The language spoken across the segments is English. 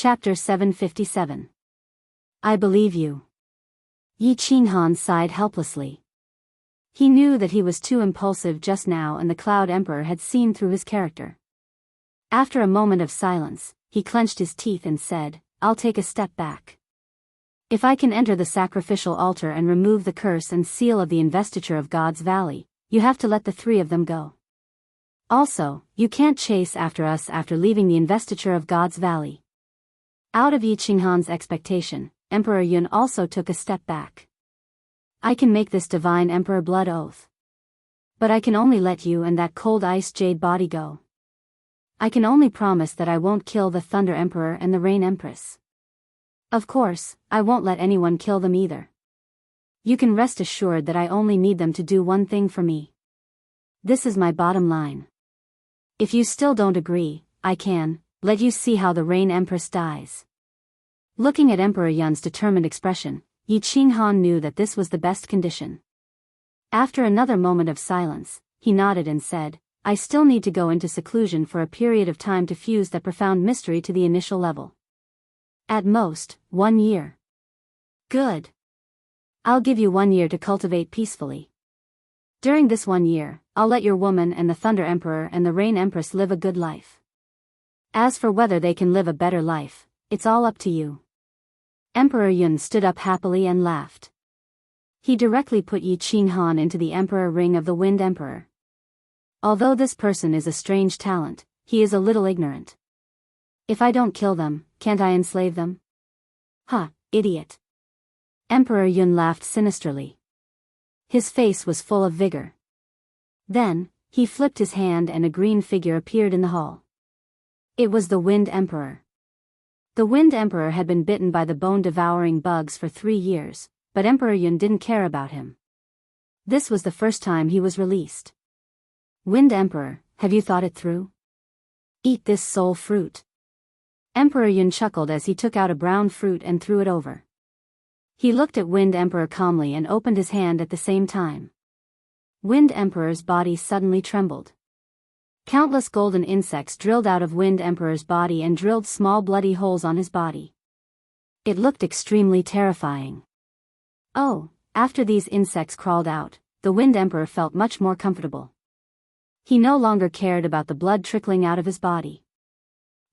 Chapter 757. I believe you. Yi Qinghan sighed helplessly. He knew that he was too impulsive just now, and the Cloud Emperor had seen through his character. After a moment of silence, he clenched his teeth and said, I'll take a step back. If I can enter the sacrificial altar and remove the curse and seal of the investiture of God's Valley, you have to let the three of them go. Also, you can't chase after us after leaving the investiture of God's Valley. Out of Yi Qinghan's expectation, Emperor Yun also took a step back. I can make this divine emperor blood oath. But I can only let you and that cold ice jade body go. I can only promise that I won't kill the Thunder Emperor and the Rain Empress. Of course, I won't let anyone kill them either. You can rest assured that I only need them to do one thing for me. This is my bottom line. If you still don't agree, I can let you see how the Rain Empress dies. Looking at Emperor Yun's determined expression, Yi Qinghan knew that this was the best condition. After another moment of silence, he nodded and said, I still need to go into seclusion for a period of time to fuse that profound mystery to the initial level. At most, 1 year. Good. I'll give you 1 year to cultivate peacefully. During this 1 year, I'll let your woman and the Thunder Emperor and the Rain Empress live a good life. As for whether they can live a better life, it's all up to you. Emperor Yun stood up happily and laughed. He directly put Yi Qinghan into the Emperor Ring of the Wind Emperor. Although this person is a strange talent, he is a little ignorant. If I don't kill them, can't I enslave them? Ha, idiot. Emperor Yun laughed sinisterly. His face was full of vigor. Then, he flipped his hand and a green figure appeared in the hall. It was the Wind Emperor. The Wind Emperor had been bitten by the bone-devouring bugs for 3 years, but Emperor Yun didn't care about him. This was the first time he was released. Wind Emperor, have you thought it through? Eat this soul fruit. Emperor Yun chuckled as he took out a brown fruit and threw it over. He looked at Wind Emperor calmly and opened his hand at the same time. Wind Emperor's body suddenly trembled. Countless golden insects drilled out of Wind Emperor's body and drilled small bloody holes on his body. It looked extremely terrifying. Oh, after these insects crawled out, the Wind Emperor felt much more comfortable. He no longer cared about the blood trickling out of his body.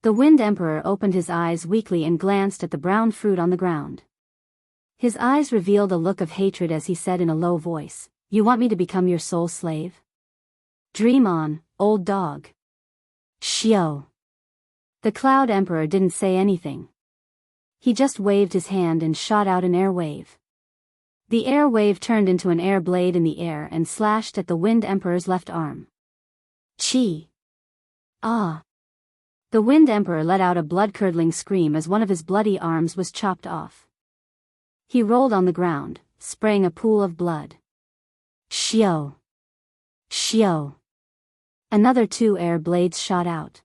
The Wind Emperor opened his eyes weakly and glanced at the brown fruit on the ground. His eyes revealed a look of hatred as he said in a low voice, You want me to become your sole slave? Dream on, old dog. Xiao. The Cloud Emperor didn't say anything. He just waved his hand and shot out an air wave. The air wave turned into an air blade in the air and slashed at the Wind Emperor's left arm. Chi. Ah. The Wind Emperor let out a blood-curdling scream as one of his bloody arms was chopped off. He rolled on the ground, spraying a pool of blood. Xiao. Xiao. Another 2 air blades shot out.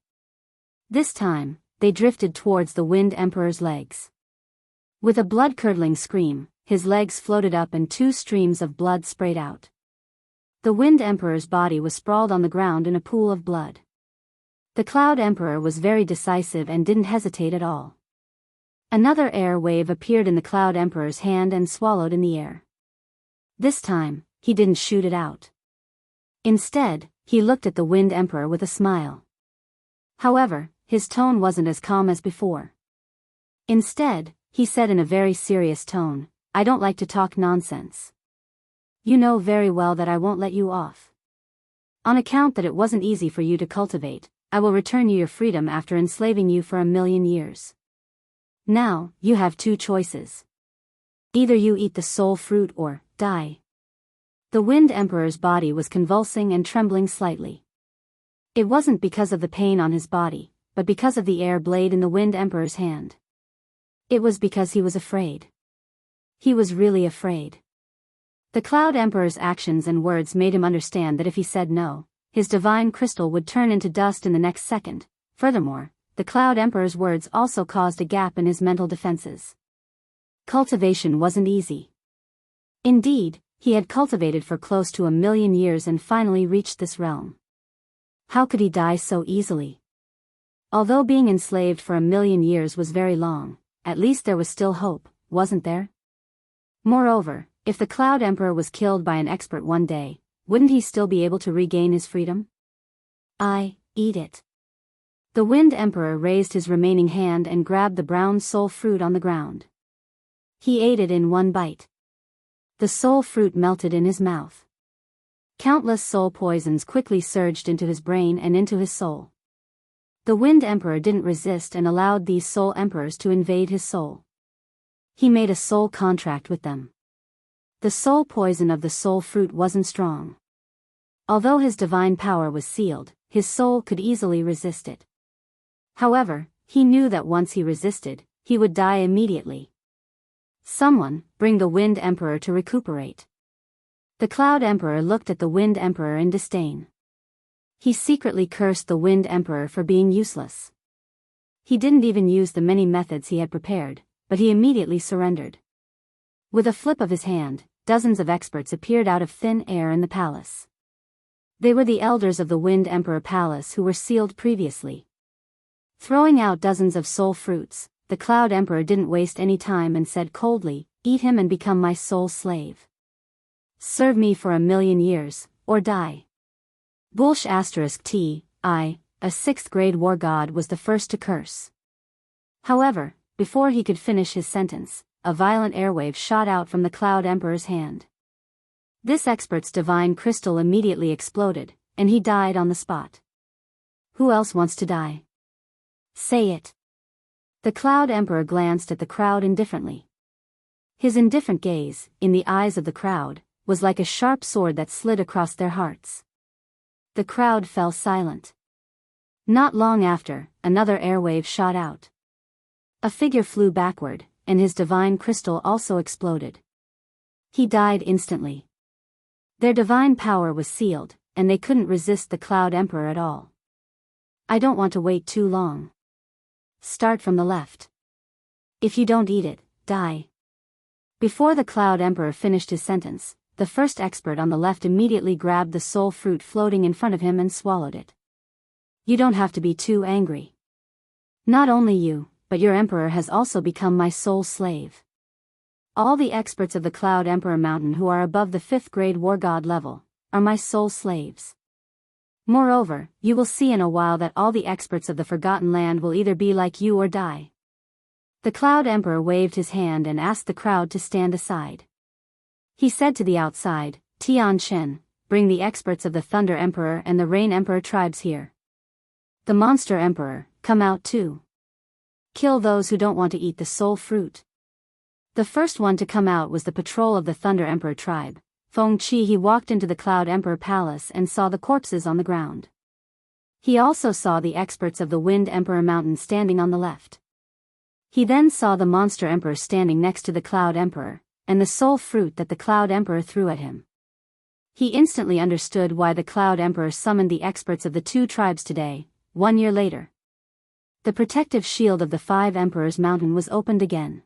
This time, they drifted towards the Wind Emperor's legs. With a blood-curdling scream, his legs floated up and 2 streams of blood sprayed out. The Wind Emperor's body was sprawled on the ground in a pool of blood. The Cloud Emperor was very decisive and didn't hesitate at all. Another air wave appeared in the Cloud Emperor's hand and swallowed in the air. This time, he didn't shoot it out. Instead, he looked at the Wind Emperor with a smile. However, his tone wasn't as calm as before. Instead, he said in a very serious tone, I don't like to talk nonsense. You know very well that I won't let you off. On account that it wasn't easy for you to cultivate, I will return you your freedom after enslaving you for 1,000,000 years. Now, you have 2 choices. Either you eat the soul fruit or die. The Wind Emperor's body was convulsing and trembling slightly. It wasn't because of the pain on his body, but because of the air blade in the Wind Emperor's hand. It was because he was afraid. He was really afraid. The Cloud Emperor's actions and words made him understand that if he said no, his divine crystal would turn into dust in the next second. Furthermore, the Cloud Emperor's words also caused a gap in his mental defenses. Cultivation wasn't easy. Indeed, he had cultivated for close to 1,000,000 years and finally reached this realm. How could he die so easily? Although being enslaved for 1,000,000 years was very long, at least there was still hope, wasn't there? Moreover, if the Cloud Emperor was killed by an expert one day, wouldn't he still be able to regain his freedom? Eat it. The Wind Emperor raised his remaining hand and grabbed the brown soul fruit on the ground. He ate it in one bite. The soul fruit melted in his mouth. Countless soul poisons quickly surged into his brain and into his soul. The Wind Emperor didn't resist and allowed these soul emperors to invade his soul. He made a soul contract with them. The soul poison of the soul fruit wasn't strong. Although his divine power was sealed, his soul could easily resist it. However, he knew that once he resisted, he would die immediately. Someone, bring the Wind Emperor to recuperate. The Cloud Emperor looked at the Wind Emperor in disdain. He secretly cursed the Wind Emperor for being useless. He didn't even use the many methods he had prepared, but he immediately surrendered. With a flip of his hand, dozens of experts appeared out of thin air in the palace. They were the elders of the Wind Emperor Palace who were sealed previously. Throwing out dozens of soul fruits, the Cloud Emperor didn't waste any time and said coldly, "Eat him and become my soul slave. Serve me for 1,000,000 years, or die." Bulsh *T, a 6th grade war god was the first to curse. However, before he could finish his sentence, a violent airwave shot out from the Cloud Emperor's hand. This expert's divine crystal immediately exploded, and he died on the spot. Who else wants to die? Say it. The Cloud Emperor glanced at the crowd indifferently. His indifferent gaze, in the eyes of the crowd, was like a sharp sword that slid across their hearts. The crowd fell silent. Not long after, another airwave shot out. A figure flew backward, and his divine crystal also exploded. He died instantly. Their divine power was sealed, and they couldn't resist the Cloud Emperor at all. I don't want to wait too long. Start from the left. If you don't eat it, die. Before the Cloud Emperor finished his sentence, the first expert on the left immediately grabbed the soul fruit floating in front of him and swallowed it. You don't have to be too angry. Not only you, but your emperor has also become my soul slave. All the experts of the Cloud Emperor Mountain who are above the 5th grade war god level are my soul slaves. Moreover, you will see in a while that all the experts of the Forgotten Land will either be like you or die. The Cloud Emperor waved his hand and asked the crowd to stand aside. He said to the outside, "Tian Shen, bring the experts of the Thunder Emperor and the Rain Emperor tribes here. The Monster Emperor, come out too. Kill those who don't want to eat the soul fruit." The first one to come out was the patrol of the Thunder Emperor tribe, Feng Qi. He walked into the Cloud Emperor Palace and saw the corpses on the ground. He also saw the experts of the Wind Emperor Mountain standing on the left. He then saw the Monster Emperor standing next to the Cloud Emperor, and the soul fruit that the Cloud Emperor threw at him. He instantly understood why the Cloud Emperor summoned the experts of the two tribes today, 1 year later. The protective shield of the 5 Emperors Mountain was opened again.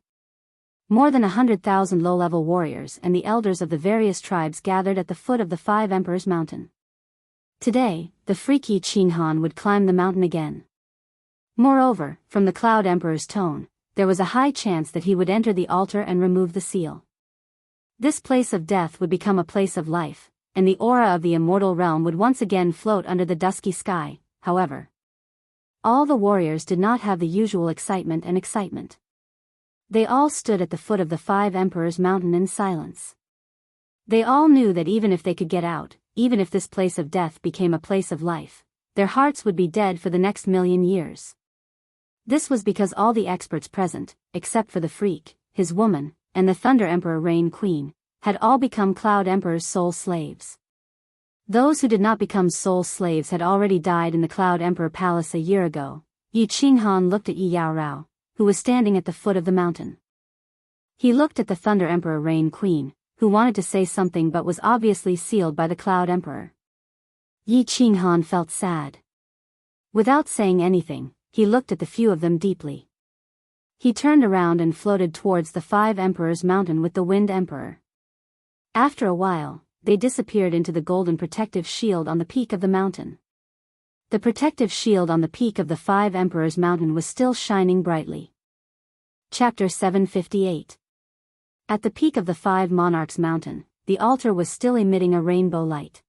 More than 100,000 low-level warriors and the elders of the various tribes gathered at the foot of the 5 Emperors Mountain. Today, the freaky Qin Han would climb the mountain again. Moreover, from the Cloud Emperor's tone, there was a high chance that he would enter the altar and remove the seal. This place of death would become a place of life, and the aura of the immortal realm would once again float under the dusky sky. However, all the warriors did not have the usual excitement. They all stood at the foot of the 5 Emperors Mountain in silence. They all knew that even if they could get out, even if this place of death became a place of life, their hearts would be dead for the next 1,000,000 years. This was because all the experts present, except for the freak, his woman, and the Thunder Emperor Rain Queen, had all become Cloud Emperor's soul slaves. Those who did not become soul slaves had already died in the Cloud Emperor Palace a year ago. Yi Qinghan looked at Yi Yaorao, who was standing at the foot of the mountain. He looked at the Thunder Emperor Rain Queen, who wanted to say something but was obviously sealed by the Cloud Emperor. Yi Qinghan felt sad. Without saying anything, he looked at the few of them deeply. He turned around and floated towards the 5 Emperors Mountain with the Wind Emperor. After a while, they disappeared into the golden protective shield on the peak of the mountain. The protective shield on the peak of the Five Emperors Mountain was still shining brightly. Chapter 758. At the peak of the Five Monarchs Mountain, the altar was still emitting a rainbow light.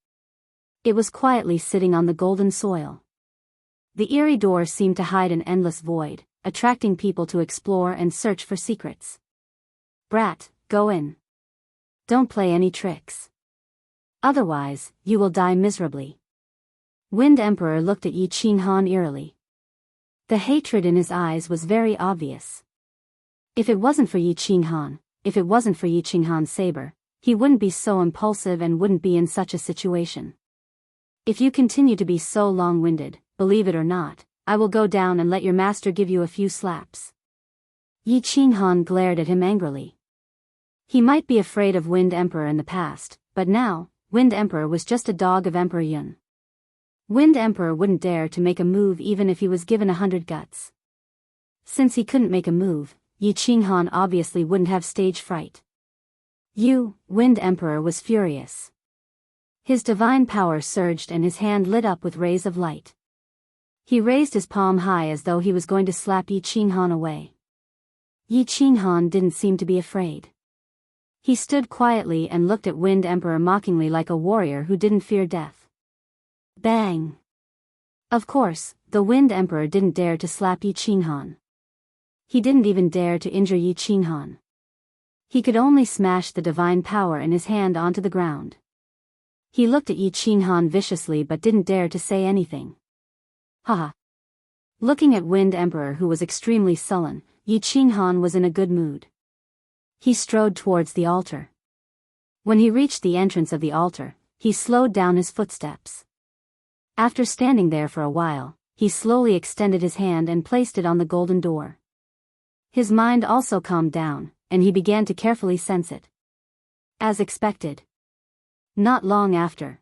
It was quietly sitting on the golden soil. The eerie door seemed to hide an endless void, attracting people to explore and search for secrets. "Brat, go in. Don't play any tricks. Otherwise, you will die miserably." Wind Emperor looked at Yi Qinghan eerily. The hatred in his eyes was very obvious. If it wasn't for Yi Qinghan's saber, he wouldn't be so impulsive and wouldn't be in such a situation. "If you continue to be so long-winded, believe it or not, I will go down and let your master give you a few slaps." Yi Qinghan glared at him angrily. He might be afraid of Wind Emperor in the past, but now, Wind Emperor was just a dog of Emperor Yun. Wind Emperor wouldn't dare to make a move even if he was given 100 guts. Since he couldn't make a move, Yi Qinghan obviously wouldn't have stage fright. Wind Emperor was furious. His divine power surged and his hand lit up with rays of light. He raised his palm high as though he was going to slap Yi Qinghan away. Yi Qinghan didn't seem to be afraid. He stood quietly and looked at Wind Emperor mockingly like a warrior who didn't fear death. Bang! Of course, the Wind Emperor didn't dare to slap Yi Qinghan. He didn't even dare to injure Yi Qinghan. He could only smash the divine power in his hand onto the ground. He looked at Yi Qinghan viciously but didn't dare to say anything. Haha. Looking at Wind Emperor who was extremely sullen, Yi Qinghan was in a good mood. He strode towards the altar. When he reached the entrance of the altar, he slowed down his footsteps. After standing there for a while, he slowly extended his hand and placed it on the golden door. His mind also calmed down, and he began to carefully sense it. As expected. Not long after,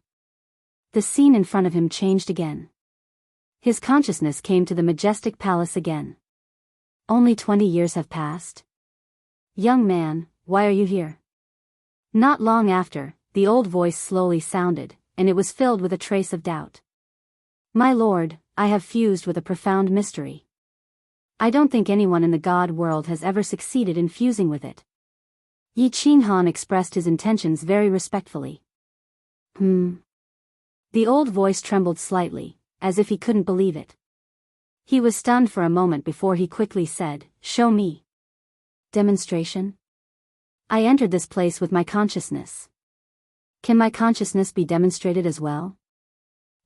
the scene in front of him changed again. His consciousness came to the majestic palace again. Only 20 years have passed? "Young man, why are you here?" Not long after, the old voice slowly sounded, and it was filled with a trace of doubt. "My lord, I have fused with a profound mystery. I don't think anyone in the god world has ever succeeded in fusing with it." Yi Qinghan expressed his intentions very respectfully. The old voice trembled slightly, as if he couldn't believe it. He was stunned for a moment before he quickly said, "Show me." "Demonstration? I entered this place with my consciousness. Can my consciousness be demonstrated as well?"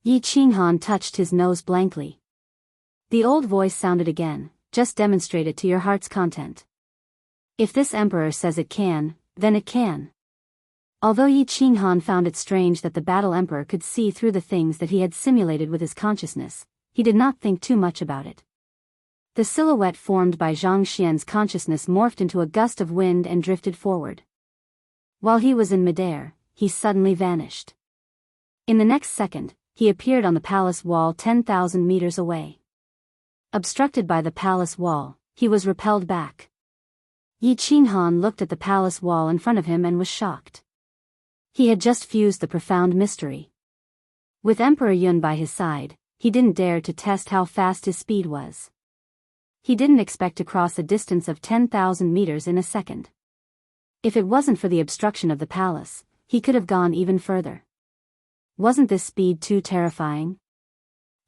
Yi Qinghan touched his nose blankly. The old voice sounded again, "Just demonstrate it to your heart's content. If this emperor says it can, then it can." Although Yi Qinghan found it strange that the battle emperor could see through the things that he had simulated with his consciousness, he did not think too much about it. The silhouette formed by Zhang Xian's consciousness morphed into a gust of wind and drifted forward. While he was in midair, he suddenly vanished. In the next second, he appeared on the palace wall 10,000 meters away. Obstructed by the palace wall, he was repelled back. Yi Qinghan looked at the palace wall in front of him and was shocked. He had just fused the profound mystery. With Emperor Yun by his side, he didn't dare to test how fast his speed was. He didn't expect to cross a distance of 10,000 meters in a second. If it wasn't for the obstruction of the palace, he could have gone even further. Wasn't this speed too terrifying?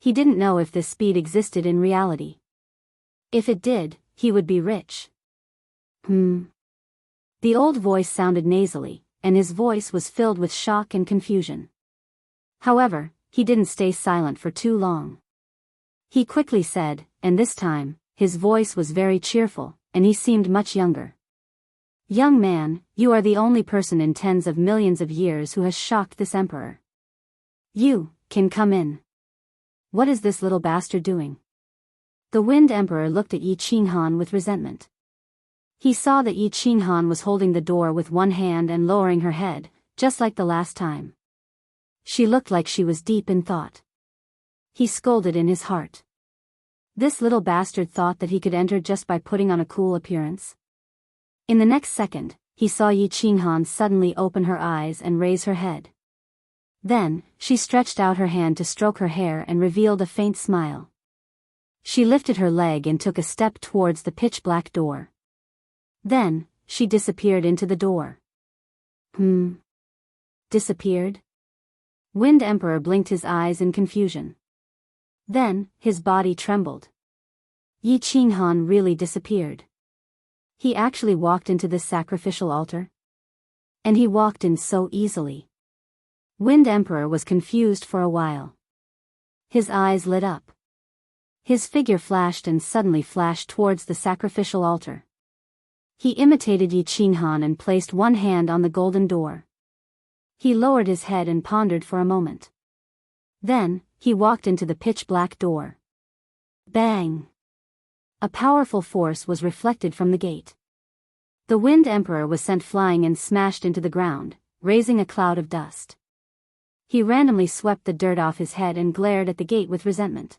He didn't know if this speed existed in reality. If it did, he would be rich. The old voice sounded nasally, and his voice was filled with shock and confusion. However, he didn't stay silent for too long. He quickly said, and this time, his voice was very cheerful, and he seemed much younger. "Young man, you are the only person in tens of millions of years who has shocked this emperor. You can come in." "What is this little bastard doing?" The Wind Emperor looked at Yi Qinghan with resentment. He saw that Yi Qinghan was holding the door with one hand and lowering her head, just like the last time. She looked like she was deep in thought. He scolded in his heart. This little bastard thought that he could enter just by putting on a cool appearance. In the next second, he saw Yi Qinghan suddenly open her eyes and raise her head. Then, she stretched out her hand to stroke her hair and revealed a faint smile. She lifted her leg and took a step towards the pitch-black door. Then, she disappeared into the door. Disappeared? Wind Emperor blinked his eyes in confusion. Then, his body trembled. Yi Qinghan really disappeared. He actually walked into this sacrificial altar? And he walked in so easily. Wind Emperor was confused for a while. His eyes lit up. His figure flashed and suddenly flashed towards the sacrificial altar. He imitated Yi Qinghan and placed one hand on the golden door. He lowered his head and pondered for a moment. Then, he walked into the pitch-black door. Bang! A powerful force was reflected from the gate. The Wind Emperor was sent flying and smashed into the ground, raising a cloud of dust. He randomly swept the dirt off his head and glared at the gate with resentment.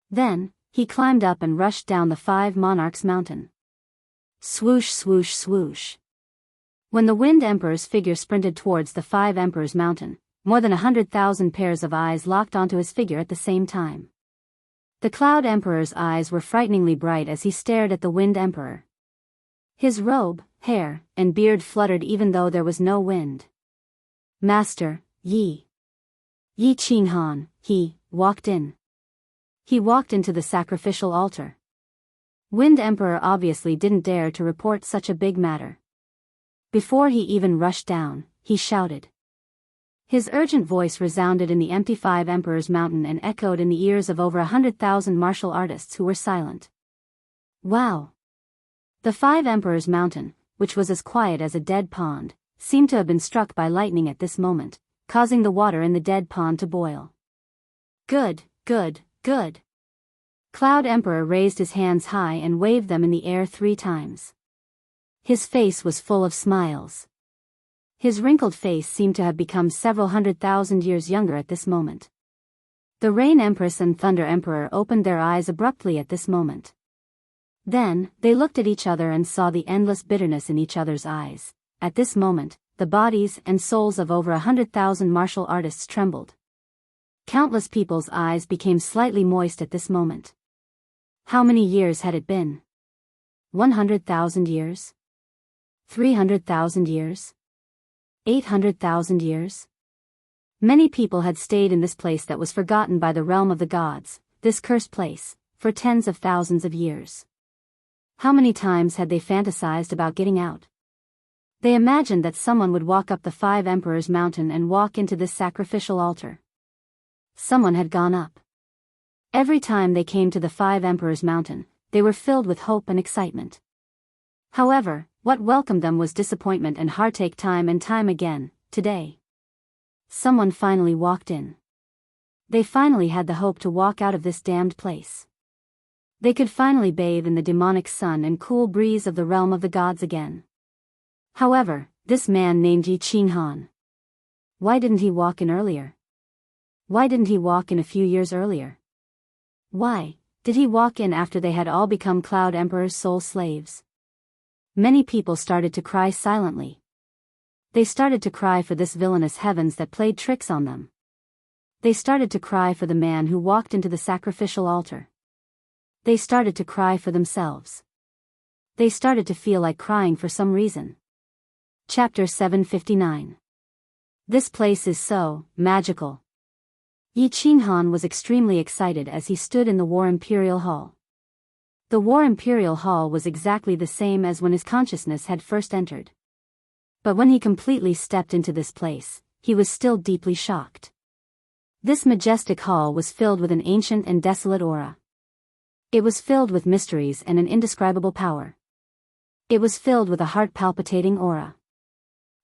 Then, he climbed up and rushed down the 5 Monarchs Mountain. Swoosh, swoosh, swoosh. When the Wind Emperor's figure sprinted towards the 5 Emperors Mountain, more than 100,000 pairs of eyes locked onto his figure at the same time. The Cloud Emperor's eyes were frighteningly bright as he stared at the Wind Emperor. His robe, hair, and beard fluttered even though there was no wind. Master, Yi Qinghan, he walked in. He walked into the sacrificial altar. Wind Emperor obviously didn't dare to report such a big matter. Before he even rushed down, he shouted. His urgent voice resounded in the empty 5 Emperors Mountain and echoed in the ears of over 100,000 martial artists who were silent. Wow! The 5 Emperors Mountain, which was as quiet as a dead pond, seemed to have been struck by lightning at this moment, causing the water in the dead pond to boil. Good, good, good. Cloud Emperor raised his hands high and waved them in the air 3 times. His face was full of smiles. His wrinkled face seemed to have become several 100,000 years younger at this moment. The Rain Empress and Thunder Emperor opened their eyes abruptly at this moment. Then, they looked at each other and saw the endless bitterness in each other's eyes. At this moment, the bodies and souls of over 100,000 martial artists trembled. Countless people's eyes became slightly moist at this moment. How many years had it been? 100,000 years? 300,000 years? 800,000 years? Many people had stayed in this place that was forgotten by the realm of the gods, this cursed place, for tens of thousands of years. How many times had they fantasized about getting out? They imagined that someone would walk up the 5 Emperors Mountain and walk into this sacrificial altar. Someone had gone up. Every time they came to the 5 Emperors Mountain, they were filled with hope and excitement. However, what welcomed them was disappointment and heartache time and time again. Today, someone finally walked in. They finally had the hope to walk out of this damned place. They could finally bathe in the demonic sun and cool breeze of the realm of the gods again. However, this man named Yi Qinghan. Why didn't he walk in earlier? Why didn't he walk in a few years earlier? Why did he walk in after they had all become Cloud Emperor's soul slaves? Many people started to cry silently. They started to cry for this villainous heavens that played tricks on them. They started to cry for the man who walked into the sacrificial altar. They started to cry for themselves. They started to feel like crying for some reason. Chapter 759. This place is so magical. Yi Qinghan was extremely excited as he stood in the War Imperial Hall. The War Imperial Hall was exactly the same as when his consciousness had first entered. But when he completely stepped into this place, he was still deeply shocked. This majestic hall was filled with an ancient and desolate aura. It was filled with mysteries and an indescribable power. It was filled with a heart-palpitating aura.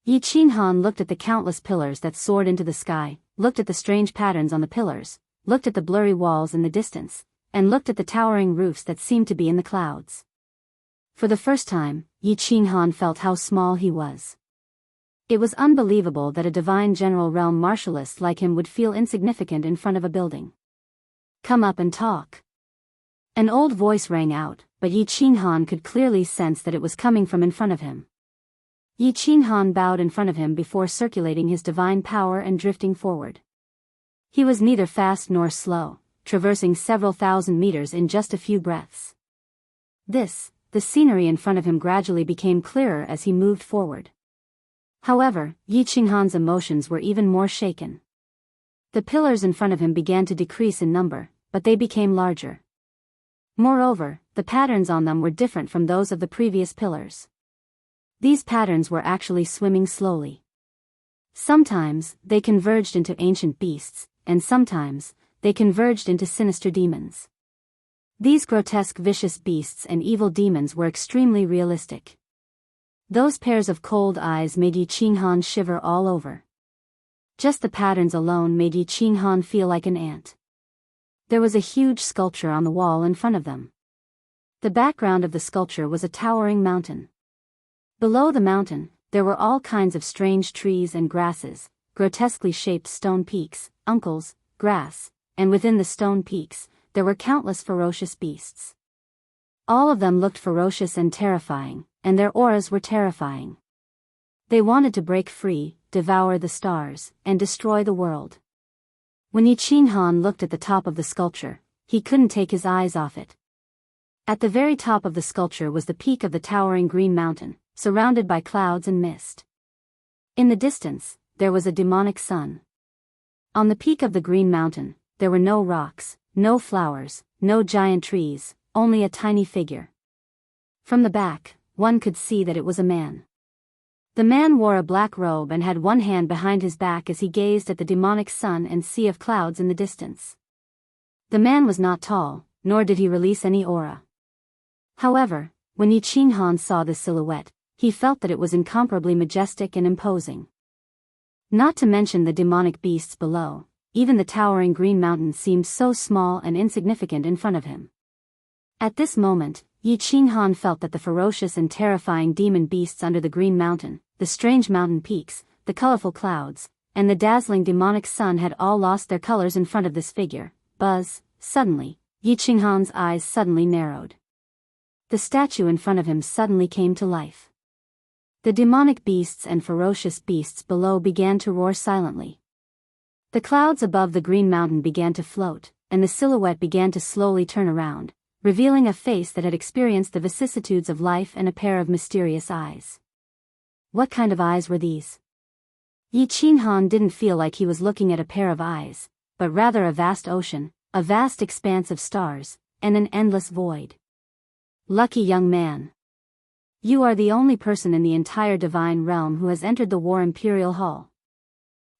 Yi Qinghan looked at the countless pillars that soared into the sky, looked at the strange patterns on the pillars, looked at the blurry walls in the distance, and looked at the towering roofs that seemed to be in the clouds. For the first time, Yi Qinghan felt how small he was. It was unbelievable that a divine general realm martialist like him would feel insignificant in front of a building. Come up and talk. An old voice rang out, but Yi Qinghan could clearly sense that it was coming from in front of him. Yi Qinghan bowed in front of him before circulating his divine power and drifting forward. He was neither fast nor slow, traversing several thousand meters in just a few breaths. The scenery in front of him gradually became clearer as he moved forward. However, Yi Qinghan's emotions were even more shaken. The pillars in front of him began to decrease in number, but they became larger. Moreover, the patterns on them were different from those of the previous pillars. These patterns were actually swimming slowly. Sometimes, they converged into ancient beasts, and sometimes, they converged into sinister demons. These grotesque vicious beasts and evil demons were extremely realistic. Those pairs of cold eyes made Yi Qinghan shiver all over. Just the patterns alone made Yi Qinghan feel like an ant. There was a huge sculpture on the wall in front of them. The background of the sculpture was a towering mountain. Below the mountain, there were all kinds of strange trees and grasses, grotesquely shaped stone peaks, uncles, grass, and within the stone peaks, there were countless ferocious beasts. All of them looked ferocious and terrifying, and their auras were terrifying. They wanted to break free, devour the stars, and destroy the world. When Yi Qinghan looked at the top of the sculpture, he couldn't take his eyes off it. At the very top of the sculpture was the peak of the towering green mountain, surrounded by clouds and mist. In the distance, there was a demonic sun. On the peak of the green mountain, there were no rocks, no flowers, no giant trees, only a tiny figure. From the back, one could see that it was a man. The man wore a black robe and had one hand behind his back as he gazed at the demonic sun and sea of clouds in the distance. The man was not tall, nor did he release any aura. However, when Yi Qinghan saw this silhouette, he felt that it was incomparably majestic and imposing. Not to mention the demonic beasts below, even the towering green mountain seemed so small and insignificant in front of him. At this moment, Yi Qinghan felt that the ferocious and terrifying demon beasts under the green mountain, the strange mountain peaks, the colorful clouds, and the dazzling demonic sun had all lost their colors in front of this figure. Suddenly, Yi Qinghan's eyes suddenly narrowed. The statue in front of him suddenly came to life. The demonic beasts and ferocious beasts below began to roar silently. The clouds above the green mountain began to float, and the silhouette began to slowly turn around, revealing a face that had experienced the vicissitudes of life and a pair of mysterious eyes. What kind of eyes were these? Yi Qinghan didn't feel like he was looking at a pair of eyes, but rather a vast ocean, a vast expanse of stars, and an endless void. Lucky young man. You are the only person in the entire divine realm who has entered the War Imperial Hall.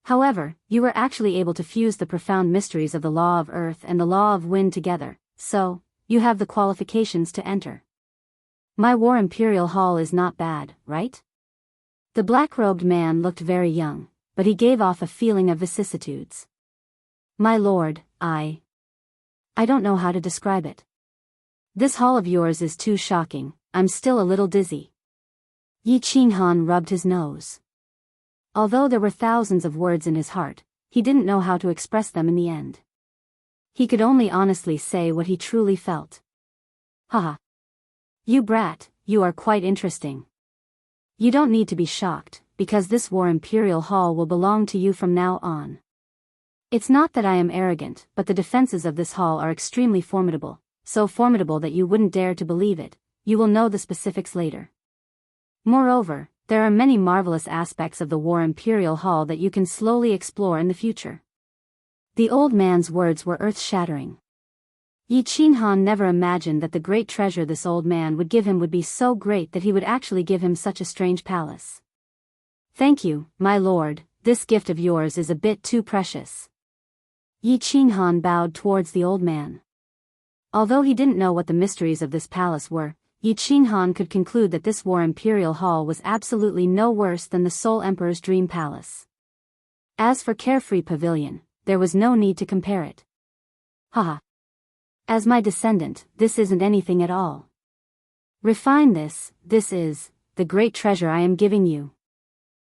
However, you were actually able to fuse the profound mysteries of the law of earth and the law of wind together, so, you have the qualifications to enter. My War Imperial Hall is not bad, right? The black-robed man looked very young, but he gave off a feeling of vicissitudes. My lord, I don't know how to describe it. This hall of yours is too shocking, I'm still a little dizzy. Yi Qinghan rubbed his nose. Although there were thousands of words in his heart, he didn't know how to express them in the end. He could only honestly say what he truly felt. Haha. You brat, you are quite interesting. You don't need to be shocked, because this War Imperial Hall will belong to you from now on. It's not that I am arrogant, but the defenses of this hall are extremely formidable, so formidable that you wouldn't dare to believe it. You will know the specifics later. Moreover, there are many marvelous aspects of the War Imperial Hall that you can slowly explore in the future. The old man's words were earth-shattering. Yi Qinghan never imagined that the great treasure this old man would give him would be so great that he would actually give him such a strange palace. Thank you, my lord, this gift of yours is a bit too precious. Yi Qinghan bowed towards the old man. Although he didn't know what the mysteries of this palace were, Yi Qinghan could conclude that this War Imperial Hall was absolutely no worse than the Soul Emperor's dream palace. As for Carefree Pavilion, there was no need to compare it. Haha. As my descendant, this isn't anything at all. Refine this is the great treasure I am giving you.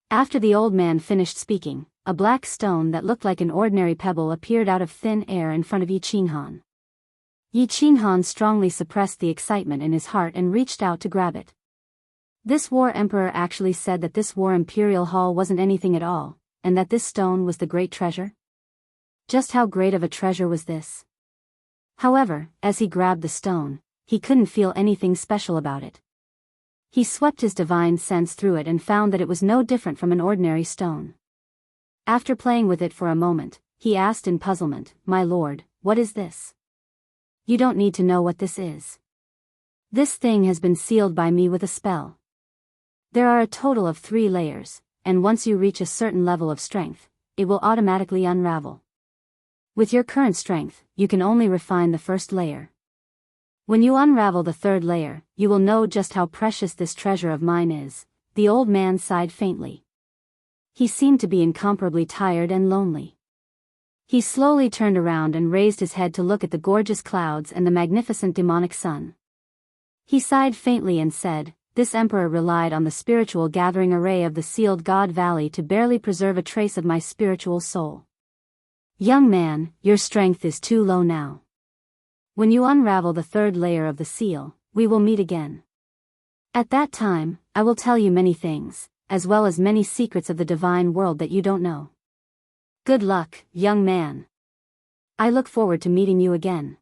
After the old man finished speaking, a black stone that looked like an ordinary pebble appeared out of thin air in front of Yi Qinghan. Yi Qinghan strongly suppressed the excitement in his heart and reached out to grab it. This war emperor actually said that this war imperial hall wasn't anything at all, and that this stone was the great treasure? Just how great of a treasure was this? However, as he grabbed the stone, he couldn't feel anything special about it. He swept his divine sense through it and found that it was no different from an ordinary stone. After playing with it for a moment, he asked in puzzlement, "My lord, what is this?" "You don't need to know what this is. This thing has been sealed by me with a spell. There are a total of 3 layers, and once you reach a certain level of strength, it will automatically unravel. With your current strength, you can only refine the first layer. When you unravel the 3rd layer, you will know just how precious this treasure of mine is." The old man sighed faintly. He seemed to be incomparably tired and lonely. He slowly turned around and raised his head to look at the gorgeous clouds and the magnificent demonic sun. He sighed faintly and said, "This emperor relied on the spiritual gathering array of the sealed God Valley to barely preserve a trace of my spiritual soul. Young man, your strength is too low now. When you unravel the 3rd layer of the seal, we will meet again. At that time, I will tell you many things, as well as many secrets of the divine world that you don't know. Good luck, young man. I look forward to meeting you again."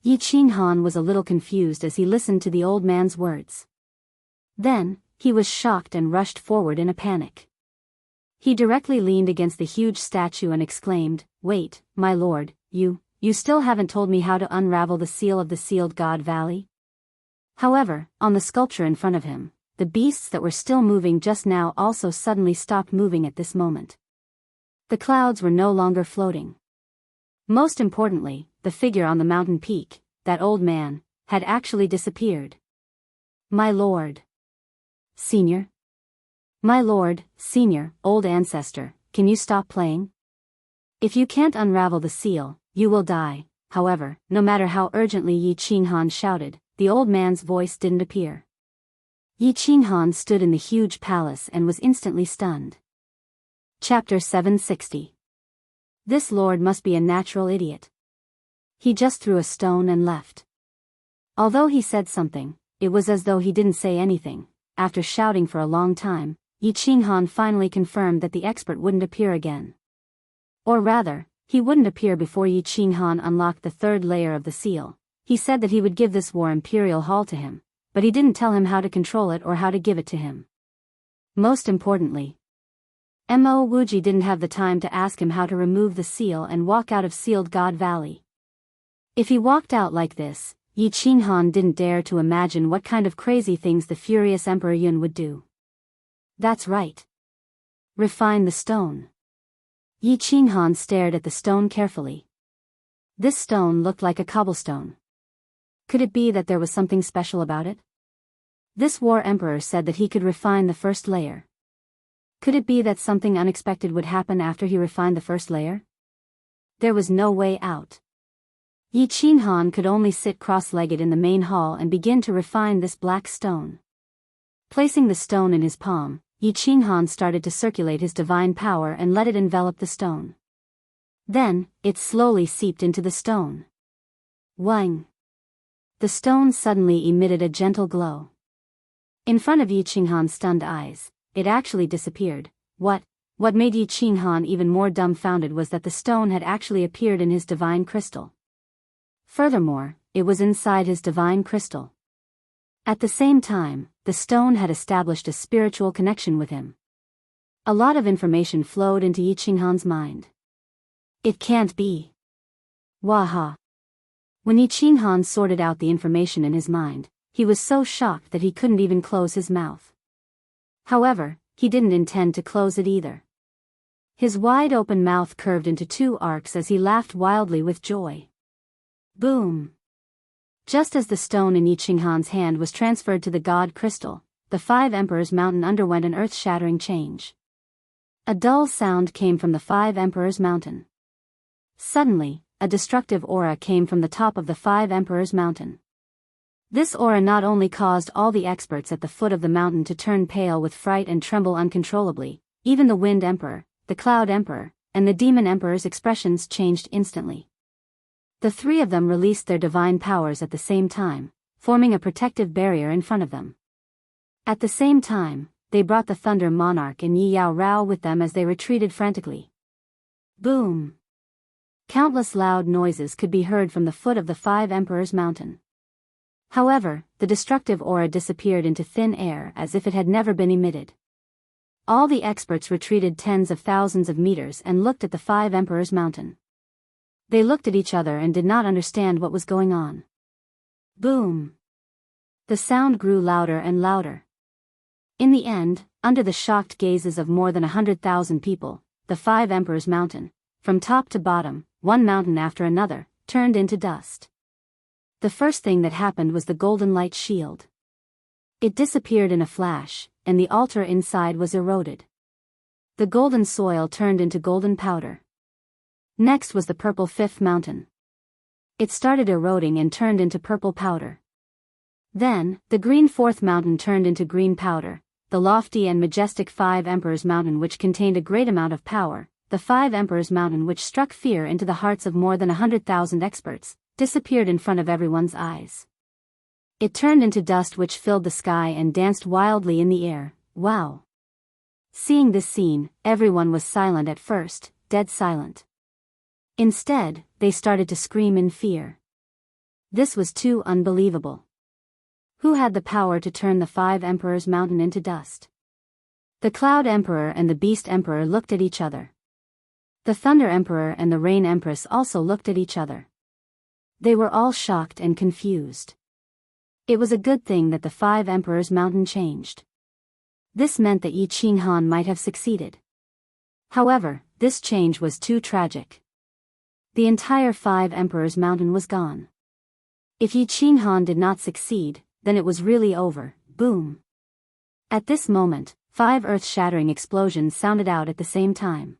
Yi Qinghan was a little confused as he listened to the old man's words. Then, he was shocked and rushed forward in a panic. He directly leaned against the huge statue and exclaimed, "Wait, my lord, you still haven't told me how to unravel the seal of the sealed God Valley?" However, on the sculpture in front of him, the beasts that were still moving just now also suddenly stopped moving at this moment. The clouds were no longer floating. Most importantly, the figure on the mountain peak, that old man, had actually disappeared. "My lord. Senior? My lord, senior, old ancestor, can you stop playing? If you can't unravel the seal, you will die." However, no matter how urgently Yi Qinghan shouted, the old man's voice didn't appear. Yi Qinghan stood in the huge palace and was instantly stunned. Chapter 760. This lord must be a natural idiot. He just threw a stone and left. Although he said something, it was as though he didn't say anything. After shouting for a long time, Yi Qinghan finally confirmed that the expert wouldn't appear again. Or rather, he wouldn't appear before Yi Qinghan unlocked the 3rd layer of the seal. He said that he would give this war imperial hall to him, but he didn't tell him how to control it or how to give it to him. Most importantly, Mo Wuji didn't have the time to ask him how to remove the seal and walk out of Sealed God Valley. If he walked out like this, Yi Qinghan didn't dare to imagine what kind of crazy things the furious Emperor Yun would do. That's right. Refine the stone. Yi Qinghan stared at the stone carefully. This stone looked like a cobblestone. Could it be that there was something special about it? This war emperor said that he could refine the 1st layer. Could it be that something unexpected would happen after he refined the 1st layer? There was no way out. Yi Qinghan could only sit cross-legged in the main hall and begin to refine this black stone. Placing the stone in his palm, Yi Qinghan started to circulate his divine power and let it envelop the stone. Then, it slowly seeped into the stone. Wang! The stone suddenly emitted a gentle glow. In front of Yi Qinghan's stunned eyes, it actually disappeared. What made Yi Qinghan even more dumbfounded was that the stone had actually appeared in his divine crystal. Furthermore, it was inside his divine crystal. At the same time, the stone had established a spiritual connection with him. A lot of information flowed into Yi Qinghan's mind. It can't be. Waha. When Yi Qinghan sorted out the information in his mind, he was so shocked that he couldn't even close his mouth. However, he didn't intend to close it either. His wide-open mouth curved into 2 arcs as he laughed wildly with joy. Boom! Just as the stone in Yi Qinghan's hand was transferred to the god crystal, the 5 Emperors Mountain underwent an earth-shattering change. A dull sound came from the 5 Emperors Mountain. Suddenly, a destructive aura came from the top of the 5 Emperors Mountain. This aura not only caused all the experts at the foot of the mountain to turn pale with fright and tremble uncontrollably, even the Wind Emperor, the Cloud Emperor, and the Demon Emperor's expressions changed instantly. The 3 of them released their divine powers at the same time, forming a protective barrier in front of them. At the same time, they brought the Thunder Monarch and Yi Yao Rao with them as they retreated frantically. Boom! Countless loud noises could be heard from the foot of the Five Emperors Mountain. However, the destructive aura disappeared into thin air as if it had never been emitted. All the experts retreated tens of thousands of meters and looked at the Five Emperors Mountain. They looked at each other and did not understand what was going on. Boom! The sound grew louder and louder. In the end, under the shocked gazes of more than 100,000 people, the Five Emperors Mountain, from top to bottom, one mountain after another, turned into dust. The first thing that happened was the golden light shield. It disappeared in a flash, and the altar inside was eroded. The golden soil turned into golden powder. Next was the purple fifth mountain. It started eroding and turned into purple powder. Then, the green fourth mountain turned into green powder, the lofty and majestic Five Emperors Mountain which contained a great amount of power, the Five Emperors Mountain which struck fear into the hearts of more than 100,000 experts, disappeared in front of everyone's eyes. It turned into dust which filled the sky and danced wildly in the air. Wow! Seeing this scene, everyone was silent at first, dead silent. Instead, they started to scream in fear. This was too unbelievable. Who had the power to turn the Five Emperors Mountain into dust? The Cloud Emperor and the Beast Emperor looked at each other. The Thunder Emperor and the Rain Empress also looked at each other. They were all shocked and confused. It was a good thing that the Five Emperors Mountain changed. This meant that Yi Qinghan might have succeeded. However, this change was too tragic. The entire Five Emperors Mountain was gone. If Yi Qinghan did not succeed, then it was really over. Boom! At this moment, 5 earth-shattering explosions sounded out at the same time.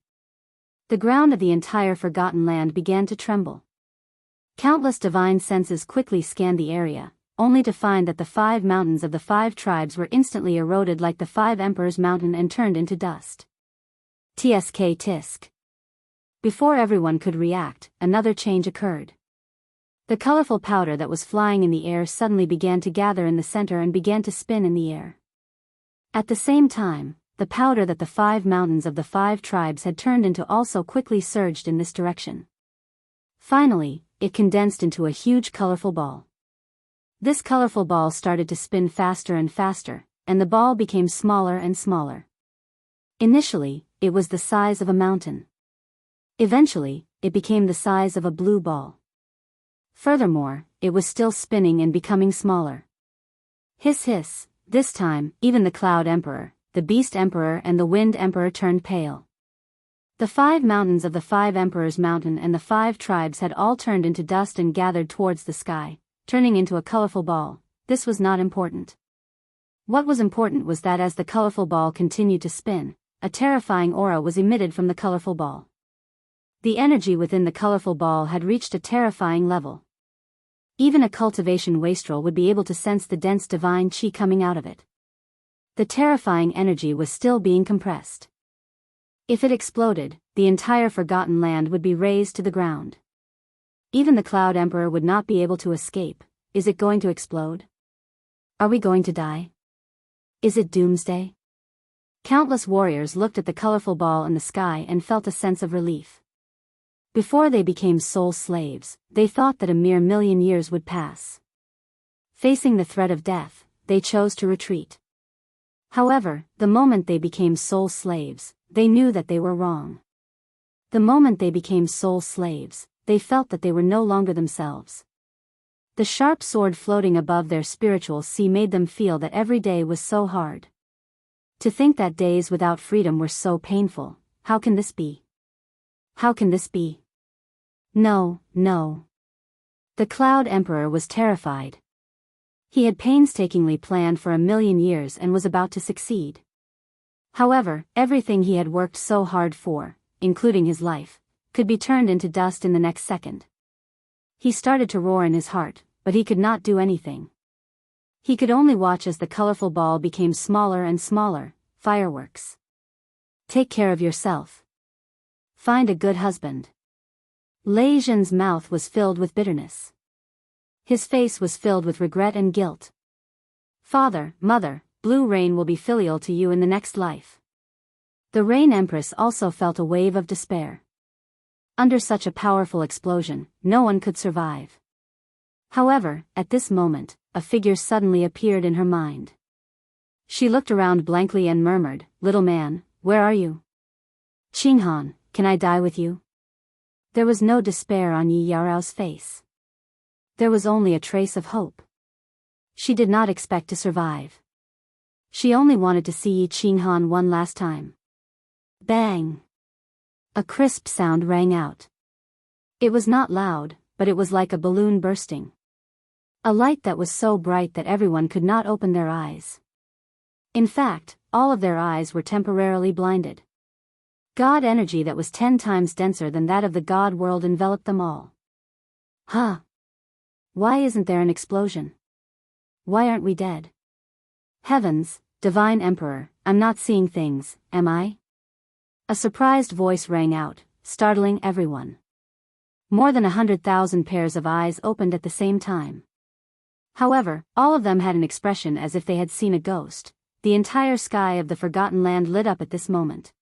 The ground of the entire Forgotten Land began to tremble. Countless divine senses quickly scanned the area, only to find that the 5 mountains of the 5 tribes were instantly eroded like the 5 Emperors Mountain and turned into dust. Tsk tisk. Before everyone could react, another change occurred. The colorful powder that was flying in the air suddenly began to gather in the center and began to spin in the air. At the same time, the powder that the 5 mountains of the 5 tribes had turned into also quickly surged in this direction. Finally, it condensed into a huge colorful ball. This colorful ball started to spin faster and faster, and the ball became smaller and smaller. Initially, it was the size of a mountain. Eventually, it became the size of a blue ball. Furthermore, it was still spinning and becoming smaller. Hiss hiss, this time, even the Cloud Emperor, the Beast Emperor and the Wind Emperor turned pale. The 5 mountains of the 5 Emperors Mountain and the 5 tribes had all turned into dust and gathered towards the sky, turning into a colorful ball. This was not important. What was important was that as the colorful ball continued to spin, a terrifying aura was emitted from the colorful ball. The energy within the colorful ball had reached a terrifying level. Even a cultivation wastrel would be able to sense the dense divine chi coming out of it. The terrifying energy was still being compressed. If it exploded, the entire Forgotten Land would be razed to the ground. Even the Cloud Emperor would not be able to escape. Is it going to explode? Are we going to die? Is it doomsday? Countless warriors looked at the colorful ball in the sky and felt a sense of relief. Before they became soul slaves, they thought that a mere 1,000,000 years would pass. Facing the threat of death, they chose to retreat. However, the moment they became soul slaves, they knew that they were wrong. The moment they became soul slaves, they felt that they were no longer themselves. The sharp sword floating above their spiritual sea made them feel that every day was so hard. To think that days without freedom were so painful. How can this be? How can this be? No, no. The Cloud Emperor was terrified. He had painstakingly planned for 1,000,000 years and was about to succeed. However, everything he had worked so hard for, including his life, could be turned into dust in the next second. He started to roar in his heart, but he could not do anything. He could only watch as the colorful ball became smaller and smaller. Fireworks. Take care of yourself. Find a good husband. Lei Zhen's mouth was filled with bitterness. His face was filled with regret and guilt. Father, mother, blue rain will be filial to you in the next life. The Rain Empress also felt a wave of despair. Under such a powerful explosion, no one could survive. However, at this moment, a figure suddenly appeared in her mind. She looked around blankly and murmured, "Little man, where are you? Qinghan, can I die with you?" There was no despair on Yi Yarao's face. There was only a trace of hope. She did not expect to survive. She only wanted to see Yi Qinghan one last time. Bang! A crisp sound rang out. It was not loud, but it was like a balloon bursting. A light that was so bright that everyone could not open their eyes. In fact, all of their eyes were temporarily blinded. God energy that was 10 times denser than that of the God world enveloped them all. Huh! Why isn't there an explosion? Why aren't we dead? Heavens, Divine Emperor, I'm not seeing things, am I? A surprised voice rang out, startling everyone. More than 100,000 pairs of eyes opened at the same time. However, all of them had an expression as if they had seen a ghost. The entire sky of the Forgotten Land lit up at this moment.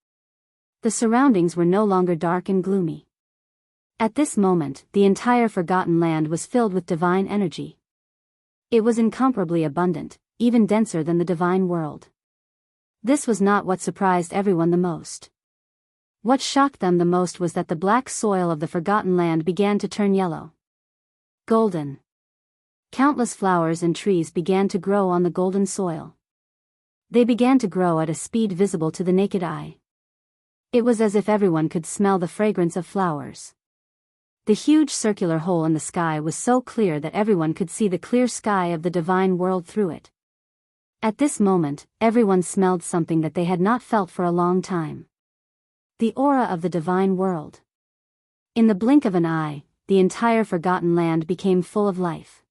The surroundings were no longer dark and gloomy. At this moment, the entire Forgotten Land was filled with divine energy. It was incomparably abundant, even denser than the divine world. This was not what surprised everyone the most. What shocked them the most was that the black soil of the Forgotten Land began to turn yellow. Golden. Countless flowers and trees began to grow on the golden soil. They began to grow at a speed visible to the naked eye. It was as if everyone could smell the fragrance of flowers. The huge circular hole in the sky was so clear that everyone could see the clear sky of the divine world through it. At this moment, everyone smelled something that they had not felt for a long time. The aura of the divine world. In the blink of an eye, the entire Forgotten Land became full of life.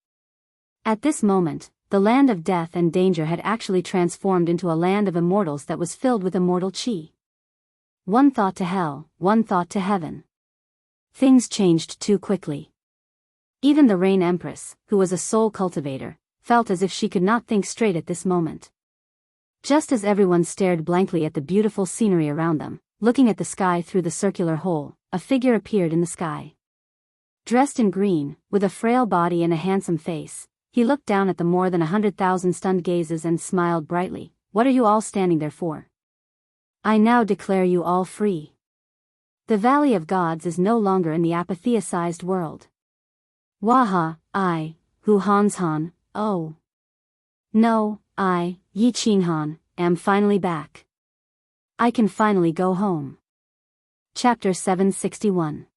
At this moment, the land of death and danger had actually transformed into a land of immortals that was filled with immortal chi. One thought to hell, one thought to heaven. Things changed too quickly. Even the Rain Empress, who was a soul cultivator, felt as if she could not think straight at this moment. Just as everyone stared blankly at the beautiful scenery around them, looking at the sky through the circular hole, a figure appeared in the sky. Dressed in green, with a frail body and a handsome face, he looked down at the more than 100,000 stunned gazes and smiled brightly. "What are you all standing there for? I now declare you all free. The Valley of Gods is no longer in the apatheicized world. Waha, I, Hu Hanshan, oh. No, I, Yi Qinghan, am finally back. I can finally go home." Chapter 761.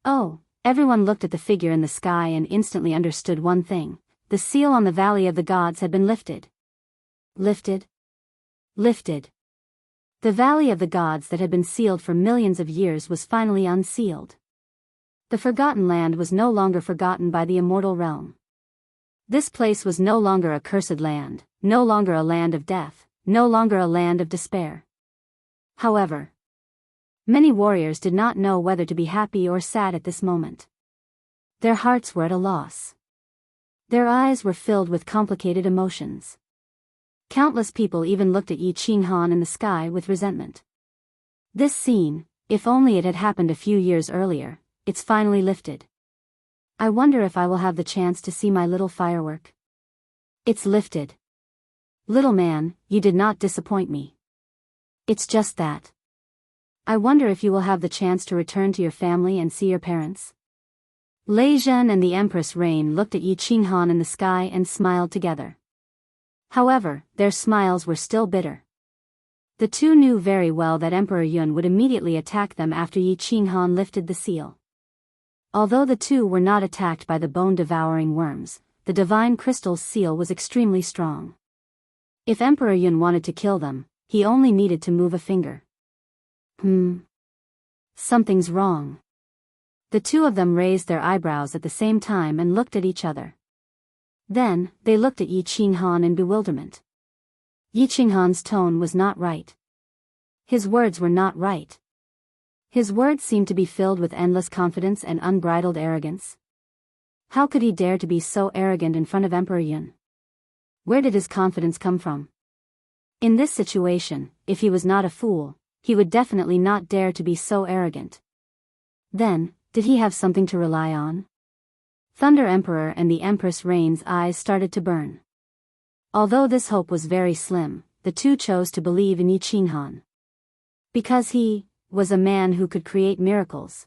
Oh, everyone looked at the figure in the sky and instantly understood one thing. The seal on the Valley of the Gods had been lifted. Lifted? Lifted. The Valley of the Gods that had been sealed for millions of years was finally unsealed. The Forgotten Land was no longer forgotten by the immortal realm. This place was no longer a cursed land, no longer a land of death, no longer a land of despair. However, many warriors did not know whether to be happy or sad at this moment. Their hearts were at a loss. Their eyes were filled with complicated emotions. Countless people even looked at Yi Qinghan in the sky with resentment. This scene, if only it had happened a few years earlier, it's finally lifted. I wonder if I will have the chance to see my little firework. It's lifted. Little man, you did not disappoint me. It's just that. I wonder if you will have the chance to return to your family and see your parents. Lei Zhen and the Empress Rain looked at Yi Qinghan in the sky and smiled together. However, their smiles were still bitter. The two knew very well that Emperor Yun would immediately attack them after Yi Qinghan lifted the seal. Although the two were not attacked by the bone-devouring worms, the divine crystal's seal was extremely strong. If Emperor Yun wanted to kill them, he only needed to move a finger. Something's wrong. The two of them raised their eyebrows at the same time and looked at each other. Then, they looked at Yi Qinghan in bewilderment. Yi Qinghan's tone was not right. His words were not right. His words seemed to be filled with endless confidence and unbridled arrogance. How could he dare to be so arrogant in front of Emperor Yun? Where did his confidence come from? In this situation, if he was not a fool, he would definitely not dare to be so arrogant. Then, did he have something to rely on? Thunder Emperor and the Empress Rain's eyes started to burn. Although this hope was very slim, the two chose to believe in Yi Qinghan. Because he was a man who could create miracles.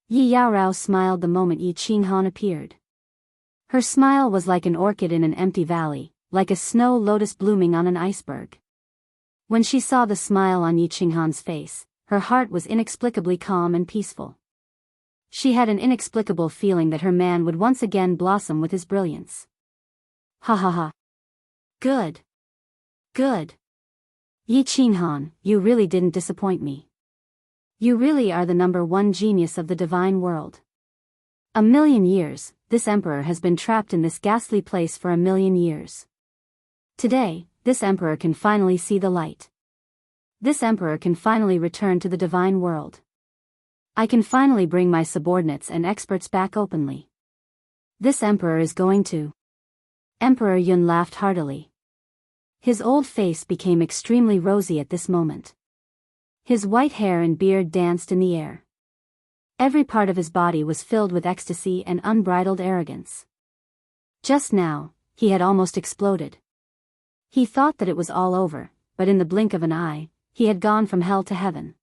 Yi Yaorao smiled the moment Yi Qinghan appeared. Her smile was like an orchid in an empty valley, like a snow lotus blooming on an iceberg. When she saw the smile on Yi Qinghan's face, her heart was inexplicably calm and peaceful. She had an inexplicable feeling that her man would once again blossom with his brilliance. Ha ha ha. Good. Good. Yi Qinghan, you really didn't disappoint me. You really are the #1 genius of the divine world. 1,000,000 years, this emperor has been trapped in this ghastly place for 1,000,000 years. Today, this emperor can finally see the light. This emperor can finally return to the divine world. I can finally bring my subordinates and experts back openly. This emperor is going to. Emperor Yun laughed heartily. His old face became extremely rosy at this moment. His white hair and beard danced in the air. Every part of his body was filled with ecstasy and unbridled arrogance. Just now, he had almost exploded. He thought that it was all over, but in the blink of an eye, he had gone from hell to heaven.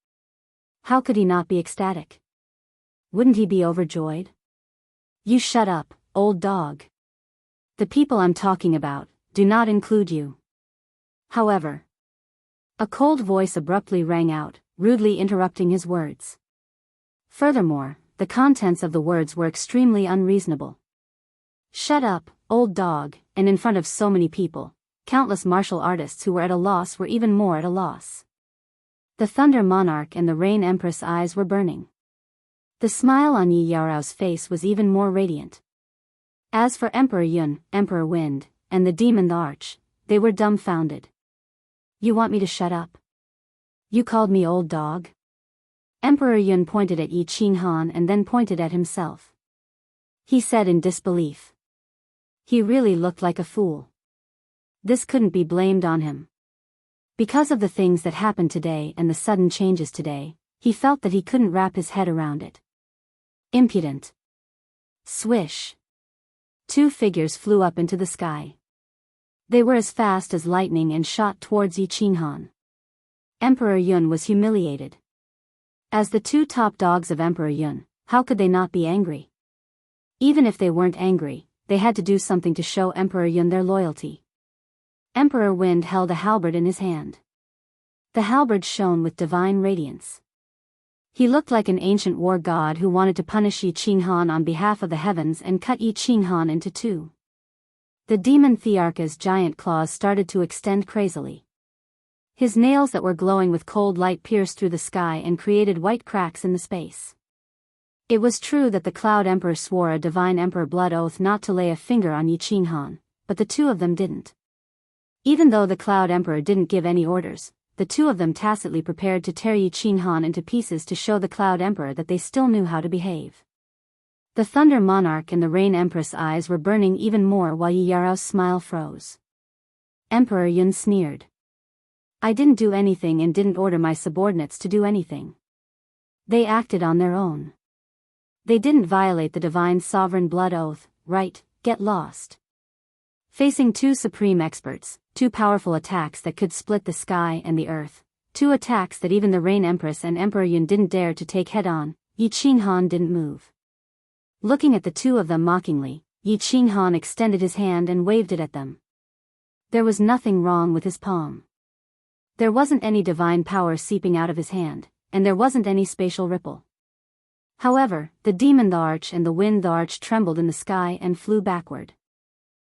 How could he not be ecstatic? Wouldn't he be overjoyed? You shut up, old dog. The people I'm talking about do not include you. However, a cold voice abruptly rang out, rudely interrupting his words. Furthermore, the contents of the words were extremely unreasonable. Shut up, old dog, and in front of so many people, countless martial artists who were at a loss were even more at a loss. The Thunder Monarch and the Rain Empress eyes were burning. The smile on Yi Yaorao's face was even more radiant. As for Emperor Yun, Emperor Wind, and the Demon the Arch, they were dumbfounded. You want me to shut up? You called me old dog? Emperor Yun pointed at Yi Qinghan and then pointed at himself. He said in disbelief. He really looked like a fool. This couldn't be blamed on him. Because of the things that happened today and the sudden changes today, he felt that he couldn't wrap his head around it. Impudent. Swish. Two figures flew up into the sky. They were as fast as lightning and shot towards Yi Qinghan. Emperor Yun was humiliated. As the two top dogs of Emperor Yun, how could they not be angry? Even if they weren't angry, they had to do something to show Emperor Yun their loyalty. Emperor Wind held a halberd in his hand. The halberd shone with divine radiance. He looked like an ancient war god who wanted to punish Yi Qinghan on behalf of the heavens and cut Yi Qinghan into two. The demon Thearka's giant claws started to extend crazily. His nails that were glowing with cold light pierced through the sky and created white cracks in the space. It was true that the Cloud Emperor swore a divine emperor blood oath not to lay a finger on Yi Qinghan, but the two of them didn't. Even though the Cloud Emperor didn't give any orders, the two of them tacitly prepared to tear Yi Qinghan into pieces to show the Cloud Emperor that they still knew how to behave. The Thunder Monarch and the Rain Empress eyes were burning even more while Yi Yaorao's smile froze. Emperor Yun sneered. I didn't do anything and didn't order my subordinates to do anything. They acted on their own. They didn't violate the divine sovereign blood oath, right? Get lost. Facing two supreme experts, two powerful attacks that could split the sky and the earth, two attacks that even the Rain Empress and Emperor Yun didn't dare to take head-on, Yi Qinghan didn't move. Looking at the two of them mockingly, Yi Qinghan extended his hand and waved it at them. There was nothing wrong with his palm. There wasn't any divine power seeping out of his hand, and there wasn't any spatial ripple. However, the Demon the Arch and the Wind the Arch trembled in the sky and flew backward.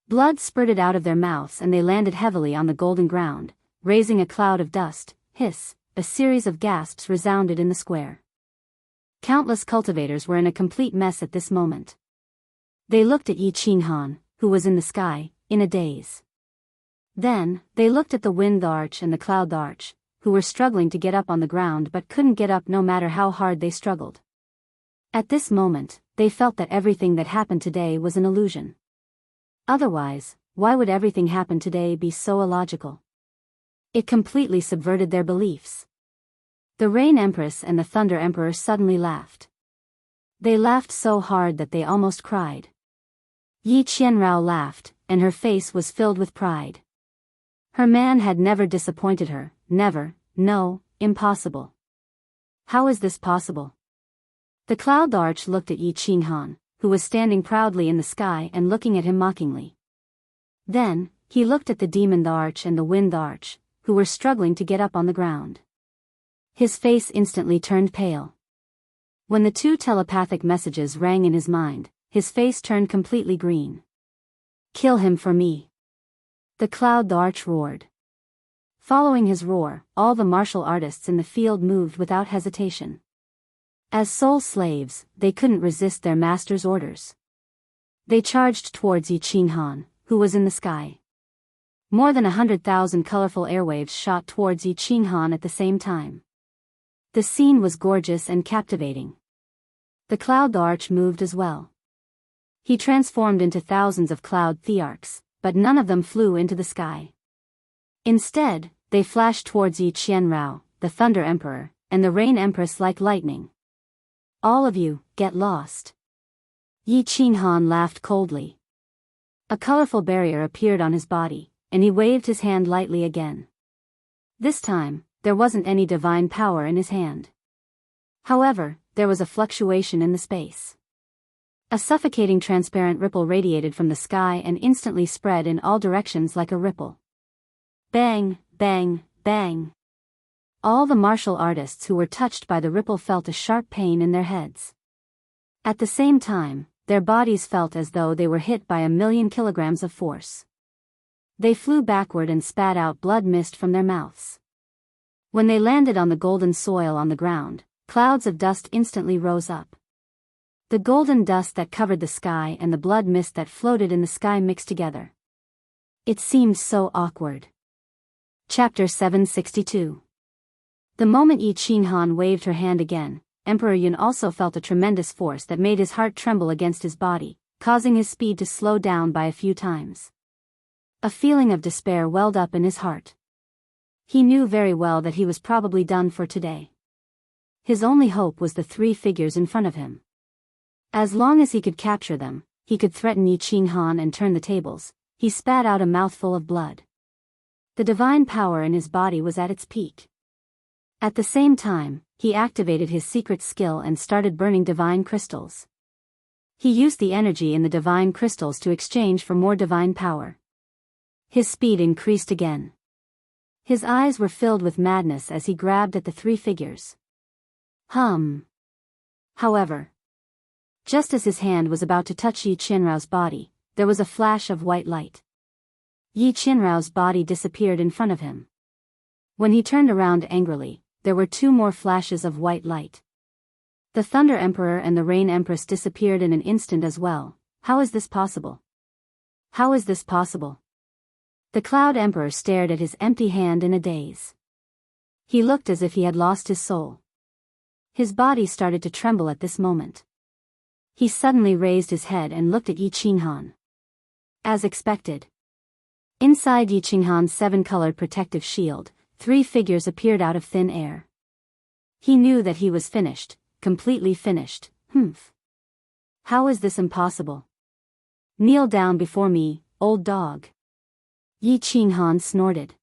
Blood spurted out of their mouths and they landed heavily on the golden ground, raising a cloud of dust. Hiss, a series of gasps resounded in the square. Countless cultivators were in a complete mess at this moment. They looked at Yi Qinghan, who was in the sky, in a daze. Then, they looked at the Wind the Arch and the Cloud the Arch, who were struggling to get up on the ground but couldn't get up no matter how hard they struggled. At this moment, they felt that everything that happened today was an illusion. Otherwise, why would everything happen today be so illogical? It completely subverted their beliefs. The Rain Empress and the Thunder Emperor suddenly laughed. They laughed so hard that they almost cried. Yi Qianrao laughed, and her face was filled with pride. Her man had never disappointed her, never, no, impossible. How is this possible? The Cloud Arch looked at Yi Qinghan, who was standing proudly in the sky and looking at him mockingly. Then, he looked at the Demon Arch and the Wind Arch, who were struggling to get up on the ground. His face instantly turned pale. When the two telepathic messages rang in his mind, his face turned completely green. Kill him for me. The Cloud Arch roared. Following his roar, all the martial artists in the field moved without hesitation. As soul slaves, they couldn't resist their master's orders. They charged towards Yi Qinghan, who was in the sky. More than 100,000 colorful airwaves shot towards Yi Qinghan at the same time. The scene was gorgeous and captivating. The Cloud Arch moved as well. He transformed into thousands of cloud thearchs, but none of them flew into the sky. Instead, they flashed towards Yi Qianrao, the Thunder Emperor, and the Rain Empress like lightning. All of you, get lost. Yi Qinghan laughed coldly. A colorful barrier appeared on his body, and he waved his hand lightly again. This time, there wasn't any divine power in his hand. However, there was a fluctuation in the space. A suffocating transparent ripple radiated from the sky and instantly spread in all directions like a ripple. Bang, bang, bang. All the martial artists who were touched by the ripple felt a sharp pain in their heads. At the same time, their bodies felt as though they were hit by 1,000,000 kilograms of force. They flew backward and spat out blood mist from their mouths. When they landed on the golden soil on the ground, clouds of dust instantly rose up. The golden dust that covered the sky and the blood mist that floated in the sky mixed together. It seemed so awkward. Chapter 762. The moment Yi Qinghan waved her hand again, Emperor Yun also felt a tremendous force that made his heart tremble against his body, causing his speed to slow down by a few times. A feeling of despair welled up in his heart. He knew very well that he was probably done for today. His only hope was the three figures in front of him. As long as he could capture them, he could threaten Yi Qinghan and turn the tables. He spat out a mouthful of blood. The divine power in his body was at its peak. At the same time, he activated his secret skill and started burning divine crystals. He used the energy in the divine crystals to exchange for more divine power. His speed increased again. His eyes were filled with madness as he grabbed at the three figures. However, just as his hand was about to touch Yi Qianrao's body, there was a flash of white light. Yi Qianrao's body disappeared in front of him. When he turned around angrily, there were two more flashes of white light. The Thunder Emperor and the Rain Empress disappeared in an instant as well. How is this possible? How is this possible? The Cloud Emperor stared at his empty hand in a daze. He looked as if he had lost his soul. His body started to tremble at this moment. He suddenly raised his head and looked at Yi Qinghan. As expected. Inside Yi Qinghan's 7-colored protective shield, three figures appeared out of thin air. He knew that he was finished, completely finished. How is this impossible? Kneel down before me, old dog. Yi Qinghan snorted.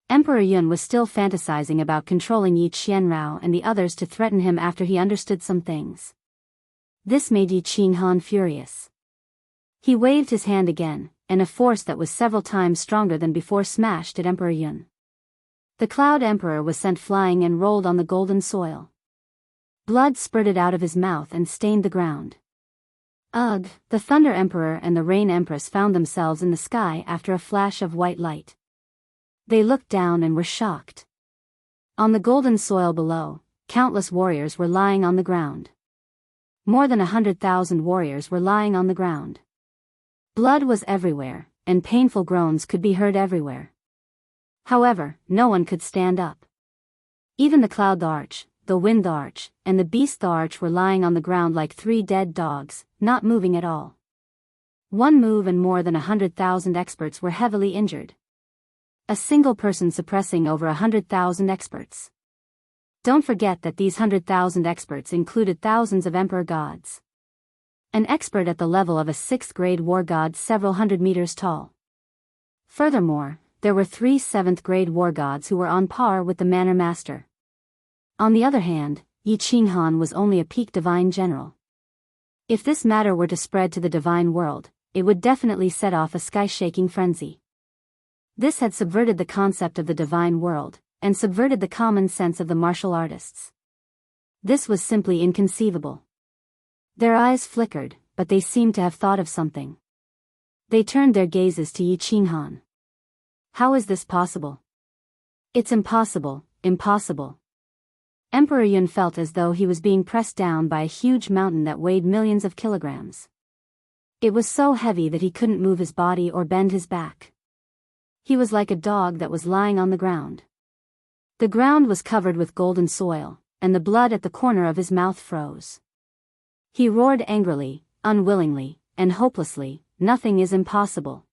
Emperor Yun was still fantasizing about controlling Yi Qianrao and the others to threaten him after he understood some things. This made Yi Qinghan furious. He waved his hand again, and a force that was several times stronger than before smashed at Emperor Yun. The Cloud Emperor was sent flying and rolled on the golden soil. Blood spurted out of his mouth and stained the ground. Ugh! The Thunder Emperor and the Rain Empress found themselves in the sky after a flash of white light. They looked down and were shocked. On the golden soil below, countless warriors were lying on the ground. More than 100,000 warriors were lying on the ground. Blood was everywhere, and painful groans could be heard everywhere. However, no one could stand up. Even the Cloud Arch, the Wind Arch, and the Beast Arch were lying on the ground like 3 dead dogs, not moving at all. One move and more than 100,000 experts were heavily injured. a single person suppressing over 100,000 experts. Don't forget that these 100,000 experts included thousands of emperor gods. An expert at the level of a 6th-grade war god several hundred meters tall. Furthermore, there were 3 7th-grade war gods who were on par with the Manor Master. On the other hand, Yi Qinghan was only a peak divine general. If this matter were to spread to the divine world, it would definitely set off a sky-shaking frenzy. This had subverted the concept of the divine world, and subverted the common sense of the martial artists. This was simply inconceivable. Their eyes flickered, but they seemed to have thought of something. They turned their gazes to Yi Qinghan. How is this possible? It's impossible, impossible. Emperor Yun felt as though he was being pressed down by a huge mountain that weighed millions of kilograms. It was so heavy that he couldn't move his body or bend his back. He was like a dog that was lying on the ground. The ground was covered with golden soil, and the blood at the corner of his mouth froze. He roared angrily, unwillingly, and hopelessly, "Nothing is impossible.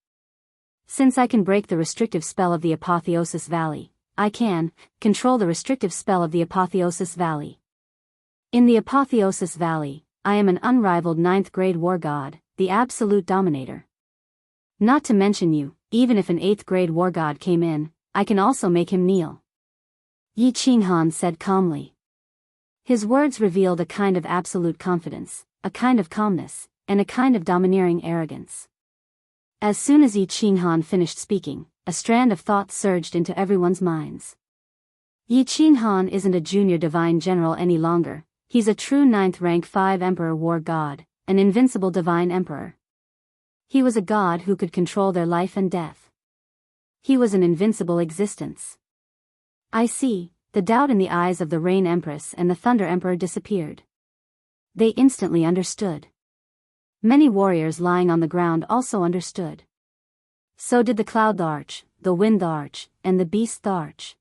Since I can break the restrictive spell of the Apotheosis Valley, I can control the restrictive spell of the Apotheosis Valley. In the Apotheosis Valley, I am an unrivaled 9th-grade war god, the absolute dominator. Not to mention you, even if an 8th-grade war god came in, I can also make him kneel." Yi Qinghan said calmly. His words revealed a kind of absolute confidence, a kind of calmness, and a kind of domineering arrogance. As soon as Yi Qinghan finished speaking, a strand of thought surged into everyone's minds. Yi Qinghan isn't a junior divine general any longer, he's a true 9th rank 5 emperor war god, an invincible divine emperor. He was a god who could control their life and death. He was an invincible existence. I see. The doubt in the eyes of the Rain Empress and the Thunder Emperor disappeared. They instantly understood. Many warriors lying on the ground also understood. So did the Cloud Arch, the Wind Arch, and the Beast Arch.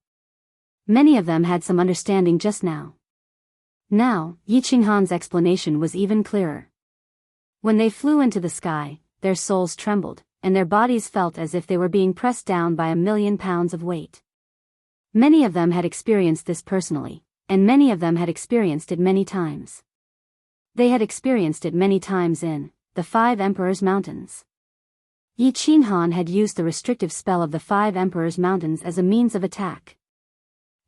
Many of them had some understanding just now. Now, Yi Qinghan's explanation was even clearer. When they flew into the sky, their souls trembled, and their bodies felt as if they were being pressed down by 1,000,000 pounds of weight. Many of them had experienced this personally, and many of them had experienced it many times. They had experienced it many times in the 5 Emperors' Mountains. Yi Qinghan had used the restrictive spell of the 5 Emperors' Mountains as a means of attack.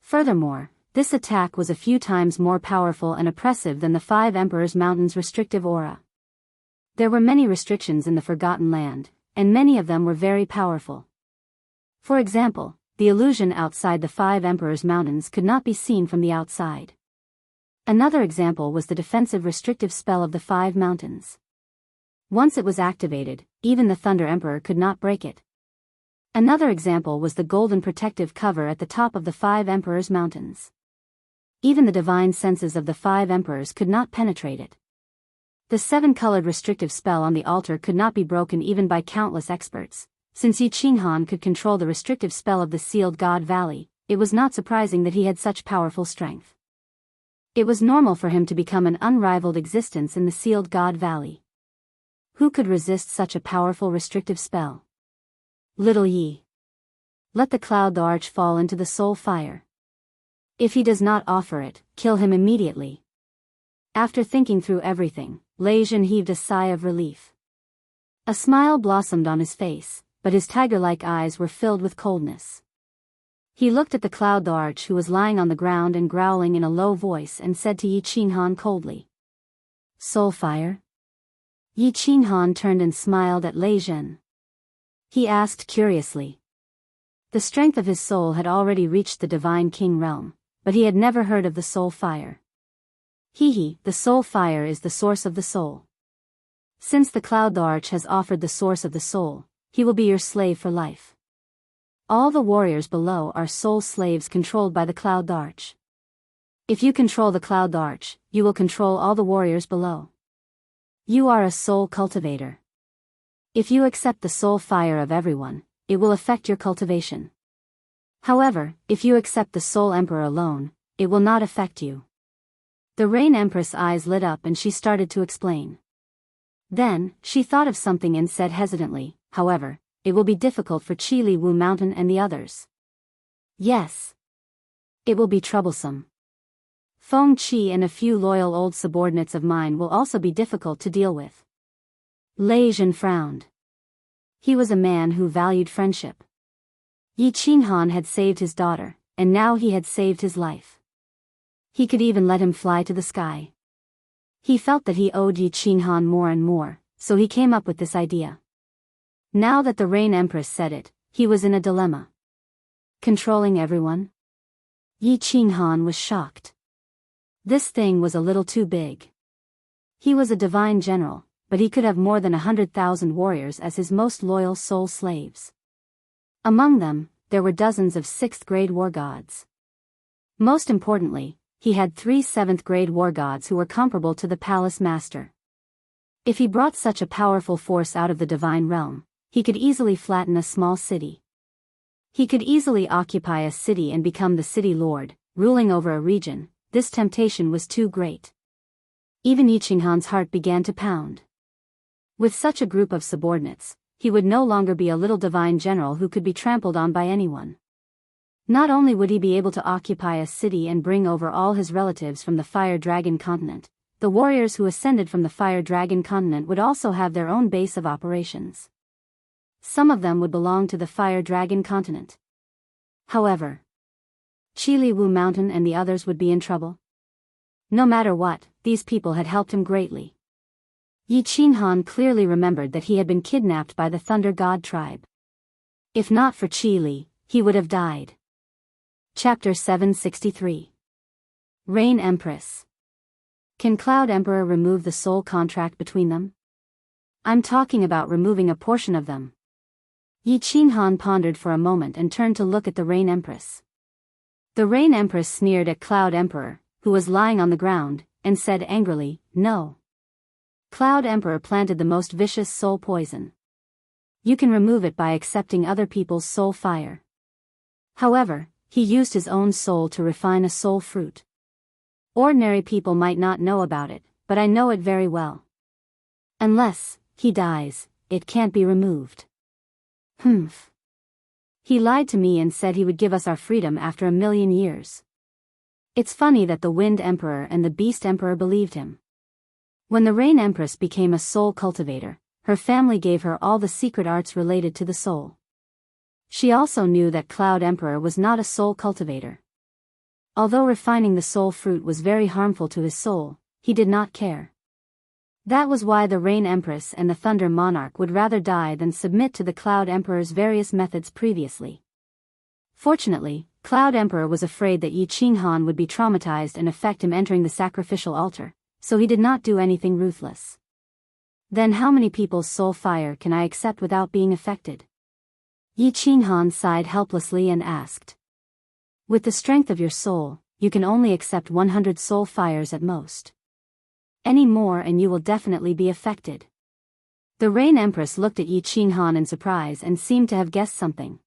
Furthermore, this attack was a few times more powerful and oppressive than the 5 Emperors' Mountains' restrictive aura. There were many restrictions in the Forgotten Land, and many of them were very powerful. For example, the illusion outside the 5 Emperors' Mountains could not be seen from the outside. Another example was the defensive restrictive spell of the 5 Mountains. Once it was activated, even the Thunder Emperor could not break it. Another example was the golden protective cover at the top of the 5 Emperors' Mountains. Even the divine senses of the 5 Emperors could not penetrate it. The 7-colored restrictive spell on the altar could not be broken even by countless experts. Since Yi Qinghan could control the restrictive spell of the Sealed God Valley, it was not surprising that he had such powerful strength. It was normal for him to become an unrivaled existence in the Sealed God Valley. Who could resist such a powerful restrictive spell? Little Yi. Let the Cloud Arch fall into the soul fire. If he does not offer it, kill him immediately. After thinking through everything, Lei Jin heaved a sigh of relief. A smile blossomed on his face, but his tiger-like eyes were filled with coldness. He looked at the Cloud Arch who was lying on the ground and growling in a low voice and said to Yi Qinghan coldly. Soul fire? Yi Qinghan turned and smiled at Lei Jin. He asked curiously. The strength of his soul had already reached the Divine King realm, but he had never heard of the soul fire. The soul fire is the source of the soul. Since the Cloud Arch has offered the source of the soul, he will be your slave for life. All the warriors below are soul slaves controlled by the Cloud Arch. If you control the Cloud Arch, you will control all the warriors below. You are a soul cultivator. If you accept the soul fire of everyone, it will affect your cultivation. However, if you accept the Soul Emperor alone, it will not affect you. The Rain Empress' eyes lit up and she started to explain. Then, she thought of something and said hesitantly, however, it will be difficult for Qili Wu Mountain and the others. Yes. It will be troublesome. Feng Qi and a few loyal old subordinates of mine will also be difficult to deal with. Lei Zhen frowned. He was a man who valued friendship. Yi Qinghan had saved his daughter, and now he had saved his life. He could even let him fly to the sky. He felt that he owed Yi Qinghan more and more, so he came up with this idea. Now that the Rain Empress said it, he was in a dilemma. Controlling everyone? Yi Qinghan was shocked. This thing was a little too big. He was a divine general, but he could have more than 100,000 warriors as his most loyal soul slaves. Among them, there were dozens of 6th-grade war gods. Most importantly, he had 3 7th-grade war gods who were comparable to the palace master. If he brought such a powerful force out of the divine realm, he could easily flatten a small city. He could easily occupy a city and become the city lord, ruling over a region. This temptation was too great. Even Yi Qinghan's heart began to pound. With such a group of subordinates, he would no longer be a little divine general who could be trampled on by anyone. Not only would he be able to occupy a city and bring over all his relatives from the Fire Dragon continent, the warriors who ascended from the Fire Dragon continent would also have their own base of operations. Some of them would belong to the Fire Dragon continent. However, Qili Wu Mountain and the others would be in trouble. No matter what, these people had helped him greatly. Yi Qinghan clearly remembered that he had been kidnapped by the Thunder God tribe. If not for Qili, he would have died. Chapter 763. Rain Empress. Can Cloud Emperor remove the soul contract between them? I'm talking about removing a portion of them. Yi Qinghan pondered for a moment and turned to look at the Rain Empress. The Rain Empress sneered at Cloud Emperor, who was lying on the ground, and said angrily, "No." Cloud Emperor planted the most vicious soul poison. You can remove it by accepting other people's soul fire. However, he used his own soul to refine a soul fruit. Ordinary people might not know about it, but I know it very well. Unless he dies, it can't be removed. Humph. He lied to me and said he would give us our freedom after 1,000,000 years. It's funny that the Wind Emperor and the Beast Emperor believed him. When the Rain Empress became a soul cultivator, her family gave her all the secret arts related to the soul. She also knew that Cloud Emperor was not a soul cultivator. Although refining the soul fruit was very harmful to his soul, he did not care. That was why the Rain Empress and the Thunder Monarch would rather die than submit to the Cloud Emperor's various methods previously. Fortunately, Cloud Emperor was afraid that Yi Qinghan would be traumatized and affect him entering the sacrificial altar, so he did not do anything ruthless. Then how many people's soul fire can I accept without being affected? Yi Qinghan sighed helplessly and asked. With the strength of your soul, you can only accept 100 soul fires at most. Any more and you will definitely be affected. The Rain Empress looked at Yi Qinghan in surprise and seemed to have guessed something.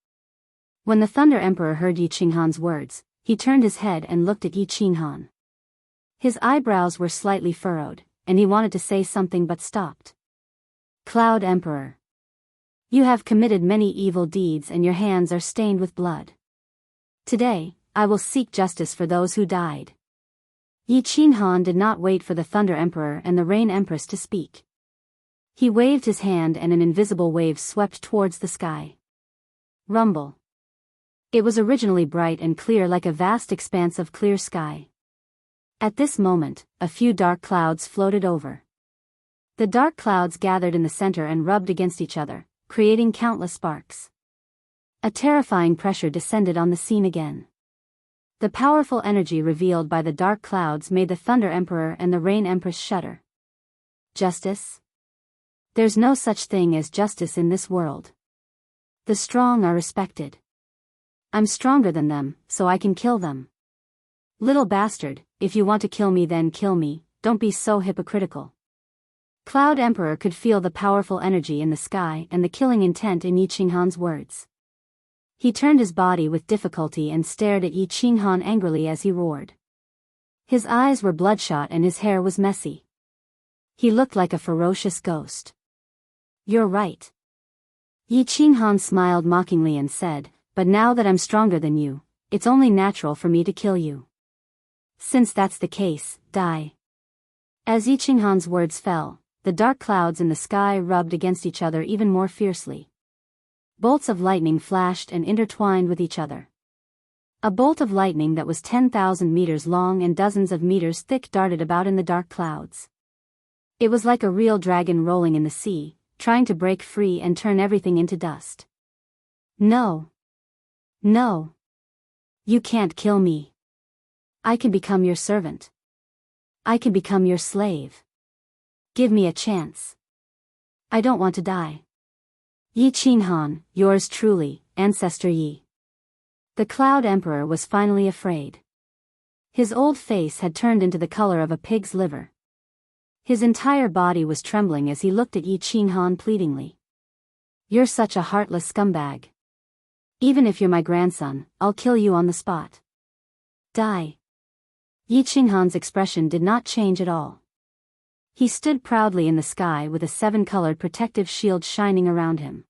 When the Thunder Emperor heard Yi Qinghan's words, he turned his head and looked at Yi Qinghan. His eyebrows were slightly furrowed, and he wanted to say something but stopped. Cloud Emperor. You have committed many evil deeds and your hands are stained with blood. Today, I will seek justice for those who died. Yi Qinghan did not wait for the Thunder Emperor and the Rain Empress to speak. He waved his hand and an invisible wave swept towards the sky. Rumble. It was originally bright and clear like a vast expanse of clear sky. At this moment, a few dark clouds floated over. The dark clouds gathered in the center and rubbed against each other, creating countless sparks. A terrifying pressure descended on the scene again. The powerful energy revealed by the dark clouds made the Thunder Emperor and the Rain Empress shudder. Justice? There's no such thing as justice in this world. The strong are respected. I'm stronger than them, so I can kill them. Little bastard, if you want to kill me then kill me, don't be so hypocritical. Cloud Emperor could feel the powerful energy in the sky and the killing intent in Yi Qinghan's words. He turned his body with difficulty and stared at Yi Qinghan angrily as he roared. His eyes were bloodshot and his hair was messy. He looked like a ferocious ghost. You're right. Yi Qinghan smiled mockingly and said, "But now that I'm stronger than you, it's only natural for me to kill you. Since that's the case, die." As Yi Qinghan's words fell, the dark clouds in the sky rubbed against each other even more fiercely. Bolts of lightning flashed and intertwined with each other. A bolt of lightning that was 10,000 meters long and dozens of meters thick darted about in the dark clouds. It was like a real dragon rolling in the sea, trying to break free and turn everything into dust. "No. No. You can't kill me. I can become your servant. I can become your slave. Give me a chance. I don't want to die. Yi Qinghan, yours truly, Ancestor Yi." The Cloud Emperor was finally afraid. His old face had turned into the color of a pig's liver. His entire body was trembling as he looked at Yi Qinghan pleadingly. "You're such a heartless scumbag. Even if you're my grandson, I'll kill you on the spot. Die." Yi Qinghan's expression did not change at all. He stood proudly in the sky with a 7-colored protective shield shining around him.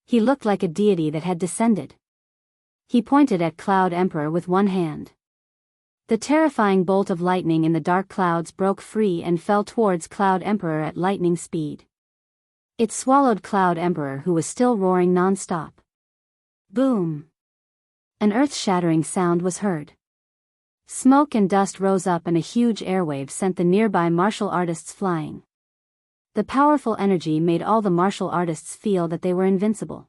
He looked like a deity that had descended. He pointed at Cloud Emperor with one hand. The terrifying bolt of lightning in the dark clouds broke free and fell towards Cloud Emperor at lightning speed. It swallowed Cloud Emperor, who was still roaring non-stop. Boom! An earth-shattering sound was heard. Smoke and dust rose up and a huge airwave sent the nearby martial artists flying. The powerful energy made all the martial artists feel that they were invincible.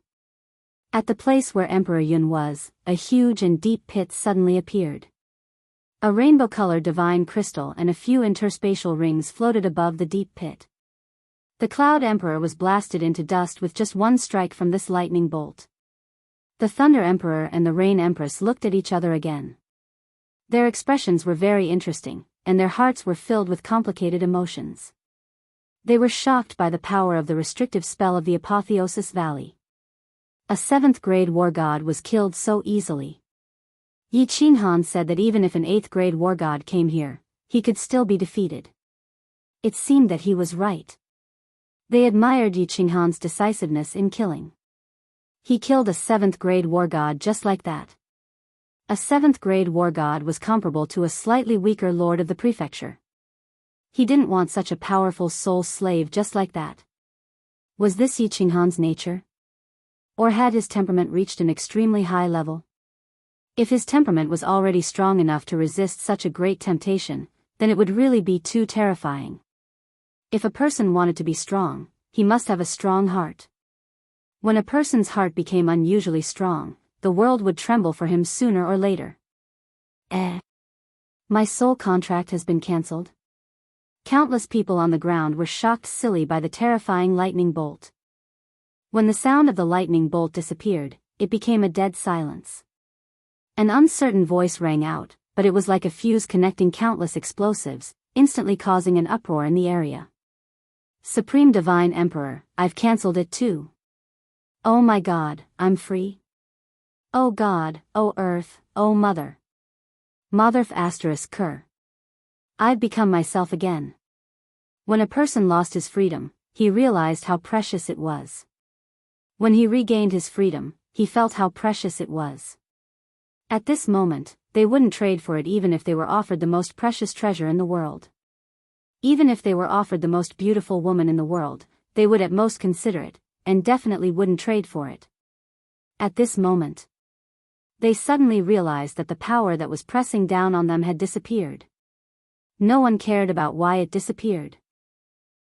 At the place where Emperor Yun was, a huge and deep pit suddenly appeared. A rainbow-colored divine crystal and a few interspatial rings floated above the deep pit. The Cloud Emperor was blasted into dust with just one strike from this lightning bolt. The Thunder Emperor and the Rain Empress looked at each other again. Their expressions were very interesting, and their hearts were filled with complicated emotions. They were shocked by the power of the restrictive spell of the Apotheosis Valley. A 7th-grade war god was killed so easily. Yi Qinghan said that even if an 8th-grade war god came here, he could still be defeated. It seemed that he was right. They admired Yi Qinghan's decisiveness in killing. He killed a 7th-grade war god just like that. A 7th-grade war god was comparable to a slightly weaker lord of the prefecture. He didn't want such a powerful soul slave just like that. Was this Yi Qinghan's nature? Or had his temperament reached an extremely high level? If his temperament was already strong enough to resist such a great temptation, then it would really be too terrifying. If a person wanted to be strong, he must have a strong heart. When a person's heart became unusually strong, the world would tremble for him sooner or later. My soul contract has been cancelled? Countless people on the ground were shocked silly by the terrifying lightning bolt. When the sound of the lightning bolt disappeared, it became a dead silence. An uncertain voice rang out, but it was like a fuse connecting countless explosives, instantly causing an uproar in the area. "Supreme Divine Emperor, I've cancelled it too. Oh my God, I'm free. Oh God, oh Earth, oh Mother. Motherf asterisk Ker. I've become myself again." When a person lost his freedom, he realized how precious it was. When he regained his freedom, he felt how precious it was. At this moment, they wouldn't trade for it even if they were offered the most precious treasure in the world. Even if they were offered the most beautiful woman in the world, they would at most consider it, and definitely wouldn't trade for it. At this moment, they suddenly realized that the power that was pressing down on them had disappeared. No one cared about why it disappeared.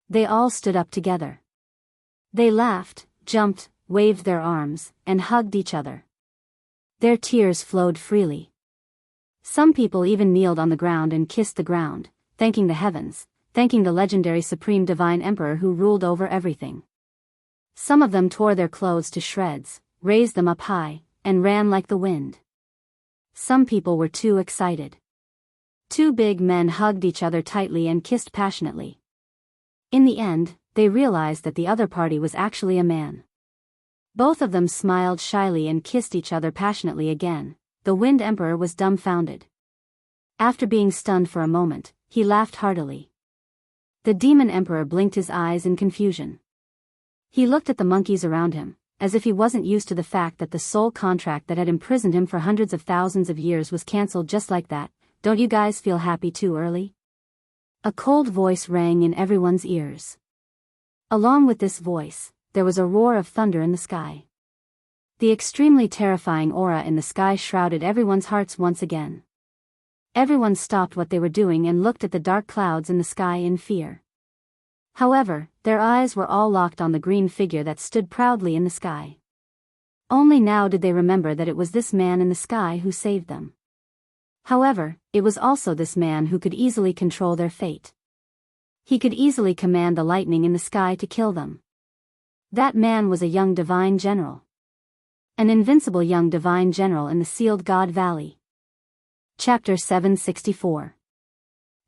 They all stood up together. They laughed, jumped, waved their arms, and hugged each other. Their tears flowed freely. Some people even kneeled on the ground and kissed the ground, thanking the heavens, thanking the legendary Supreme Divine Emperor who ruled over everything. Some of them tore their clothes to shreds, raised them up high, and ran like the wind. Some people were too excited. Two big men hugged each other tightly and kissed passionately. In the end, they realized that the other party was actually a man. Both of them smiled shyly and kissed each other passionately again. The Wind Emperor was dumbfounded. After being stunned for a moment, he laughed heartily. The Demon Emperor blinked his eyes in confusion. He looked at the monkeys around him, as if he wasn't used to the fact that the soul contract that had imprisoned him for hundreds of thousands of years was cancelled just like that. Don't you guys feel happy too early? A cold voice rang in everyone's ears. Along with this voice, there was a roar of thunder in the sky. The extremely terrifying aura in the sky shrouded everyone's hearts once again. Everyone stopped what they were doing and looked at the dark clouds in the sky in fear. However, their eyes were all locked on the green figure that stood proudly in the sky. Only now did they remember that it was this man in the sky who saved them. However, it was also this man who could easily control their fate. He could easily command the lightning in the sky to kill them. That man was a young divine general. An invincible young divine general in the sealed God Valley. Chapter 764.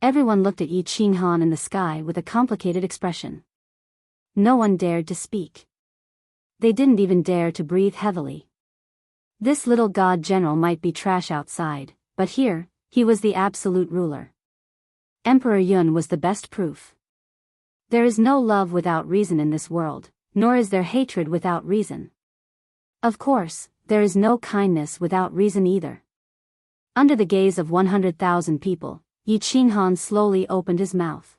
Everyone looked at Yi Qinghan in the sky with a complicated expression. No one dared to speak. They didn't even dare to breathe heavily. This little god general might be trash outside, but here, he was the absolute ruler. Emperor Yun was the best proof. There is no love without reason in this world, nor is there hatred without reason. Of course, there is no kindness without reason either. Under the gaze of 100,000 people, Yi Qinghan slowly opened his mouth.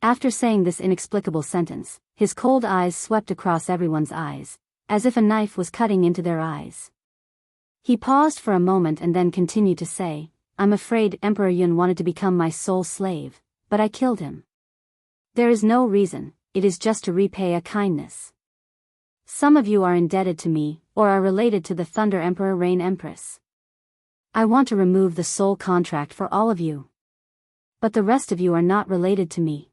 After saying this inexplicable sentence, his cold eyes swept across everyone's eyes, as if a knife was cutting into their eyes. He paused for a moment and then continued to say, I'm afraid Emperor Yun wanted to become my sole slave, but I killed him. There is no reason, it is just to repay a kindness. Some of you are indebted to me, or are related to the Thunder Emperor Rain Empress. I want to remove the soul contract for all of you. But the rest of you are not related to me.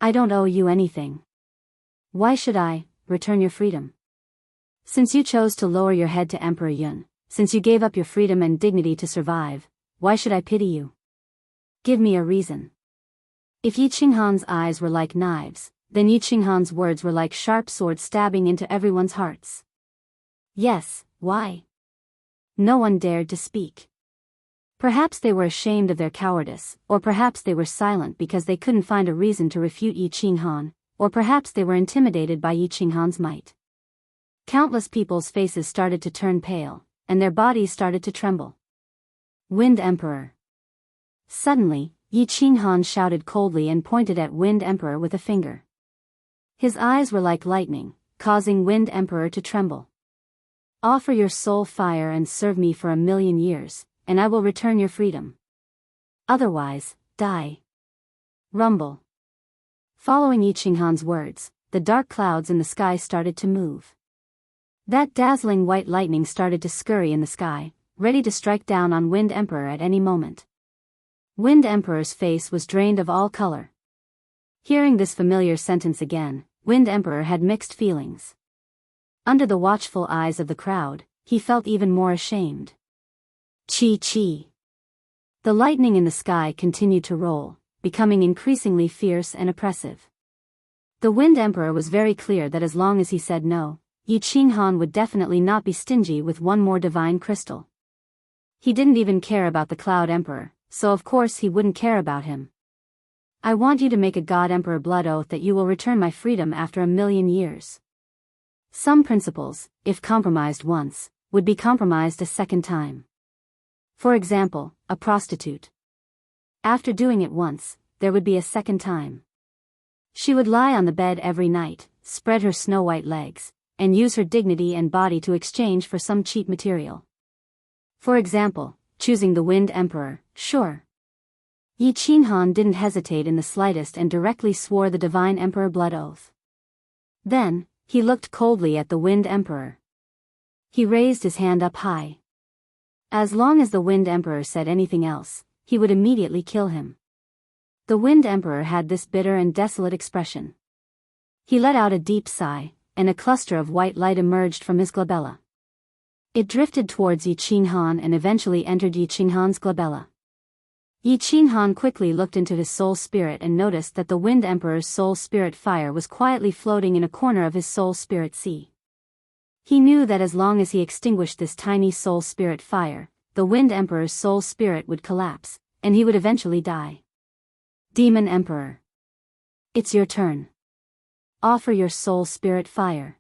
I don't owe you anything. Why should I return your freedom? Since you chose to lower your head to Emperor Yun, since you gave up your freedom and dignity to survive, why should I pity you? Give me a reason. If Yi Qinghan's eyes were like knives, then Yi Qinghan's words were like sharp swords stabbing into everyone's hearts. Yes, why? No one dared to speak. Perhaps they were ashamed of their cowardice, or perhaps they were silent because they couldn't find a reason to refute Yi Qinghan, or perhaps they were intimidated by Yi Qinghan's might. Countless people's faces started to turn pale, and their bodies started to tremble. Wind Emperor. Suddenly, Yi Qinghan shouted coldly and pointed at Wind Emperor with a finger. His eyes were like lightning, causing Wind Emperor to tremble. Offer your soul fire and serve me for 1,000,000 years, and I will return your freedom. Otherwise, die. Rumble. Following Yi Qinghan's words, the dark clouds in the sky started to move. That dazzling white lightning started to scurry in the sky, ready to strike down on Wind Emperor at any moment. Wind Emperor's face was drained of all color. Hearing this familiar sentence again, Wind Emperor had mixed feelings. Under the watchful eyes of the crowd, he felt even more ashamed. Chi. The lightning in the sky continued to roll, becoming increasingly fierce and oppressive. The Wind Emperor was very clear that as long as he said no, Yi Qinghan would definitely not be stingy with one more divine crystal. He didn't even care about the Cloud Emperor, so of course he wouldn't care about him. I want you to make a God Emperor blood oath that you will return my freedom after 1,000,000 years. Some principles, if compromised once, would be compromised a second time. For example, a prostitute. After doing it once, there would be a second time. She would lie on the bed every night, spread her snow-white legs, and use her dignity and body to exchange for some cheap material. For example, choosing the Wind Emperor, sure. Yi Qinghan didn't hesitate in the slightest and directly swore the Divine Emperor blood oath. Then, he looked coldly at the Wind Emperor. He raised his hand up high. As long as the Wind Emperor said anything else, he would immediately kill him. The Wind Emperor had this bitter and desolate expression. He let out a deep sigh, and a cluster of white light emerged from his glabella. It drifted towards Yi Qinghan and eventually entered Yi Qinghan's glabella. Yi Qinghan quickly looked into his soul spirit and noticed that the Wind Emperor's soul spirit fire was quietly floating in a corner of his soul spirit sea. He knew that as long as he extinguished this tiny soul spirit fire, the Wind Emperor's soul spirit would collapse, and he would eventually die. Demon Emperor. It's your turn. Offer your soul spirit fire.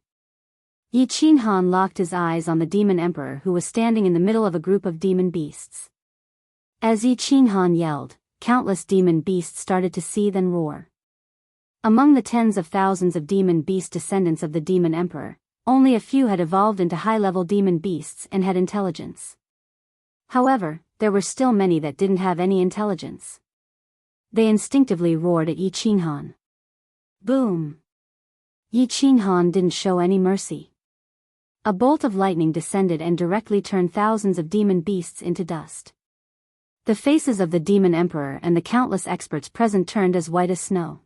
Yi Qinghan locked his eyes on the demon emperor who was standing in the middle of a group of demon beasts. As Yi Qinghan yelled, countless demon beasts started to seethe and roar. Among the tens of thousands of demon beast descendants of the demon emperor, only a few had evolved into high-level demon beasts and had intelligence. However, there were still many that didn't have any intelligence. They instinctively roared at Yi Qinghan. Boom! Yi Qinghan didn't show any mercy. A bolt of lightning descended and directly turned thousands of demon beasts into dust. The faces of the demon emperor and the countless experts present turned as white as snow.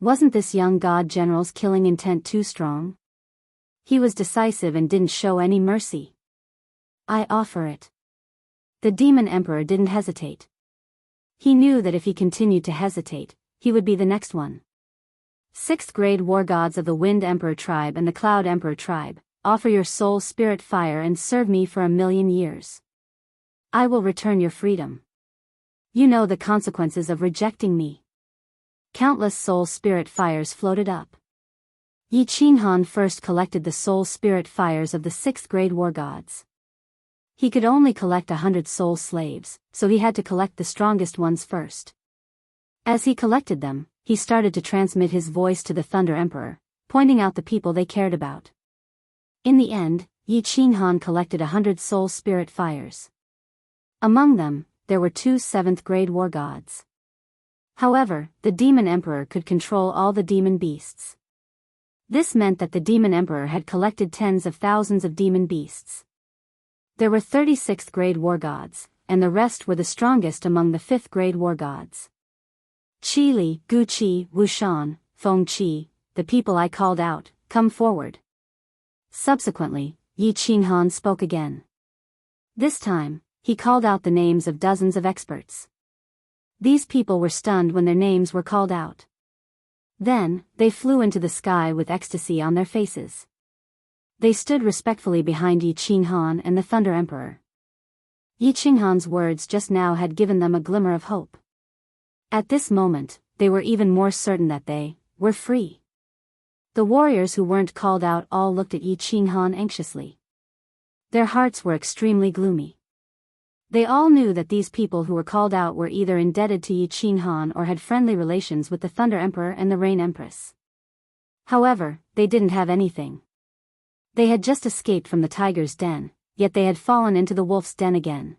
Wasn't this young god general's killing intent too strong? He was decisive and didn't show any mercy. I offer it. The demon emperor didn't hesitate. He knew that if he continued to hesitate, he would be the next one. 6th grade war gods of the Wind Emperor tribe and the Cloud Emperor tribe, offer your soul spirit fire and serve me for 1,000,000 years. I will return your freedom. You know the consequences of rejecting me. Countless soul spirit fires floated up. Yi Qinghan first collected the soul spirit fires of the 6th grade war gods. He could only collect 100 soul slaves, so he had to collect the strongest ones first. As he collected them, he started to transmit his voice to the Thunder Emperor, pointing out the people they cared about. In the end, Yi Qinghan collected 100 soul spirit fires. Among them, there were 2 7th grade war gods. However, the demon emperor could control all the demon beasts. This meant that the demon emperor had collected tens of thousands of demon beasts. There were 36th grade war gods, and the rest were the strongest among the 5th grade war gods. Qi Li, Gu Qi, Wu Shan, Feng Qi, the people I called out, come forward. Subsequently, Yi Qinghan spoke again. This time, he called out the names of dozens of experts. These people were stunned when their names were called out. Then, they flew into the sky with ecstasy on their faces. They stood respectfully behind Yi Qinghan and the Thunder Emperor. Yi Qinghan's words just now had given them a glimmer of hope. At this moment, they were even more certain that they were free. The warriors who weren't called out all looked at Yi Qinghan anxiously. Their hearts were extremely gloomy. They all knew that these people who were called out were either indebted to Yi Qinghan or had friendly relations with the Thunder Emperor and the Rain Empress. However, they didn't have anything. They had just escaped from the tiger's den, yet they had fallen into the wolf's den again.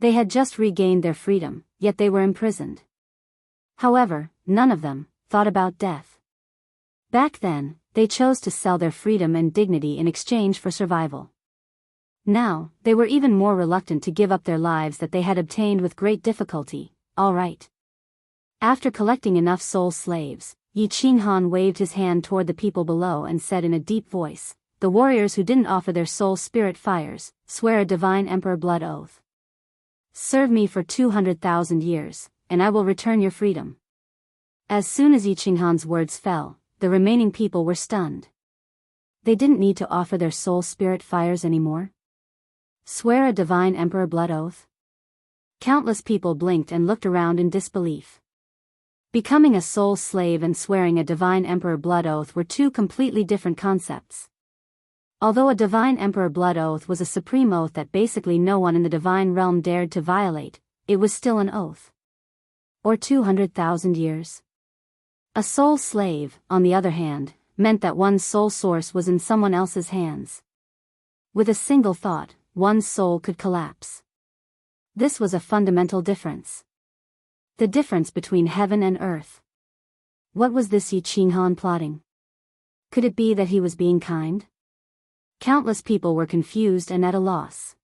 They had just regained their freedom, yet they were imprisoned. However, none of them thought about death. Back then, they chose to sell their freedom and dignity in exchange for survival. Now, they were even more reluctant to give up their lives that they had obtained with great difficulty. All right. After collecting enough soul slaves, Yi Qinghan waved his hand toward the people below and said in a deep voice, the warriors who didn't offer their soul spirit fires, swear a divine emperor blood oath. Serve me for 200,000 years, and I will return your freedom. As soon as Yi Qinghan's words fell, the remaining people were stunned. They didn't need to offer their soul spirit fires anymore. Swear a divine emperor blood oath? Countless people blinked and looked around in disbelief. Becoming a soul slave and swearing a divine emperor blood oath were two completely different concepts. Although a divine emperor blood oath was a supreme oath that basically no one in the divine realm dared to violate, it was still an oath. Or 200,000 years. A soul slave, on the other hand, meant that one's soul source was in someone else's hands. With a single thought, one's soul could collapse. This was a fundamental difference. The difference between heaven and earth. What was this Yi Qinghan plotting? Could it be that he was being kind? Countless people were confused and at a loss.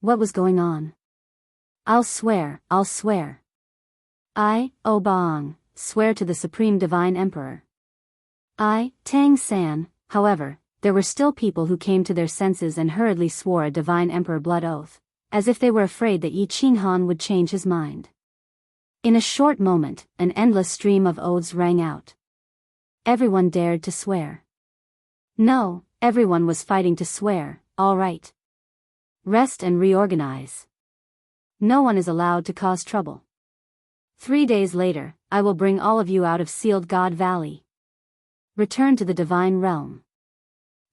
What was going on? I'll swear. I, O Baang, swear to the Supreme Divine Emperor. I, Tang San, however, there were still people who came to their senses and hurriedly swore a divine emperor blood oath, as if they were afraid that Yi Qinghan would change his mind. In a short moment, an endless stream of oaths rang out. Everyone dared to swear. No, everyone was fighting to swear, all right. Rest and reorganize. No one is allowed to cause trouble. 3 days later, I will bring all of you out of Sealed God Valley. Return to the divine realm.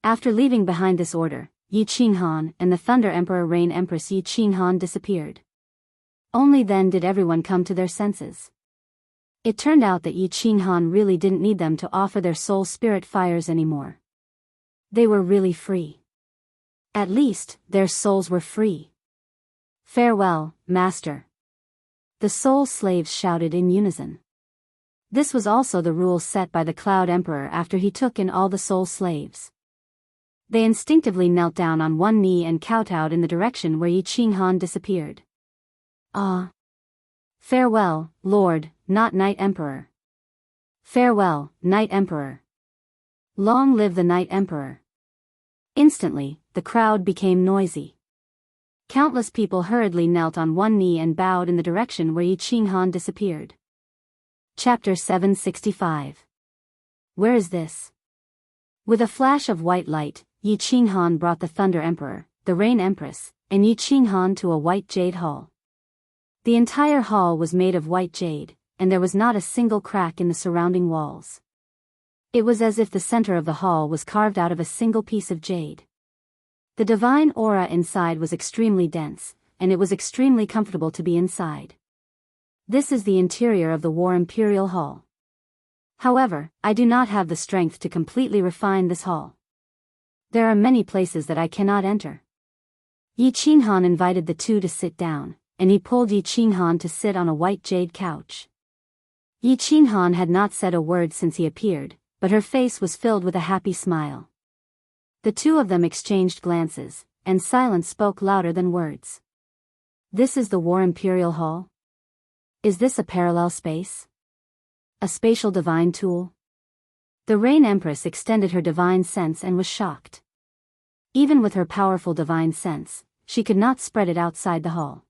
After leaving behind this order, Yi Qinghan and the Thunder Emperor Rain Empress Yi Qinghan disappeared. Only then did everyone come to their senses. It turned out that Yi Qinghan really didn't need them to offer their soul spirit fires anymore. They were really free. At least, their souls were free. Farewell, Master. The soul slaves shouted in unison. This was also the rule set by the Cloud Emperor after he took in all the soul slaves. They instinctively knelt down on one knee and kowtowed in the direction where Yi Qinghan disappeared. Ah. Farewell, Lord, not Night Emperor. Farewell, Night Emperor. Long live the Night Emperor. Instantly, the crowd became noisy. Countless people hurriedly knelt on one knee and bowed in the direction where Yi Qinghan disappeared. Chapter 765. Where is this? With a flash of white light, Yi Qinghan brought the Thunder Emperor, the Rain Empress, and Yi Qinghan to a white jade hall. The entire hall was made of white jade, and there was not a single crack in the surrounding walls. It was as if the center of the hall was carved out of a single piece of jade. The divine aura inside was extremely dense, and it was extremely comfortable to be inside. This is the interior of the War Imperial Hall. However, I do not have the strength to completely refine this hall. There are many places that I cannot enter. Yi Qinghan invited the two to sit down, and he pulled Yi Qinghan to sit on a white jade couch. Yi Qinghan had not said a word since he appeared, but her face was filled with a happy smile. The two of them exchanged glances, and silence spoke louder than words. This is the War Imperial Hall? Is this a parallel space? A spatial divine tool? The Rain Empress extended her divine sense and was shocked. Even with her powerful divine sense, she could not spread it outside the hall.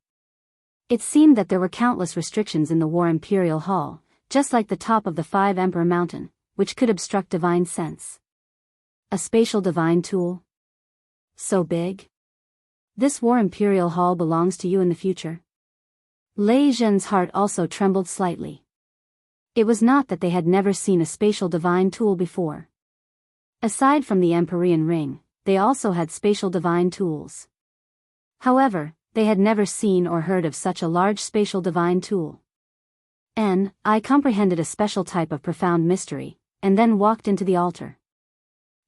It seemed that there were countless restrictions in the War Imperial Hall, just like the top of the Five Emperor Mountain, which could obstruct divine sense. A spatial divine tool? So big? This War Imperial Hall belongs to you in the future? Lei Zhen's heart also trembled slightly. It was not that they had never seen a spatial divine tool before. Aside from the Empyrean Ring, they also had spatial divine tools. However, they had never seen or heard of such a large spatial divine tool. I comprehended a special type of profound mystery, and then walked into the altar.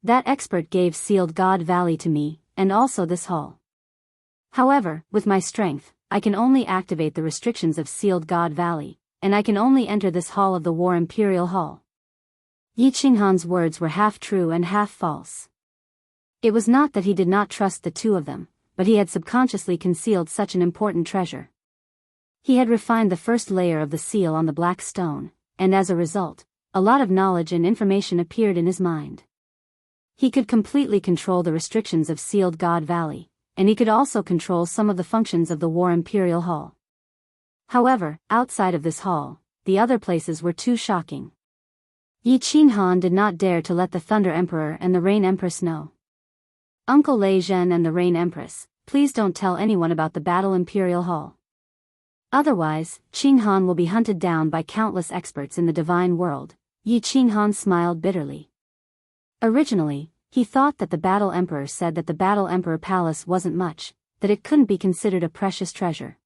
That expert gave Sealed God Valley to me, and also this hall. However, with my strength, I can only activate the restrictions of Sealed God Valley, and I can only enter this hall of the War Imperial Hall. Yi Qinghan's words were half true and half false. It was not that he did not trust the two of them, but he had subconsciously concealed such an important treasure. He had refined the first layer of the seal on the black stone, and as a result, a lot of knowledge and information appeared in his mind. He could completely control the restrictions of Sealed God Valley, and he could also control some of the functions of the War Imperial Hall. However, outside of this hall, the other places were too shocking. Yi Qinghan did not dare to let the Thunder Emperor and the Rain Empress know. Uncle Lei Zhen and the Rain Empress, please don't tell anyone about the Battle Imperial Hall. Otherwise, Qinghan will be hunted down by countless experts in the divine world. Yi Qinghan smiled bitterly. Originally, he thought that the Battle Emperor said that the Battle Emperor Palace wasn't much, that it couldn't be considered a precious treasure.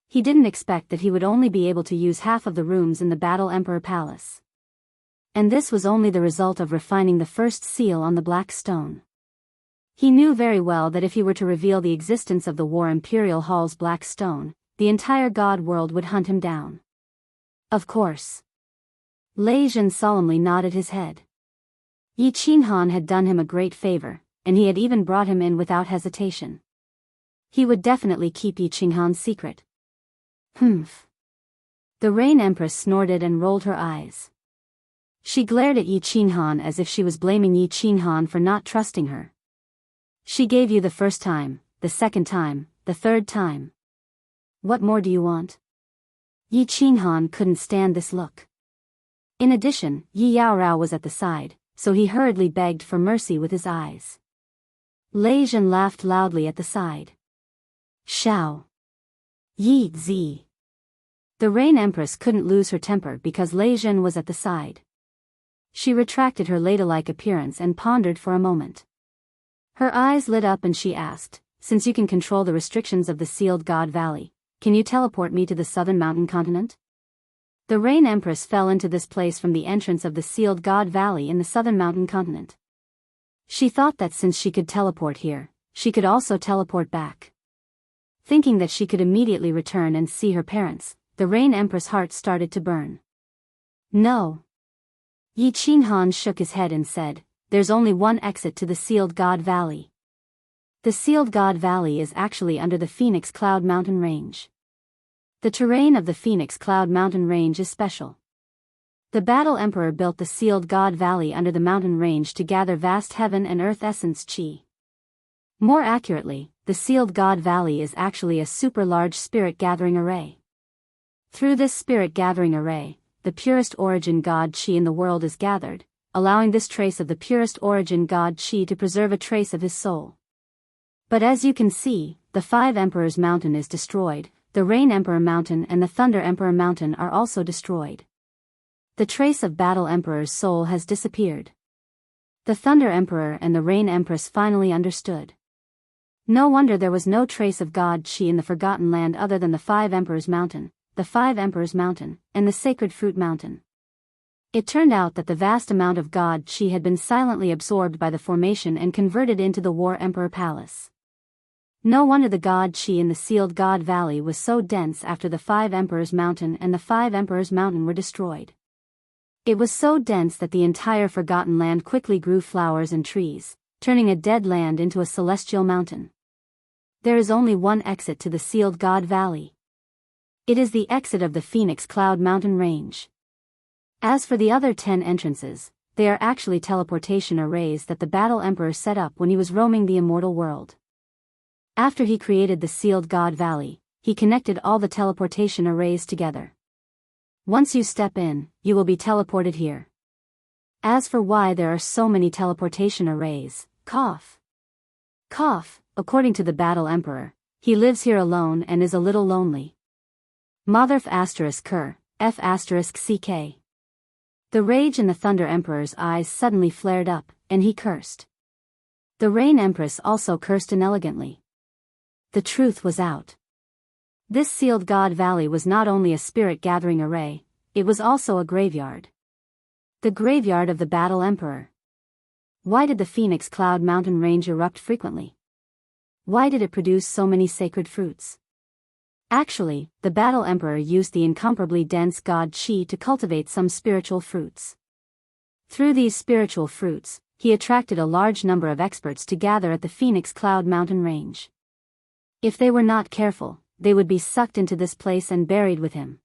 He didn't expect that he would only be able to use half of the rooms in the Battle Emperor Palace. And this was only the result of refining the first seal on the black stone. He knew very well that if he were to reveal the existence of the War Imperial Hall's black stone, the entire god world would hunt him down. Of course. Lei Zhen solemnly nodded his head. Yi Qinghan had done him a great favor, and he had even brought him in without hesitation. He would definitely keep Yi Qinghan's secret. Humph. The Rain Empress snorted and rolled her eyes. She glared at Yi Qinghan as if she was blaming Yi Qinghan for not trusting her. She gave you the first time, the second time, the third time. What more do you want? Yi Qinghan couldn't stand this look. In addition, Yi Yaorao was at the side, so he hurriedly begged for mercy with his eyes. Lei Zhen laughed loudly at the side. Shao. Yi Zi. The Rain Empress couldn't lose her temper because Lei Zhen was at the side. She retracted her ladylike appearance and pondered for a moment. Her eyes lit up and she asked, "Since you can control the restrictions of the sealed God Valley, can you teleport me to the southern mountain continent?" The Rain Empress fell into this place from the entrance of the sealed God Valley in the southern mountain continent. She thought that since she could teleport here, she could also teleport back. Thinking that she could immediately return and see her parents, the Rain Empress' heart started to burn. No. Yi Qinghan shook his head and said, "There's only one exit to the Sealed God Valley. The Sealed God Valley is actually under the Phoenix Cloud Mountain Range. The terrain of the Phoenix Cloud Mountain Range is special. The Battle Emperor built the Sealed God Valley under the mountain range to gather vast heaven and earth essence chi. More accurately, the Sealed God Valley is actually a super-large spirit gathering array. Through this spirit gathering array, the purest origin God Chi in the world is gathered, allowing this trace of the purest origin God Chi to preserve a trace of his soul. But as you can see, the Five Emperors Mountain is destroyed, the Rain Emperor Mountain and the Thunder Emperor Mountain are also destroyed. The trace of Battle Emperor's soul has disappeared. The Thunder Emperor and the Rain Empress finally understood. No wonder there was no trace of God Chi in the Forgotten Land other than the Five Emperors Mountain, the Five Emperors Mountain, and the Sacred Fruit Mountain. It turned out that the vast amount of God Chi had been silently absorbed by the formation and converted into the War Emperor Palace. No wonder the God Chi in the Sealed God Valley was so dense after the Five Emperors Mountain and the Five Emperors Mountain were destroyed. It was so dense that the entire Forgotten Land quickly grew flowers and trees, turning a dead land into a celestial mountain. There is only one exit to the Sealed God Valley. It is the exit of the Phoenix Cloud Mountain Range. As for the other 10 entrances, they are actually teleportation arrays that the Battle Emperor set up when he was roaming the immortal world. After he created the Sealed God Valley, he connected all the teleportation arrays together. Once you step in, you will be teleported here. As for why there are so many teleportation arrays, cough. According to the Battle Emperor, he lives here alone and is a little lonely. Motherf *Ker, F *CK. The rage in the Thunder Emperor's eyes suddenly flared up, and he cursed. The Rain Empress also cursed inelegantly. The truth was out. This Sealed God Valley was not only a spirit gathering array, it was also a graveyard. The graveyard of the Battle Emperor. Why did the Phoenix Cloud Mountain Range erupt frequently? Why did it produce so many sacred fruits? Actually, the Battle Emperor used the incomparably dense God Chi to cultivate some spiritual fruits. Through these spiritual fruits, he attracted a large number of experts to gather at the Phoenix Cloud Mountain Range. If they were not careful, they would be sucked into this place and buried with him.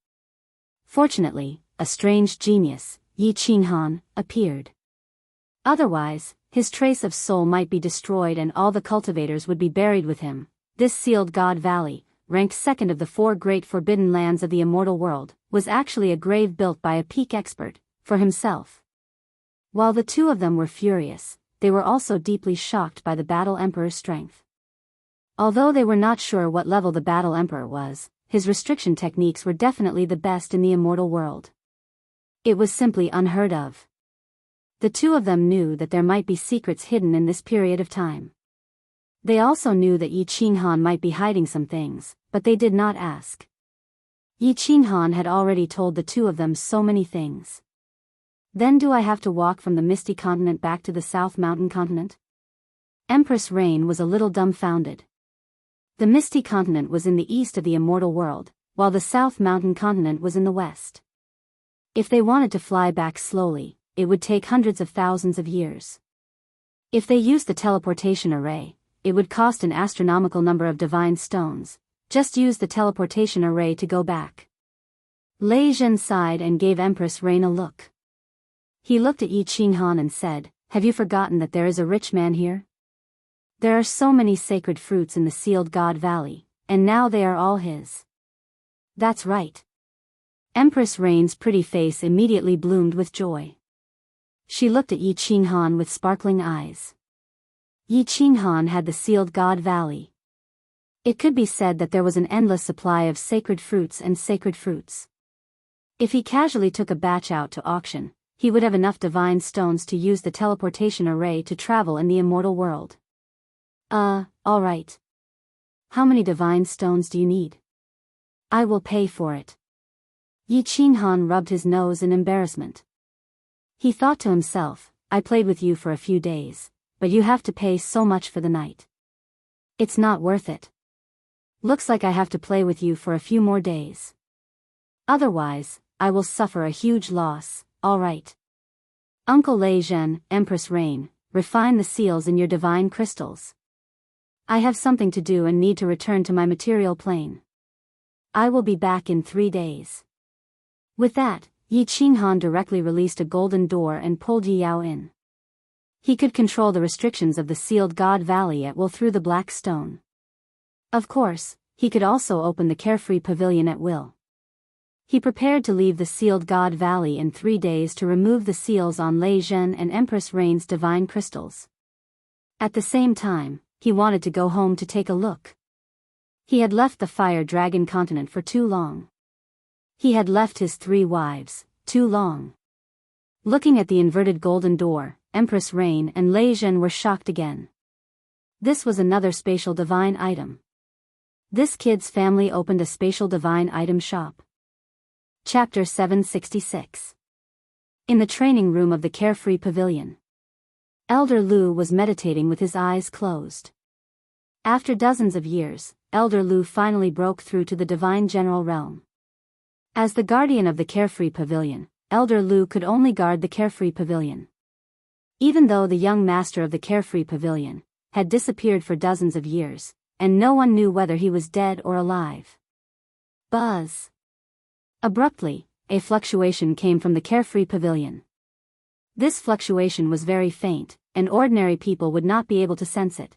Fortunately, a strange genius, Yi Qinghan, appeared. Otherwise, his trace of soul might be destroyed and all the cultivators would be buried with him. This Sealed God Valley, ranked second of the 4 great forbidden lands of the immortal world, was actually a grave built by a peak expert, for himself. While the two of them were furious, they were also deeply shocked by the Battle Emperor's strength. Although they were not sure what level the Battle Emperor was, his restriction techniques were definitely the best in the immortal world. It was simply unheard of. The two of them knew that there might be secrets hidden in this period of time. They also knew that Yi Qinghan might be hiding some things, but they did not ask. Yi Qinghan had already told the two of them so many things. Then do I have to walk from the Misty Continent back to the South Mountain Continent? Empress Rain was a little dumbfounded. The Misty Continent was in the east of the immortal world, while the South Mountain Continent was in the west. If they wanted to fly back slowly, it would take hundreds of thousands of years. If they used the teleportation array, it would cost an astronomical number of divine stones. Just use the teleportation array to go back. Lei Zhen sighed and gave Empress Rain a look. He looked at Yi Qinghan and said, "Have you forgotten that there is a rich man here? There are so many sacred fruits in the Sealed God Valley, and now they are all his." "That's right." Empress Rain's pretty face immediately bloomed with joy. She looked at Yi Qinghan with sparkling eyes. Yi Qinghan had the Sealed God Valley. It could be said that there was an endless supply of sacred fruits and sacred fruits. If he casually took a batch out to auction, he would have enough divine stones to use the teleportation array to travel in the immortal world. Alright. How many divine stones do you need? I will pay for it. Yi Qinghan rubbed his nose in embarrassment. He thought to himself, I played with you for a few days, but you have to pay so much for the night. It's not worth it. Looks like I have to play with you for a few more days. Otherwise, I will suffer a huge loss, alright. Uncle Lei Zhen, Empress Rain, refine the seals in your divine crystals. I have something to do and need to return to my material plane. I will be back in 3 days. With that, Yi Qinghan directly released a golden door and pulled Yi Yao in. He could control the restrictions of the sealed God Valley at will through the black stone. Of course, he could also open the Carefree Pavilion at will. He prepared to leave the sealed God Valley in 3 days to remove the seals on Lei Zhen and Empress Rain's divine crystals. At the same time, he wanted to go home to take a look. He had left the Fire Dragon continent for too long. He had left his 3 wives, too long. Looking at the inverted golden door, Empress Rain and Lei Zhen were shocked again. This was another spatial divine item. This kid's family opened a spatial divine item shop. Chapter 766. In the training room of the Carefree Pavilion. Elder Lu was meditating with his eyes closed. After dozens of years, Elder Lu finally broke through to the divine general realm. As the guardian of the Carefree Pavilion, Elder Lu could only guard the Carefree Pavilion. Even though the young master of the Carefree Pavilion had disappeared for dozens of years, and no one knew whether he was dead or alive. Buzz. Abruptly, a fluctuation came from the Carefree Pavilion. This fluctuation was very faint, and ordinary people would not be able to sense it.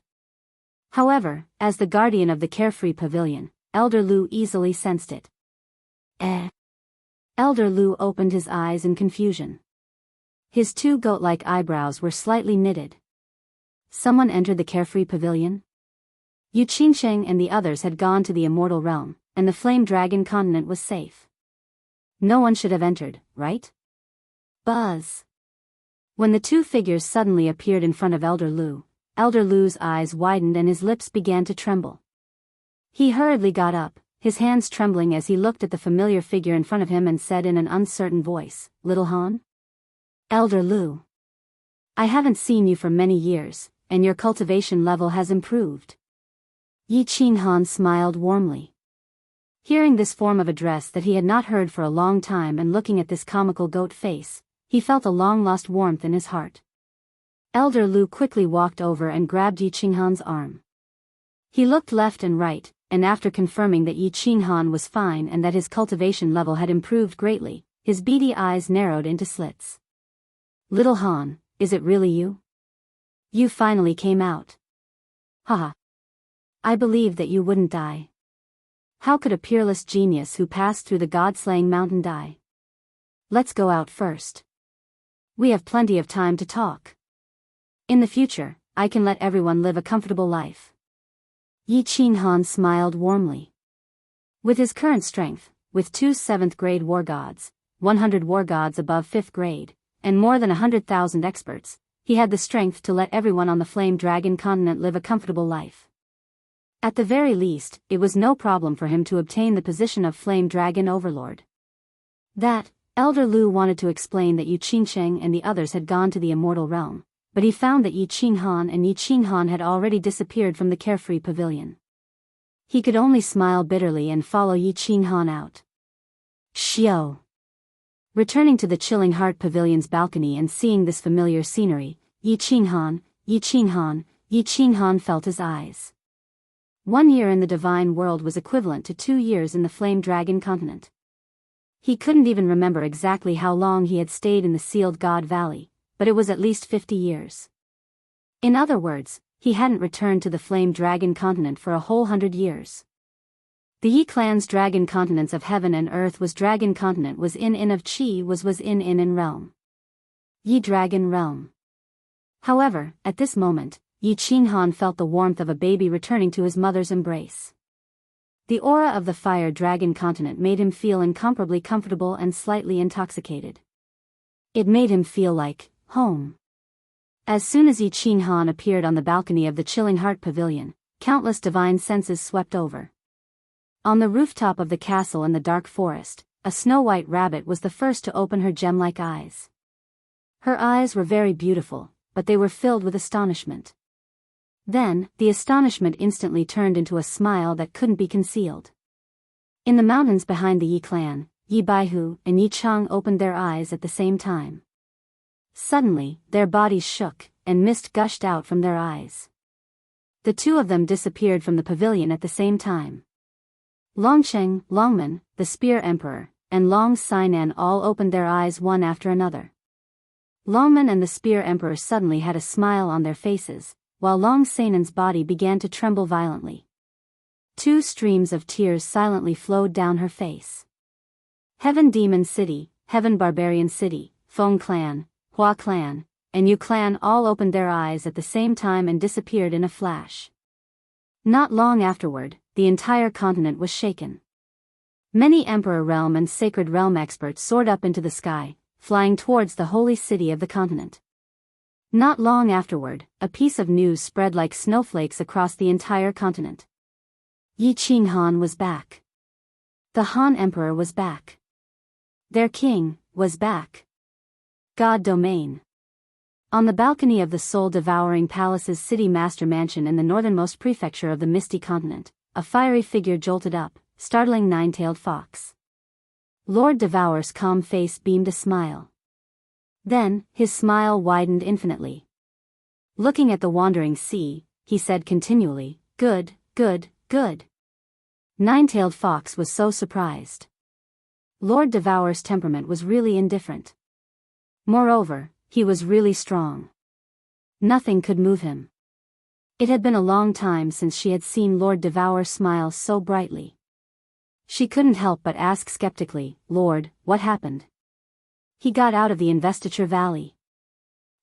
However, as the guardian of the Carefree Pavilion, Elder Lu easily sensed it. Elder Lu opened his eyes in confusion. His 2 goat-like eyebrows were slightly knitted. Someone entered the Carefree Pavilion? Yu Qingsheng and the others had gone to the Immortal Realm, and the Flame Dragon continent was safe. No one should have entered, right? Buzz. When the 2 figures suddenly appeared in front of Elder Lu's eyes widened and his lips began to tremble. He hurriedly got up, his hands trembling as he looked at the familiar figure in front of him and said in an uncertain voice, Little Han? Elder Lu. I haven't seen you for many years, and your cultivation level has improved. Yi Qinghan smiled warmly. Hearing this form of address that he had not heard for a long time and looking at this comical goat face, he felt a long-lost warmth in his heart. Elder Lu quickly walked over and grabbed Yi Qinghan's arm. He looked left and right, and after confirming that Yi Qinghan was fine and that his cultivation level had improved greatly, his beady eyes narrowed into slits. Little Han, is it really you? You finally came out. Haha. I believed that you wouldn't die. How could a peerless genius who passed through the god-slaying mountain die? Let's go out first. We have plenty of time to talk. In the future, I can let everyone live a comfortable life. Yi Qinghan smiled warmly. With his current strength, with 2 7th-grade war gods, 100 war gods above 5th grade, and more than 100,000 experts, he had the strength to let everyone on the Flame Dragon continent live a comfortable life. At the very least, it was no problem for him to obtain the position of Flame Dragon Overlord. That, Elder Lu wanted to explain that Yu Qingsheng and the others had gone to the Immortal Realm, but he found that Yi Qinghan and Yi Qinghan had already disappeared from the Carefree Pavilion. He could only smile bitterly and follow Yi Qinghan out. Xiao. Returning to the Chilling Heart Pavilion's balcony and seeing this familiar scenery, Yi Qinghan felt his eyes. 1 year in the divine world was equivalent to 2 years in the Flame Dragon continent. He couldn't even remember exactly how long he had stayed in the Sealed God Valley, but it was at least 50 years. In other words, he hadn't returned to the Flame Dragon continent for a whole 100 years. The Yi clan's dragon continents of heaven and earth was dragon continent was in of chi was in realm. Yi dragon realm. However, at this moment, Yi Qinghan felt the warmth of a baby returning to his mother's embrace. The aura of the fire dragon continent made him feel incomparably comfortable and slightly intoxicated. It made him feel like home. As soon as Yi Qing Han appeared on the balcony of the Chilling Heart Pavilion, countless divine senses swept over. On the rooftop of the castle in the dark forest, a snow-white rabbit was the first to open her gem-like eyes. Her eyes were very beautiful, but they were filled with astonishment. Then, the astonishment instantly turned into a smile that couldn't be concealed. In the mountains behind the Yi clan, Yi Baihu and Yi Chang opened their eyes at the same time. Suddenly, their bodies shook, and mist gushed out from their eyes. The two of them disappeared from the pavilion at the same time. Longcheng, Longman, the Spear Emperor, and Long Sainan all opened their eyes one after another. Longman and the Spear Emperor suddenly had a smile on their faces, while Long Sainan's body began to tremble violently. 2 streams of tears silently flowed down her face. Heaven Demon City, Heaven Barbarian City, Feng Clan, Hua Clan, and Yu Clan all opened their eyes at the same time and disappeared in a flash. Not long afterward, the entire continent was shaken. Many Emperor Realm and Sacred Realm experts soared up into the sky, flying towards the holy city of the continent. Not long afterward, a piece of news spread like snowflakes across the entire continent. Yi Qing Han was back. The Han Emperor was back. Their king was back. God Domain. On the balcony of the soul-devouring palace's city master mansion in the northernmost prefecture of the misty continent, a fiery figure jolted up, startling Nine-Tailed Fox. Lord Devour's calm face beamed a smile. Then, his smile widened infinitely. Looking at the wandering sea, he said continually, "Good, good, good." Nine-Tailed Fox was so surprised. Lord Devour's temperament was really indifferent. Moreover, he was really strong. Nothing could move him. It had been a long time since she had seen Lord Devour smile so brightly. She couldn't help but ask skeptically, "Lord, what happened?" "He got out of the Investiture Valley."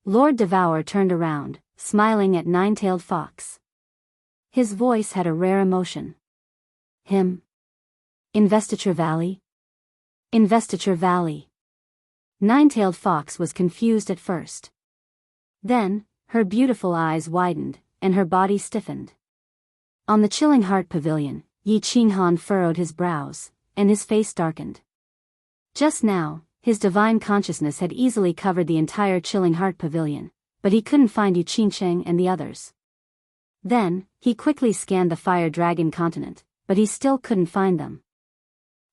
Lord Devour turned around, smiling at Nine-Tailed Fox. His voice had a rare emotion. "Him? Investiture Valley? Investiture Valley." Nine-Tailed Fox was confused at first. Then, her beautiful eyes widened, and her body stiffened. On the Chilling Heart Pavilion, Yi Qing Han furrowed his brows, and his face darkened. Just now, his divine consciousness had easily covered the entire Chilling Heart Pavilion, but he couldn't find Yu Qingcheng and the others. Then, he quickly scanned the Fire Dragon continent, but he still couldn't find them.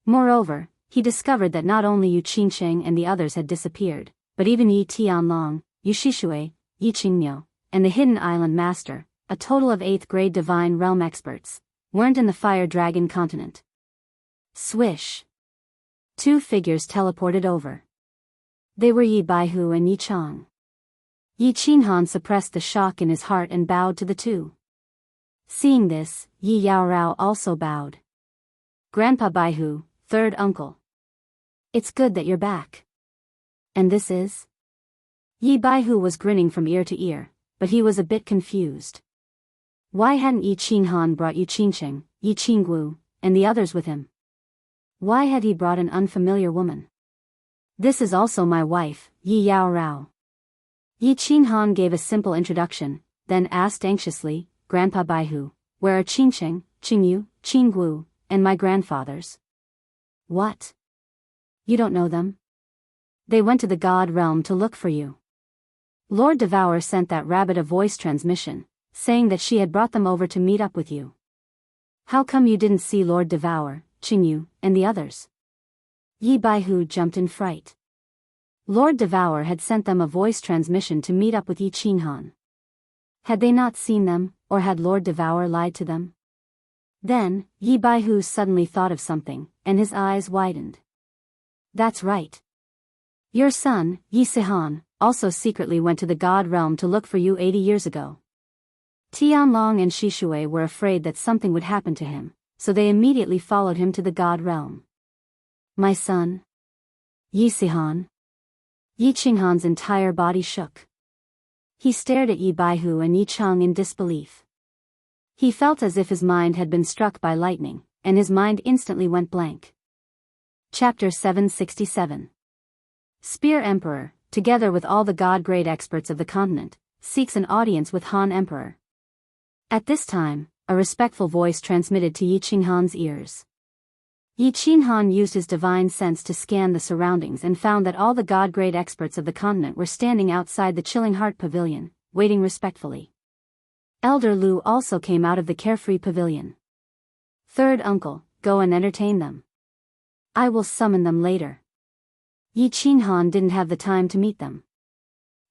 Moreover, he discovered that not only Yu Qingcheng and the others had disappeared, but even Yi Tianlong, Yu Shishui, Yi Qingmiu, and the Hidden Island Master, a total of 8th-grade Divine Realm experts, weren't in the Fire Dragon continent. Swish! 2 figures teleported over. They were Yi Baihu and Yi Chang. Yi Qinghan suppressed the shock in his heart and bowed to the two. Seeing this, Yi Yaorao also bowed. "Grandpa Baihu, 3rd uncle. It's good that you're back." "And this is?" Yi Baihu was grinning from ear to ear, but he was a bit confused. Why hadn't Yi Qinghan brought Yu Qingcheng, Yi Qingguo, and the others with him? Why had he brought an unfamiliar woman? "This is also my wife, Yi Yaorao." Yi Qinghan gave a simple introduction, then asked anxiously, "Grandpa Baihu, where are Qingcheng, Qingyu, Qingguo, and my grandfathers?" "What? You don't know them?" "They went to the God Realm to look for you. Lord Devour sent that rabbit a voice transmission, saying that she had brought them over to meet up with you. How come you didn't see Lord Devour, Qingyu, and the others?" Yi Baihu jumped in fright. Lord Devour had sent them a voice transmission to meet up with Yi Qinghan. Had they not seen them, or had Lord Devour lied to them? Then, Yi Baihu suddenly thought of something, and his eyes widened. "That's right. Your son, Yi Sihan, also secretly went to the God Realm to look for you 80 years ago. Tianlong and Shishui were afraid that something would happen to him, so they immediately followed him to the God Realm." "My son? Yi Sihan?" Yi Qinghan's entire body shook. He stared at Yi Baihu and Yi Chang in disbelief. He felt as if his mind had been struck by lightning, and his mind instantly went blank. Chapter 767. Spear Emperor, together with all the God-grade experts of the continent, seeks an audience with Han Emperor. At this time, a respectful voice transmitted to Yi Qinghan's ears. Yi Qinghan used his divine sense to scan the surroundings and found that all the god-grade experts of the continent were standing outside the Chilling Heart Pavilion, waiting respectfully. Elder Lu also came out of the carefree pavilion. Third uncle, go and entertain them. I will summon them later. Yi Qinghan didn't have the time to meet them.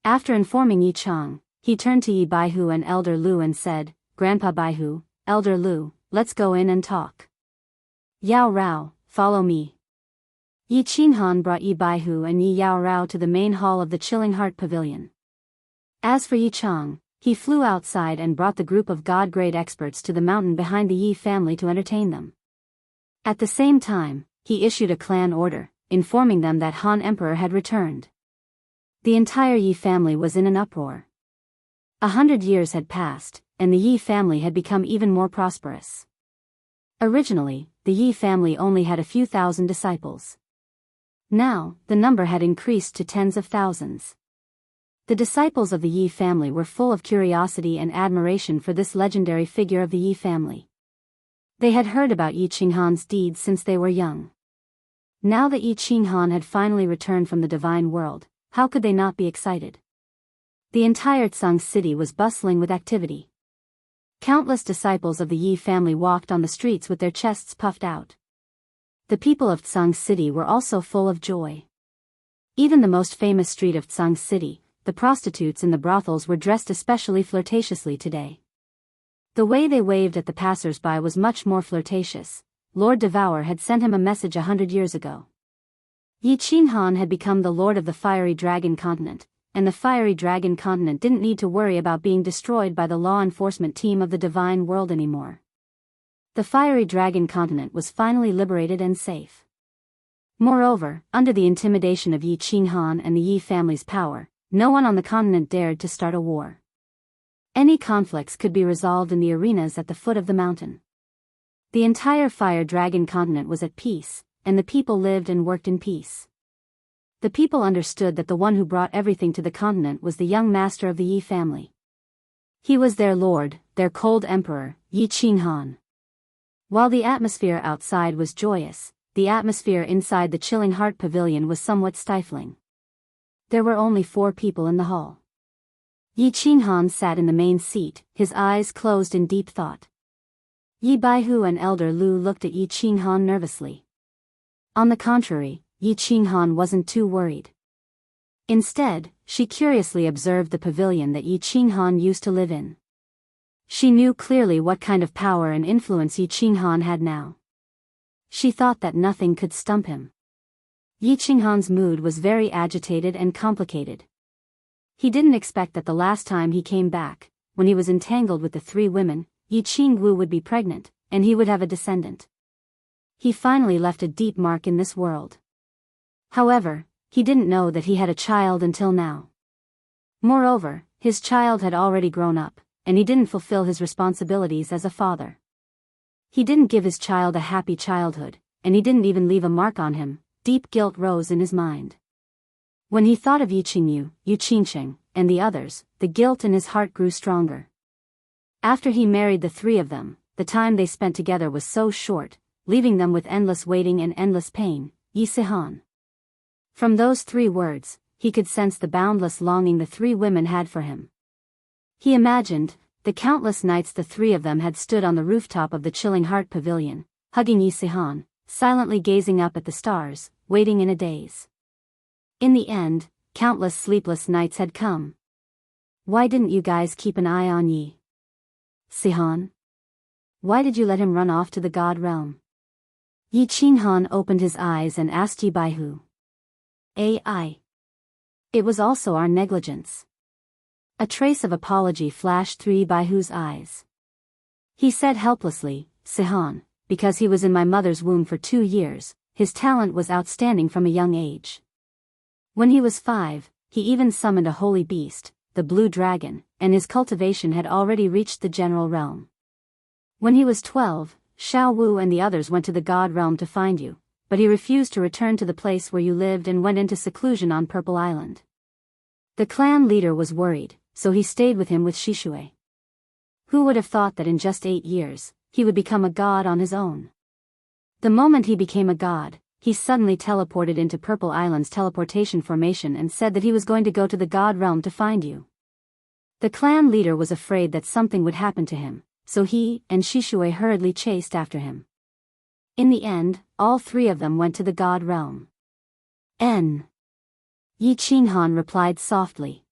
After informing Yi Chang, he turned to Yi Baihu and Elder Lu and said, Grandpa Baihu, Elder Lu, let's go in and talk. Yao Rao, follow me. Yi Qinghan brought Yi Baihu and Yi Yao Rao to the main hall of the Chilling Heart Pavilion. As for Yi Chang, he flew outside and brought the group of god-grade experts to the mountain behind the Yi family to entertain them. At the same time, he issued a clan order, informing them that Han Emperor had returned. The entire Yi family was in an uproar. 100 years had passed, and the Yi family had become even more prosperous. Originally, the Yi family only had a few thousand disciples. Now, the number had increased to tens of thousands. The disciples of the Yi family were full of curiosity and admiration for this legendary figure of the Yi family. They had heard about Yi Qinghan's deeds since they were young. Now that Yi Qinghan had finally returned from the divine world, how could they not be excited? The entire Tsang city was bustling with activity. Countless disciples of the Yi family walked on the streets with their chests puffed out. The people of Tsang city were also full of joy. Even the most famous street of Tsang city, the prostitutes in the brothels were dressed especially flirtatiously today. The way they waved at the passers-by was much more flirtatious. Lord Devour had sent him a message 100 years ago. Yi Qinghan had become the lord of the Fiery Dragon Continent, and the Fiery Dragon Continent didn't need to worry about being destroyed by the law enforcement team of the Divine World anymore. The Fiery Dragon Continent was finally liberated and safe. Moreover, under the intimidation of Yi Qinghan and the Yi family's power, no one on the continent dared to start a war. Any conflicts could be resolved in the arenas at the foot of the mountain. The entire Fire Dragon Continent was at peace, and the people lived and worked in peace. The people understood that the one who brought everything to the continent was the young master of the Yi family. He was their lord, their cold emperor, Yi Qinghan. While the atmosphere outside was joyous, the atmosphere inside the Chilling Heart Pavilion was somewhat stifling. There were only 4 people in the hall. Yi Qinghan sat in the main seat, his eyes closed in deep thought. Yi Baihu and Elder Lu looked at Yi Qinghan nervously. On the contrary, Yi Qinghan wasn't too worried. Instead, she curiously observed the pavilion that Yi Qinghan used to live in. She knew clearly what kind of power and influence Yi Qinghan had now. She thought that nothing could stump him. Yi Qinghan's mood was very agitated and complicated. He didn't expect that the last time he came back, when he was entangled with the 3 women, Yi Qingwu would be pregnant, and he would have a descendant. He finally left a deep mark in this world. However, he didn't know that he had a child until now. Moreover, his child had already grown up, and he didn't fulfill his responsibilities as a father. He didn't give his child a happy childhood, and he didn't even leave a mark on him. Deep guilt rose in his mind. When he thought of Yi Qingyu, Yu Qingsheng, and the others, the guilt in his heart grew stronger. After he married the 3 of them, the time they spent together was so short, leaving them with endless waiting and endless pain. Yi Sihan. From those 3 words, he could sense the boundless longing the 3 women had for him. He imagined the countless nights the 3 of them had stood on the rooftop of the Chilling Heart Pavilion, hugging Yi Sihan, silently gazing up at the stars, waiting in a daze. In the end, countless sleepless nights had come. Why didn't you guys keep an eye on Yi Sihan? Why did you let him run off to the God realm? Yi Qinghan opened his eyes and asked Yi Baihu. Ai. It was also our negligence. A trace of apology flashed through Yi Baihu's eyes. He said helplessly, Sihan, because he was in my mother's womb for 2 years, his talent was outstanding from a young age. When he was 5, he even summoned a holy beast, the blue dragon, and his cultivation had already reached the general realm. When he was 12, Xiao Wu and the others went to the God realm to find you, but he refused to return to the place where you lived and went into seclusion on Purple Island. The clan leader was worried, so he stayed with him with Shishui. Who would have thought that in just 8 years, he would become a god on his own? The moment he became a god, he suddenly teleported into Purple Island's teleportation formation and said that he was going to go to the god realm to find you. The clan leader was afraid that something would happen to him, so he and Shishui hurriedly chased after him. In the end, all 3 of them went to the god realm. Yi Qinghan replied softly.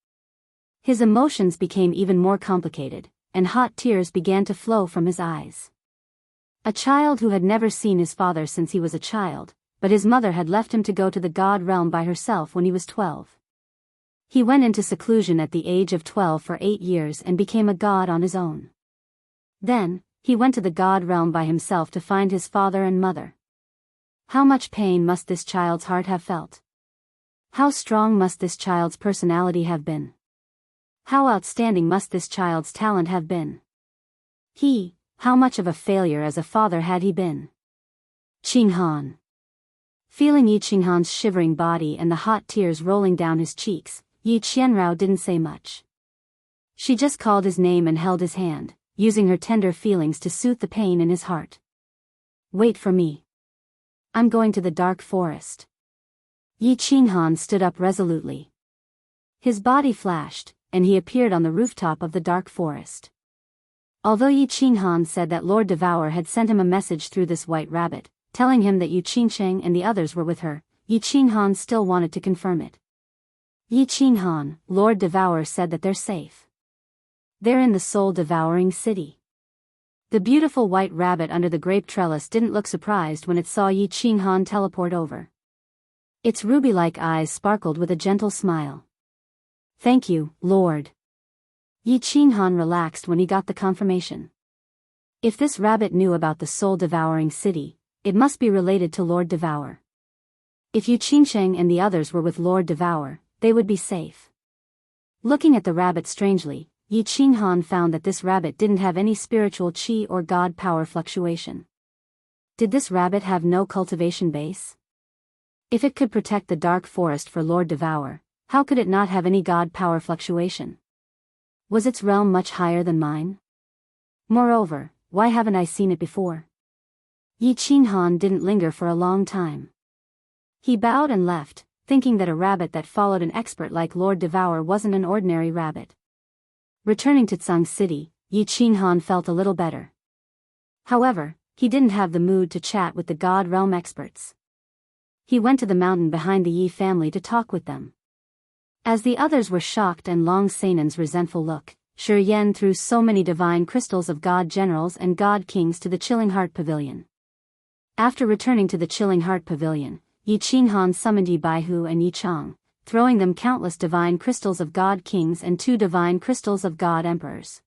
His emotions became even more complicated, and hot tears began to flow from his eyes. A child who had never seen his father since he was a child, but his mother had left him to go to the god realm by herself when he was 12. He went into seclusion at the age of 12 for 8 years and became a god on his own. Then, he went to the god realm by himself to find his father and mother. How much pain must this child's heart have felt? How strong must this child's personality have been? How outstanding must this child's talent have been? How much of a failure as a father had he been? Qinghan. Feeling Yi Qinghan's shivering body and the hot tears rolling down his cheeks, Yi Qianrao didn't say much. She just called his name and held his hand, using her tender feelings to soothe the pain in his heart. Wait for me. I'm going to the dark forest. Yi Qinghan stood up resolutely. His body flashed, and he appeared on the rooftop of the dark forest. Although Yi Qinghan said that Lord Devourer had sent him a message through this white rabbit, telling him that Yu Qingsheng and the others were with her, Yi Qinghan still wanted to confirm it. Yi Qinghan, Lord Devourer said that they're safe. They're in the soul-devouring city. The beautiful white rabbit under the grape trellis didn't look surprised when it saw Yi Qinghan teleport over. Its ruby-like eyes sparkled with a gentle smile. Thank you, Lord. Yi Qinghan relaxed when he got the confirmation. If this rabbit knew about the soul-devouring city, it must be related to Lord Devourer. If Yu Qingsheng and the others were with Lord Devourer, they would be safe. Looking at the rabbit strangely, Yi Qinghan found that this rabbit didn't have any spiritual qi or god power fluctuation. Did this rabbit have no cultivation base? If it could protect the dark forest for Lord Devourer, how could it not have any god power fluctuation? Was its realm much higher than mine? Moreover, why haven't I seen it before? Yi Qinghan didn't linger for a long time. He bowed and left, thinking that a rabbit that followed an expert like Lord Devourer wasn't an ordinary rabbit. Returning to Tsang City, Yi Qinghan felt a little better. However, he didn't have the mood to chat with the God Realm experts. He went to the mountain behind the Yi family to talk with them. As the others were shocked and Long Sainan's resentful look, Shi Yan threw so many divine crystals of God Generals and God Kings to the Chilling Heart Pavilion. After returning to the Chilling Heart Pavilion, Yi Qinghan summoned Yi Baihu and Yi Chang, throwing them countless divine crystals of God Kings and 2 divine crystals of God Emperors.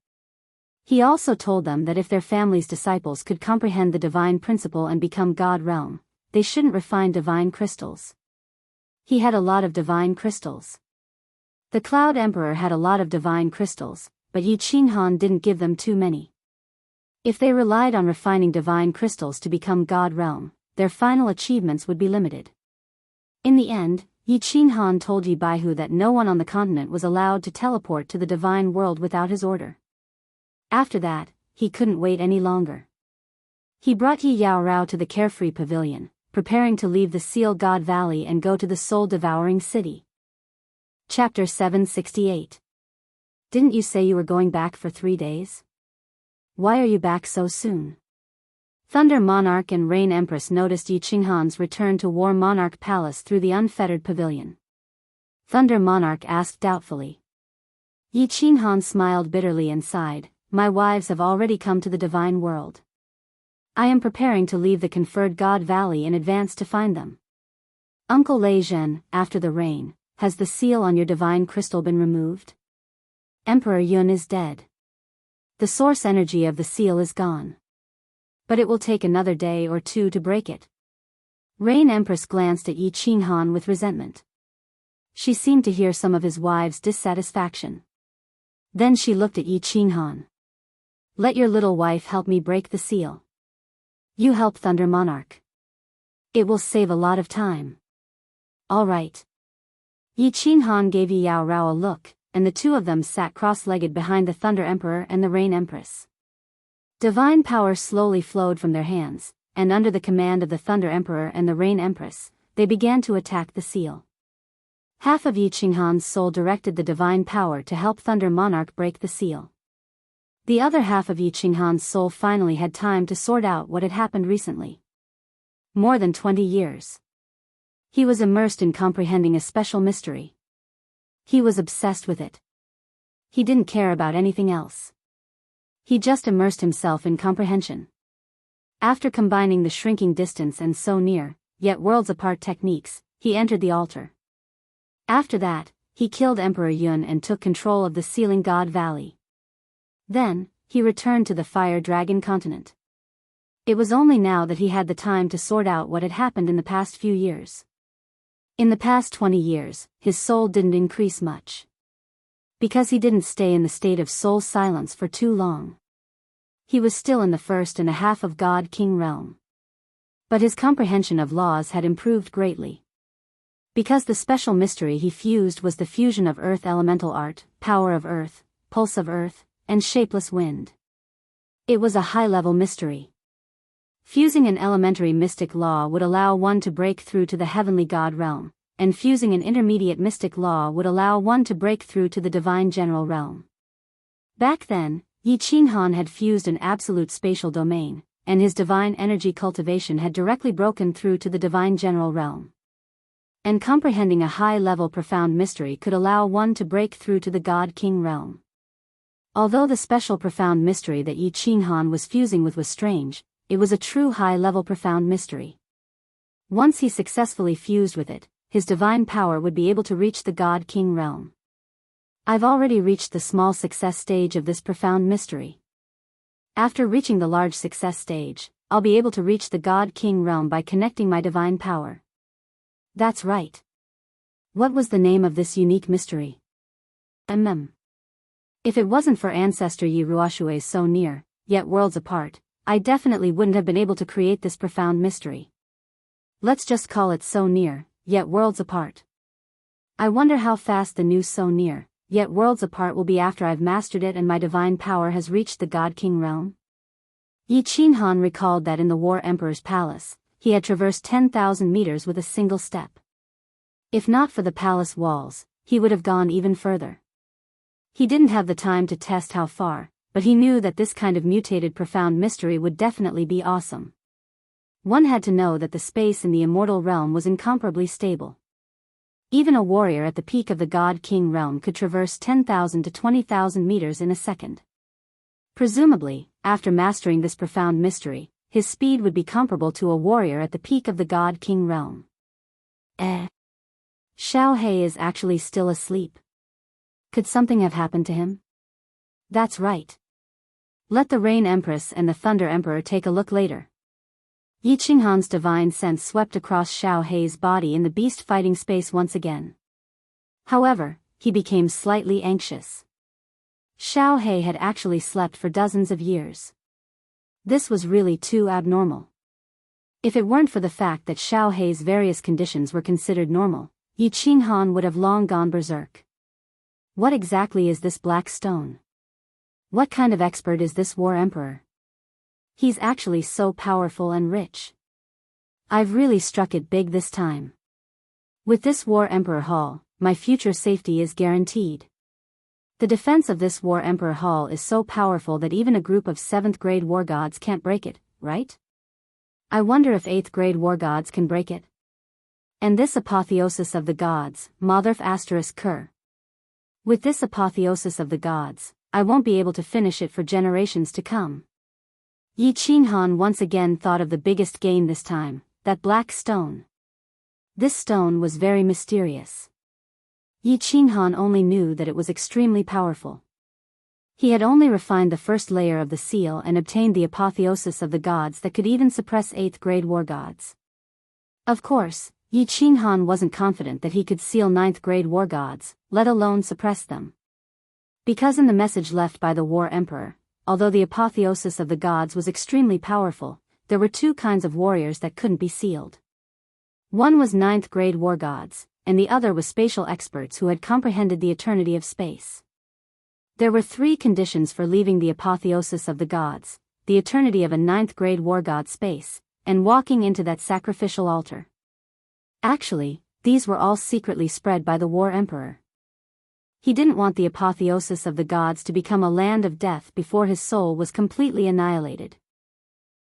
He also told them that if their family's disciples could comprehend the divine principle and become God Realm, they shouldn't refine divine crystals. He had a lot of divine crystals. The Cloud Emperor had a lot of divine crystals, but Yi Qinghan didn't give them too many. If they relied on refining divine crystals to become God Realm, their final achievements would be limited. In the end, Yi Qinghan told Yi Baihu that no one on the continent was allowed to teleport to the divine world without his order. After that, he couldn't wait any longer. He brought Yi Yao Rao to the Carefree Pavilion, preparing to leave the Seal God Valley and go to the soul-devouring city. Chapter 768. Didn't you say you were going back for 3 days? Why are you back so soon? Thunder Monarch and Rain Empress noticed Yi Qinghan's return to War Monarch Palace through the unfettered pavilion. Thunder Monarch asked doubtfully. Yi Qinghan smiled bitterly and sighed, "My wives have already come to the divine world. I am preparing to leave the conferred God Valley in advance to find them." Uncle Lei Zhen, after the rain, has the seal on your divine crystal been removed? Emperor Yun is dead. The source energy of the seal is gone. But it will take another day or 2 to break it. Rain Empress glanced at Yi Qinghan with resentment. She seemed to hear some of his wives' dissatisfaction. Then she looked at Yi Qinghan. "Let your little wife help me break the seal. You help Thunder Monarch. It will save a lot of time." "All right." Yi Qinghan gave Yi Yao Rao a look, and the two of them sat cross-legged behind the Thunder Emperor and the Rain Empress. Divine power slowly flowed from their hands, and under the command of the Thunder Emperor and the Rain Empress, they began to attack the seal. Half of Yi Qinghan's soul directed the divine power to help Thunder Monarch break the seal. The other half of Yi Qinghan's soul finally had time to sort out what had happened recently. More than 20 years. He was immersed in comprehending a special mystery. He was obsessed with it. He didn't care about anything else. He just immersed himself in comprehension. After combining the shrinking distance and so near, yet worlds apart techniques, he entered the altar. After that, he killed Emperor Yun and took control of the Sealing God Valley. Then, he returned to the Fire Dragon continent. It was only now that he had the time to sort out what had happened in the past few years. In the past 20 years, his soul didn't increase much. Because he didn't stay in the state of soul silence for too long. He was still in the 1.5 of God King realm. But his comprehension of laws had improved greatly. Because the special mystery he fused was the fusion of earth elemental art, power of earth, pulse of earth, and shapeless wind. It was a high-level mystery. Fusing an elementary mystic law would allow one to break through to the heavenly God realm, and fusing an intermediate mystic law would allow one to break through to the divine general realm. Back then, Yi Qinghan had fused an absolute spatial domain, and his divine energy cultivation had directly broken through to the divine general realm. And comprehending a high-level profound mystery could allow one to break through to the God King realm. Although the special profound mystery that Yi Qinghan was fusing with was strange, it was a true high-level profound mystery. Once he successfully fused with it, his divine power would be able to reach the God King realm. I've already reached the small success stage of this profound mystery. After reaching the large success stage, I'll be able to reach the God King realm by connecting my divine power. That's right. What was the name of this unique mystery? If it wasn't for ancestor Yi Ruoshui's so near, yet worlds apart, I definitely wouldn't have been able to create this profound mystery. Let's just call it so near, yet worlds apart. I wonder how fast the new so near, yet worlds apart will be after I've mastered it and my divine power has reached the God King realm. Yi Qinghan recalled that in the War Emperor's palace, he had traversed 10,000 meters with a single step. If not for the palace walls, he would have gone even further. He didn't have the time to test how far, but he knew that this kind of mutated profound mystery would definitely be awesome. One had to know that the space in the immortal realm was incomparably stable. Even a warrior at the peak of the God King realm could traverse 10,000 to 20,000 meters in a second. Presumably, after mastering this profound mystery, his speed would be comparable to a warrior at the peak of the God King realm. Xiao He is actually still asleep. Could something have happened to him? That's right. Let the Rain Empress and the Thunder Emperor take a look later. Yi Qinghan's divine sense swept across Xiao He's body in the beast-fighting space once again. However, he became slightly anxious. Xiao He had actually slept for dozens of years. This was really too abnormal. If it weren't for the fact that Xiao He's various conditions were considered normal, Yi Qinghan would have long gone berserk. What exactly is this black stone? What kind of expert is this War Emperor? He's actually so powerful and rich. I've really struck it big this time. With this War Emperor Hall, my future safety is guaranteed. The defense of this War Emperor Hall is so powerful that even a group of 7th grade war gods can't break it, right? I wonder if 8th grade war gods can break it. And this apotheosis of the gods, Motherf ****. With this apotheosis of the gods, I won't be able to finish it for generations to come. Yi Qinghan once again thought of the biggest gain this time, that black stone. This stone was very mysterious. Yi Qinghan only knew that it was extremely powerful. He had only refined the first layer of the seal and obtained the apotheosis of the gods that could even suppress 8th grade war gods. Of course, Yi Qinghan wasn't confident that he could seal 9th grade war gods, let alone suppress them. Because in the message left by the War Emperor, although the apotheosis of the gods was extremely powerful, there were two kinds of warriors that couldn't be sealed. One was 9th grade war gods, and the other was spatial experts who had comprehended the eternity of space. There were 3 conditions for leaving the apotheosis of the gods: the eternity of a 9th-grade war god space, and walking into that sacrificial altar. Actually, these were all secretly spread by the War Emperor. He didn't want the apotheosis of the gods to become a land of death before his soul was completely annihilated.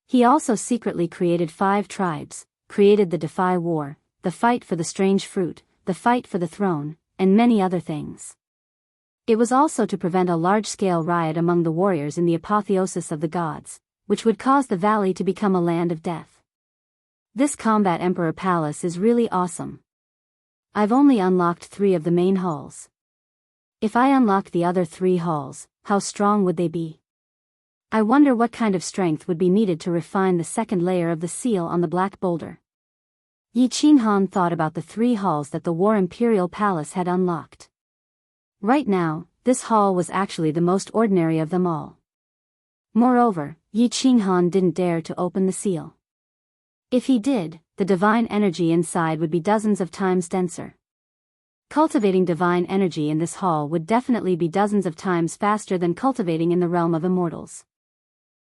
He also secretly created 5 tribes, created the Defy War, the Fight for the Strange Fruit, the Fight for the Throne, and many other things. It was also to prevent a large-scale riot among the warriors in the apotheosis of the gods, which would cause the valley to become a land of death. This Combat Emperor Palace is really awesome. I've only unlocked 3 of the main halls. If I unlocked the other 3 halls, how strong would they be? I wonder what kind of strength would be needed to refine the second layer of the seal on the black boulder. Yi Qinghan thought about the 3 halls that the War Imperial Palace had unlocked. Right now, this hall was actually the most ordinary of them all. Moreover, Yi Qinghan didn't dare to open the seal. If he did, the divine energy inside would be dozens of times denser. Cultivating divine energy in this hall would definitely be dozens of times faster than cultivating in the realm of immortals.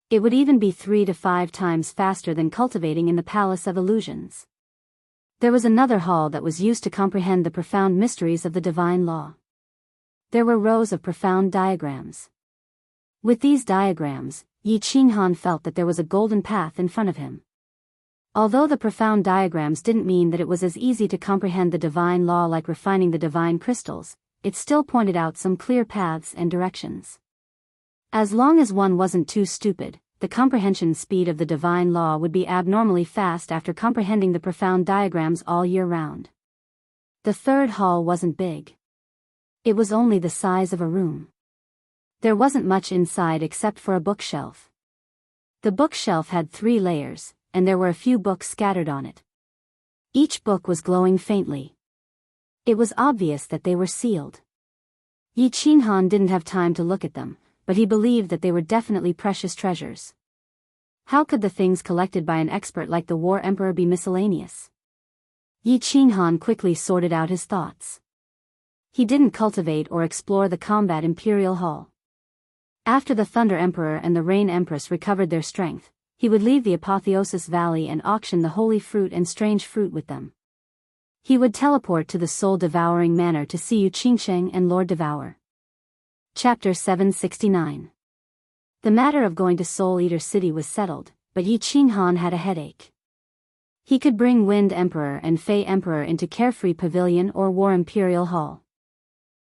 It would even be 3 to 5 times faster than cultivating in the Palace of Illusions. There was another hall that was used to comprehend the profound mysteries of the divine law. There were rows of profound diagrams. With these diagrams, Yi Qinghan felt that there was a golden path in front of him. Although the profound diagrams didn't mean that it was as easy to comprehend the divine law like refining the divine crystals, it still pointed out some clear paths and directions. As long as one wasn't too stupid, the comprehension speed of the divine law would be abnormally fast after comprehending the profound diagrams all year round. The 3rd hall wasn't big. It was only the size of a room. There wasn't much inside except for a bookshelf. The bookshelf had 3 layers, and there were a few books scattered on it. Each book was glowing faintly. It was obvious that they were sealed. Yi Qinghan didn't have time to look at them, but he believed that they were definitely precious treasures. How could the things collected by an expert like the War Emperor be miscellaneous? Yi Qinghan quickly sorted out his thoughts. He didn't cultivate or explore the Combat Imperial Hall. After the Thunder Emperor and the Rain Empress recovered their strength, he would leave the Apotheosis Valley and auction the holy fruit and strange fruit with them. He would teleport to the soul-devouring manor to see Yu Qingsheng and Lord Devour. Chapter 769. The matter of going to Soul Eater City was settled, but Yi Qinghan had a headache. He could bring Wind Emperor and Fey Emperor into Carefree Pavilion or War Imperial Hall.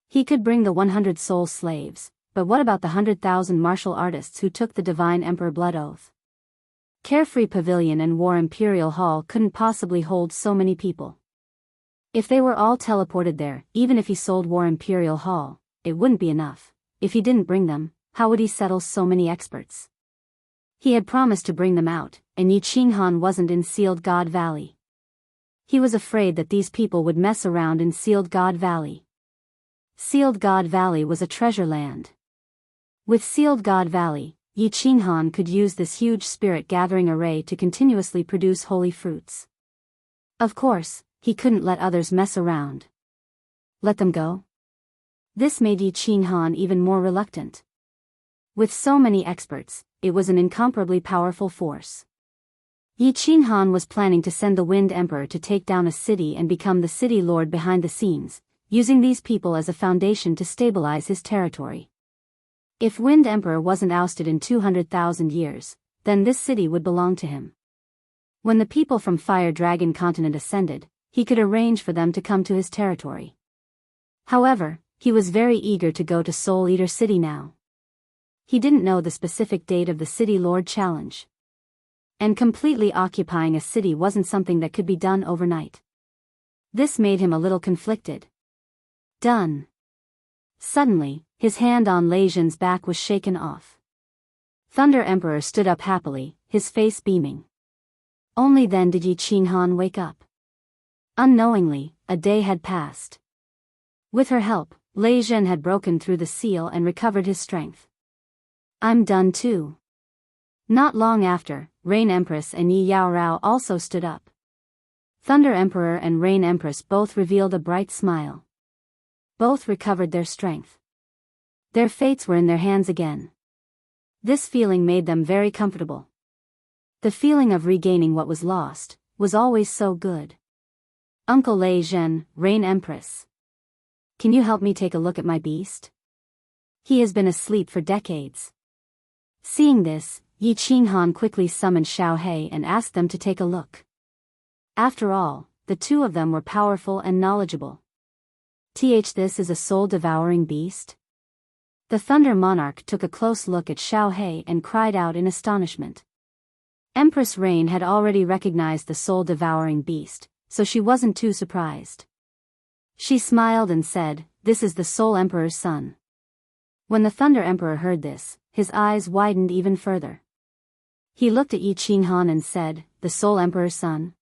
He could bring the 100 soul slaves, but what about the 100,000 martial artists who took the Divine Emperor Blood Oath? Carefree Pavilion and War Imperial Hall couldn't possibly hold so many people. If they were all teleported there, even if he sold War Imperial Hall, it wouldn't be enough. If he didn't bring them, how would he settle so many experts? He had promised to bring them out, and Yi Qinghan wasn't in Sealed God Valley. He was afraid that these people would mess around in Sealed God Valley. Sealed God Valley was a treasure land. With Sealed God Valley, Yi Qinghan could use this huge spirit-gathering array to continuously produce holy fruits. Of course, he couldn't let others mess around. Let them go? This made Yi Qinghan even more reluctant. With so many experts, it was an incomparably powerful force. Yi Qinghan was planning to send the Wind Emperor to take down a city and become the city lord behind the scenes, using these people as a foundation to stabilize his territory. If Wind Emperor wasn't ousted in 200,000 years, then this city would belong to him. When the people from Fire Dragon Continent ascended, he could arrange for them to come to his territory. However, he was very eager to go to Soul Eater City now. He didn't know the specific date of the City Lord Challenge. And completely occupying a city wasn't something that could be done overnight. This made him a little conflicted. Done. Suddenly, his hand on Lei Zhen's back was shaken off. Thunder Emperor stood up happily, his face beaming. Only then did Yi Qinghan wake up. Unknowingly, a day had passed. With her help, Lei Zhen had broken through the seal and recovered his strength. I'm done too. Not long after, Rain Empress and Yi Yaorao also stood up. Thunder Emperor and Rain Empress both revealed a bright smile. Both recovered their strength. Their fates were in their hands again. This feeling made them very comfortable. The feeling of regaining what was lost was always so good. Uncle Lei Zhen, Rain Empress. Can you help me take a look at my beast? He has been asleep for decades. Seeing this, Yi Qinghan quickly summoned Xiao He and asked them to take a look. After all, the two of them were powerful and knowledgeable. This is a soul-devouring beast? The Thunder Monarch took a close look at Xiao He and cried out in astonishment. Empress Rain had already recognized the soul-devouring beast, so she wasn't too surprised. She smiled and said, "This is the Soul Emperor's son." When the Thunder Emperor heard this, his eyes widened even further. He looked at Yi Qinghan and said, "The Soul Emperor's son?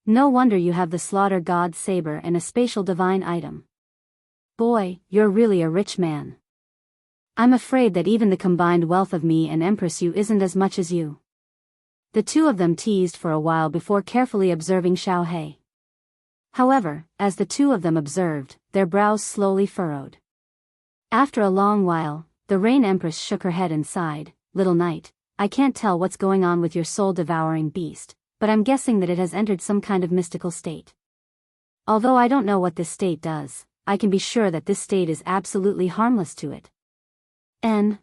No wonder you have the Slaughter God's saber and a spatial divine item. Boy, you're really a rich man. I'm afraid that even the combined wealth of me and Empress Yu isn't as much as you." The two of them teased for a while before carefully observing Xiao He. However, as the two of them observed, their brows slowly furrowed. After a long while, the Rain Empress shook her head and sighed, "Little knight, I can't tell what's going on with your soul-devouring beast, but I'm guessing that it has entered some kind of mystical state. Although I don't know what this state does, I can be sure that this state is absolutely harmless to it.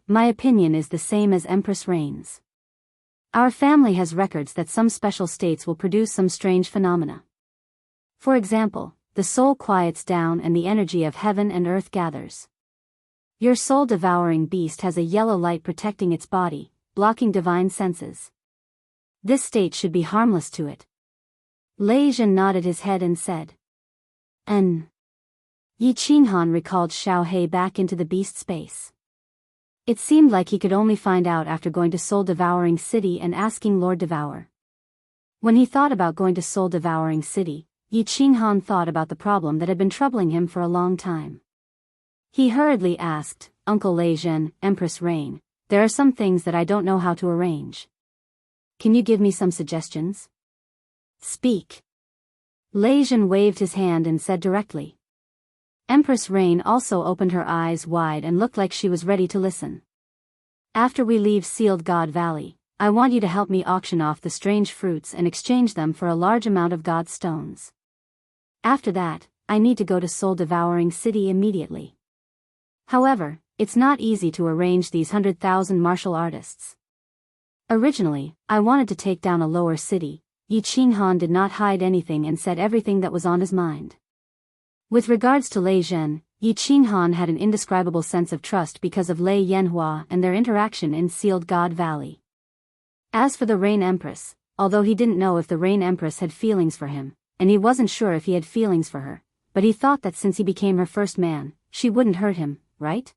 My opinion is the same as Empress Rain's. Our family has records that some special states will produce some strange phenomena. For example, the soul quiets down and the energy of heaven and earth gathers. Your soul-devouring beast has a yellow light protecting its body, blocking divine senses. This state should be harmless to it." Lei Zhen nodded his head and said. Yi Qinghan recalled Xiao He back into the beast space. It seemed like he could only find out after going to Soul-Devouring City and asking Lord Devour. When he thought about going to Soul-Devouring City, Yi Qinghan thought about the problem that had been troubling him for a long time. He hurriedly asked, "Uncle Lei Zhen, Empress Rain, there are some things that I don't know how to arrange. Can you give me some suggestions?" "Speak." Lei Zhen waved his hand and said directly. Empress Rain also opened her eyes wide and looked like she was ready to listen. "After we leave Sealed God Valley, I want you to help me auction off the strange fruits and exchange them for a large amount of God stones. After that, I need to go to Soul-Devouring City immediately. However, it's not easy to arrange these 100,000 martial artists. Originally, I wanted to take down a lower city." Yi Qinghan did not hide anything and said everything that was on his mind. With regards to Lei Zhen, Yi Qinghan had an indescribable sense of trust because of Lei Yanhua and their interaction in Sealed God Valley. As for the Rain Empress, although he didn't know if the Rain Empress had feelings for him, and he wasn't sure if he had feelings for her, but he thought that since he became her first man, she wouldn't hurt him, right?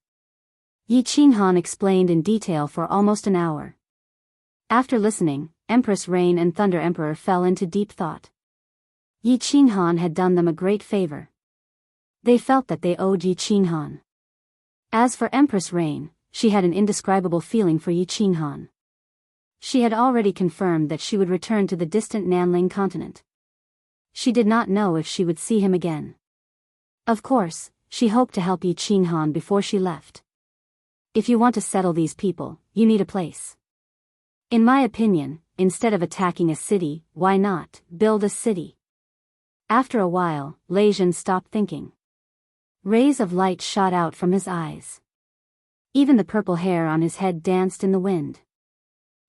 Yi Qinghan explained in detail for almost an hour. After listening, Empress Rain and Thunder Emperor fell into deep thought. Yi Qinghan had done them a great favor. They felt that they owed Yi Qinghan. As for Empress Rain, she had an indescribable feeling for Yi Qinghan. She had already confirmed that she would return to the distant Nanling continent. She did not know if she would see him again. Of course, she hoped to help Yi Qinghan before she left. "If you want to settle these people, you need a place. In my opinion, instead of attacking a city, why not build a city?" After a while, Lei Zhen stopped thinking. Rays of light shot out from his eyes. Even the purple hair on his head danced in the wind.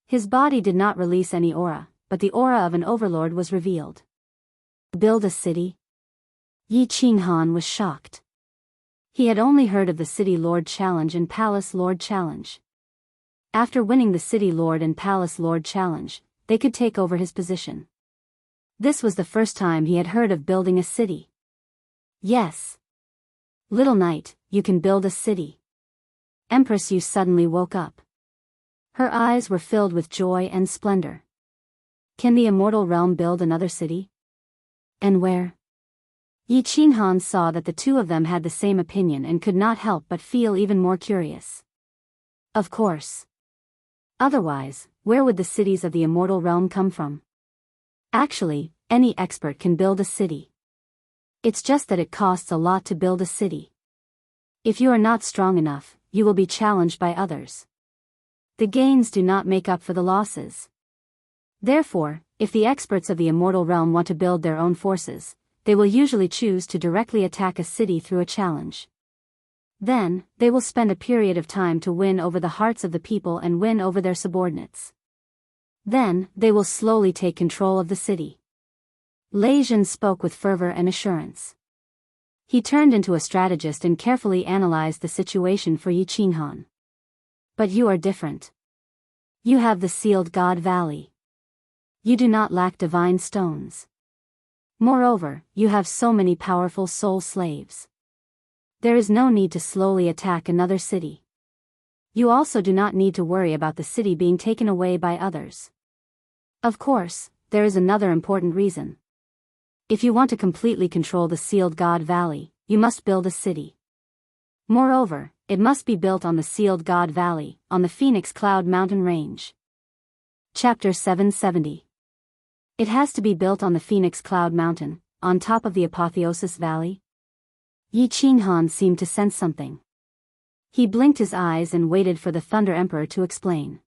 His body did not release any aura, but the aura of an overlord was revealed. Build a city? Yi Qinghan was shocked. He had only heard of the City Lord Challenge and Palace Lord Challenge. After winning the City Lord and Palace Lord Challenge, they could take over his position. This was the first time he had heard of building a city. "Yes. Little knight, you can build a city." Empress Yu suddenly woke up. Her eyes were filled with joy and splendor. "Can the immortal realm build another city? And where?" Yi Qinghan saw that the two of them had the same opinion and could not help but feel even more curious. Of course. Otherwise, where would the cities of the immortal realm come from? Actually, any expert can build a city. It's just that it costs a lot to build a city. If you are not strong enough, you will be challenged by others. The gains do not make up for the losses. Therefore, if the experts of the immortal realm want to build their own forces, they will usually choose to directly attack a city through a challenge. Then, they will spend a period of time to win over the hearts of the people and win over their subordinates. Then, they will slowly take control of the city. Lei Jin spoke with fervor and assurance. He turned into a strategist and carefully analyzed the situation for Yi Qinghan. But you are different. You have the sealed God Valley. You do not lack divine stones. Moreover, you have so many powerful soul slaves. There is no need to slowly attack another city. You also do not need to worry about the city being taken away by others. Of course, there is another important reason. If you want to completely control the sealed God Valley, you must build a city. Moreover, it must be built on the sealed God Valley, on the Phoenix Cloud Mountain Range. Chapter 770. It has to be built on the Phoenix Cloud Mountain, on top of the Apotheosis Valley? Yi Qinghan seemed to sense something. He blinked his eyes and waited for the Thunder Emperor to explain.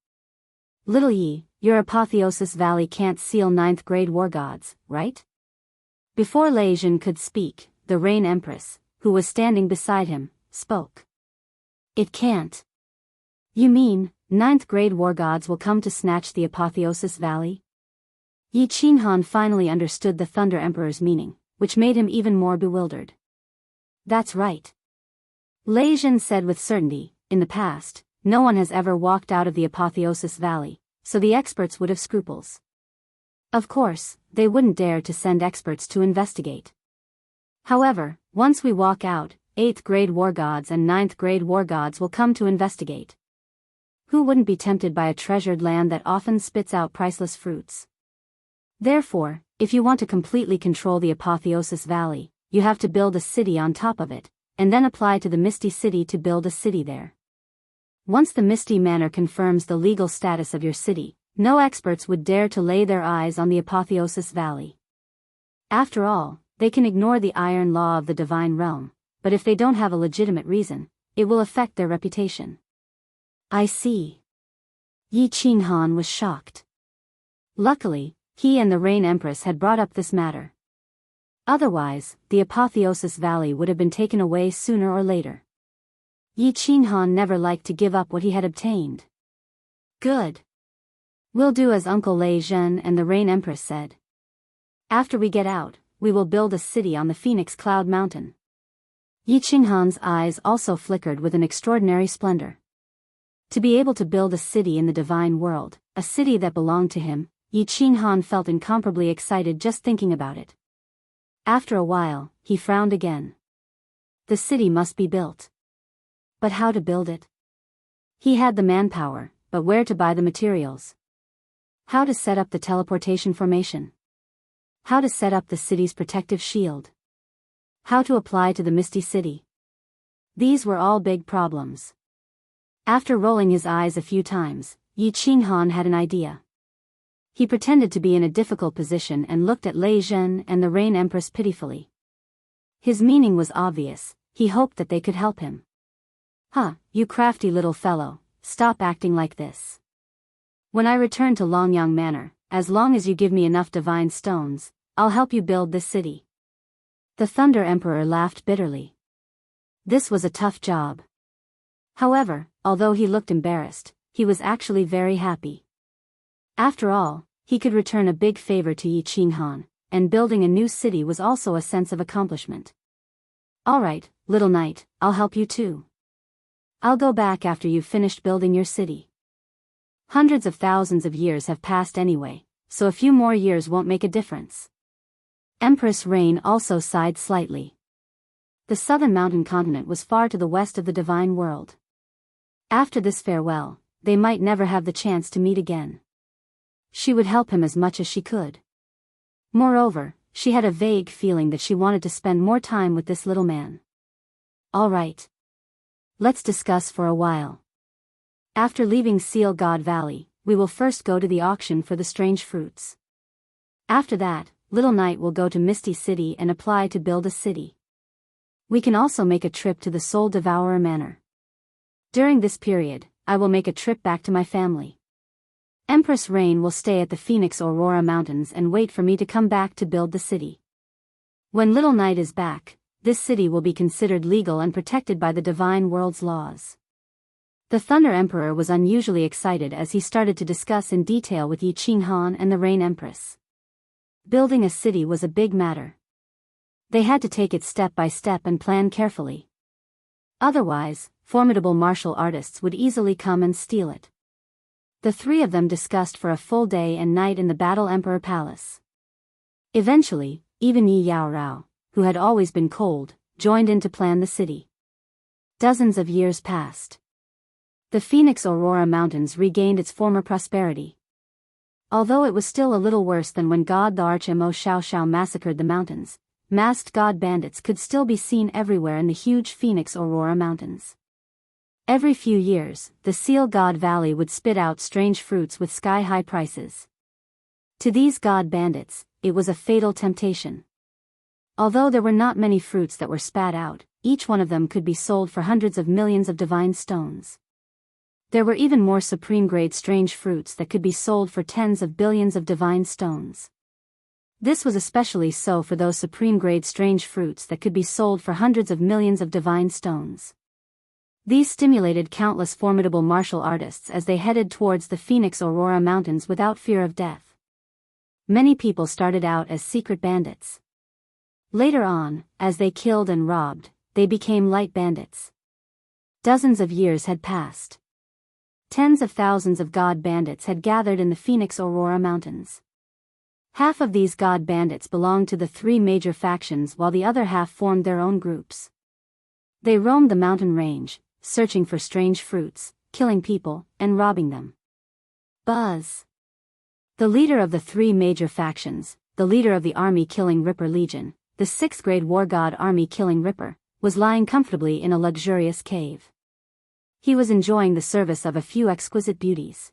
Little Yi, your Apotheosis Valley can't seal 9th grade war gods, right? Before Lei Jin could speak, the Rain Empress, who was standing beside him, spoke. It can't. You mean, 9th grade war gods will come to snatch the Apotheosis Valley? Yi Qinghan finally understood the Thunder Emperor's meaning, which made him even more bewildered. That's right. Lei Jin said with certainty, in the past, no one has ever walked out of the Apotheosis Valley, so the experts would have scruples. Of course, they wouldn't dare to send experts to investigate. However, once we walk out, 8th grade war gods and 9th grade war gods will come to investigate. Who wouldn't be tempted by a treasured land that often spits out priceless fruits? Therefore, if you want to completely control the Apotheosis Valley, you have to build a city on top of it, and then apply to the Misty City to build a city there. Once the Misty Manor confirms the legal status of your city, no experts would dare to lay their eyes on the Apotheosis Valley. After all, they can ignore the iron law of the divine realm, but if they don't have a legitimate reason, it will affect their reputation. I see. Yi Qinghan was shocked. Luckily, he and the Rain Empress had brought up this matter. Otherwise, the Apotheosis Valley would have been taken away sooner or later. Yi Qinghan never liked to give up what he had obtained. Good. We'll do as Uncle Lei Jin and the Rain Empress said. After we get out, we will build a city on the Phoenix Cloud Mountain. Yi Qinghan's eyes also flickered with an extraordinary splendor. To be able to build a city in the divine world, a city that belonged to him, Yi Qinghan felt incomparably excited just thinking about it. After a while, he frowned again. The city must be built. But how to build it? He had the manpower, but where to buy the materials? How to set up the teleportation formation? How to set up the city's protective shield? How to apply to the Misty City? These were all big problems. After rolling his eyes a few times, Yi Qinghan had an idea. He pretended to be in a difficult position and looked at Lei Jin and the Rain Empress pitifully. His meaning was obvious, he hoped that they could help him. Huh, you crafty little fellow, stop acting like this. When I return to Longyang Manor, as long as you give me enough divine stones, I'll help you build this city. The Thunder Emperor laughed bitterly. This was a tough job. However, although he looked embarrassed, he was actually very happy. After all, he could return a big favor to Yi Qinghan, and building a new city was also a sense of accomplishment. Alright, little knight, I'll help you too. I'll go back after you've finished building your city. Hundreds of thousands of years have passed anyway, so a few more years won't make a difference. Empress Rain also sighed slightly. The southern mountain continent was far to the west of the divine world. After this farewell, they might never have the chance to meet again. She would help him as much as she could. Moreover, she had a vague feeling that she wanted to spend more time with this little man. All right. Let's discuss for a while. After leaving Seal God Valley, we will first go to the auction for the strange fruits. After that, Little Knight will go to Misty City and apply to build a city. We can also make a trip to the Soul Devourer Manor. During this period, I will make a trip back to my family. Empress Rain will stay at the Phoenix Aurora Mountains and wait for me to come back to build the city. When Little Knight is back, this city will be considered legal and protected by the Divine World's laws. The Thunder Emperor was unusually excited as he started to discuss in detail with Yi Qinghan and the Rain Empress. Building a city was a big matter. They had to take it step by step and plan carefully. Otherwise, formidable martial artists would easily come and steal it. The three of them discussed for a full day and night in the Battle Emperor Palace. Eventually, even Yi Yaorao, who had always been cold, joined in to plan the city. Dozens of years passed. The Phoenix Aurora Mountains regained its former prosperity. Although it was still a little worse than when God the Arch-Mo Xiao Xiao massacred the mountains, masked god bandits could still be seen everywhere in the huge Phoenix Aurora Mountains. Every few years, the Seal God Valley would spit out strange fruits with sky-high prices. To these god bandits, it was a fatal temptation. Although there were not many fruits that were spat out, each one of them could be sold for hundreds of millions of divine stones. There were even more supreme-grade strange fruits that could be sold for tens of billions of divine stones. This was especially so for those supreme-grade strange fruits that could be sold for hundreds of millions of divine stones. These stimulated countless formidable martial artists as they headed towards the Phoenix Aurora Mountains without fear of death. Many people started out as secret bandits. Later on, as they killed and robbed, they became light bandits. Dozens of years had passed. Tens of thousands of god bandits had gathered in the Phoenix Aurora Mountains. Half of these god bandits belonged to the three major factions while the other half formed their own groups. They roamed the mountain range, searching for strange fruits, killing people, and robbing them. Buzz. The leader of the three major factions, the leader of the army-killing Ripper Legion, the sixth-grade war god army-killing Ripper, was lying comfortably in a luxurious cave. He was enjoying the service of a few exquisite beauties.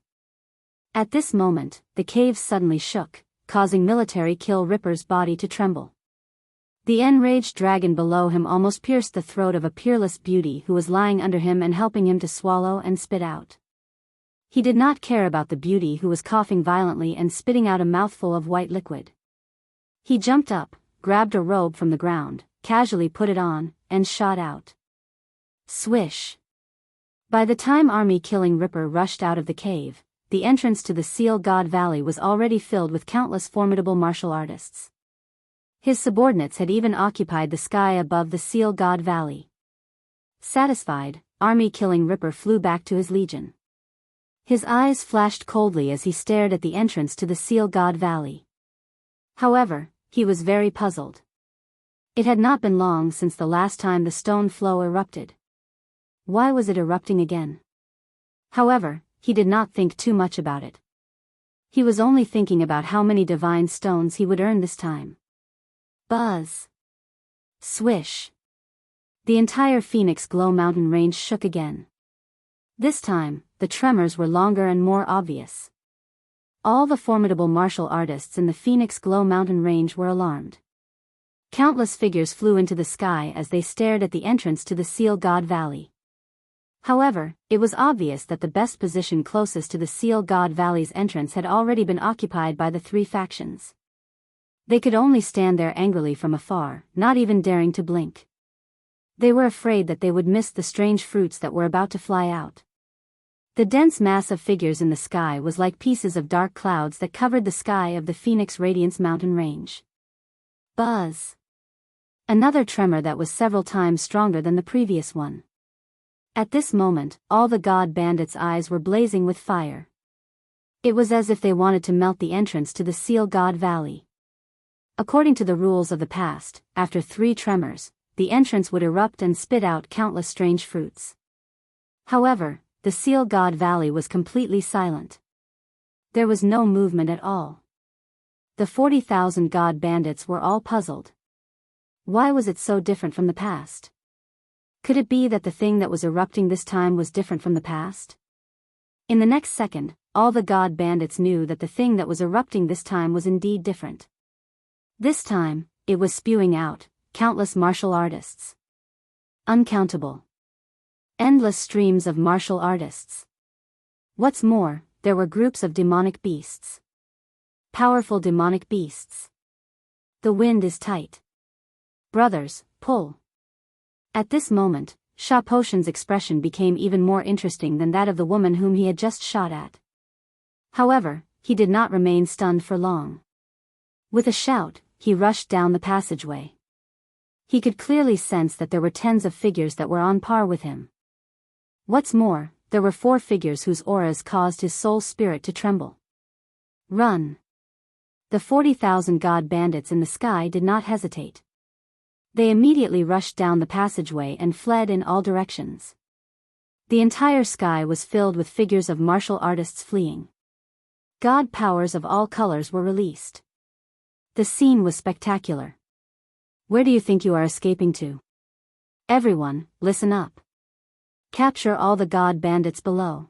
At this moment, the cave suddenly shook, causing military kill Ripper's body to tremble. The enraged dragon below him almost pierced the throat of a peerless beauty who was lying under him and helping him to swallow and spit out. He did not care about the beauty who was coughing violently and spitting out a mouthful of white liquid. He jumped up, grabbed a robe from the ground, casually put it on, and shot out. Swish! By the time army-killing Ripper rushed out of the cave, the entrance to the Seal God Valley was already filled with countless formidable martial artists. His subordinates had even occupied the sky above the Seal God Valley. Satisfied, army-killing Ripper flew back to his legion. His eyes flashed coldly as he stared at the entrance to the Seal God Valley. However, he was very puzzled. It had not been long since the last time the stone flow erupted. Why was it erupting again? However, he did not think too much about it. He was only thinking about how many divine stones he would earn this time. Buzz! Swish! The entire Phoenix Glow mountain range shook again. This time, the tremors were longer and more obvious. All the formidable martial artists in the Phoenix Glow mountain range were alarmed. Countless figures flew into the sky as they stared at the entrance to the Seal God Valley. However, it was obvious that the best position closest to the Seal God Valley's entrance had already been occupied by the three factions. They could only stand there angrily from afar, not even daring to blink. They were afraid that they would miss the strange fruits that were about to fly out. The dense mass of figures in the sky was like pieces of dark clouds that covered the sky of the Phoenix Radiance mountain range. Buzz! Another tremor that was several times stronger than the previous one. At this moment, all the god bandits' eyes were blazing with fire. It was as if they wanted to melt the entrance to the Seal God Valley. According to the rules of the past, after 3 tremors, the entrance would erupt and spit out countless strange fruits. However, the Seal God Valley was completely silent. There was no movement at all. The 40,000 god bandits were all puzzled. Why was it so different from the past? Could it be that the thing that was erupting this time was different from the past? In the next second, all the god bandits knew that the thing that was erupting this time was indeed different. This time, it was spewing out countless martial artists. Uncountable. Endless streams of martial artists. What's more, there were groups of demonic beasts. Powerful demonic beasts. The wind is tight. Brothers, pull. At this moment, Sha Potion's expression became even more interesting than that of the woman whom he had just shot at. However, he did not remain stunned for long. With a shout, he rushed down the passageway. He could clearly sense that there were tens of figures that were on par with him. What's more, there were 4 figures whose auras caused his soul spirit to tremble. Run! The 40,000 god bandits in the sky did not hesitate. They immediately rushed down the passageway and fled in all directions. The entire sky was filled with figures of martial artists fleeing. God powers of all colors were released. The scene was spectacular. Where do you think you are escaping to? Everyone, listen up. Capture all the god bandits below.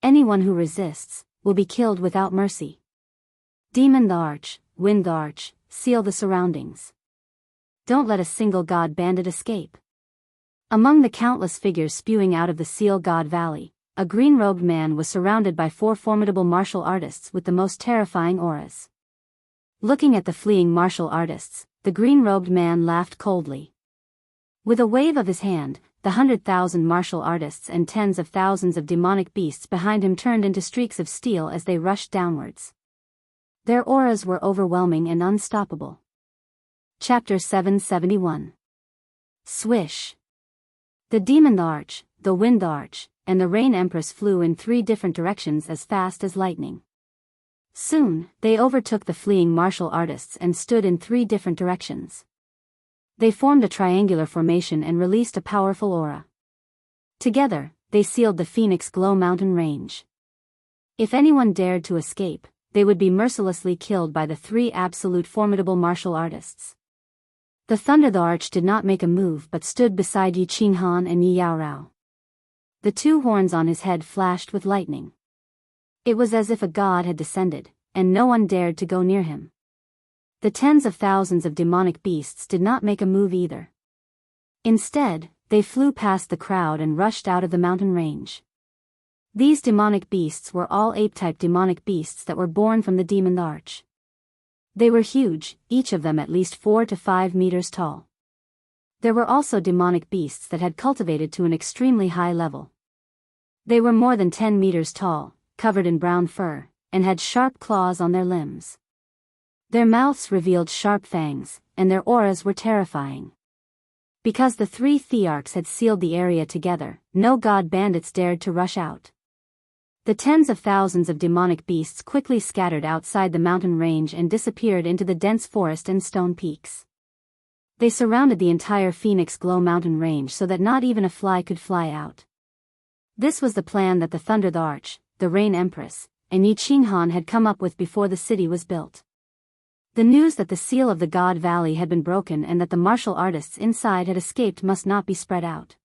Anyone who resists will be killed without mercy. Demon the Arch, Wind the Arch, seal the surroundings. Don't let a single god bandit escape. Among the countless figures spewing out of the Seal God Valley, a green-robed man was surrounded by 4 formidable martial artists with the most terrifying auras. Looking at the fleeing martial artists, the green-robed man laughed coldly. With a wave of his hand, the 100,000 martial artists and tens of thousands of demonic beasts behind him turned into streaks of steel as they rushed downwards. Their auras were overwhelming and unstoppable. Chapter 771. Swish. The Demon the Arch, the Wind the Arch, and the Rain Empress flew in 3 different directions as fast as lightning. Soon, they overtook the fleeing martial artists and stood in 3 different directions. They formed a triangular formation and released a powerful aura. Together, they sealed the Phoenix Glow Mountain Range. If anyone dared to escape, they would be mercilessly killed by the 3 absolute formidable martial artists. The Thunder the Arch did not make a move but stood beside Yi Qinghan and Yi Yaorao. The 2 horns on his head flashed with lightning. It was as if a god had descended, and no one dared to go near him. The tens of thousands of demonic beasts did not make a move either. Instead, they flew past the crowd and rushed out of the mountain range. These demonic beasts were all ape-type demonic beasts that were born from the Demon the Arch. They were huge, each of them at least 4 to 5 meters tall. There were also demonic beasts that had cultivated to an extremely high level. They were more than 10 meters tall, covered in brown fur, and had sharp claws on their limbs. Their mouths revealed sharp fangs, and their auras were terrifying. Because the 3 Thearchs had sealed the area together, no god bandits dared to rush out. The tens of thousands of demonic beasts quickly scattered outside the mountain range and disappeared into the dense forest and stone peaks. They surrounded the entire Phoenix Glow Mountain Range so that not even a fly could fly out. This was the plan that the Thunder the Arch, the Rain Empress, and Yi Qinghan had come up with before the city was built. The news that the seal of the God Valley had been broken and that the martial artists inside had escaped must not be spread out.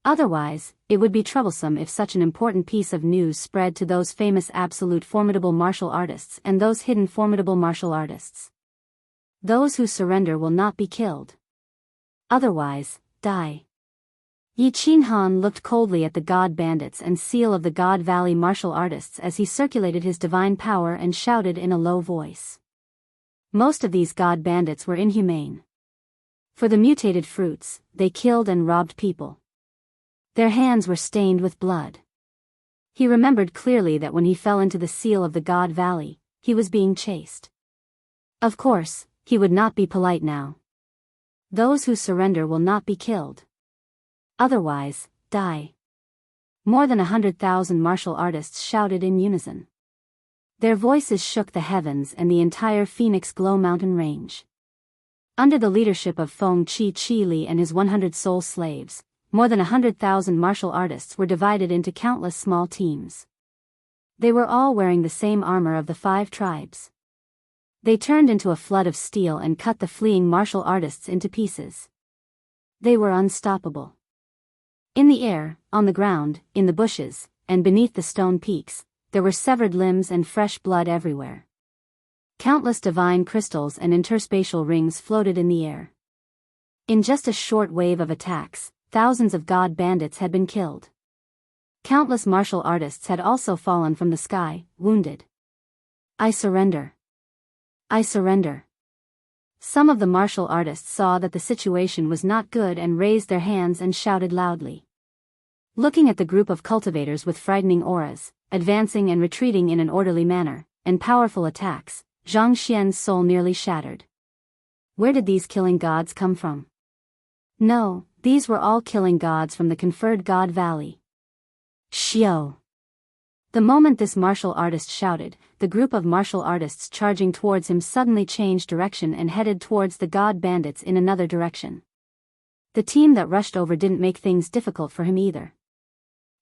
Otherwise, it would be troublesome if such an important piece of news spread to those famous absolute formidable martial artists and those hidden formidable martial artists. Those who surrender will not be killed. Otherwise, die. Yi Qinghan looked coldly at the god bandits and seal of the God Valley martial artists as he circulated his divine power and shouted in a low voice. Most of these god bandits were inhumane. For the mutated fruits, they killed and robbed people. Their hands were stained with blood. He remembered clearly that when he fell into the seal of the God Valley, he was being chased. Of course, he would not be polite now. Those who surrender will not be killed. Otherwise, die. More than 100,000 martial artists shouted in unison. Their voices shook the heavens and the entire Phoenix Glow Mountain Range. Under the leadership of Feng Chi Chi Li and his 100 soul slaves, more than 100,000 martial artists were divided into countless small teams. They were all wearing the same armor of the 5 tribes. They turned into a flood of steel and cut the fleeing martial artists into pieces. They were unstoppable. In the air, on the ground, in the bushes, and beneath the stone peaks, there were severed limbs and fresh blood everywhere. Countless divine crystals and interspatial rings floated in the air. In just a short wave of attacks, thousands of god bandits had been killed. Countless martial artists had also fallen from the sky, wounded. I surrender. I surrender. Some of the martial artists saw that the situation was not good and raised their hands and shouted loudly. Looking at the group of cultivators with frightening auras, advancing and retreating in an orderly manner, and powerful attacks, Zhang Xian's soul nearly shattered. Where did these killing gods come from? No, these were all killing gods from the conferred god valley. Xiao. The moment this martial artist shouted, the group of martial artists charging towards him suddenly changed direction and headed towards the god bandits in another direction. The team that rushed over didn't make things difficult for him either.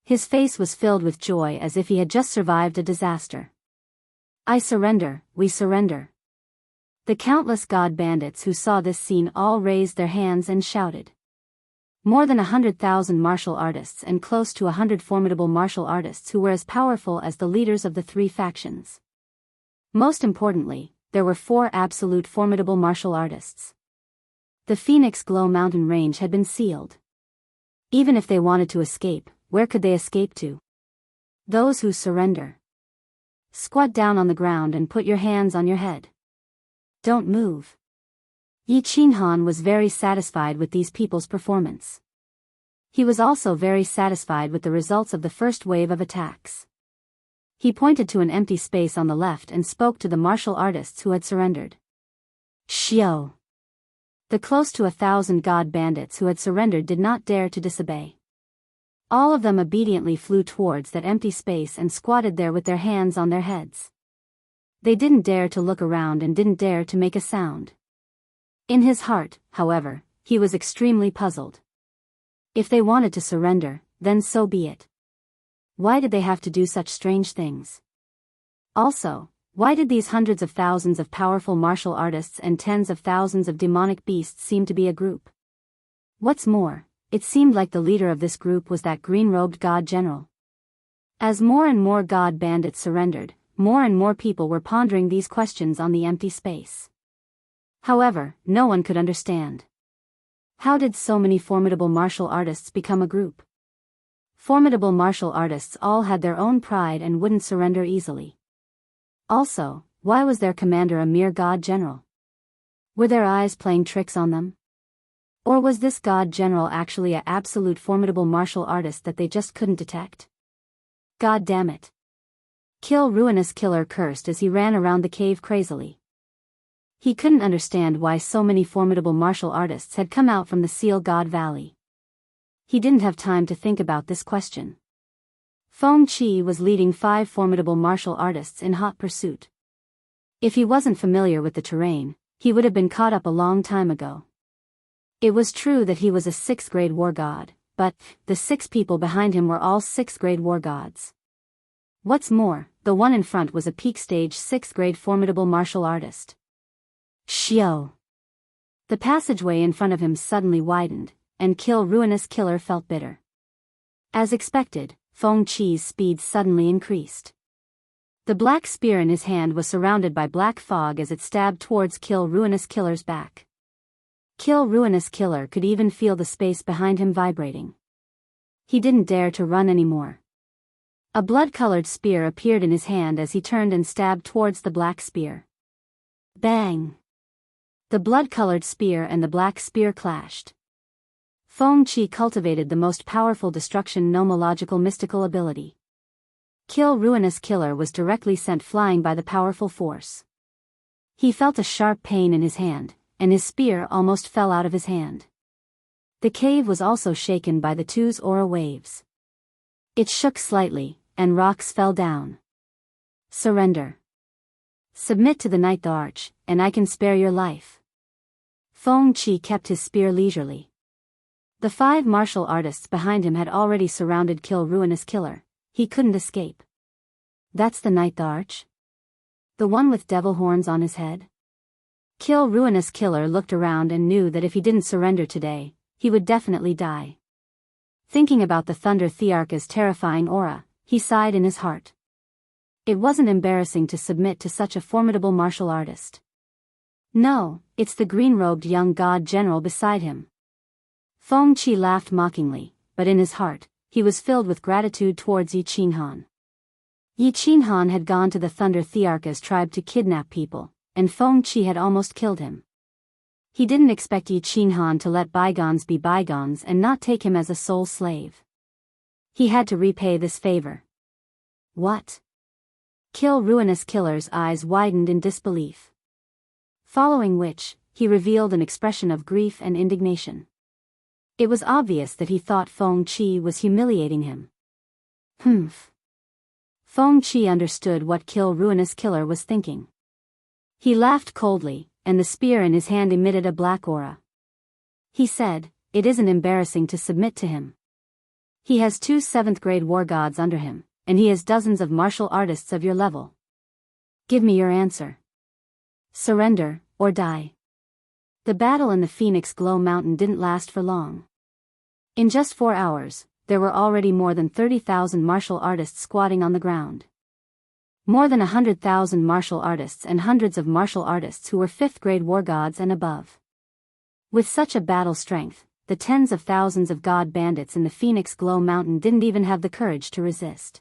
His face was filled with joy as if he had just survived a disaster. I surrender, we surrender. The countless god bandits who saw this scene all raised their hands and shouted. More than 100,000 martial artists and close to 100 formidable martial artists who were as powerful as the leaders of the three factions. Most importantly, there were 4 absolute formidable martial artists. The Phoenix Glow mountain range had been sealed. Even if they wanted to escape, where could they escape to? Those who surrender. Squat down on the ground and put your hands on your head. Don't move. Yi Qinhan was very satisfied with these people's performance. He was also very satisfied with the results of the first wave of attacks. He pointed to an empty space on the left and spoke to the martial artists who had surrendered. Xiao. The close to 1,000 god bandits who had surrendered did not dare to disobey. All of them obediently flew towards that empty space and squatted there with their hands on their heads. They didn't dare to look around and didn't dare to make a sound. In his heart, however, he was extremely puzzled. If they wanted to surrender, then so be it. Why did they have to do such strange things? Also, why did these hundreds of thousands of powerful martial artists and tens of thousands of demonic beasts seem to be a group? What's more, it seemed like the leader of this group was that green-robed god general. As more and more god bandits surrendered, more and more people were pondering these questions on the empty space. However, no one could understand. How did so many formidable martial artists become a group? Formidable martial artists all had their own pride and wouldn't surrender easily. Also, why was their commander a mere god general? Were their eyes playing tricks on them? Or was this god general actually an absolute formidable martial artist that they just couldn't detect? God damn it. Kill Ruinous Killer cursed as he ran around the cave crazily. He couldn't understand why so many formidable martial artists had come out from the Seal God Valley. He didn't have time to think about this question. Feng Qi was leading 5 formidable martial artists in hot pursuit. If he wasn't familiar with the terrain, he would have been caught up a long time ago. It was true that he was a 6th grade war god, but the 6 people behind him were all 6th grade war gods. What's more, the one in front was a peak stage 6th grade formidable martial artist. Xiao. The passageway in front of him suddenly widened, and Ruinous Killer felt bitter. As expected, Feng Qi's speed suddenly increased. The black spear in his hand was surrounded by black fog as it stabbed towards Ruinous Killer's back. Ruinous Killer could even feel the space behind him vibrating. He didn't dare to run anymore. A blood-colored spear appeared in his hand as he turned and stabbed towards the black spear. Bang! The blood-colored spear and the black spear clashed. Feng Qi cultivated the most powerful destruction nomological mystical ability. Ruinous Killer was directly sent flying by the powerful force. He felt a sharp pain in his hand, and his spear almost fell out of his hand. The cave was also shaken by the 2's aura waves. It shook slightly, and rocks fell down. Surrender. Submit to the Ninth Arch, and I can spare your life. Feng Qi kept his spear leisurely. The 5 martial artists behind him had already surrounded Ruinous Killer. He couldn't escape. That's the Ninth Arch? The one with devil horns on his head? Ruinous Killer looked around and knew that if he didn't surrender today, he would definitely die. Thinking about the Thunder Thearka's terrifying aura, he sighed in his heart. It wasn't embarrassing to submit to such a formidable martial artist. No, it's the green-robed young god general beside him. Feng Qi laughed mockingly, but in his heart, he was filled with gratitude towards Yi Qinghan. Yi Qinghan had gone to the Thunder Thearka's tribe to kidnap people, and Feng Qi had almost killed him. He didn't expect Yi Qinghan to let bygones be bygones and not take him as a sole slave. He had to repay this favor. What? Kill ruinous killer's eyes widened in disbelief. Following which, he revealed an expression of grief and indignation. It was obvious that he thought Feng Qi was humiliating him. Humph. Feng Qi understood what Kill Ruinous Killer was thinking. He laughed coldly, and the spear in his hand emitted a black aura. He said, "It isn't embarrassing to submit to him. He has 2 7th-grade war gods under him, and he has dozens of martial artists of your level. Give me your answer. Surrender, or die." The battle in the Phoenix Glow Mountain didn't last for long. In just 4 hours, there were already more than 30,000 martial artists squatting on the ground. More than 100,000 martial artists and hundreds of martial artists who were 5th-grade war gods and above. With such a battle strength, the tens of thousands of god bandits in the Phoenix Glow Mountain didn't even have the courage to resist.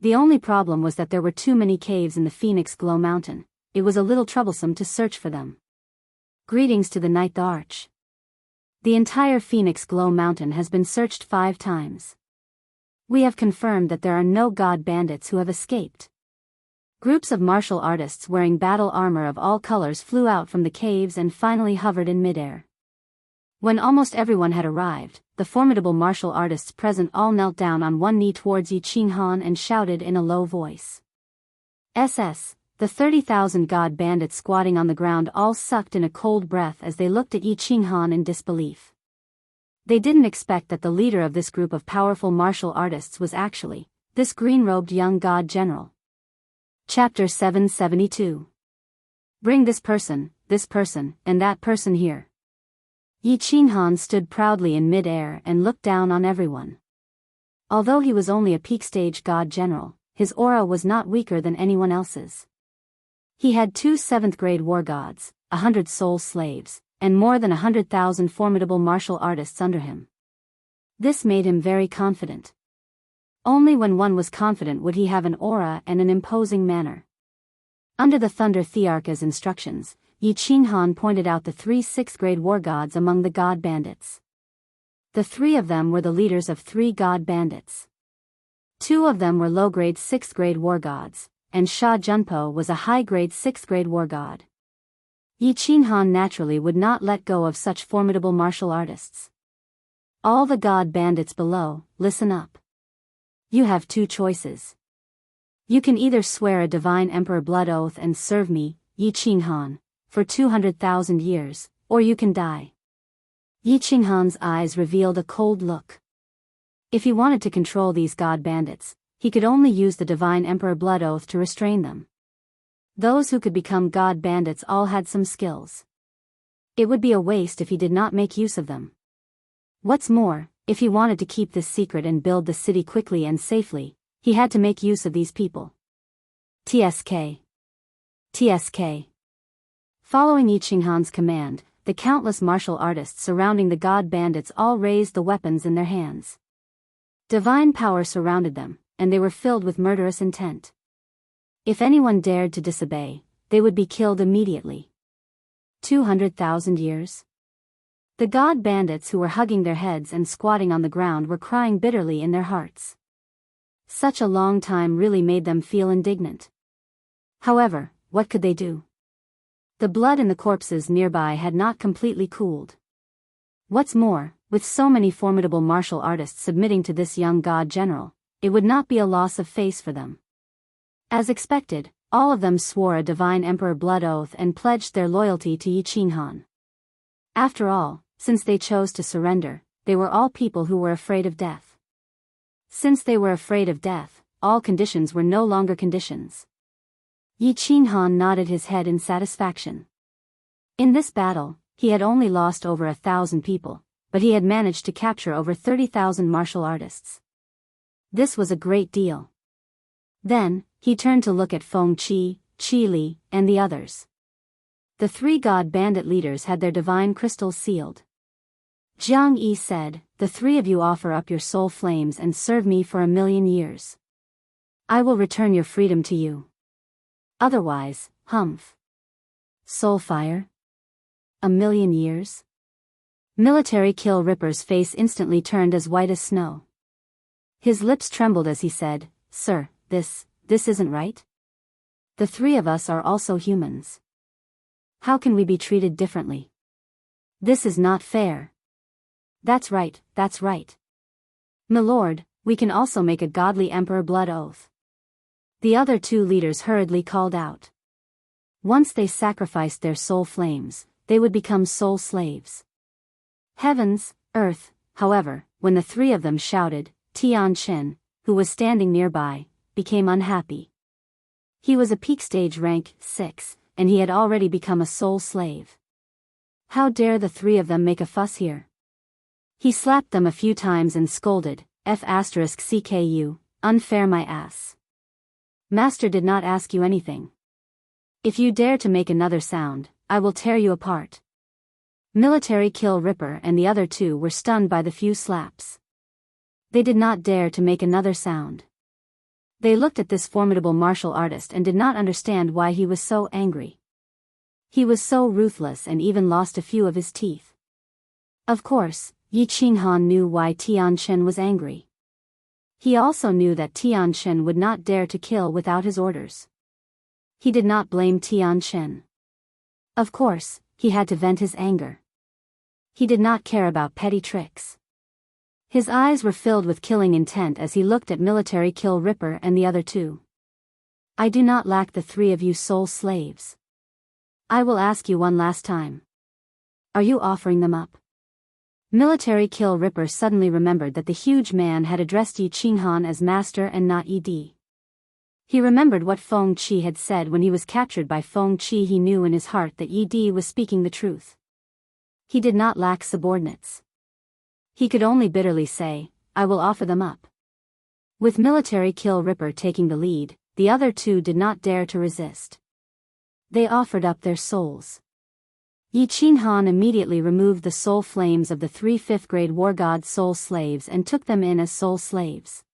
The only problem was that there were too many caves in the Phoenix Glow Mountain. It was a little troublesome to search for them. Greetings to the Ninth Arch. The entire Phoenix Glow Mountain has been searched 5 times. We have confirmed that there are no god bandits who have escaped. Groups of martial artists wearing battle armor of all colors flew out from the caves and finally hovered in midair. When almost everyone had arrived, the formidable martial artists present all knelt down on one knee towards Yi Qinghan and shouted in a low voice. The 30,000 god bandits squatting on the ground all sucked in a cold breath as they looked at Yi Qinghan in disbelief. They didn't expect that the leader of this group of powerful martial artists was actually this green-robed young god general. Chapter 772. Bring this person, and that person here. Yi Qinghan stood proudly in mid-air and looked down on everyone. Although he was only a peak-stage god general, his aura was not weaker than anyone else's. He had 2 7th-grade war gods, 100 soul slaves, and more than 100,000 formidable martial artists under him. This made him very confident. Only when one was confident would he have an aura and an imposing manner. Under the Thunder Thearka's instructions, Yi Qinghan pointed out the 3 6th-grade war gods among the god bandits. The 3 of them were the leaders of 3 god bandits. 2 of them were low-grade 6th-grade war gods, and Sha Junpo was a high-grade 6th-grade war god. Yi Qinghan naturally would not let go of such formidable martial artists. All the god bandits below, listen up. You have 2 choices. You can either swear a divine emperor blood oath and serve me, Yi Qinghan, for 200,000 years, or you can die. Yi Qinghan's eyes revealed a cold look. If he wanted to control these god bandits, he could only use the divine emperor blood oath to restrain them. Those who could become god bandits all had some skills. It would be a waste if he did not make use of them. What's more, if he wanted to keep this secret and build the city quickly and safely, he had to make use of these people. TSK. Following Yi Qinghan's command, the countless martial artists surrounding the god bandits all raised the weapons in their hands. Divine power surrounded them, and they were filled with murderous intent. If anyone dared to disobey, they would be killed immediately. 200,000 years? The god bandits who were hugging their heads and squatting on the ground were crying bitterly in their hearts. Such a long time really made them feel indignant. However, what could they do? The blood in the corpses nearby had not completely cooled. What's more, with so many formidable martial artists submitting to this young god general, it would not be a loss of face for them. As expected, all of them swore a divine emperor blood oath and pledged their loyalty to Yi Qinghan. After all, since they chose to surrender, they were all people who were afraid of death. Since they were afraid of death, all conditions were no longer conditions. Yi Qinghan nodded his head in satisfaction. In this battle, he had only lost over 1,000 people, but he had managed to capture over 30,000 martial artists. This was a great deal. Then, he turned to look at Feng Qi, Qi Li, and the others. The three god bandit leaders had their divine crystals sealed. Jiang Yi said, "The three of you offer up your soul flames and serve me for 1,000,000 years. I will return your freedom to you. Otherwise, humph. Soul fire? 1,000,000 years?" Military Kill Ripper's face instantly turned as white as snow. His lips trembled as he said, "Sir, this isn't right. The three of us are also humans. How can we be treated differently? This is not fair." That's right. "Milord, we can also make a godly emperor blood oath." The other two leaders hurriedly called out. Once they sacrificed their soul flames, they would become soul slaves. Heavens, earth, however, when the three of them shouted, Tian Chen, who was standing nearby, became unhappy. He was a peak stage rank 6, and he had already become a soul slave. How dare the three of them make a fuss here? He slapped them a few times and scolded, F***CKU, unfair my ass. Master did not ask you anything. If you dare to make another sound, I will tear you apart. Military Kill Ripper and the other two were stunned by the few slaps. They did not dare to make another sound. They looked at this formidable martial artist and did not understand why he was so angry. He was so ruthless and even lost a few of his teeth. Of course, Yi Qinghan knew why Tian Chen was angry. He also knew that Tian Chen would not dare to kill without his orders. He did not blame Tian Chen. Of course, he had to vent his anger. He did not care about petty tricks. His eyes were filled with killing intent as he looked at Military Kill Ripper and the other two. I do not lack the three of you soul slaves. I will ask you one last time. Are you offering them up? Military Kill Ripper suddenly remembered that the huge man had addressed Yi Qinghan as master and not Ed. He remembered what Feng Qi had said when he was captured by Feng Qi. He knew in his heart that Ed was speaking the truth. He did not lack subordinates. He could only bitterly say, I will offer them up. With Military Kill Ripper taking the lead, the other two did not dare to resist. They offered up their souls. Yi Qinghan immediately removed the soul flames of the 3 5th-grade war god soul slaves and took them in as soul slaves.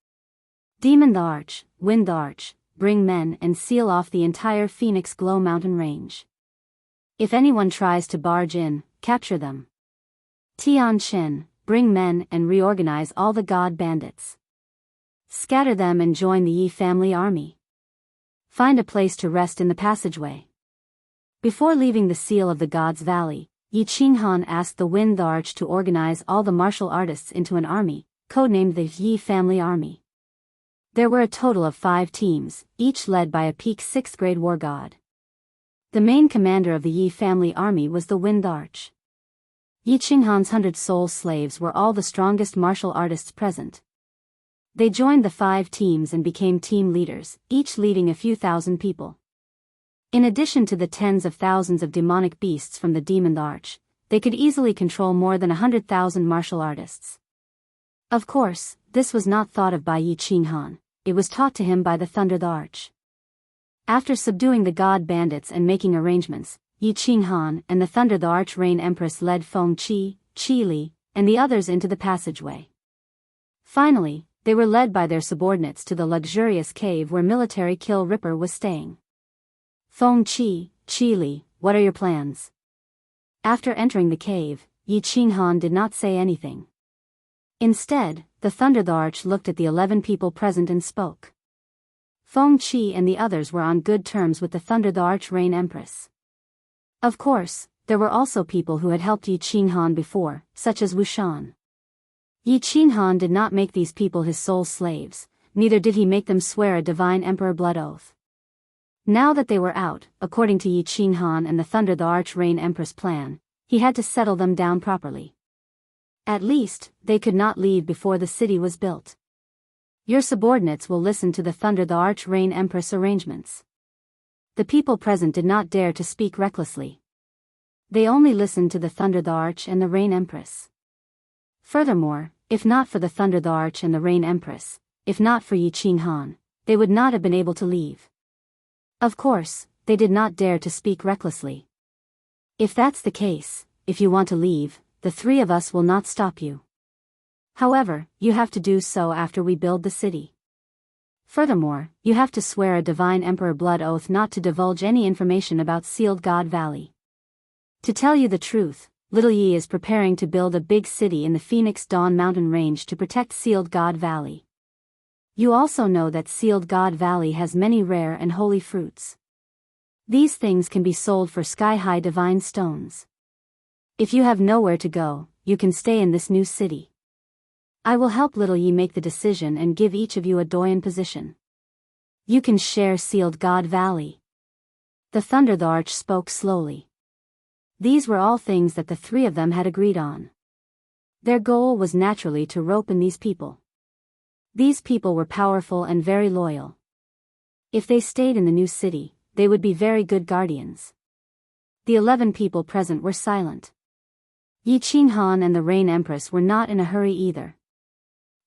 Demon the Arch, Wind the Arch, bring men and seal off the entire Phoenix Glow mountain range. If anyone tries to barge in, capture them. Tian Chen, bring men and reorganize all the god bandits. Scatter them and join the Yi family army. Find a place to rest in the passageway. Before leaving the seal of the Gods Valley, Yi Qinghan asked the Wind the Arch to organize all the martial artists into an army, codenamed the Yi Family Army. There were a total of 5 teams, each led by a peak 6th-grade war god. The main commander of the Yi Family Army was the Wind Arch. Yi Qinghan's 100 soul slaves were all the strongest martial artists present. They joined the 5 teams and became team leaders, each leading a few thousand people. In addition to the tens of thousands of demonic beasts from the Demon Arch, they could easily control more than 100,000 martial artists. Of course, this was not thought of by Yi Qinghan, it was taught to him by the Thunder Arch. After subduing the god bandits and making arrangements, Yi Qinghan and the Thunder Arch Rain Empress led Feng Qi, Qi Li, and the others into the passageway. Finally, they were led by their subordinates to the luxurious cave where Military Kill Ripper was staying. Feng Qi, Qi Li, what are your plans? After entering the cave, Yi Qinghan did not say anything. Instead, the Thunder Arch looked at the 11 people present and spoke. Feng Qi and the others were on good terms with the Thunder Arch Rain Empress. Of course, there were also people who had helped Yi Qinghan before, such as Wu Shan. Yi Qinghan did not make these people his soul slaves, neither did he make them swear a divine emperor blood oath. Now that they were out, according to Yi Qinghan and the Thunder Arch Rain Empress plan, he had to settle them down properly. At least, they could not leave before the city was built. Your subordinates will listen to the Thunder Arch Rain Empress arrangements. The people present did not dare to speak recklessly. They only listened to the Thunder Arch and the Rain Empress. Furthermore, if not for the Thunder Arch and the Rain Empress, if not for Yi Qinghan, they would not have been able to leave. Of course, they did not dare to speak recklessly. If that's the case, if you want to leave, the three of us will not stop you. However, you have to do so after we build the city. Furthermore, you have to swear a divine emperor blood oath not to divulge any information about Sealed God Valley. To tell you the truth, Little Yi is preparing to build a big city in the Phoenix Dawn Mountain Range to protect Sealed God Valley. You also know that Sealed God Valley has many rare and holy fruits. These things can be sold for sky-high divine stones. If you have nowhere to go, you can stay in this new city. I will help Little Yi make the decision and give each of you a doyen position. You can share Sealed God Valley. The Thunder the Arch spoke slowly. These were all things that the three of them had agreed on. Their goal was naturally to rope in these people. These people were powerful and very loyal. If they stayed in the new city, they would be very good guardians. The 11 people present were silent. Yi Qinghan and the Rain Empress were not in a hurry either.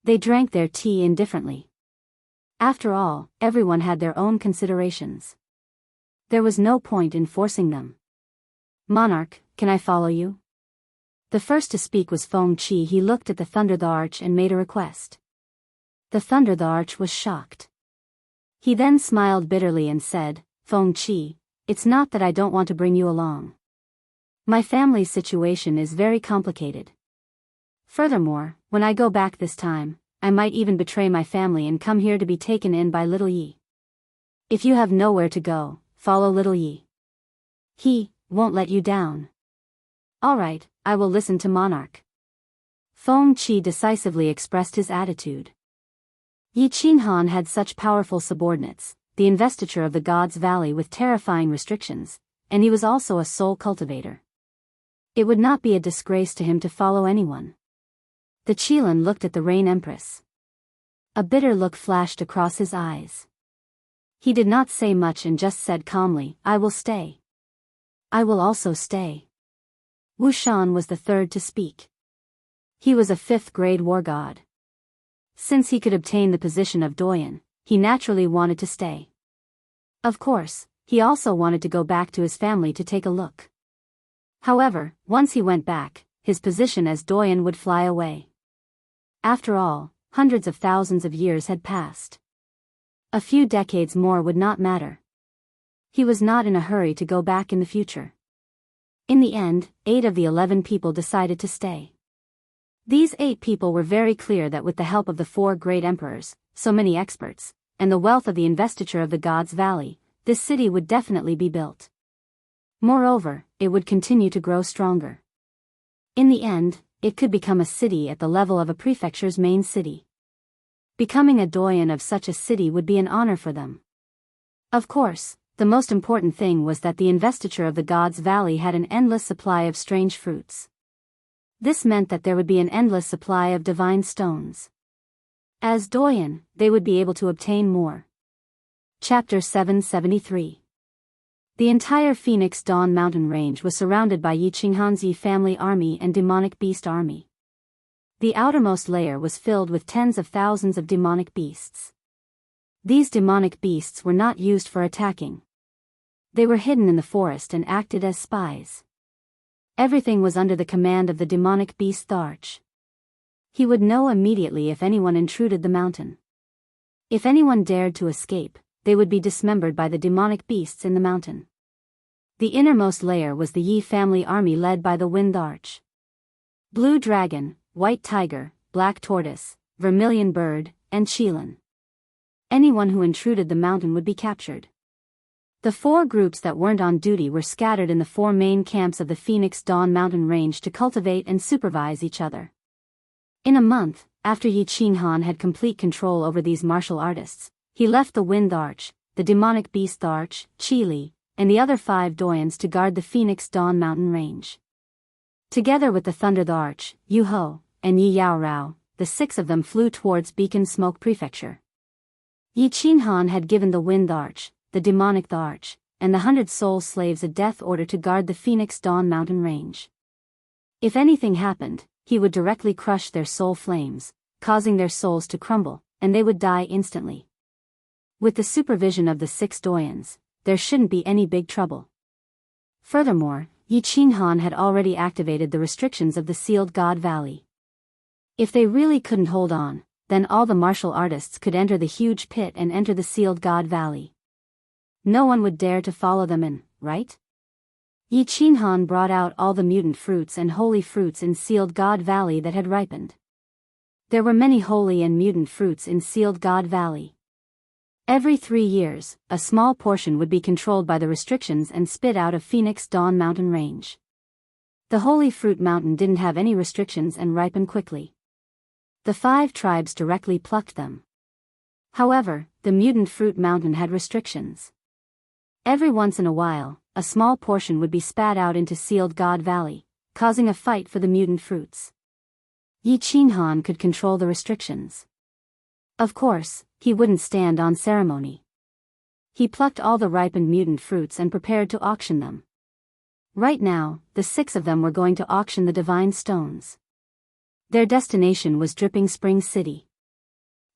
They drank their tea indifferently. After all, everyone had their own considerations. There was no point in forcing them. Monarch, can I follow you? The first to speak was Feng Qi. He looked at the Thunder the Arch and made a request. The Thunder the Arch was shocked. He then smiled bitterly and said, Feng Qi, it's not that I don't want to bring you along. My family's situation is very complicated. Furthermore, when I go back this time, I might even betray my family and come here to be taken in by Little Yi. If you have nowhere to go, follow Little Yi. He won't let you down. Alright, I will listen to Monarch. Feng Qi decisively expressed his attitude. Yi Qinghan had such powerful subordinates, the investiture of the Gods Valley with terrifying restrictions, and he was also a soul cultivator. It would not be a disgrace to him to follow anyone. The Qilin looked at the Rain Empress. A bitter look flashed across his eyes. He did not say much and just said calmly, I will stay. I will also stay. Wu Shan was the third to speak. He was a 5th-grade war god. Since he could obtain the position of doyen, he naturally wanted to stay. Of course, he also wanted to go back to his family to take a look. However, once he went back, his position as doyen would fly away. After all, hundreds of thousands of years had passed. A few decades more would not matter. He was not in a hurry to go back in the future. In the end, 8 of the 11 people decided to stay. These 8 people were very clear that with the help of the 4 great emperors, so many experts, and the wealth of the investiture of the Gods Valley, this city would definitely be built. Moreover, it would continue to grow stronger. In the end, it could become a city at the level of a prefecture's main city. Becoming a doyen of such a city would be an honor for them. Of course, the most important thing was that the investiture of the Gods Valley had an endless supply of strange fruits. This meant that there would be an endless supply of divine stones. As doyen, they would be able to obtain more. Chapter 773. The entire Phoenix Dawn Mountain Range was surrounded by Yi Qinghan's Yi family army and demonic beast army. The outermost layer was filled with tens of thousands of demonic beasts. These demonic beasts were not used for attacking. They were hidden in the forest and acted as spies. Everything was under the command of the demonic beast Tharch. He would know immediately if anyone intruded the mountain. If anyone dared to escape, they would be dismembered by the demonic beasts in the mountain. The innermost layer was the Yi family army led by the Wind Arch. Blue Dragon, White Tiger, Black Tortoise, Vermilion Bird, and Qilin. Anyone who intruded the mountain would be captured. The 4 groups that weren't on duty were scattered in the 4 main camps of the Phoenix Dawn Mountain Range to cultivate and supervise each other. In a month, after Yi Qinghan had complete control over these martial artists, he left the Wind Arch, the demonic beast Tharch, Qili, and the other 5 doyens to guard the Phoenix Dawn Mountain Range. Together with the Thunder the Arch, Yu Ho, and Yi Yao Rao, the 6 of them flew towards Beacon Smoke Prefecture. Yi Qinghan had given the Wind Arch, the demonic Arch, and the 100 soul slaves a death order to guard the Phoenix Dawn Mountain Range. If anything happened, he would directly crush their soul flames, causing their souls to crumble, and they would die instantly. With the supervision of the 6 doyens, there shouldn't be any big trouble. Furthermore, Yi Qinhan had already activated the restrictions of the Sealed God Valley. If they really couldn't hold on, then all the martial artists could enter the huge pit and enter the Sealed God Valley. No one would dare to follow them in, right? Yi Qinhan brought out all the mutant fruits and holy fruits in Sealed God Valley that had ripened. There were many holy and mutant fruits in Sealed God Valley. Every 3 years, a small portion would be controlled by the restrictions and spit out of Phoenix Dawn Mountain Range. The Holy Fruit Mountain didn't have any restrictions and ripened quickly. The 5 tribes directly plucked them. However, the Mutant Fruit Mountain had restrictions. Every once in a while, a small portion would be spat out into Sealed God Valley, causing a fight for the mutant fruits. Yi Qinhan could control the restrictions. Of course, he wouldn't stand on ceremony. He plucked all the ripened mutant fruits and prepared to auction them. Right now, the 6 of them were going to auction the divine stones. Their destination was Dripping Spring City.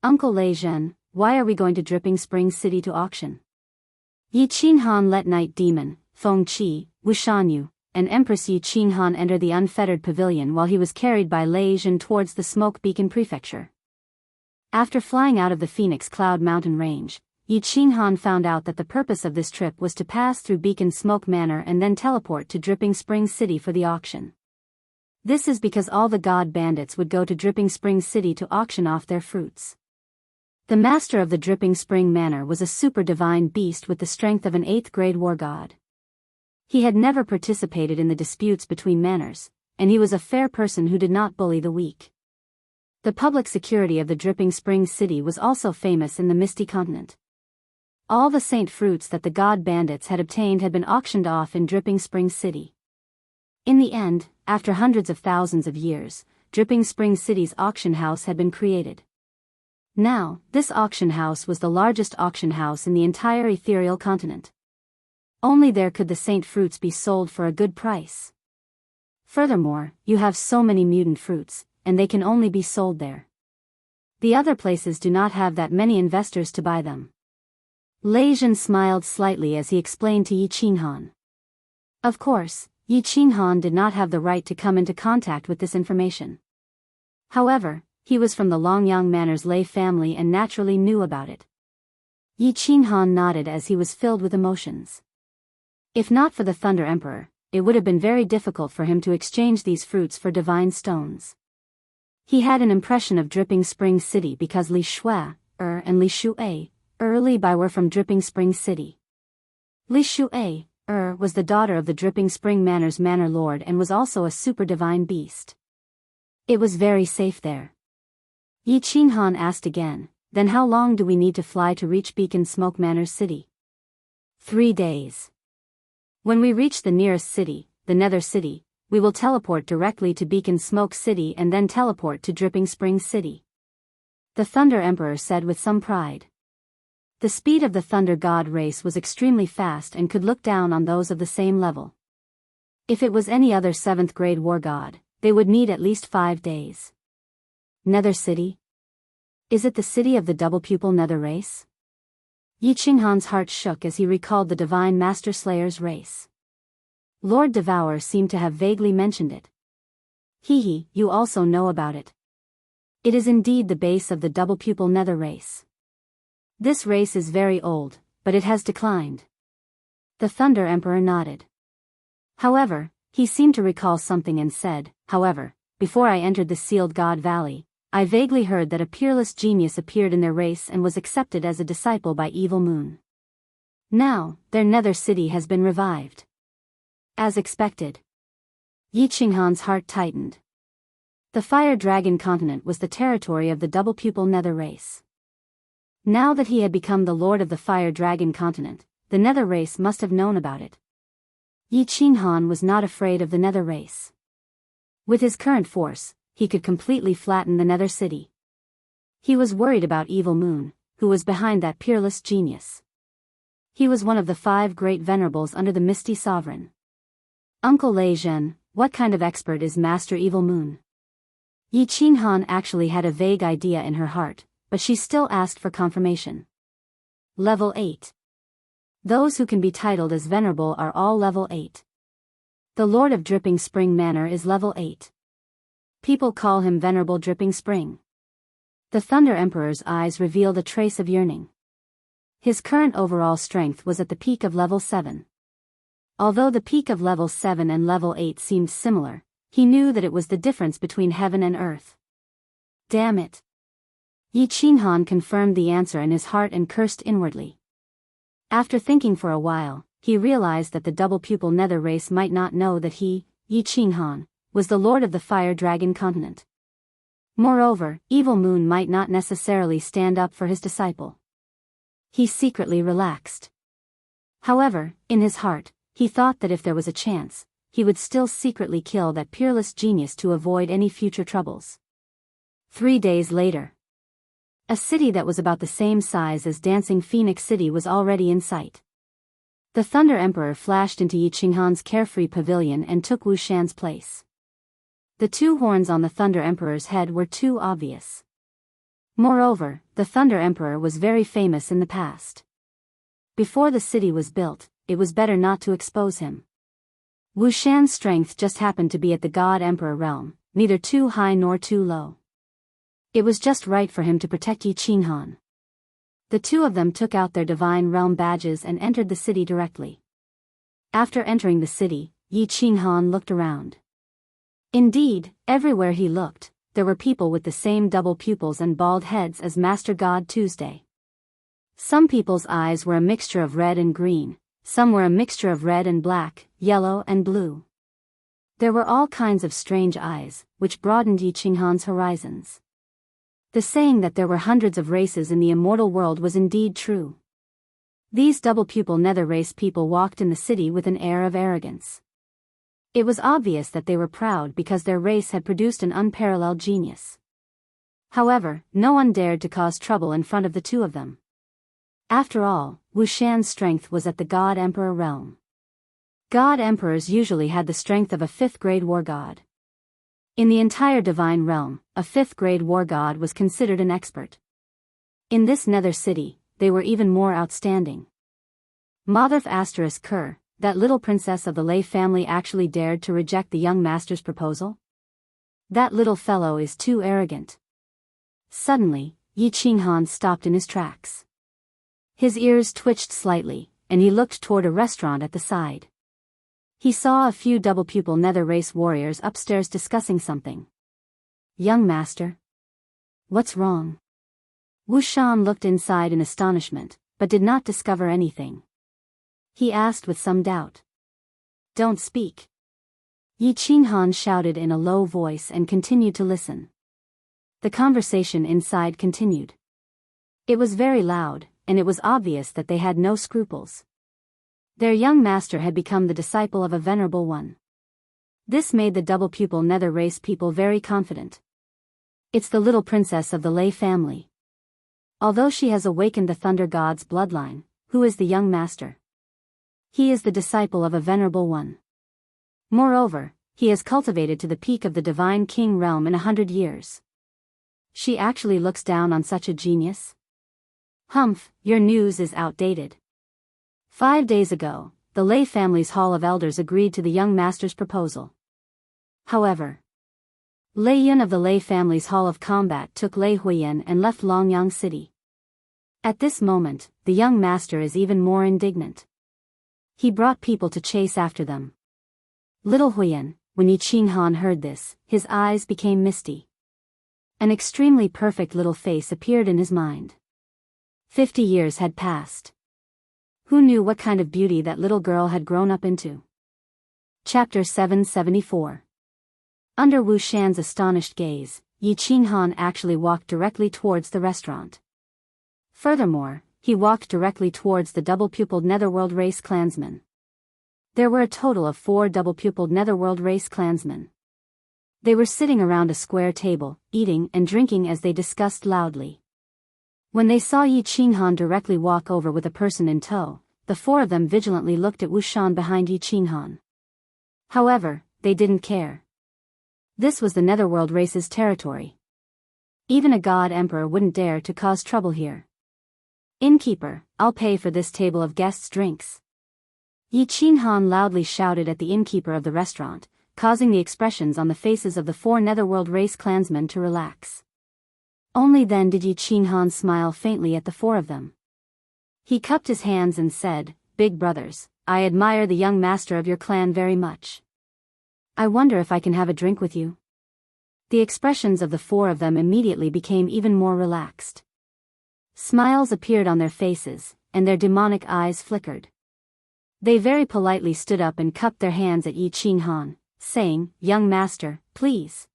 Uncle Lei Zhen, why are we going to Dripping Spring City to auction? Yi Qinhan let Night Demon, Feng Qi, Wu Shanyu, and Empress Yi Qinhan enter the unfettered pavilion while he was carried by Lei Zhen towards the Smoke Beacon Prefecture. After flying out of the Phoenix Cloud Mountain Range, Yi Qinhan found out that the purpose of this trip was to pass through Beacon Smoke Manor and then teleport to Dripping Spring City for the auction. This is because all the god bandits would go to Dripping Spring City to auction off their fruits. The master of the Dripping Spring Manor was a super divine beast with the strength of an 8th grade war god. He had never participated in the disputes between manors, and he was a fair person who did not bully the weak. The public security of the Dripping Spring City was also famous in the Misty Continent. All the saint fruits that the god bandits had obtained had been auctioned off in Dripping Spring City. In the end, after hundreds of thousands of years, Dripping Spring City's auction house had been created. Now, this auction house was the largest auction house in the entire ethereal continent. Only there could the saint fruits be sold for a good price. Furthermore, you have so many mutant fruits, and they can only be sold there. The other places do not have that many investors to buy them. Lei Zhen smiled slightly as he explained to Yi Qinhan. Of course, Yi Qinhan did not have the right to come into contact with this information. However, he was from the Longyang Manor's Lei family and naturally knew about it. Yi Qinhan nodded as he was filled with emotions. If not for the Thunder Emperor, it would have been very difficult for him to exchange these fruits for divine stones. He had an impression of Dripping Spring City because Li Shui, and Li Shui, Li Bai were from Dripping Spring City. Li Shui, was the daughter of the Dripping Spring Manor's manor lord and was also a super divine beast. It was very safe there. Yi Qinhan asked again, then how long do we need to fly to reach Beacon Smoke Manor's city? 3 days. When we reach the nearest city, the Nether City, we will teleport directly to Beacon Smoke City and then teleport to Dripping Spring City. The Thunder Emperor said with some pride. The speed of the Thunder God race was extremely fast and could look down on those of the same level. If it was any other 7th grade war god, they would need at least 5 days. Nether City? Is it the city of the double pupil Nether race? Yi Qinhan's heart shook as he recalled the Divine Master Slayer's race. Lord Devour seemed to have vaguely mentioned it. You also know about it. It is indeed the base of the double pupil Nether race. This race is very old, but it has declined. The Thunder Emperor nodded. However, he seemed to recall something and said, however, before I entered the Sealed God Valley, I vaguely heard that a peerless genius appeared in their race and was accepted as a disciple by Evil Moon. Now, their Nether City has been revived. As expected. Yi Qinghan's heart tightened. The Fire Dragon continent was the territory of the double pupil Nether race. Now that he had become the lord of the Fire Dragon continent, the Nether race must have known about it. Yi Qinghan was not afraid of the Nether race. With his current force, he could completely flatten the Nether City. He was worried about Evil Moon, who was behind that peerless genius. He was one of the 5 great venerables under the Misty Sovereign. Uncle Lei Zhen, what kind of expert is Master Evil Moon? Yi Qinhan actually had a vague idea in her heart, but she still asked for confirmation. Level 8. Those who can be titled as venerable are all level 8. The Lord of Dripping Spring Manor is level 8. People call him Venerable Dripping Spring. The Thunder Emperor's eyes revealed a trace of yearning. His current overall strength was at the peak of level 7. Although the peak of level 7 and level 8 seemed similar, he knew that it was the difference between heaven and earth. Damn it. Yi Qinghan confirmed the answer in his heart and cursed inwardly. After thinking for a while, he realized that the double pupil nether race might not know that he, Yi Qinghan, was the lord of the fire dragon continent. Moreover, Evil Moon might not necessarily stand up for his disciple. He secretly relaxed. However, in his heart, he thought that if there was a chance, he would still secretly kill that peerless genius to avoid any future troubles. 3 days later. A city that was about the same size as Dancing Phoenix City was already in sight. The Thunder Emperor flashed into Yi Qinghan's carefree pavilion and took Wu Shan's place. The 2 horns on the Thunder Emperor's head were too obvious. Moreover, the Thunder Emperor was very famous in the past. Before the city was built, it was better not to expose him. Wu Shan's strength just happened to be at the God Emperor realm, neither too high nor too low. It was just right for him to protect Yi Qinghan. The 2 of them took out their divine realm badges and entered the city directly. After entering the city, Yi Qinghan looked around. Indeed, everywhere he looked, there were people with the same double pupils and bald heads as Master God Tuesday. Some people's eyes were a mixture of red and green, some were a mixture of red and black, yellow and blue. There were all kinds of strange eyes, which broadened Yi Qinghan's horizons. The saying that there were hundreds of races in the immortal world was indeed true. These double-pupil nether race people walked in the city with an air of arrogance. It was obvious that they were proud because their race had produced an unparalleled genius. However, no one dared to cause trouble in front of the 2 of them. After all, Wu Shan's strength was at the God Emperor realm. God Emperors usually had the strength of a 5th-grade war god. In the entire divine realm, a 5th-grade war god was considered an expert. In this nether city, they were even more outstanding. Motherf ** Kerr, that little princess of the Lei family actually dared to reject the young master's proposal? That little fellow is too arrogant. Suddenly, Yi Qinghan stopped in his tracks. His ears twitched slightly, and he looked toward a restaurant at the side. He saw a few double-pupil nether race warriors upstairs discussing something. Young master? What's wrong? Wu Shan looked inside in astonishment, but did not discover anything. He asked with some doubt. Don't speak. Yi Qinghan shouted in a low voice and continued to listen. The conversation inside continued. It was very loud, and it was obvious that they had no scruples. Their young master had become the disciple of a venerable one. This made the double-pupil nether race people very confident. It's the little princess of the Lei family. Although she has awakened the Thunder God's bloodline, who is the young master? He is the disciple of a venerable one. Moreover, he has cultivated to the peak of the divine king realm in 100 years. She actually looks down on such a genius? Humph, your news is outdated. 5 days ago, the Lei family's Hall of Elders agreed to the young master's proposal. However, Lei Yun of the Lei family's Hall of Combat took Lei Huiyan and left Longyang City. At this moment, the young master is even more indignant. He brought people to chase after them. Little Huiyan, when Yi Qinghan heard this, his eyes became misty. An extremely perfect little face appeared in his mind. 50 years had passed. Who knew what kind of beauty that little girl had grown up into? Chapter 774. Under Wu Shan's astonished gaze, Yi Qinghan actually walked directly towards the restaurant. Furthermore, he walked directly towards the double-pupiled netherworld race clansmen. There were a total of 4 double-pupiled netherworld race clansmen. They were sitting around a square table, eating and drinking as they discussed loudly. When they saw Yi Qinghan directly walk over with a person in tow, the 4 of them vigilantly looked at Wu Shan behind Yi Qinghan. However, they didn't care. This was the netherworld race's territory. Even a god emperor wouldn't dare to cause trouble here. Innkeeper, I'll pay for this table of guests' drinks. Yi Qinghan loudly shouted at the innkeeper of the restaurant, causing the expressions on the faces of the 4 Netherworld race clansmen to relax. Only then did Yi Qinghan smile faintly at the 4 of them. He cupped his hands and said, "Big brothers, I admire the young master of your clan very much. I wonder if I can have a drink with you?" The expressions of the 4 of them immediately became even more relaxed. Smiles appeared on their faces, and their demonic eyes flickered. They very politely stood up and cupped their hands at Yi Qinghan, saying, "Young master, please."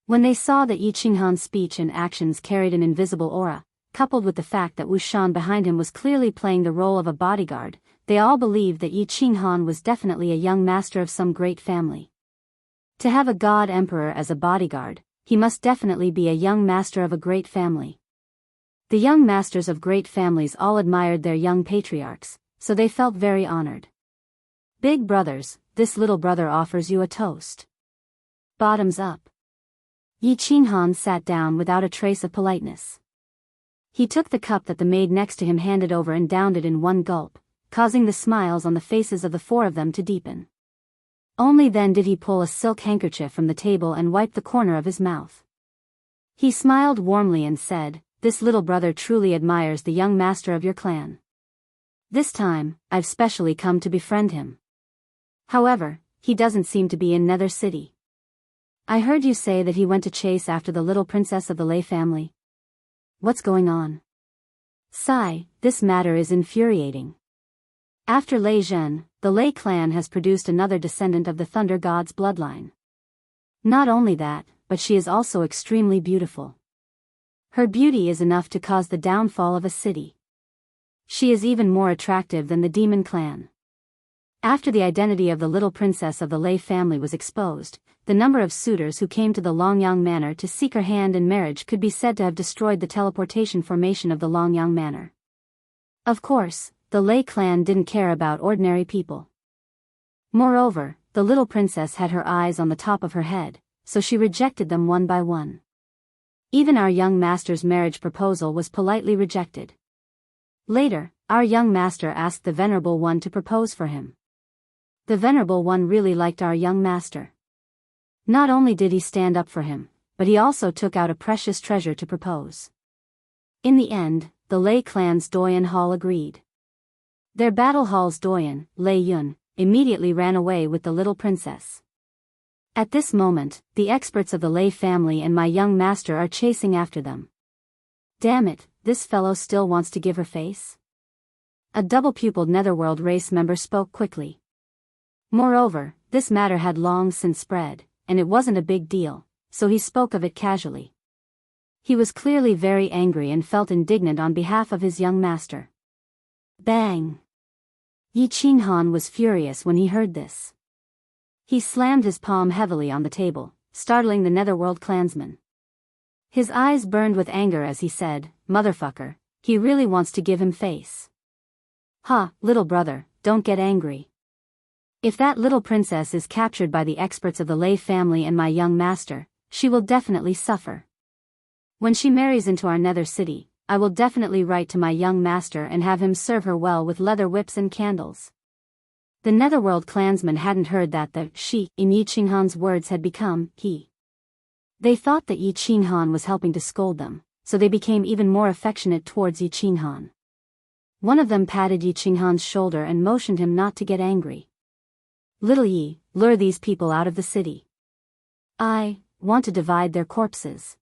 When they saw that Yi Qinghan's speech and actions carried an invisible aura, coupled with the fact that Wu Shan behind him was clearly playing the role of a bodyguard, they all believed that Yi Qinghan was definitely a young master of some great family. To have a god emperor as a bodyguard, he must definitely be a young master of a great family. The young masters of great families all admired their young patriarchs, so they felt very honored. "Big brothers, this little brother offers you a toast. Bottoms up." Yi Qinghan sat down without a trace of politeness. He took the cup that the maid next to him handed over and downed it in one gulp, causing the smiles on the faces of the 4 of them to deepen. Only then did he pull a silk handkerchief from the table and wipe the corner of his mouth. He smiled warmly and said, "This little brother truly admires the young master of your clan. This time, I've specially come to befriend him. However, he doesn't seem to be in Nether City. I heard you say that he went to chase after the little princess of the Lei family. What's going on?" "Sigh, this matter is infuriating. After Lei Zhen, the Lei clan has produced another descendant of the Thunder God's bloodline. Not only that, but she is also extremely beautiful. Her beauty is enough to cause the downfall of a city. She is even more attractive than the demon clan." After the identity of the little princess of the Lei family was exposed, the number of suitors who came to the Longyang Manor to seek her hand in marriage could be said to have destroyed the teleportation formation of the Longyang Manor. Of course, the Lei clan didn't care about ordinary people. Moreover, the little princess had her eyes on the top of her head, so she rejected them one by one. Even our young master's marriage proposal was politely rejected. Later, our young master asked the Venerable One to propose for him. The Venerable One really liked our young master. Not only did he stand up for him, but he also took out a precious treasure to propose. In the end, the Lei clan's Doyen Hall agreed. Their battle hall's Doyen, Lei Yun, immediately ran away with the little princess. At this moment, the experts of the Lei family and my young master are chasing after them. "Damn it, this fellow still wants to give her face?" A double-pupiled Netherworld race member spoke quickly. Moreover, this matter had long since spread, and it wasn't a big deal, so he spoke of it casually. He was clearly very angry and felt indignant on behalf of his young master. Bang! Yi Qinghan was furious when he heard this. He slammed his palm heavily on the table, startling the Netherworld clansman. His eyes burned with anger as he said, "Motherfucker, he really wants to give him face. Ha, little brother, don't get angry. If that little princess is captured by the experts of the Lei family and my young master, she will definitely suffer. When she marries into our Nether City, I will definitely write to my young master and have him serve her well with leather whips and candles." The Netherworld clansmen hadn't heard that the she in Yi Qinghan's words had become he. They thought that Yi Qinghan was helping to scold them, so they became even more affectionate towards Yi Qinghan. One of them patted Yi Qinghan's shoulder and motioned him not to get angry. "Little Yi, lure these people out of the city. I want to divide their corpses."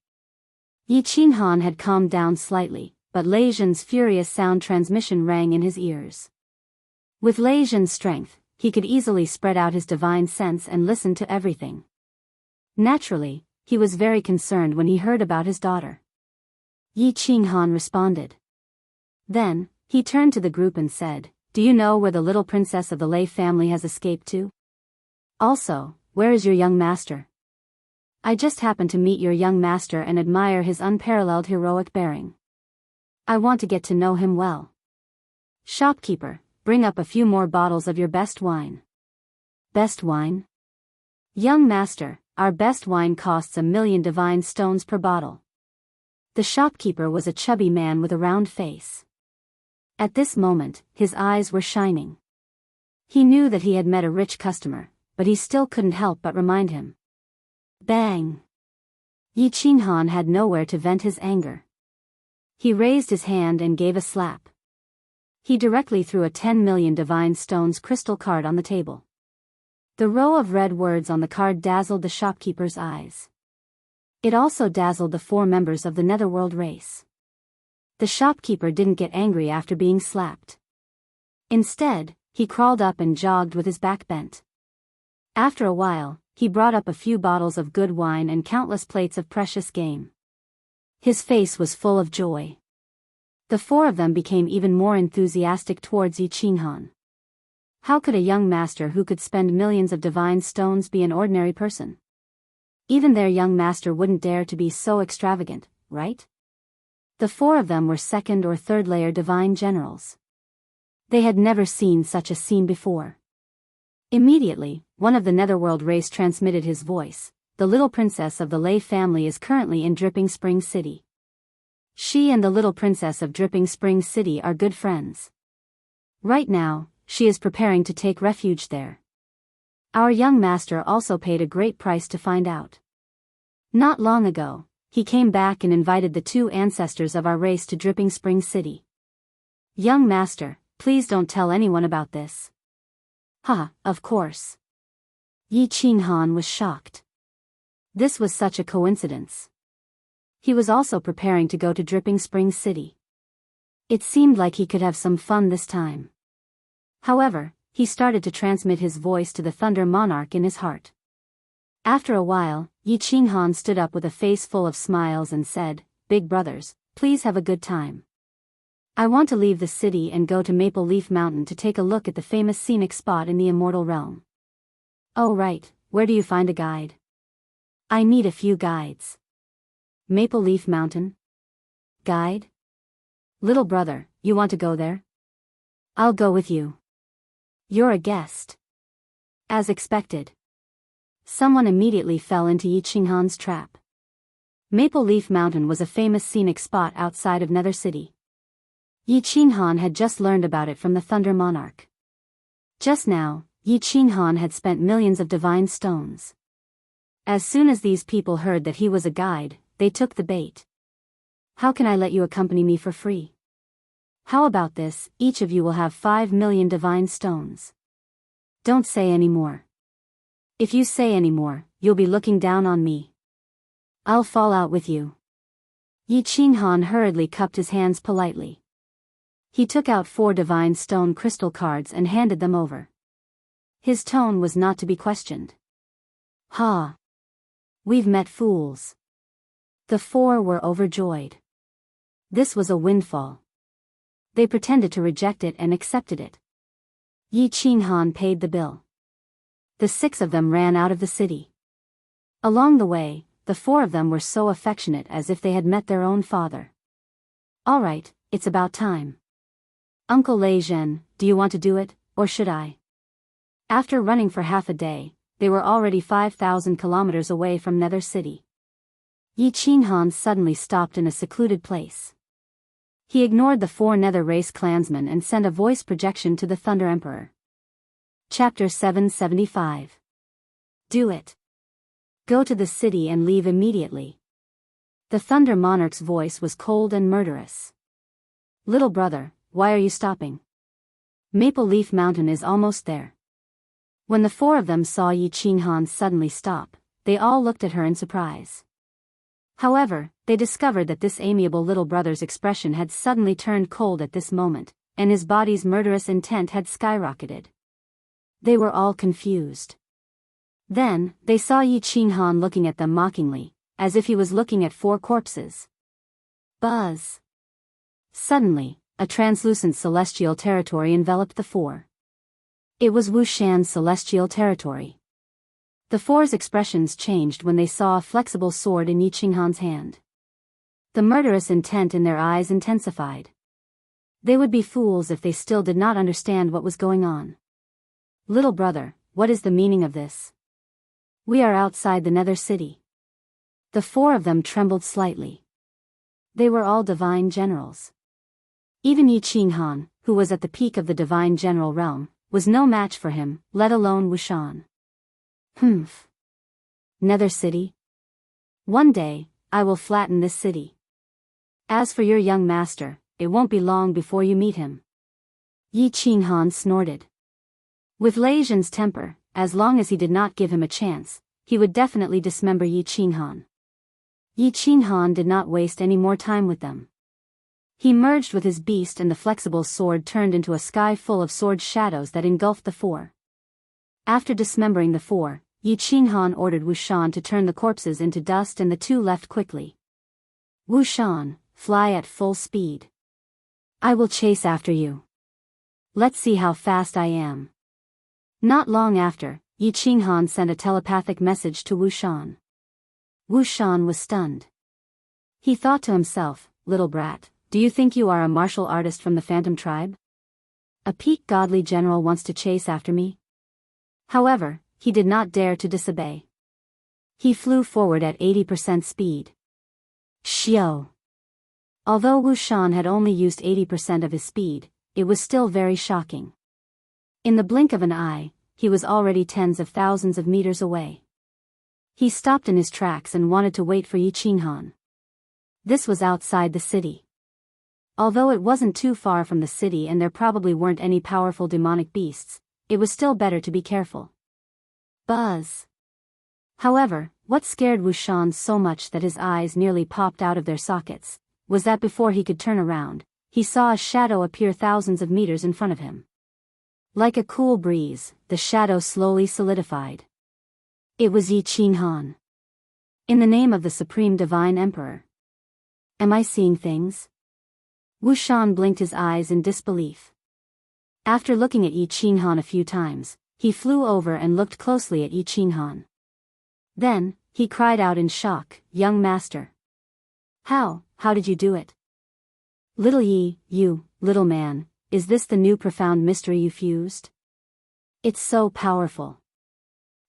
Yi Qinghan had calmed down slightly, but Lei Zhen's furious sound transmission rang in his ears. With Lei Zhen's strength, he could easily spread out his divine sense and listen to everything. Naturally, he was very concerned when he heard about his daughter. Yi Qinghan responded. Then, he turned to the group and said, "Do you know where the little princess of the Lei family has escaped to? Also, where is your young master? I just happened to meet your young master and admire his unparalleled heroic bearing. I want to get to know him well. Shopkeeper, bring up a few more bottles of your best wine." "Best wine? Young master, our best wine costs 1,000,000 divine stones per bottle." The shopkeeper was a chubby man with a round face. At this moment, his eyes were shining. He knew that he had met a rich customer, but he still couldn't help but remind him. Bang! Yi Qinghan had nowhere to vent his anger. He raised his hand and gave a slap. He directly threw a 10 million divine stones crystal card on the table. The row of red words on the card dazzled the shopkeeper's eyes. It also dazzled the 4 members of the Netherworld race. The shopkeeper didn't get angry after being slapped. Instead, he crawled up and jogged with his back bent. After a while, he brought up a few bottles of good wine and countless plates of precious game. His face was full of joy. The 4 of them became even more enthusiastic towards Yi Qinghan. How could a young master who could spend millions of divine stones be an ordinary person? Even their young master wouldn't dare to be so extravagant, right? The 4 of them were 2nd or 3rd layer divine generals. They had never seen such a scene before. Immediately, one of the Netherworld race transmitted his voice. The little princess of the Lei family is currently in Dripping Spring City. She and the little princess of Dripping Spring City are good friends. Right now, she is preparing to take refuge there. Our young master also paid a great price to find out. Not long ago, he came back and invited the 2 ancestors of our race to Dripping Spring City. Young master, please don't tell anyone about this. Of course. Yi Qinghan was shocked. This was such a coincidence. He was also preparing to go to Dripping Spring City. It seemed like he could have some fun this time. However, he started to transmit his voice to the Thunder Monarch in his heart. After a while, Yi Qinghan stood up with a face full of smiles and said, "Big brothers, please have a good time. I want to leave the city and go to Maple Leaf Mountain to take a look at the famous scenic spot in the Immortal Realm." "Oh right, where do you find a guide?" "I need a few guides." "Maple Leaf Mountain? Guide? Little brother, you want to go there?" "I'll go with you." "You're a guest." As expected. Someone immediately fell into Yi Qinghan's trap. Maple Leaf Mountain was a famous scenic spot outside of Nether City. Yi Qinghan had just learned about it from the Thunder Monarch. Just now, Yi Qinghan had spent millions of divine stones. As soon as these people heard that he was a guide, they took the bait. "How can I let you accompany me for free? How about this, each of you will have 5 million divine stones. Don't say any more. If you say any more, you'll be looking down on me. I'll fall out with you." Yi Qinghan hurriedly cupped his hands politely. He took out 4 divine stone crystal cards and handed them over. His tone was not to be questioned. We've met fools." The 4 were overjoyed. This was a windfall. They pretended to reject it and accepted it. Yi Qinghan paid the bill. The 6 of them ran out of the city. Along the way, the 4 of them were so affectionate as if they had met their own father. "All right, it's about time. Uncle Lei Zhen, do you want to do it, or should I?" After running for half a day, they were already 5,000 kilometers away from Nether City. Yi Qinghan suddenly stopped in a secluded place. He ignored the 4 Nether race clansmen and sent a voice projection to the Thunder Emperor. Chapter 775. Do it. Go to the city and leave immediately. The Thunder Monarch's voice was cold and murderous. "Little brother, why are you stopping? Maple Leaf Mountain is almost there." When the 4 of them saw Yi Qinghan suddenly stop, they all looked at her in surprise. However, they discovered that this amiable little brother's expression had suddenly turned cold at this moment, and his body's murderous intent had skyrocketed. They were all confused. Then, they saw Yi Qinghan looking at them mockingly, as if he was looking at 4 corpses. Buzz! Suddenly, a translucent celestial territory enveloped the 4. It was Wushan's celestial territory. The 4's expressions changed when they saw a flexible sword in Yi Qinghan's hand. The murderous intent in their eyes intensified. They would be fools if they still did not understand what was going on. "Little brother, what is the meaning of this? We are outside the Nether City." The 4 of them trembled slightly. They were all divine generals. Even Yi Qinghan, who was at the peak of the divine general realm, was no match for him, let alone Wushan. Humph. Nether City? One day, I will flatten this city. As for your young master, it won't be long before you meet him. Yi Qinghan snorted. With Lei Zhen's temper, as long as he did not give him a chance, he would definitely dismember Yi Qinghan. Yi Qinghan did not waste any more time with them. He merged with his beast and the flexible sword turned into a sky full of sword shadows that engulfed the four. After dismembering the four, Yi Qinghan ordered Wushan to turn the corpses into dust and the two left quickly. Wushan, fly at full speed. I will chase after you. Let's see how fast I am. Not long after, Yi Qinghan sent a telepathic message to Wushan. Wushan was stunned. He thought to himself, little brat, do you think you are a martial artist from the Phantom tribe? A peak godly general wants to chase after me? However, he did not dare to disobey. He flew forward at 80% speed. Xiao. Although Wushan had only used 80% of his speed, it was still very shocking. In the blink of an eye, he was already tens of thousands of meters away. He stopped in his tracks and wanted to wait for Yi Qinghan. This was outside the city. Although it wasn't too far from the city and there probably weren't any powerful demonic beasts, it was still better to be careful. Buzz. However, what scared Wushan so much that his eyes nearly popped out of their sockets, was that before he could turn around, he saw a shadow appear thousands of meters in front of him. Like a cool breeze, the shadow slowly solidified. It was Yi Qinghan. In the name of the Supreme Divine Emperor. Am I seeing things? Wushan blinked his eyes in disbelief. After looking at Yi Qinghan a few times, he flew over and looked closely at Yi Qinghan. Then, he cried out in shock, young master. How did you do it? Little Yi, you, little man, is this the new profound mystery you fused? It's so powerful.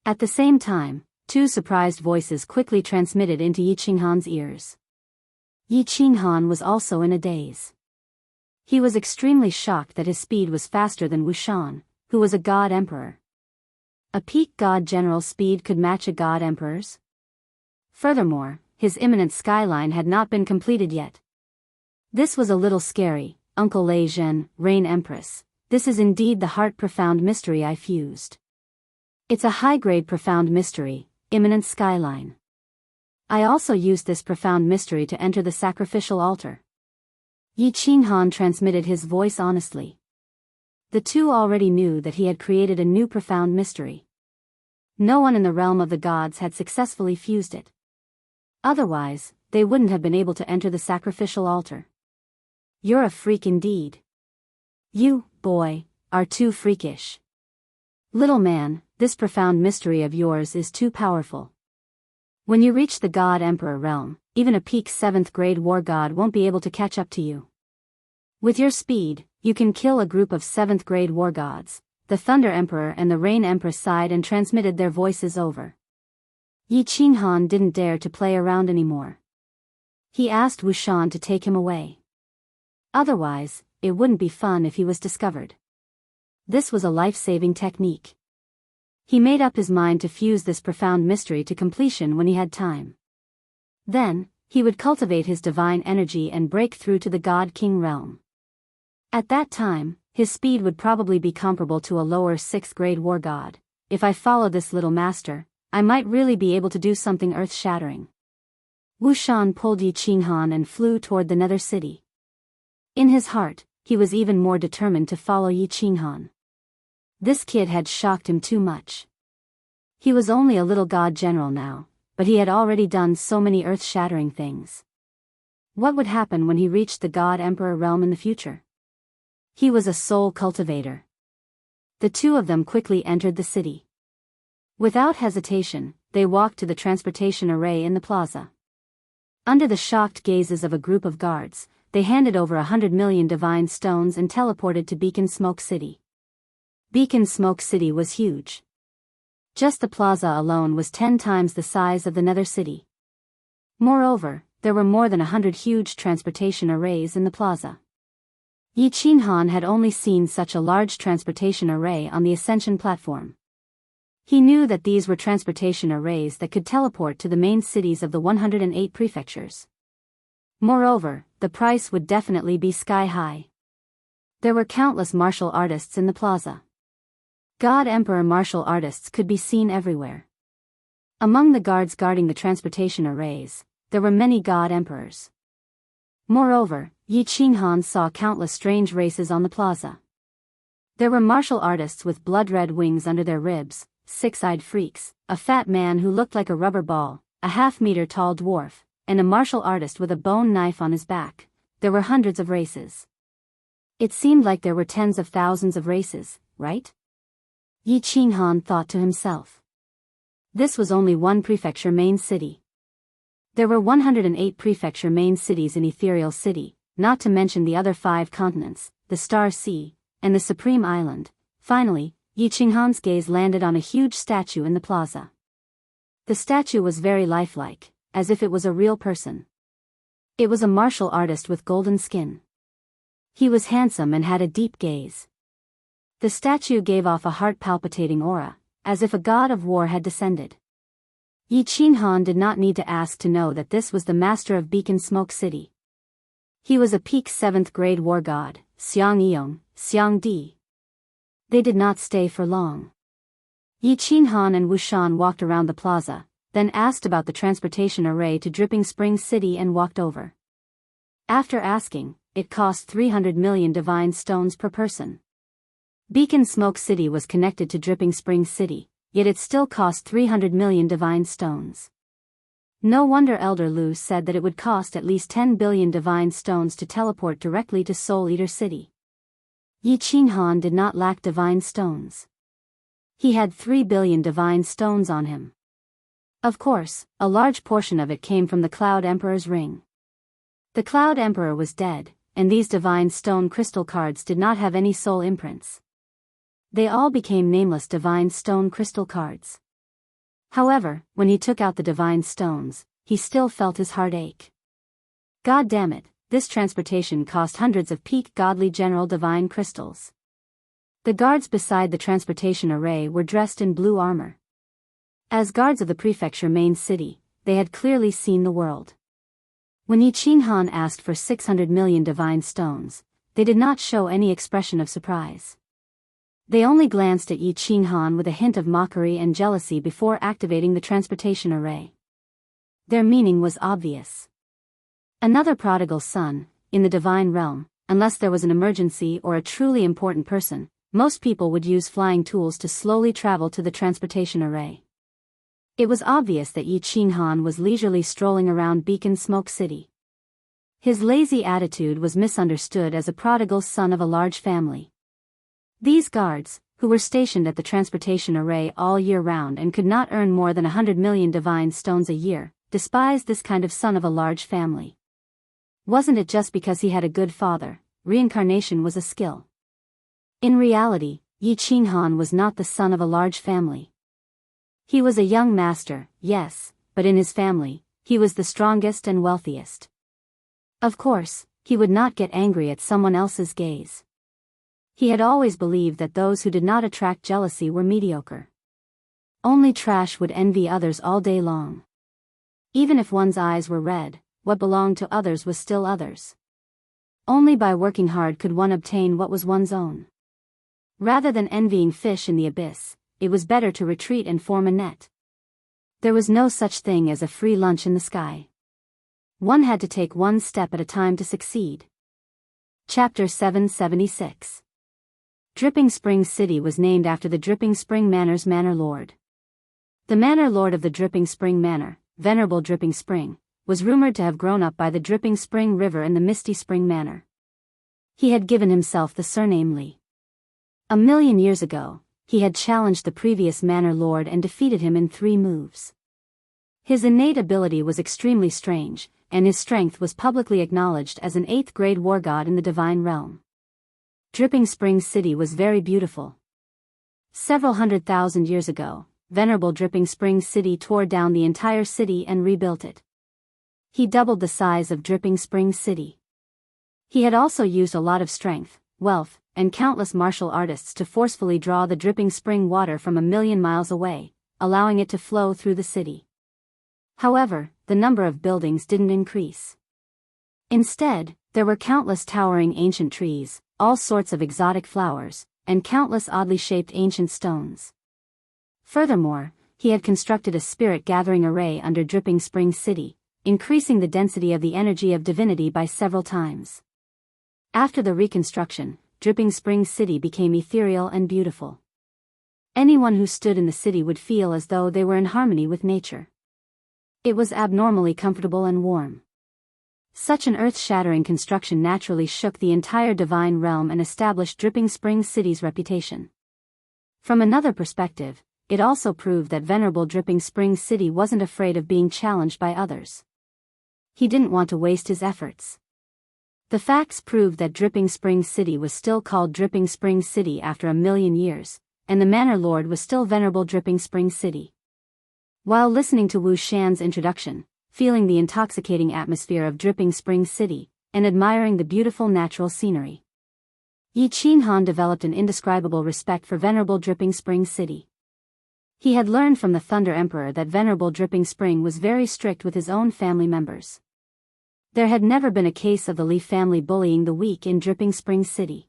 At the same time, two surprised voices quickly transmitted into Yi Qinghan's ears. Yi Qinghan was also in a daze. He was extremely shocked that his speed was faster than Wushan, who was a god emperor. A peak god general's speed could match a god emperor's? Furthermore, his imminent skyline had not been completed yet. This was a little scary, Uncle Lei Zhen, Reign Empress. This is indeed the heart-profound mystery I fused. It's a high-grade profound mystery, imminent skyline. I also used this profound mystery to enter the sacrificial altar. Yi Qinghan transmitted his voice honestly. The two already knew that he had created a new profound mystery. No one in the realm of the gods had successfully fused it. Otherwise, they wouldn't have been able to enter the sacrificial altar. You're a freak indeed. You, boy, are too freakish. Little man, this profound mystery of yours is too powerful. When you reach the God Emperor realm, even a peak 7th grade war god won't be able to catch up to you. With your speed, you can kill a group of 7th grade war gods. The Thunder Emperor and the Rain Empress sighed and transmitted their voices over. Yi Qinghan didn't dare to play around anymore. He asked Wushan to take him away. Otherwise, it wouldn't be fun if he was discovered. This was a life-saving technique. He made up his mind to fuse this profound mystery to completion when he had time. Then, he would cultivate his divine energy and break through to the God King realm. At that time, his speed would probably be comparable to a lower 6th grade war god. If I follow this little master, I might really be able to do something earth-shattering. Wushan pulled Yi Qinghan and flew toward the Nether City. In his heart, he was even more determined to follow Yi Qinghan. This kid had shocked him too much. He was only a little god general now, but he had already done so many earth-shattering things. What would happen when he reached the God Emperor realm in the future? He was a soul cultivator. The two of them quickly entered the city. Without hesitation, they walked to the transportation array in the plaza. Under the shocked gazes of a group of guards, they handed over 100 million divine stones and teleported to Beacon Smoke City. Beacon Smoke City was huge. Just the plaza alone was 10 times the size of the Nether City. Moreover, there were more than 100 huge transportation arrays in the plaza. Yi Qinhan had only seen such a large transportation array on the ascension platform. He knew that these were transportation arrays that could teleport to the main cities of the 108 prefectures. Moreover, the price would definitely be sky high. There were countless martial artists in the plaza. God Emperor martial artists could be seen everywhere. Among the guards guarding the transportation arrays, there were many God Emperors. Moreover, Yi Qinhan saw countless strange races on the plaza. There were martial artists with blood-red wings under their ribs, six-eyed freaks, a fat man who looked like a rubber ball, a half-meter-tall dwarf, and a martial artist with a bone knife on his back. There were hundreds of races. It seemed like there were tens of thousands of races, right? Yi Qinhan thought to himself. This was only one prefecture main city. There were 108 prefecture main cities in Ethereal City, not to mention the other 5 continents, the Star Sea, and the Supreme Island. Finally, Yi Qinghan's gaze landed on a huge statue in the plaza. The statue was very lifelike, as if it was a real person. It was a martial artist with golden skin. He was handsome and had a deep gaze. The statue gave off a heart-palpitating aura, as if a god of war had descended. Yi Qinhan did not need to ask to know that this was the master of Beacon Smoke City. He was a peak 7th grade war god, Xiang Yong, Xiang Di. They did not stay for long. Yi Qinhan and Wushan walked around the plaza, then asked about the transportation array to Dripping Spring City and walked over. After asking, it cost 300 million divine stones per person. Beacon Smoke City was connected to Dripping Spring City, yet it still cost 300 million divine stones. No wonder Elder Lu said that it would cost at least 10 billion divine stones to teleport directly to Soul Eater City. Yi Qinhan did not lack divine stones. He had 3 billion divine stones on him. Of course, a large portion of it came from the Cloud Emperor's ring. The Cloud Emperor was dead, and these divine stone crystal cards did not have any soul imprints. They all became nameless divine stone crystal cards. However, when he took out the divine stones, he still felt his heart ache. God damn it, this transportation cost hundreds of peak godly general divine crystals. The guards beside the transportation array were dressed in blue armor. As guards of the prefecture main city, they had clearly seen the world. When Yi Qinhan asked for 600 million divine stones, they did not show any expression of surprise. They only glanced at Yi Qinhan with a hint of mockery and jealousy before activating the transportation array. Their meaning was obvious. Another prodigal son, in the divine realm, unless there was an emergency or a truly important person, most people would use flying tools to slowly travel to the transportation array. It was obvious that Yi Qinhan was leisurely strolling around Beacon Smoke City. His lazy attitude was misunderstood as a prodigal son of a large family. These guards, who were stationed at the transportation array all year round and could not earn more than 100 million divine stones a year, despised this kind of son of a large family. Wasn't it just because he had a good father? Reincarnation was a skill. In reality, Yi Qinhan was not the son of a large family. He was a young master, yes, but in his family, he was the strongest and wealthiest. Of course, he would not get angry at someone else's gaze. He had always believed that those who did not attract jealousy were mediocre. Only trash would envy others all day long. Even if one's eyes were red, what belonged to others was still others. Only by working hard could one obtain what was one's own. Rather than envying fish in the abyss, it was better to retreat and form a net. There was no such thing as a free lunch in the sky. One had to take one step at a time to succeed. Chapter 776. Dripping Spring City was named after the Dripping Spring Manor's Manor Lord. The Manor Lord of the Dripping Spring Manor, Venerable Dripping Spring, was rumored to have grown up by the Dripping Spring River in the Misty Spring Manor. He had given himself the surname Li. 1,000,000 years ago, he had challenged the previous Manor Lord and defeated him in 3 moves. His innate ability was extremely strange, and his strength was publicly acknowledged as an 8th grade war god in the divine realm. Dripping Spring City was very beautiful. Several 100,000 years ago, Venerable Dripping Spring City tore down the entire city and rebuilt it. He doubled the size of Dripping Spring City. He had also used a lot of strength, wealth, and countless martial artists to forcefully draw the dripping spring water from 1,000,000 miles away, allowing it to flow through the city. However, the number of buildings didn't increase. Instead, there were countless towering ancient trees, all sorts of exotic flowers, and countless oddly shaped ancient stones. Furthermore, he had constructed a spirit-gathering array under Dripping Spring City, increasing the density of the energy of divinity by several times. After the reconstruction, Dripping Spring City became ethereal and beautiful. Anyone who stood in the city would feel as though they were in harmony with nature. It was abnormally comfortable and warm. Such an earth-shattering construction naturally shook the entire divine realm and established Dripping Spring City's reputation. From another perspective, it also proved that venerable Dripping Spring City wasn't afraid of being challenged by others. He didn't want to waste his efforts. The facts proved that Dripping Spring City was still called Dripping Spring City after 1,000,000 years, and the Manor Lord was still venerable Dripping Spring City. While listening to Wu Shan's introduction, feeling the intoxicating atmosphere of Dripping Spring City, and admiring the beautiful natural scenery, Yi Qinhan developed an indescribable respect for venerable Dripping Spring City. He had learned from the Thunder Emperor that venerable Dripping Spring was very strict with his own family members. There had never been a case of the Li family bullying the weak in Dripping Spring City.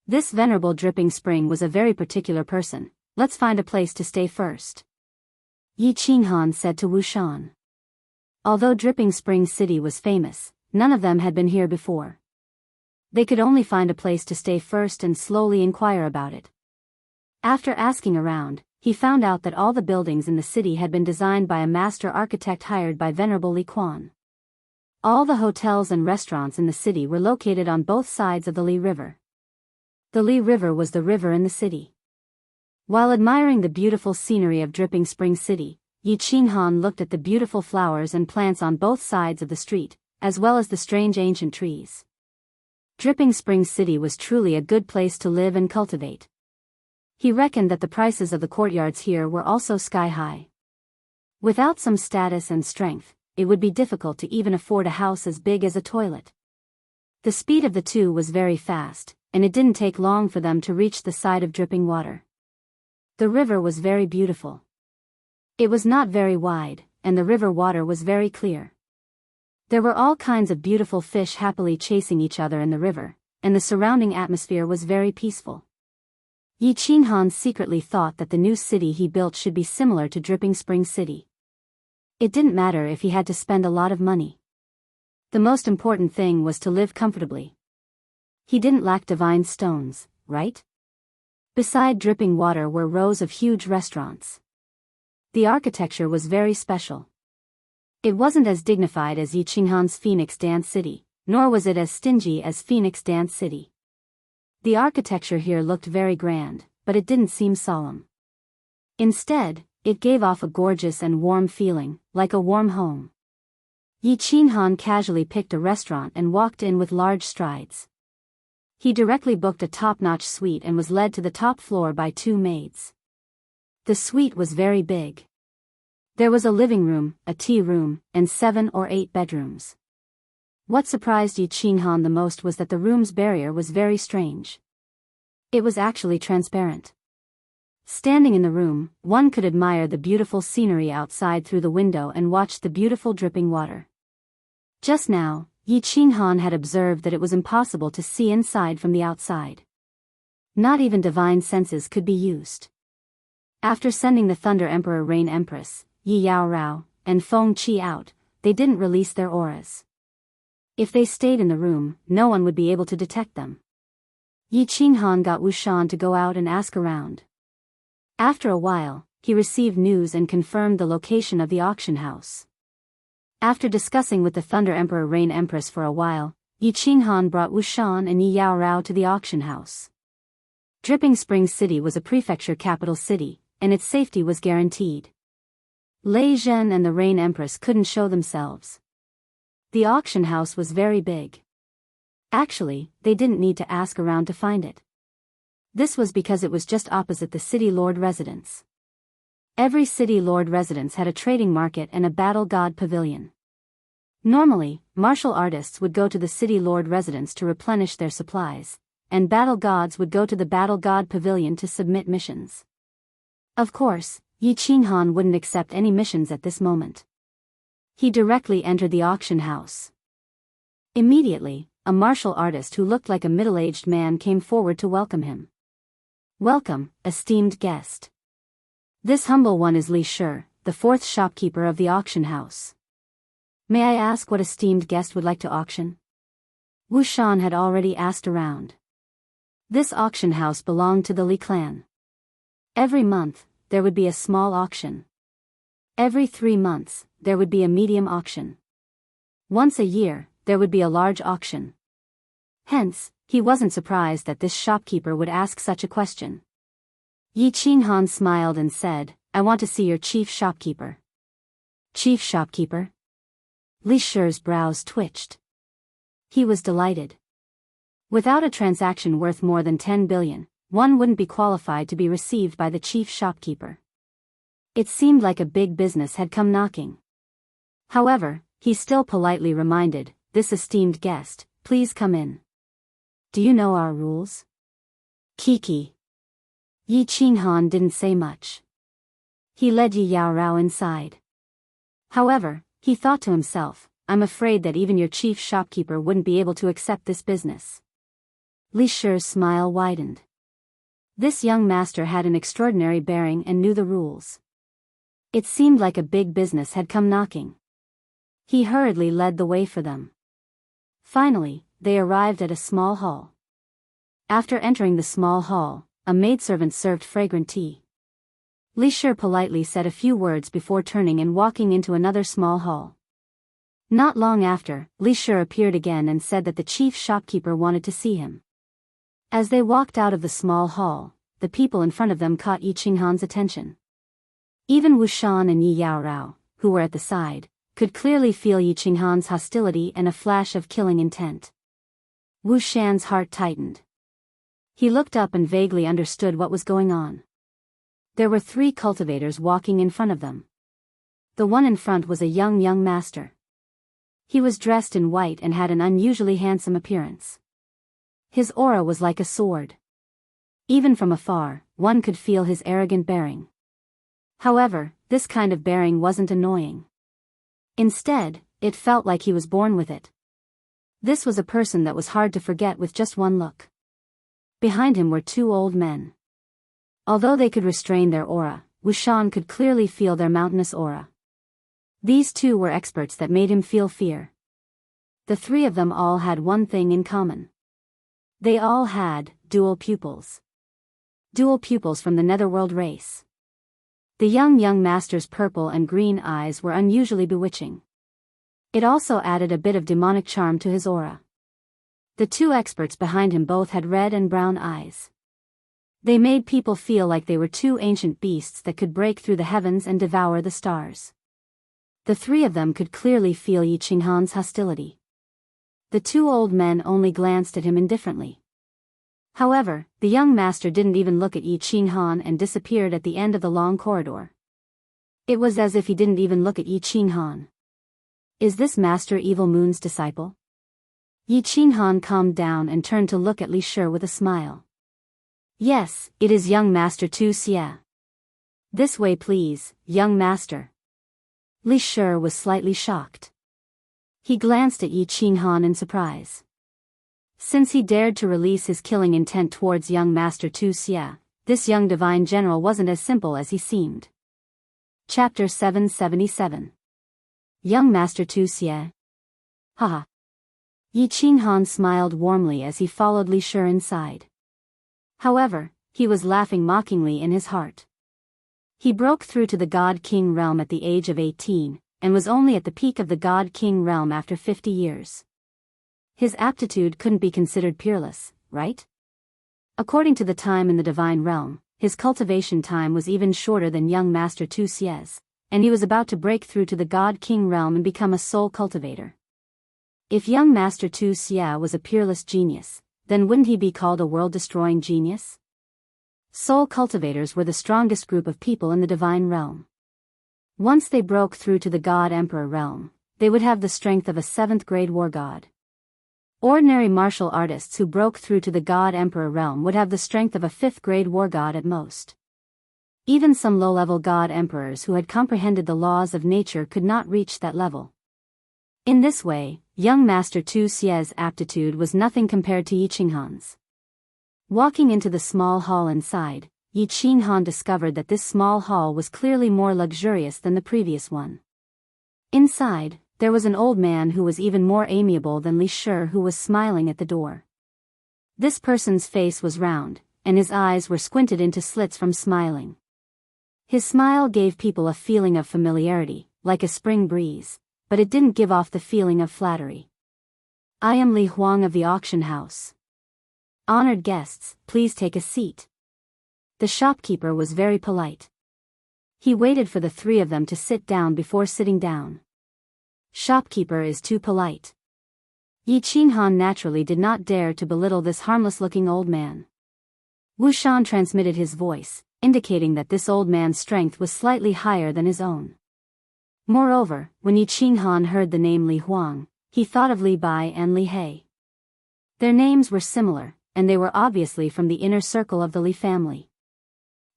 This venerable Dripping Spring was a very particular person. Let's find a place to stay first, Yi Qinhan said to Wu Shan. Although Dripping Spring City was famous, none of them had been here before. They could only find a place to stay first and slowly inquire about it. After asking around, he found out that all the buildings in the city had been designed by a master architect hired by Venerable Li Quan. All the hotels and restaurants in the city were located on both sides of the Li River. The Li River was the river in the city. While admiring the beautiful scenery of Dripping Spring City, Yi Qinhan looked at the beautiful flowers and plants on both sides of the street, as well as the strange ancient trees. Dripping Spring City was truly a good place to live and cultivate. He reckoned that the prices of the courtyards here were also sky-high. Without some status and strength, it would be difficult to even afford a house as big as a toilet. The speed of the two was very fast, and it didn't take long for them to reach the side of dripping water. The river was very beautiful. It was not very wide, and the river water was very clear. There were all kinds of beautiful fish happily chasing each other in the river, and the surrounding atmosphere was very peaceful. Yi Qinhan secretly thought that the new city he built should be similar to Dripping Spring City. It didn't matter if he had to spend a lot of money. The most important thing was to live comfortably. He didn't lack divine stones, right? Beside dripping water were rows of huge restaurants. The architecture was very special. It wasn't as dignified as Yi Qinghan's Phoenix Dance City, nor was it as stingy as Phoenix Dance City. The architecture here looked very grand, but it didn't seem solemn. Instead, it gave off a gorgeous and warm feeling, like a warm home. Yi Qinhan casually picked a restaurant and walked in with large strides. He directly booked a top-notch suite and was led to the top floor by two maids. The suite was very big. There was a living room, a tea room, and 7 or 8 bedrooms. What surprised Yi Qinhan the most was that the room's barrier was very strange. It was actually transparent. Standing in the room, one could admire the beautiful scenery outside through the window and watch the beautiful dripping water. Just now, Yi Qinhan had observed that it was impossible to see inside from the outside. Not even divine senses could be used. After sending the Thunder Emperor Rain Empress, Yi Yaorao, and Feng Qi out, they didn't release their auras. If they stayed in the room, no one would be able to detect them. Yi Qinhan got Wu Shan to go out and ask around. After a while, he received news and confirmed the location of the auction house. After discussing with the Thunder Emperor Rain Empress for a while, Yi Qinhan brought Wu Shan and Yi Yaorao to the auction house. Dripping Spring City was a prefecture capital city, and its safety was guaranteed. Lei Zhen and the Rain Empress couldn't show themselves. The auction house was very big. Actually, they didn't need to ask around to find it. This was because it was just opposite the city lord residence. Every city lord residence had a trading market and a battle god pavilion. Normally, martial artists would go to the city lord residence to replenish their supplies, and battle gods would go to the battle god pavilion to submit missions. Of course, Yi Qinghan wouldn't accept any missions at this moment. He directly entered the auction house. Immediately, a martial artist who looked like a middle-aged man came forward to welcome him. "Welcome, esteemed guest. This humble one is Li Shi, the fourth shopkeeper of the auction house. May I ask what esteemed guest would like to auction?" Wu Shan had already asked around. This auction house belonged to the Li clan. Every month, there would be a small auction. Every 3 months, there would be a medium auction. Once a year, there would be a large auction. Hence, he wasn't surprised that this shopkeeper would ask such a question. Yi Qinghan smiled and said, "I want to see your chief shopkeeper." "Chief shopkeeper?" Li Shi's brows twitched. He was delighted. Without a transaction worth more than 10 billion, one wouldn't be qualified to be received by the chief shopkeeper. It seemed like a big business had come knocking. However, he still politely reminded this esteemed guest, "Please come in. Do you know our rules?" Kiki. Yi Qinghan didn't say much. He led Yi Yaorao inside. However, he thought to himself, "I'm afraid that even your chief shopkeeper wouldn't be able to accept this business." Li Shi's smile widened. This young master had an extraordinary bearing and knew the rules. It seemed like a big business had come knocking. He hurriedly led the way for them. Finally, they arrived at a small hall. After entering the small hall, a maidservant served fragrant tea. Li Shi politely said a few words before turning and walking into another small hall. Not long after, Li Shi appeared again and said that the chief shopkeeper wanted to see him. As they walked out of the small hall, the people in front of them caught Yi Qinghan's attention. Even Wu Shan and Yi Yaorao, who were at the side, could clearly feel Yi Qinghan's hostility and a flash of killing intent. Wu Shan's heart tightened. He looked up and vaguely understood what was going on. There were 3 cultivators walking in front of them. The one in front was a young master. He was dressed in white and had an unusually handsome appearance. His aura was like a sword. Even from afar, one could feel his arrogant bearing. However, this kind of bearing wasn't annoying. Instead, it felt like he was born with it. This was a person that was hard to forget with just one look. Behind him were 2 old men. Although they could restrain their aura, Wu Shan could clearly feel their mountainous aura. These 2 were experts that made him feel fear. The 3 of them all had one thing in common. They all had dual pupils. Dual pupils from the Netherworld race. The young master's purple and green eyes were unusually bewitching. It also added a bit of demonic charm to his aura. The 2 experts behind him both had red and brown eyes. They made people feel like they were 2 ancient beasts that could break through the heavens and devour the stars. The 3 of them could clearly feel Yi Qinghan's hostility. The 2 old men only glanced at him indifferently. However, the young master didn't even look at Yi Qinghan and disappeared at the end of the long corridor. It was as if he didn't even look at Yi Qinghan. Is this Master Evil Moon's disciple? Yi Qinghan calmed down and turned to look at Li Shi with a smile. Yes, it is young Master Tu Xie. This way please, young master. Li Shi was slightly shocked. He glanced at Yi Qinghan in surprise. Since he dared to release his killing intent towards young Master Tu Xie, this young divine general wasn't as simple as he seemed. Chapter 777. Young Master Tu Xie. Haha. Yi Qinghan smiled warmly as he followed Li Shi inside. However, he was laughing mockingly in his heart. He broke through to the God King realm at the age of 18, and was only at the peak of the God King realm after 50 years. His aptitude couldn't be considered peerless, right? According to the time in the divine realm, his cultivation time was even shorter than young Master Tu Xie's, and he was about to break through to the God King realm and become a soul cultivator. If young Master Tu Xie was a peerless genius, then wouldn't he be called a world-destroying genius? Soul cultivators were the strongest group of people in the divine realm. Once they broke through to the God Emperor realm, they would have the strength of a 7th-grade war god. Ordinary martial artists who broke through to the god-emperor realm would have the strength of a 5th-grade war god at most. Even some low-level god-emperors who had comprehended the laws of nature could not reach that level. In this way, young Master Tu Xie's aptitude was nothing compared to Yi Qinghan's. Walking into the small hall inside, Yi Qinghan discovered that this small hall was clearly more luxurious than the previous one. Inside, there was an old man who was even more amiable than Li Shi, who was smiling at the door. This person's face was round, and his eyes were squinted into slits from smiling. His smile gave people a feeling of familiarity, like a spring breeze, but it didn't give off the feeling of flattery. "I am Li Huang of the auction house. Honored guests, please take a seat." The shopkeeper was very polite. He waited for the 3 of them to sit down before sitting down. Shopkeeper is too polite. Yi Qinghan naturally did not dare to belittle this harmless-looking old man. Wu Shan transmitted his voice, indicating that this old man's strength was slightly higher than his own. Moreover, when Yi Qinghan heard the name Li Huang, he thought of Li Bai and Li He. Their names were similar, and they were obviously from the inner circle of the Li family.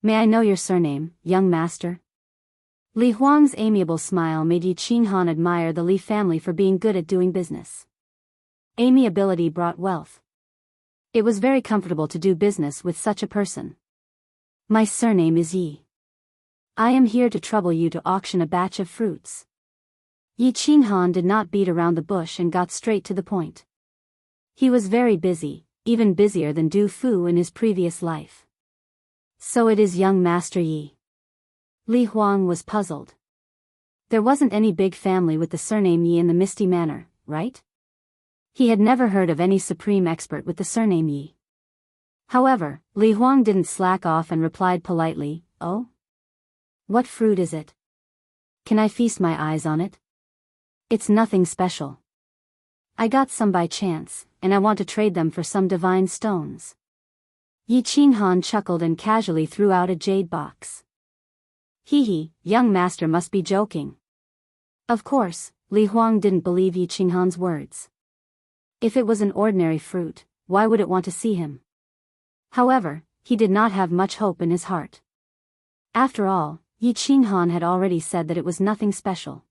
"May I know your surname, young master?" Li Huang's amiable smile made Yi Qinghan admire the Li family for being good at doing business. Amiability brought wealth. It was very comfortable to do business with such a person. "My surname is Yi. I am here to trouble you to auction a batch of fruits." Yi Qinghan did not beat around the bush and got straight to the point. He was very busy, even busier than Du Fu in his previous life. "So it is young Master Yi." Li Huang was puzzled. There wasn't any big family with the surname Yi in the Misty Manor, right? He had never heard of any supreme expert with the surname Yi. However, Li Huang didn't slack off and replied politely, "Oh? What fruit is it? Can I feast my eyes on it? It's nothing special. I got some by chance, and I want to trade them for some divine stones." Yi Qinghan chuckled and casually threw out a jade box. "Hee, young master must be joking." Of course, Li Huang didn't believe Yi Qinghan's words. If it was an ordinary fruit, why would it want to see him? However, he did not have much hope in his heart. After all, Yi Qinghan had already said that it was nothing special.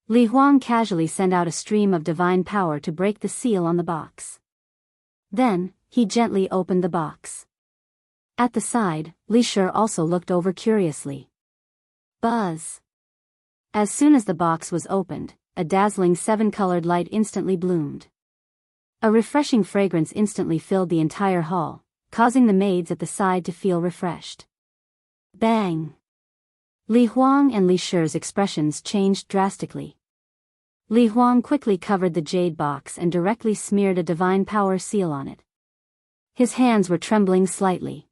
Li Huang casually sent out a stream of divine power to break the seal on the box. Then, he gently opened the box. At the side, Li Shi also looked over curiously. Buzz! As soon as the box was opened, a dazzling 7-colored light instantly bloomed. A refreshing fragrance instantly filled the entire hall, causing the maids at the side to feel refreshed. Bang! Li Huang and Li Shi's expressions changed drastically. Li Huang quickly covered the jade box and directly smeared a divine power seal on it. His hands were trembling slightly.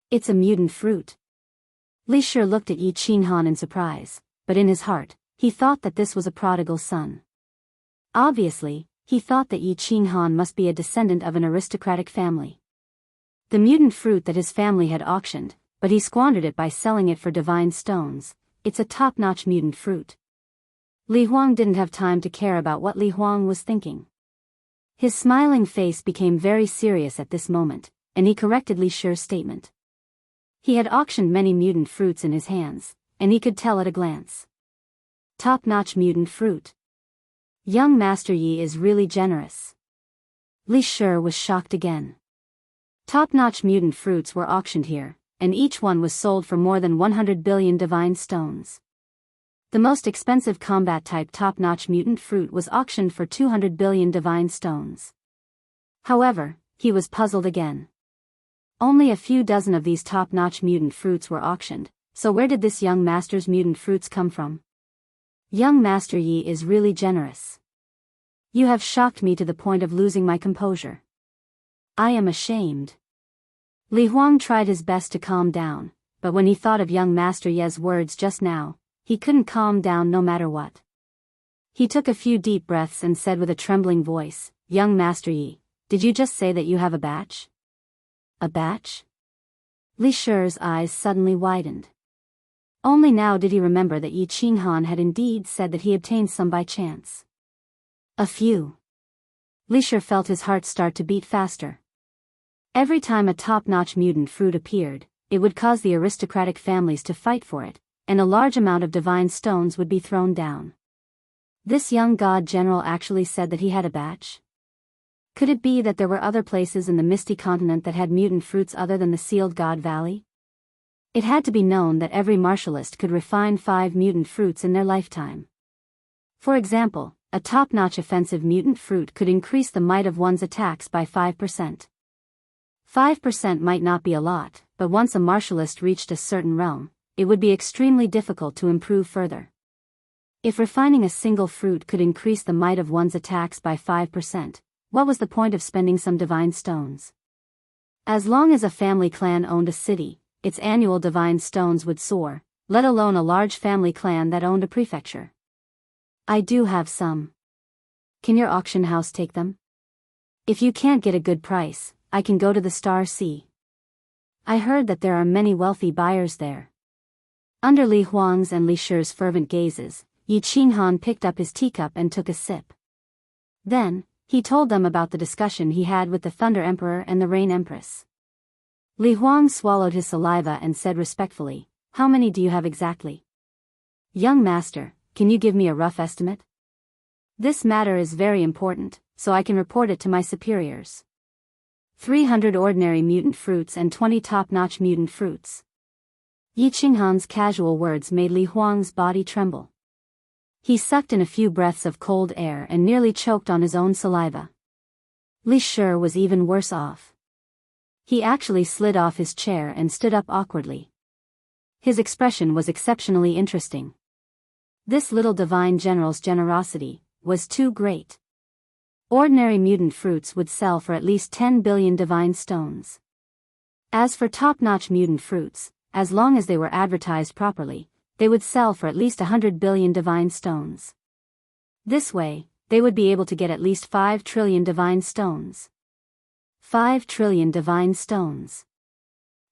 "It's a mutant fruit." Li Shi looked at Yi Qinghan in surprise, but in his heart, he thought that this was a prodigal son. Obviously, he thought that Yi Qinghan must be a descendant of an aristocratic family. The mutant fruit that his family had auctioned, but he squandered it by selling it for divine stones. It's a top-notch mutant fruit. Li Huang didn't have time to care about what Li Huang was thinking. His smiling face became very serious at this moment, and he corrected Li Shi's statement. He had auctioned many mutant fruits in his hands, and he could tell at a glance. Top-notch mutant fruit. Young Master Yi is really generous. Li Shi was shocked again. Top-notch mutant fruits were auctioned here, and each one was sold for more than 100 billion divine stones. The most expensive combat-type top-notch mutant fruit was auctioned for 200 billion divine stones. However, he was puzzled again. Only a few dozen of these top-notch mutant fruits were auctioned, so where did this young master's mutant fruits come from? Young Master Yi is really generous. You have shocked me to the point of losing my composure. I am ashamed. Li Huang tried his best to calm down, but when he thought of young Master Yi's words just now, he couldn't calm down no matter what. He took a few deep breaths and said with a trembling voice, "Young Master Yi, did you just say that you have a batch?" A batch? Li Shi's eyes suddenly widened. Only now did he remember that Yi Qinghan had indeed said that he obtained some by chance. A few. Li Shi felt his heart start to beat faster. Every time a top-notch mutant fruit appeared, it would cause the aristocratic families to fight for it, and a large amount of divine stones would be thrown down. This young god general actually said that he had a batch? Could it be that there were other places in the misty continent that had mutant fruits other than the sealed god valley? It had to be known that every martialist could refine 5 mutant fruits in their lifetime. For example, a top-notch offensive mutant fruit could increase the might of one's attacks by 5%. 5% might not be a lot, but once a martialist reached a certain realm, it would be extremely difficult to improve further. If refining a single fruit could increase the might of one's attacks by 5%, what was the point of spending some divine stones? As long as a family clan owned a city, its annual divine stones would soar, let alone a large family clan that owned a prefecture. I do have some. Can your auction house take them? If you can't get a good price, I can go to the Star Sea. I heard that there are many wealthy buyers there. Under Li Huang's and Li Shi's fervent gazes, Yi Qinghan picked up his teacup and took a sip. Then, he told them about the discussion he had with the Thunder Emperor and the Rain Empress. Li Huang swallowed his saliva and said respectfully, "How many do you have exactly?" "Young master, can you give me a rough estimate? This matter is very important, so I can report it to my superiors." 300 ordinary mutant fruits and 20 top-notch mutant fruits. Yi Qinghan's casual words made Li Huang's body tremble. He sucked in a few breaths of cold air and nearly choked on his own saliva. Li Shi was even worse off. He actually slid off his chair and stood up awkwardly. His expression was exceptionally interesting. This little divine general's generosity was too great. Ordinary mutant fruits would sell for at least 10 billion divine stones. As for top-notch mutant fruits, as long as they were advertised properly, they would sell for at least 100 billion divine stones. This way, they would be able to get at least 5 trillion divine stones. 5 trillion divine stones.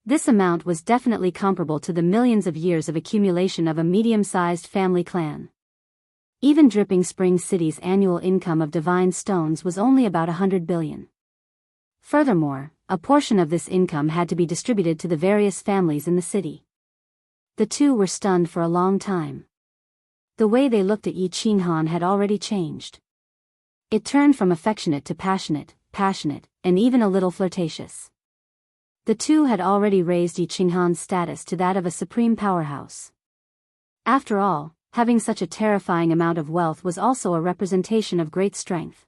This amount was definitely comparable to the millions of years of accumulation of a medium-sized family clan. Even Dripping Spring City's annual income of divine stones was only about 100 billion. Furthermore, a portion of this income had to be distributed to the various families in the city. The two were stunned for a long time. The way they looked at Yi Qinghan had already changed. It turned from affectionate to passionate, and even a little flirtatious. The two had already raised Yi Qinghan's status to that of a supreme powerhouse. After all, having such a terrifying amount of wealth was also a representation of great strength.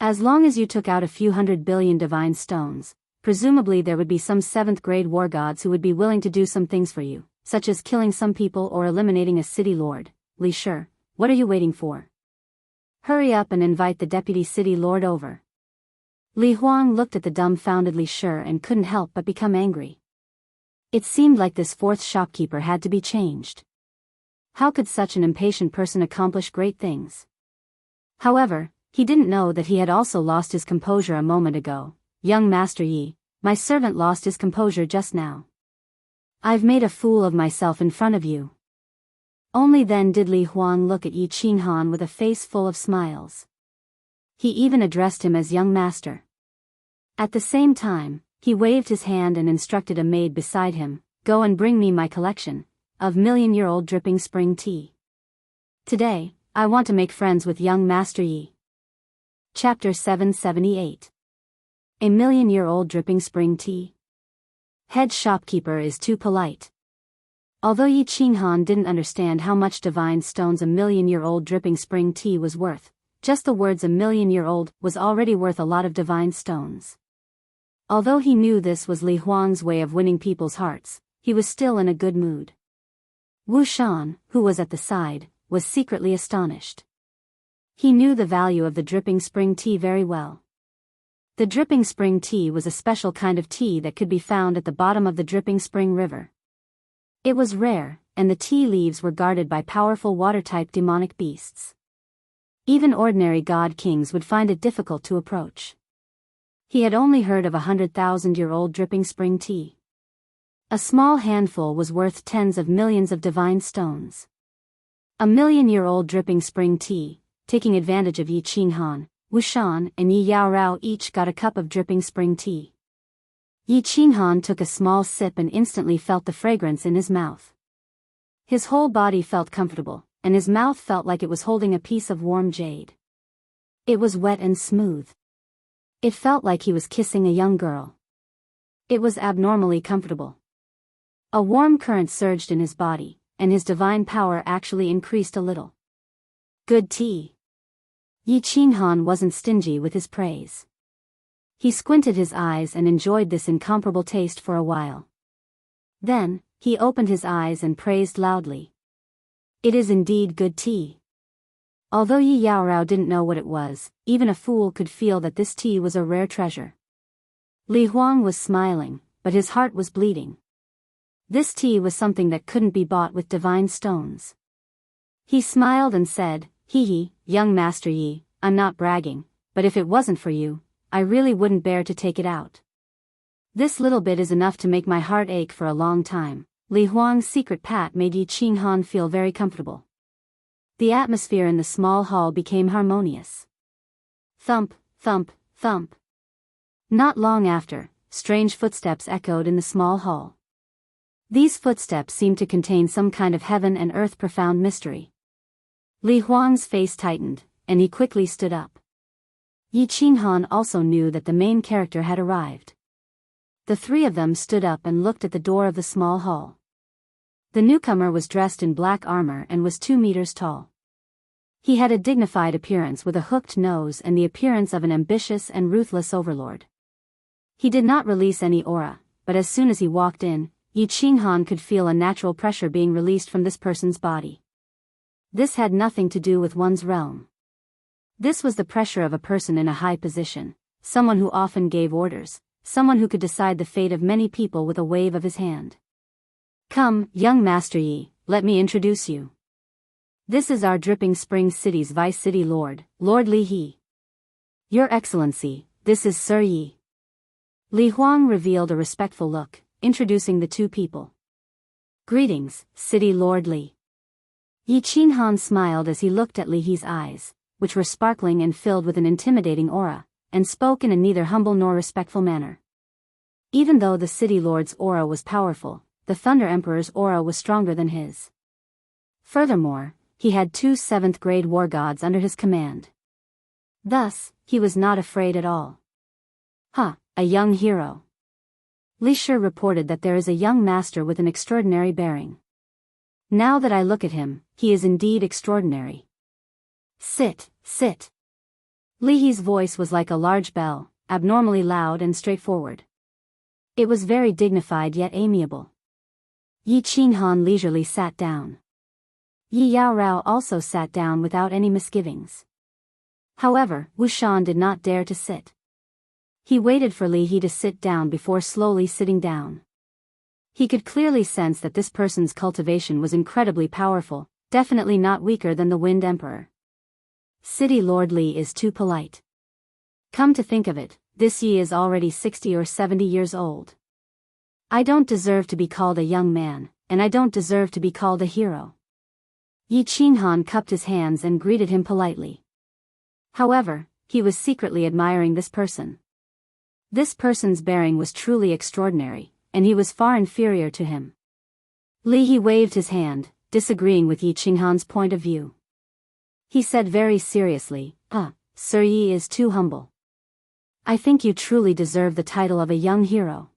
As long as you took out a few 100 billion divine stones, presumably there would be some 7th-grade war gods who would be willing to do some things for you, such as killing some people or eliminating a city lord. Li Shi, what are you waiting for? Hurry up and invite the deputy city lord over. Li Huang looked at the dumbfounded Li Shi and couldn't help but become angry. It seemed like this 4th shopkeeper had to be changed. How could such an impatient person accomplish great things? However, he didn't know that he had also lost his composure a moment ago. "Young Master Yi, my servant lost his composure just now. I've made a fool of myself in front of you." Only then did Li Huang look at Yi Qinghan with a face full of smiles. He even addressed him as young master. At the same time, he waved his hand and instructed a maid beside him, "Go and bring me my collection of million-year-old dripping spring tea. Today, I want to make friends with young Master Yi." Chapter 778. A million-year-old dripping spring tea. Head shopkeeper is too polite. Although Yi Qinghan didn't understand how much divine stones a million-year-old dripping spring tea was worth, just the words "a million-year-old" was already worth a lot of divine stones. Although he knew this was Li Huang's way of winning people's hearts, he was still in a good mood. Wu Shan, who was at the side, was secretly astonished. He knew the value of the dripping spring tea very well. The dripping spring tea was a special kind of tea that could be found at the bottom of the dripping spring river. It was rare, and the tea leaves were guarded by powerful water-type demonic beasts. Even ordinary god kings would find it difficult to approach. He had only heard of 100,000-year-old dripping spring tea. A small handful was worth tens of millions of divine stones. A million-year-old dripping spring tea, taking advantage of Yi Qinghan, Wu Shan, and Yi Yaorao each got a cup of dripping spring tea. Yi Qinghan took a small sip and instantly felt the fragrance in his mouth. His whole body felt comfortable, and his mouth felt like it was holding a piece of warm jade. It was wet and smooth. It felt like he was kissing a young girl. It was abnormally comfortable. A warm current surged in his body, and his divine power actually increased a little. Good tea. Yi Qinghan wasn't stingy with his praise. He squinted his eyes and enjoyed this incomparable taste for a while. Then, he opened his eyes and praised loudly. It is indeed good tea. Although Yi Yaorao didn't know what it was, even a fool could feel that this tea was a rare treasure. Li Huang was smiling, but his heart was bleeding. This tea was something that couldn't be bought with divine stones. He smiled and said, "Hee, young Master Yi, I'm not bragging, but if it wasn't for you, I really wouldn't bear to take it out. This little bit is enough to make my heart ache for a long time." Li Huang's secret pat made Yi Qinghan feel very comfortable. The atmosphere in the small hall became harmonious. Thump, thump, thump. Not long after, strange footsteps echoed in the small hall. These footsteps seemed to contain some kind of heaven and earth profound mystery. Li Huang's face tightened, and he quickly stood up. Yi Qinghan also knew that the main character had arrived. The three of them stood up and looked at the door of the small hall. The newcomer was dressed in black armor and was 2 meters tall. He had a dignified appearance with a hooked nose and the appearance of an ambitious and ruthless overlord. He did not release any aura, but as soon as he walked in, Yi Qinghan could feel a natural pressure being released from this person's body. This had nothing to do with one's realm. This was the pressure of a person in a high position, someone who often gave orders, someone who could decide the fate of many people with a wave of his hand. "Come, young Master Yi, let me introduce you. This is our Dripping Springs City's Vice City Lord, Lord Li He. Your Excellency, this is Sir Yi." Li Huang revealed a respectful look, introducing the two people. "Greetings, City Lord Li." Yi Qinghan smiled as he looked at Li He's eyes, which were sparkling and filled with an intimidating aura, and spoke in a neither humble nor respectful manner. Even though the City Lord's aura was powerful, the Thunder Emperor's aura was stronger than his. Furthermore, he had 2 7th-grade war gods under his command. Thus, he was not afraid at all. A young hero. Li Shi reported that there is a young master with an extraordinary bearing. Now that I look at him, he is indeed extraordinary. Sit, sit. Li He's voice was like a large bell, abnormally loud and straightforward. It was very dignified yet amiable. Yi Qinghan leisurely sat down. Yi Yaorao also sat down without any misgivings. However, Wu Shan did not dare to sit. He waited for Li He to sit down before slowly sitting down. He could clearly sense that this person's cultivation was incredibly powerful, definitely not weaker than the Wind Emperor. City Lord Li is too polite. Come to think of it, this Yi is already 60 or 70 years old. I don't deserve to be called a young man, and I don't deserve to be called a hero. Yi Qinghan cupped his hands and greeted him politely. However, he was secretly admiring this person. This person's bearing was truly extraordinary, and he was far inferior to him. Li He waved his hand, disagreeing with Yi Qinghan's point of view. He said very seriously, Sir Yi is too humble. I think you truly deserve the title of a young hero.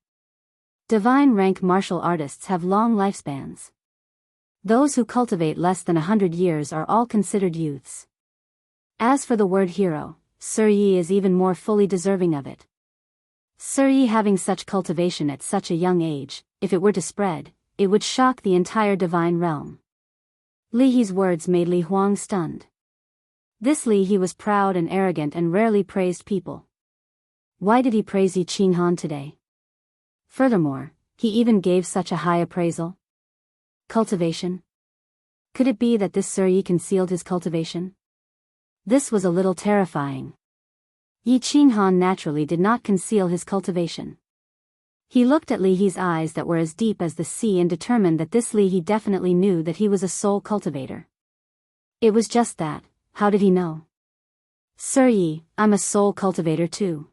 Divine rank martial artists have long lifespans. Those who cultivate less than 100 years are all considered youths. As for the word hero, Sir Yi is even more fully deserving of it. Sir Yi having such cultivation at such a young age, if it were to spread, it would shock the entire divine realm. Li He's words made Li Huang stunned. This Li He was proud and arrogant and rarely praised people. Why did he praise Yi Qinghan today? Furthermore, he even gave such a high appraisal. Cultivation? Could it be that this Sir Yi concealed his cultivation? This was a little terrifying. Yi Qinghan naturally did not conceal his cultivation. He looked at Li He's eyes that were as deep as the sea and determined that this Li He definitely knew that he was a soul cultivator. It was just that, how did he know? Sir Yi, I'm a soul cultivator too.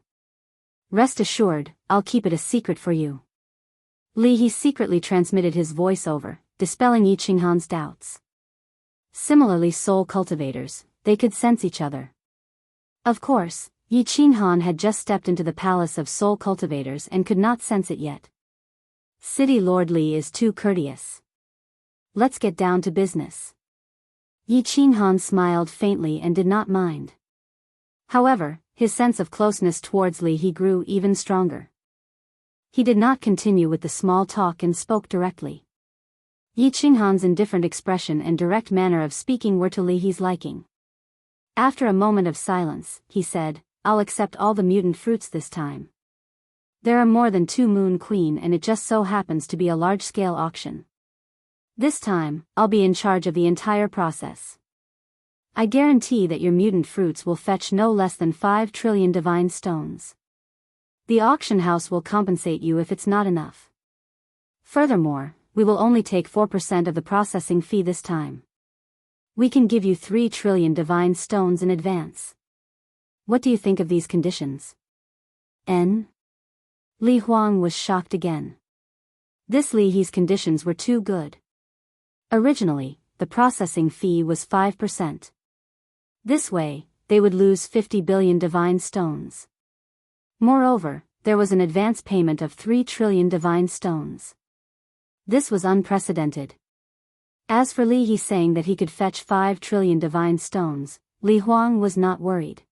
Rest assured, I'll keep it a secret for you. Li He secretly transmitted his voice over, dispelling Yi Qinghan's doubts. Similarly, soul cultivators, they could sense each other. Of course, Yi Qinghan had just stepped into the palace of soul cultivators and could not sense it yet. City Lord Li is too courteous. Let's get down to business. Yi Qinghan smiled faintly and did not mind. However, his sense of closeness towards Li He grew even stronger. He did not continue with the small talk and spoke directly. Yi Qinghan's indifferent expression and direct manner of speaking were to Li He's liking. After a moment of silence, he said, I'll accept all the mutant fruits this time. There are more than 2 Moon Queen and it just so happens to be a large-scale auction. This time, I'll be in charge of the entire process. I guarantee that your mutant fruits will fetch no less than 5 trillion divine stones. The auction house will compensate you if it's not enough. Furthermore, we will only take 4% of the processing fee this time. We can give you 3 trillion divine stones in advance. What do you think of these conditions? Li Huang was shocked again. This Li He's conditions were too good. Originally, the processing fee was 5%. This way, they would lose 50 billion divine stones. Moreover, there was an advance payment of 3 trillion divine stones. This was unprecedented. As for Li He saying that he could fetch 5 trillion divine stones, Li Huang was not worried.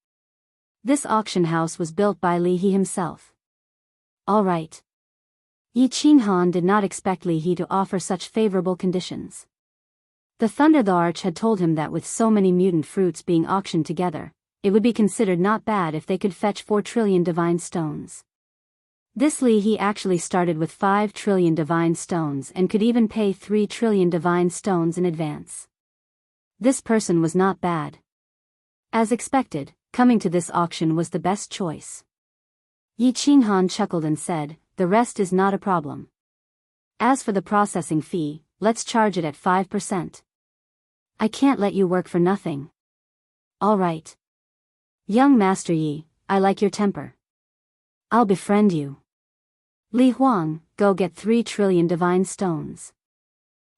This auction house was built by Li He himself. All right. Yi Qinghan did not expect Li He to offer such favorable conditions. The Thunder the Arch had told him that with so many mutant fruits being auctioned together, it would be considered not bad if they could fetch 4 trillion divine stones. This Li He actually started with 5 trillion divine stones and could even pay 3 trillion divine stones in advance. This person was not bad. As expected, coming to this auction was the best choice. Yi Qinghan chuckled and said, the rest is not a problem. As for the processing fee, let's charge it at 5%. I can't let you work for nothing. All right. Young Master Yi, I like your temper. I'll befriend you. Li Huang, go get 3 trillion divine stones.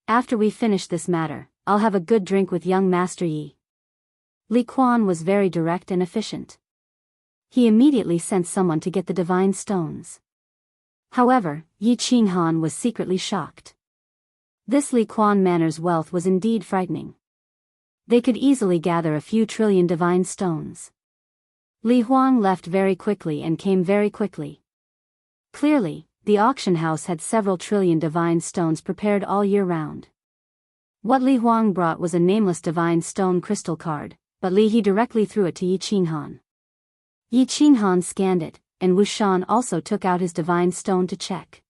After we finish this matter, I'll have a good drink with young Master Yi. Li Quan was very direct and efficient. He immediately sent someone to get the divine stones. However, Yi Qinghan was secretly shocked. This Li Quan manner's wealth was indeed frightening. They could easily gather a few trillion divine stones. Li Huang left very quickly and came very quickly. Clearly, the auction house had several trillion divine stones prepared all year round. What Li Huang brought was a nameless divine stone crystal card, but Li He directly threw it to Yi Qinghan. Yi Qinghan scanned it, and Wu Shan also took out his divine stone to check.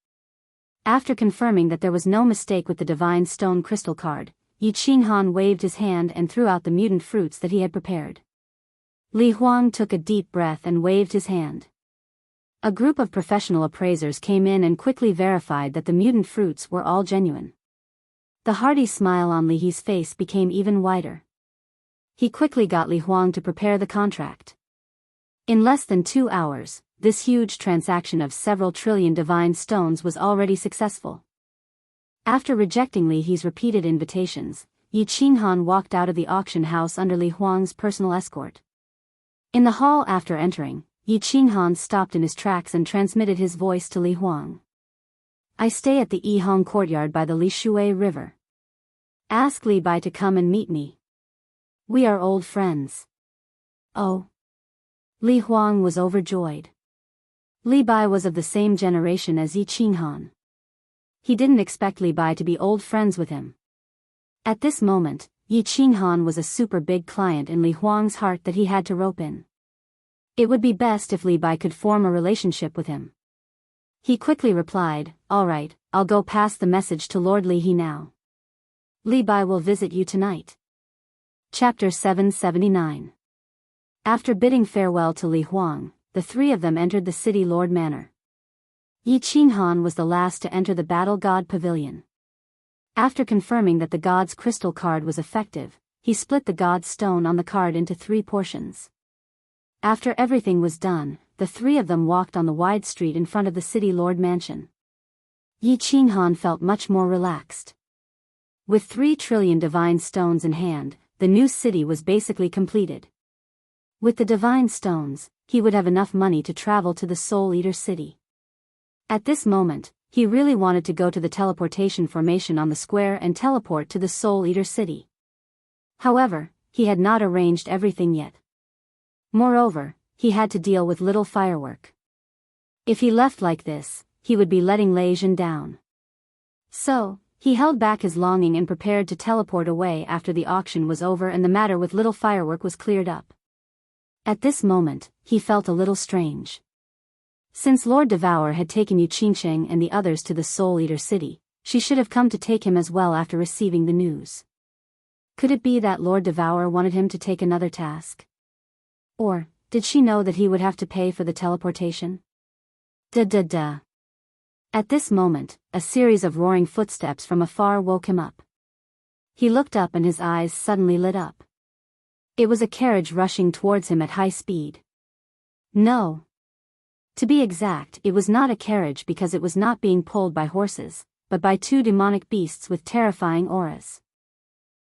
After confirming that there was no mistake with the divine stone crystal card, Yi Qinghan waved his hand and threw out the mutant fruits that he had prepared. Li Huang took a deep breath and waved his hand. A group of professional appraisers came in and quickly verified that the mutant fruits were all genuine. The hearty smile on Li He's face became even wider. He quickly got Li Huang to prepare the contract. In less than 2 hours, this huge transaction of several trillion divine stones was already successful. After rejecting Li He's repeated invitations, Yi Qinghan walked out of the auction house under Li Huang's personal escort. In the hall after entering, Yi Qinghan stopped in his tracks and transmitted his voice to Li Huang. I stay at the Yihong courtyard by the Li Shui River. Ask Li Bai to come and meet me. We are old friends. Oh. Li Huang was overjoyed. Li Bai was of the same generation as Yi Qinghan. He didn't expect Li Bai to be old friends with him. At this moment, Yi Qinghan was a super big client in Li Huang's heart that he had to rope in. It would be best if Li Bai could form a relationship with him. He quickly replied, all right, I'll go pass the message to Lord Li He now. Li Bai will visit you tonight. Chapter 779. After bidding farewell to Li Huang, the three of them entered the city Lord Manor. Yi Qinghan was the last to enter the Battle God Pavilion. After confirming that the god's crystal card was effective, he split the god's stone on the card into 3 portions. After everything was done, the 3 of them walked on the wide street in front of the city lord mansion. Yi Qinghan felt much more relaxed. With 3 trillion divine stones in hand, the new city was basically completed. With the divine stones, he would have enough money to travel to the Soul Eater city. At this moment, he really wanted to go to the teleportation formation on the square and teleport to the Soul Eater city. However, he had not arranged everything yet. Moreover, he had to deal with little firework. If he left like this, he would be letting Lei Zhen down. So, he held back his longing and prepared to teleport away after the auction was over and the matter with little firework was cleared up. At this moment, he felt a little strange. Since Lord Devour had taken Yu Qingsheng and the others to the Soul Eater city, she should have come to take him as well after receiving the news. Could it be that Lord Devour wanted him to take another task? Or, did she know that he would have to pay for the teleportation? Da. At this moment, a series of roaring footsteps from afar woke him up. He looked up and his eyes suddenly lit up. It was a carriage rushing towards him at high speed. No. To be exact, it was not a carriage because it was not being pulled by horses, but by 2 demonic beasts with terrifying auras.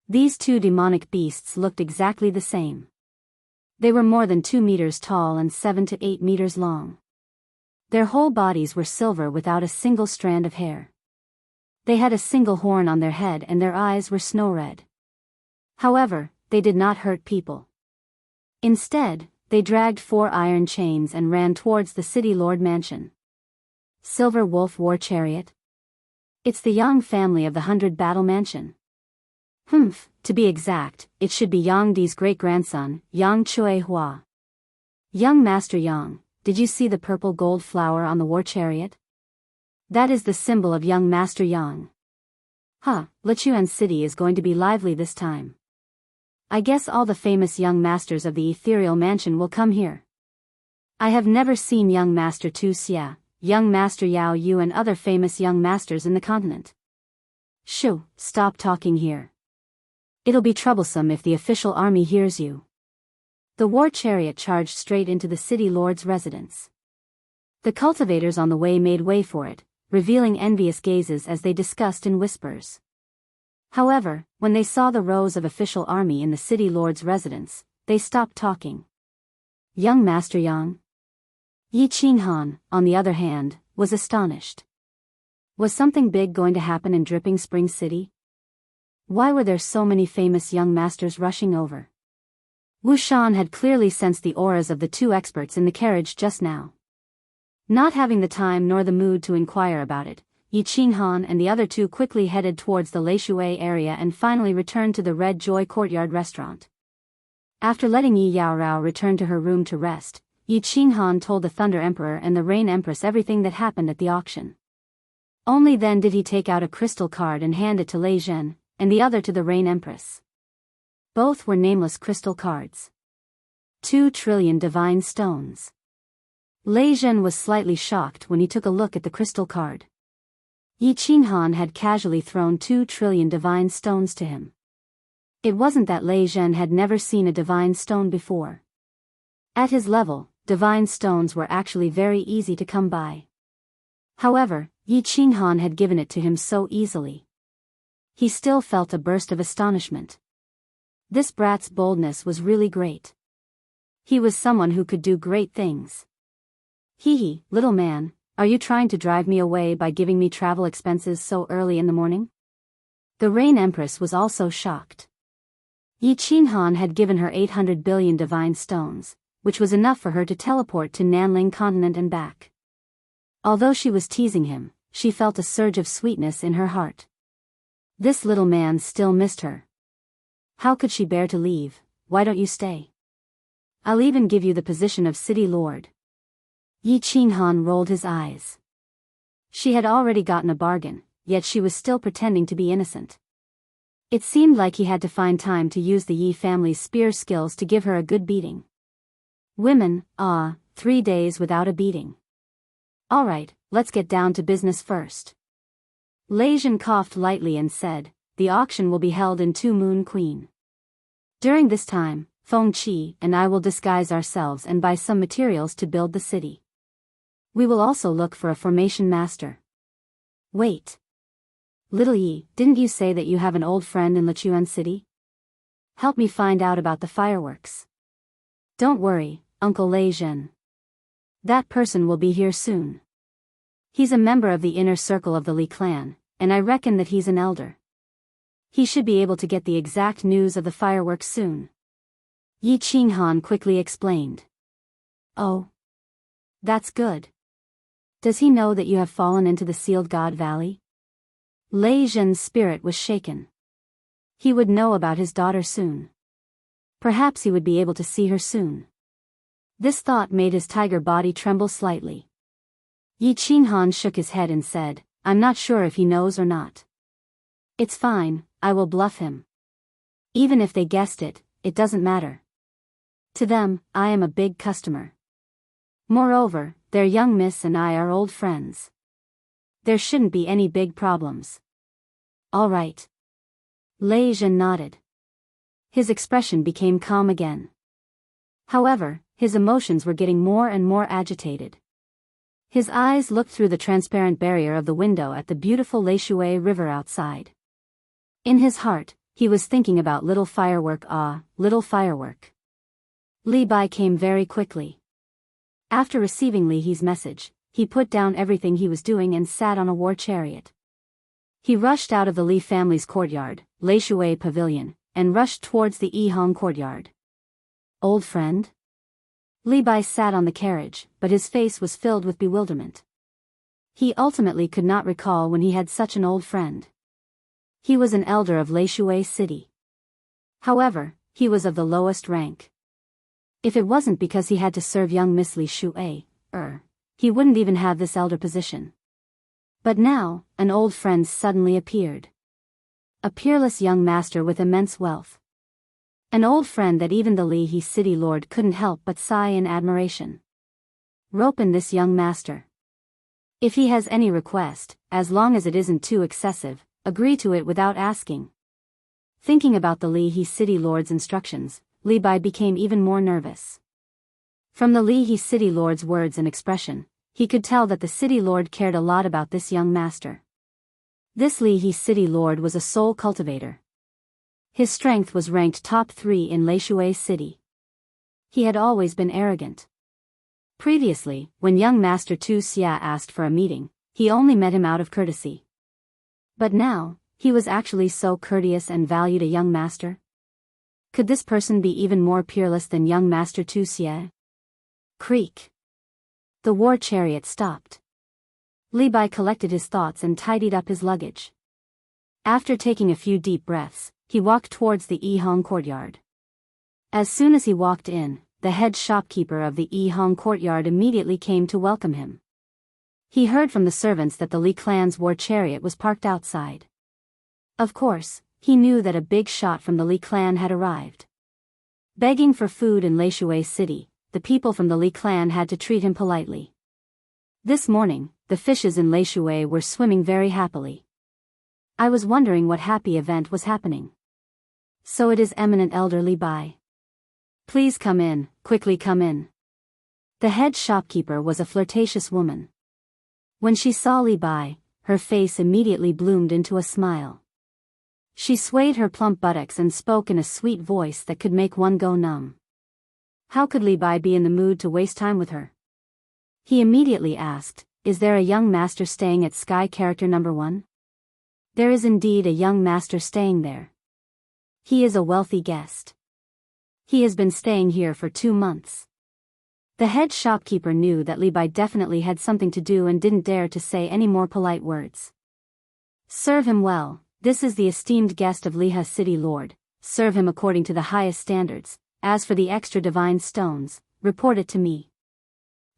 These 2 demonic beasts looked exactly the same. They were more than 2 meters tall and 7 to 8 meters long. Their whole bodies were silver without a single strand of hair. They had a single horn on their head and their eyes were snow red. However, they did not hurt people. Instead, they dragged 4 iron chains and ran towards the city lord mansion. Silver Wolf War Chariot? It's the Yang family of the 100 Battle Mansion. To be exact, it should be Yang Di's great-grandson, Yang Chui Hua. Young Master Yang, did you see the purple gold flower on the war chariot? That is the symbol of young Master Yang. Lichuan City is going to be lively this time. I guess all the famous young masters of the ethereal mansion will come here. I have never seen young Master Tu Xia, young Master Yao Yu and other famous young masters in the continent. Shoo, stop talking here. It'll be troublesome if the official army hears you. The war chariot charged straight into the city lord's residence. The cultivators on the way made way for it, revealing envious gazes as they discussed in whispers. However, when they saw the rows of official army in the city lord's residence, they stopped talking. Young Master Yang? Yi Qinghan, on the other hand, was astonished. Was something big going to happen in Dripping Spring City? Why were there so many famous young masters rushing over? Wu Shan had clearly sensed the auras of the 2 experts in the carriage just now. Not having the time nor the mood to inquire about it, Yi Qinghan and the other 2 quickly headed towards the Leishui area and finally returned to the Red Joy Courtyard restaurant. After letting Yi Yaorao return to her room to rest, Yi Qinghan told the Thunder Emperor and the Rain Empress everything that happened at the auction. Only then did he take out a crystal card and hand it to Lei Zhen, and the other to the Rain Empress. Both were nameless crystal cards. 2 trillion divine stones. Lei Zhen was slightly shocked when he took a look at the crystal card. Yi Qinghan had casually thrown 2 trillion divine stones to him. It wasn't that Lei Zhen had never seen a divine stone before. At his level, divine stones were actually very easy to come by. However, Yi Qinghan had given it to him so easily. He still felt a burst of astonishment. This brat's boldness was really great. He was someone who could do great things. Hee, little man, are you trying to drive me away by giving me travel expenses so early in the morning? The Rain Empress was also shocked. Yi Qinghan had given her 800 billion divine stones, which was enough for her to teleport to Nanling continent and back. Although she was teasing him, she felt a surge of sweetness in her heart. This little man still missed her. How could she bear to leave? Why don't you stay? I'll even give you the position of city lord. Yi Qinghan rolled his eyes. She had already gotten a bargain, yet she was still pretending to be innocent. It seemed like he had to find time to use the Yi family's spear skills to give her a good beating. Women, 3 days without a beating. Alright, let's get down to business first. Lei Zhen coughed lightly and said, the auction will be held in Tu Moon Queen. During this time, Feng Qi and I will disguise ourselves and buy some materials to build the city. We will also look for a formation master. Wait. Little Yi, didn't you say that you have an old friend in Lichuan City? Help me find out about the fireworks. Don't worry, Uncle Lei Zhen. That person will be here soon. He's a member of the inner circle of the Li clan, and I reckon that he's an elder. He should be able to get the exact news of the fireworks soon. Yi Qinghan quickly explained. Oh. That's good. Does he know that you have fallen into the Sealed God Valley? Lei Zhen's spirit was shaken. He would know about his daughter soon. Perhaps he would be able to see her soon. This thought made his tiger body tremble slightly. Yi Qinghan shook his head and said, I'm not sure if he knows or not. It's fine, I will bluff him. Even if they guessed it, it doesn't matter. To them, I am a big customer. Moreover, their young miss and I are old friends. There shouldn't be any big problems. All right. Lei Zhen nodded. His expression became calm again. However, his emotions were getting more and more agitated. His eyes looked through the transparent barrier of the window at the beautiful Leishui River outside. In his heart, he was thinking about little firework. Little firework. Li Bai came very quickly. After receiving Li He's message, he put down everything he was doing and sat on a war chariot. He rushed out of the Li family's courtyard, Leishui Pavilion, and rushed towards the Yihong courtyard. Old friend? Li Bai sat on the carriage, but his face was filled with bewilderment. He ultimately could not recall when he had such an old friend. He was an elder of Leishui City. However, he was of the lowest rank. If it wasn't because he had to serve young Miss Li Shui, he wouldn't even have this elder position. But now, an old friend suddenly appeared. A peerless young master with immense wealth. An old friend that even the Li He city lord couldn't help but sigh in admiration. Rope in this young master. If he has any request, as long as it isn't too excessive, agree to it without asking. Thinking about the Li He city lord's instructions, Li Bai became even more nervous. From the Li He city lord's words and expression, he could tell that the city lord cared a lot about this young master. This Li He city lord was a soul cultivator. His strength was ranked top 3 in Leishui City. He had always been arrogant. Previously, when young Master Tu Xia asked for a meeting, he only met him out of courtesy. But now, he was actually so courteous and valued a young master. Could this person be even more peerless than young Master Tu Xia? Creak. The war chariot stopped. Li Bai collected his thoughts and tidied up his luggage. After taking a few deep breaths, he walked towards the Yihong courtyard. As soon as he walked in, the head shopkeeper of the Yihong courtyard immediately came to welcome him. He heard from the servants that the Li clan's war chariot was parked outside. Of course, he knew that a big shot from the Li clan had arrived. Begging for food in Leishui City, the people from the Li clan had to treat him politely. This morning, the fishes in Leishui were swimming very happily. I was wondering what happy event was happening. So it is eminent elder Li Bai. Please come in, quickly come in. The head shopkeeper was a flirtatious woman. When she saw Li Bai, her face immediately bloomed into a smile. She swayed her plump buttocks and spoke in a sweet voice that could make one go numb. How could Li Bai be in the mood to waste time with her? He immediately asked, is there a young master staying at Sky Character number 1? There is indeed a young master staying there. He is a wealthy guest. He has been staying here for 2 months. The head shopkeeper knew that Li Bai definitely had something to do and didn't dare to say any more polite words. Serve him well, this is the esteemed guest of Liha City Lord, serve him according to the highest standards. As for the extra divine stones, report it to me.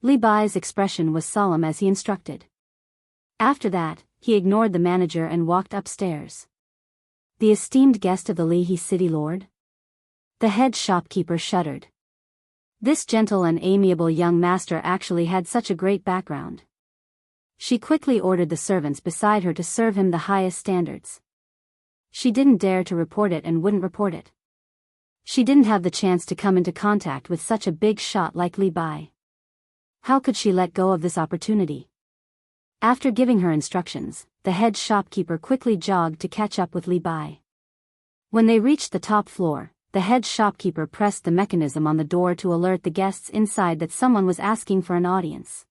Li Bai's expression was solemn as he instructed. After that, he ignored the manager and walked upstairs. The esteemed guest of the Li He City Lord? The head shopkeeper shuddered. This gentle and amiable young master actually had such a great background. She quickly ordered the servants beside her to serve him the highest standards. She didn't dare to report it and wouldn't report it. She didn't have the chance to come into contact with such a big shot like Li Bai. How could she let go of this opportunity? After giving her instructions, the head shopkeeper quickly jogged to catch up with Li Bai. When they reached the top floor, the head shopkeeper pressed the mechanism on the door to alert the guests inside that someone was asking for an audience.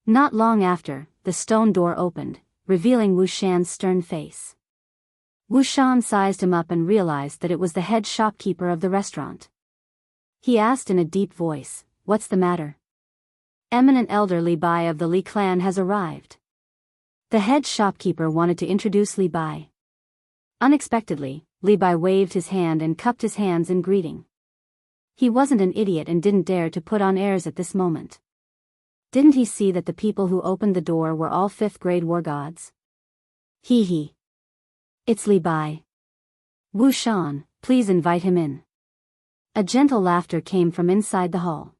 Not long after, the stone door opened, revealing Wu Shan's stern face. Wu Shan sized him up and realized that it was the head shopkeeper of the restaurant. He asked in a deep voice, "What's the matter?" "Eminent Elder Li Bai of the Li clan has arrived." The head shopkeeper wanted to introduce Li Bai. Unexpectedly, Li Bai waved his hand and cupped his hands in greeting. He wasn't an idiot and didn't dare to put on airs at this moment. Didn't he see that the people who opened the door were all 5th grade war gods? Hee. It's Li Bai. Wu Shan, please invite him in. A gentle laughter came from inside the hall.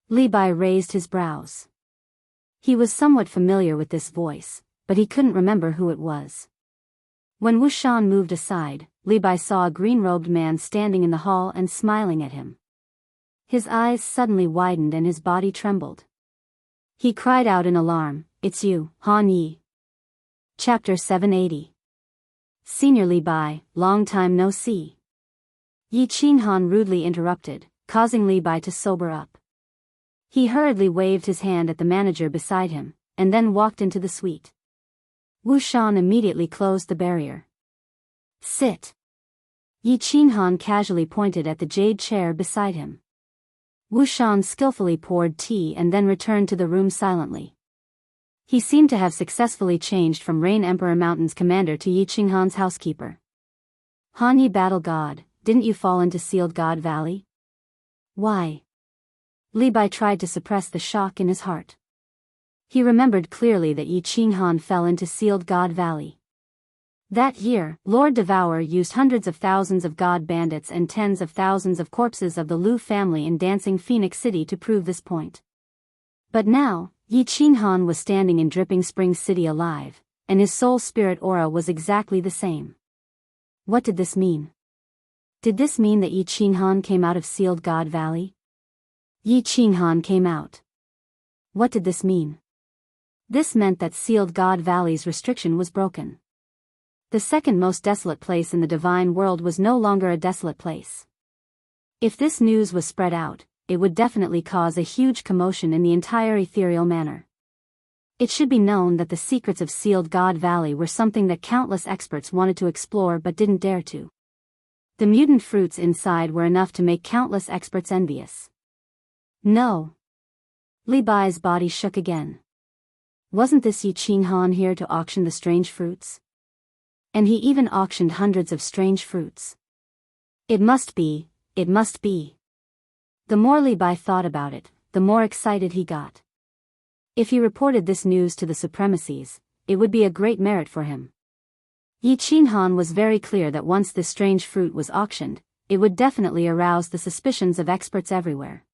Li Bai raised his brows. He was somewhat familiar with this voice, but he couldn't remember who it was. When Wu Shan moved aside, Li Bai saw a green-robed man standing in the hall and smiling at him. His eyes suddenly widened and his body trembled. He cried out in alarm, "It's you, Han Yi." Chapter 780. Senior Li Bai, long time no see. Yi Qinghan rudely interrupted, causing Li Bai to sober up. He hurriedly waved his hand at the manager beside him, and then walked into the suite. Wu Shan immediately closed the barrier. "Sit." Yi Qinghan casually pointed at the jade chair beside him. Wu Shan skillfully poured tea and then returned to the room silently. He seemed to have successfully changed from Rain Emperor Mountain's commander to Yi Qinghan's housekeeper. "Han Yi Battle God, didn't you fall into Sealed God Valley?" "Why?" Li Bai tried to suppress the shock in his heart. He remembered clearly that Yi Qinghan fell into Sealed God Valley. That year, Lord Devourer used hundreds of thousands of god bandits and tens of thousands of corpses of the Lu family in Dancing Phoenix City to prove this point. But now, Yi Qinghan was standing in Dripping Springs City alive, and his soul spirit aura was exactly the same. What did this mean? Did this mean that Yi Qinghan came out of Sealed God Valley? Yi Qinghan came out. What did this mean? This meant that Sealed God Valley's restriction was broken. The second most desolate place in the divine world was no longer a desolate place. If this news was spread out, it would definitely cause a huge commotion in the entire ethereal manor. It should be known that the secrets of Sealed God Valley were something that countless experts wanted to explore but didn't dare to. The mutant fruits inside were enough to make countless experts envious. No. Li Bai's body shook again. Wasn't this Yi Qinghan here to auction the strange fruits? And he even auctioned hundreds of strange fruits. It must be. The more Li Bai thought about it, the more excited he got. If he reported this news to the supremacies, it would be a great merit for him. Yi Qinghan was very clear that once this strange fruit was auctioned, it would definitely arouse the suspicions of experts everywhere.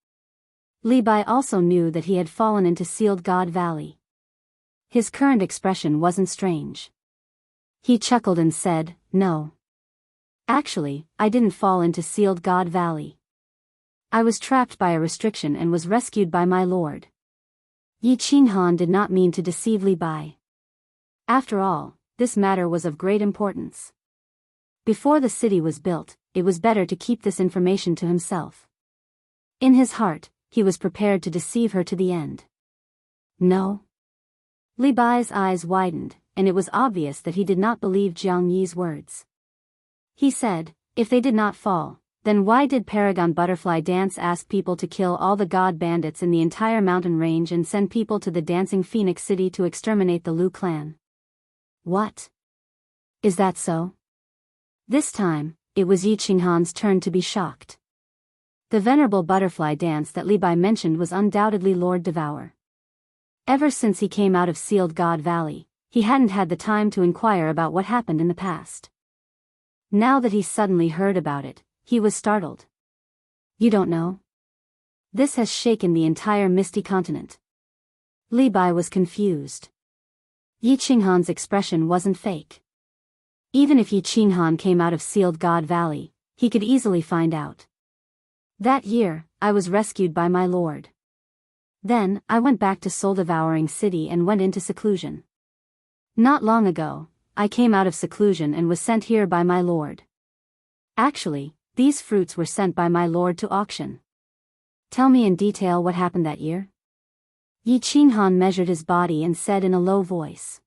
Li Bai also knew that he had fallen into Sealed God Valley. His current expression wasn't strange. He chuckled and said, "No. Actually, I didn't fall into Sealed God Valley. I was trapped by a restriction and was rescued by my lord." Yi Qinghan did not mean to deceive Li Bai. After all, this matter was of great importance. Before the city was built, it was better to keep this information to himself. In his heart, he was prepared to deceive her to the end. No? Li Bai's eyes widened, and it was obvious that he did not believe Jiang Yi's words. He said, "If they did not fall, then why did Paragon Butterfly Dance ask people to kill all the god bandits in the entire mountain range and send people to the Dancing Phoenix City to exterminate the Lu clan?" "What? Is that so?" This time, it was Yi Qinghan's turn to be shocked. The venerable butterfly dance that Li Bai mentioned was undoubtedly Lord Devourer. Ever since he came out of Sealed God Valley, he hadn't had the time to inquire about what happened in the past. Now that he suddenly heard about it, he was startled. "You don't know? This has shaken the entire Misty Continent. Li Bai was confused. Yi Qinghan's expression wasn't fake. Even if Yi Qinghan came out of Sealed God Valley, he could easily find out. That year, I was rescued by my lord. Then, I went back to Soul Devouring City and went into seclusion. Not long ago, I came out of seclusion and was sent here by my lord. Actually, these fruits were sent by my lord to auction. Tell me in detail what happened that year. Yi Qinghan measured his body and said in a low voice.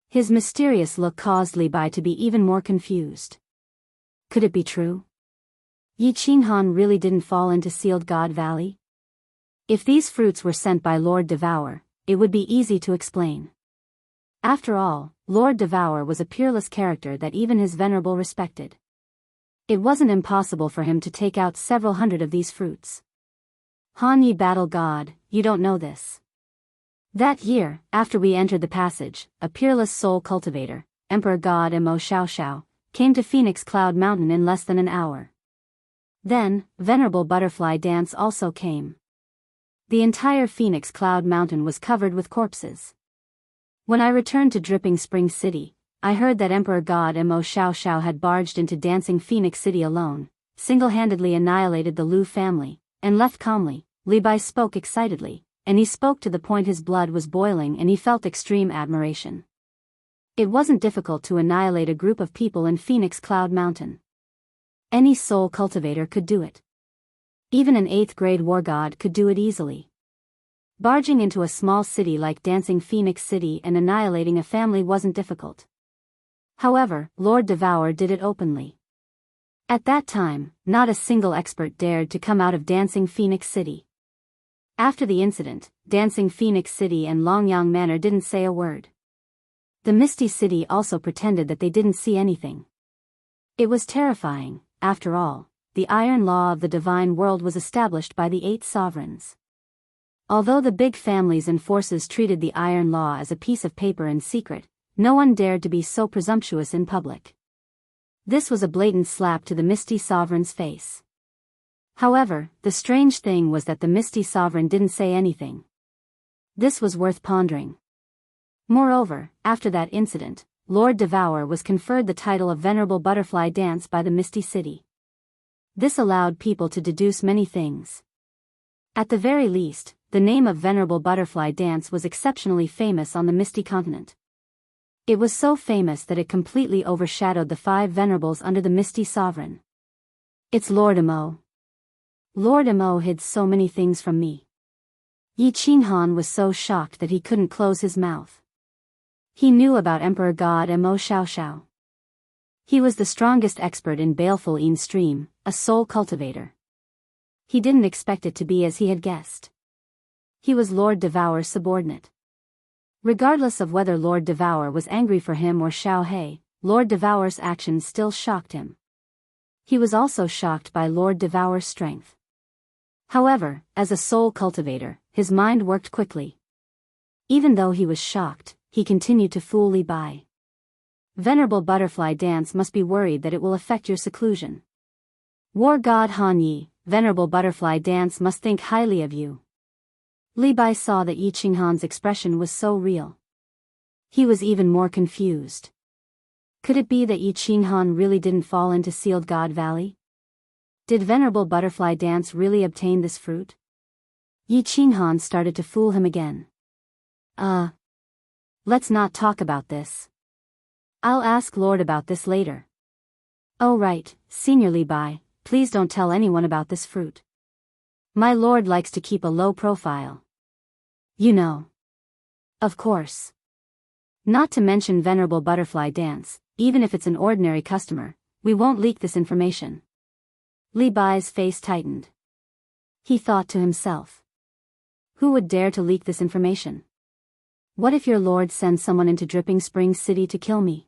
His mysterious look caused Li Bai to be even more confused. Could it be true? Yi Qinghan really didn't fall into Sealed God Valley? If these fruits were sent by Lord Devour, it would be easy to explain. After all, Lord Devour was a peerless character that even his venerable respected. It wasn't impossible for him to take out several hundred of these fruits. Han Yi Battle God, you don't know this. That year, after we entered the passage, a peerless soul cultivator, Emperor God Mo Xiao Xiao, came to Phoenix Cloud Mountain in less than an hour. Then, Venerable Butterfly Dance also came. The entire Phoenix Cloud Mountain was covered with corpses. When I returned to Dripping Spring City, I heard that Emperor God Mo Xiao Xiao had barged into Dancing Phoenix City alone, single-handedly annihilated the Lu family, and left calmly. Li Bai spoke excitedly, and he spoke to the point his blood was boiling and he felt extreme admiration. It wasn't difficult to annihilate a group of people in Phoenix Cloud Mountain. Any soul cultivator could do it. Even an 8th grade war god could do it easily. Barging into a small city like Dancing Phoenix City and annihilating a family wasn't difficult. However, Lord Devour did it openly. At that time, not a single expert dared to come out of Dancing Phoenix City. After the incident, Dancing Phoenix City and Longyang Manor didn't say a word. The Misty City also pretended that they didn't see anything. It was terrifying. After all, the iron law of the divine world was established by the 8 sovereigns. Although the big families and forces treated the iron law as a piece of paper in secret, no one dared to be so presumptuous in public. This was a blatant slap to the Misty Sovereign's face. However, the strange thing was that the Misty Sovereign didn't say anything. This was worth pondering. Moreover, after that incident, Lord Devour was conferred the title of Venerable Butterfly Dance by the Misty City. This allowed people to deduce many things. At the very least, the name of Venerable Butterfly Dance was exceptionally famous on the Misty Continent. It was so famous that it completely overshadowed the 5 venerables under the Misty Sovereign. It's Lord Mo. Lord Mo hid so many things from me. Yi Qinghan was so shocked that he couldn't close his mouth. He knew about Emperor God Mo Xiao Xiao. He was the strongest expert in Baleful Een Stream, a soul cultivator. He didn't expect it to be as he had guessed. He was Lord Devour's subordinate. Regardless of whether Lord Devour was angry for him or Xiao He, Lord Devour's actions still shocked him. He was also shocked by Lord Devour's strength. However, as a soul cultivator, his mind worked quickly. Even though he was shocked, he continued to fool Li Bai. Venerable Butterfly Dance must be worried that it will affect your seclusion. War God Han Yi, Venerable Butterfly Dance must think highly of you. Li Bai saw that Yi Qinghan's expression was so real. He was even more confused. Could it be that Yi Qinghan really didn't fall into Sealed God Valley? Did Venerable Butterfly Dance really obtain this fruit? Yi Qinghan started to fool him again. Let's not talk about this. I'll ask Lord about this later. Oh right, Senior Li Bai, please don't tell anyone about this fruit. My lord likes to keep a low profile. You know. Of course. Not to mention Venerable Butterfly Dance, even if it's an ordinary customer, we won't leak this information. Li Bai's face tightened. He thought to himself. Who would dare to leak this information? What if your lord sends someone into Dripping Spring City to kill me?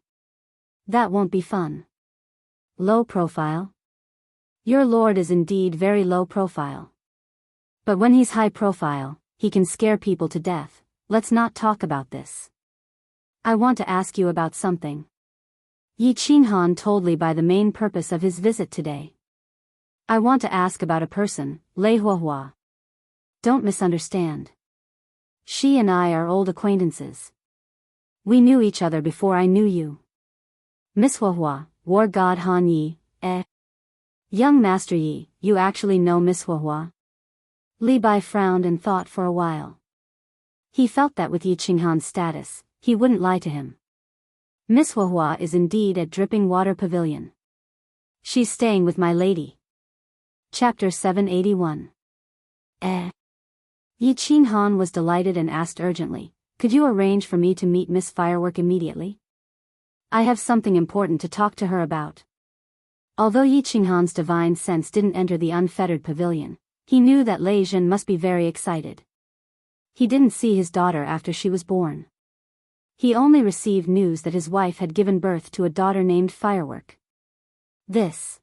That won't be fun. Low profile? Your lord is indeed very low profile. But when he's high profile, he can scare people to death. Let's not talk about this. I want to ask you about something. Yi Qinghan told Li Bai the main purpose of his visit today. I want to ask about a person, Lei Huahua. Don't misunderstand. She and I are old acquaintances. We knew each other before I knew you. Miss Huahua, war god Han Yi, eh? Young Master Yi, you actually know Miss Huahua? Li Bai frowned and thought for a while. He felt that with Yi Qinghan's status, he wouldn't lie to him. Miss Huahua is indeed at Dripping Water Pavilion. She's staying with my lady. Chapter 781. Yi Qinghan was delighted and asked urgently, could you arrange for me to meet Miss Firework immediately? I have something important to talk to her about. Although Yi Qinghan's divine sense didn't enter the unfettered pavilion, he knew that Lei Zhen must be very excited. He didn't see his daughter after she was born. He only received news that his wife had given birth to a daughter named Firework. This.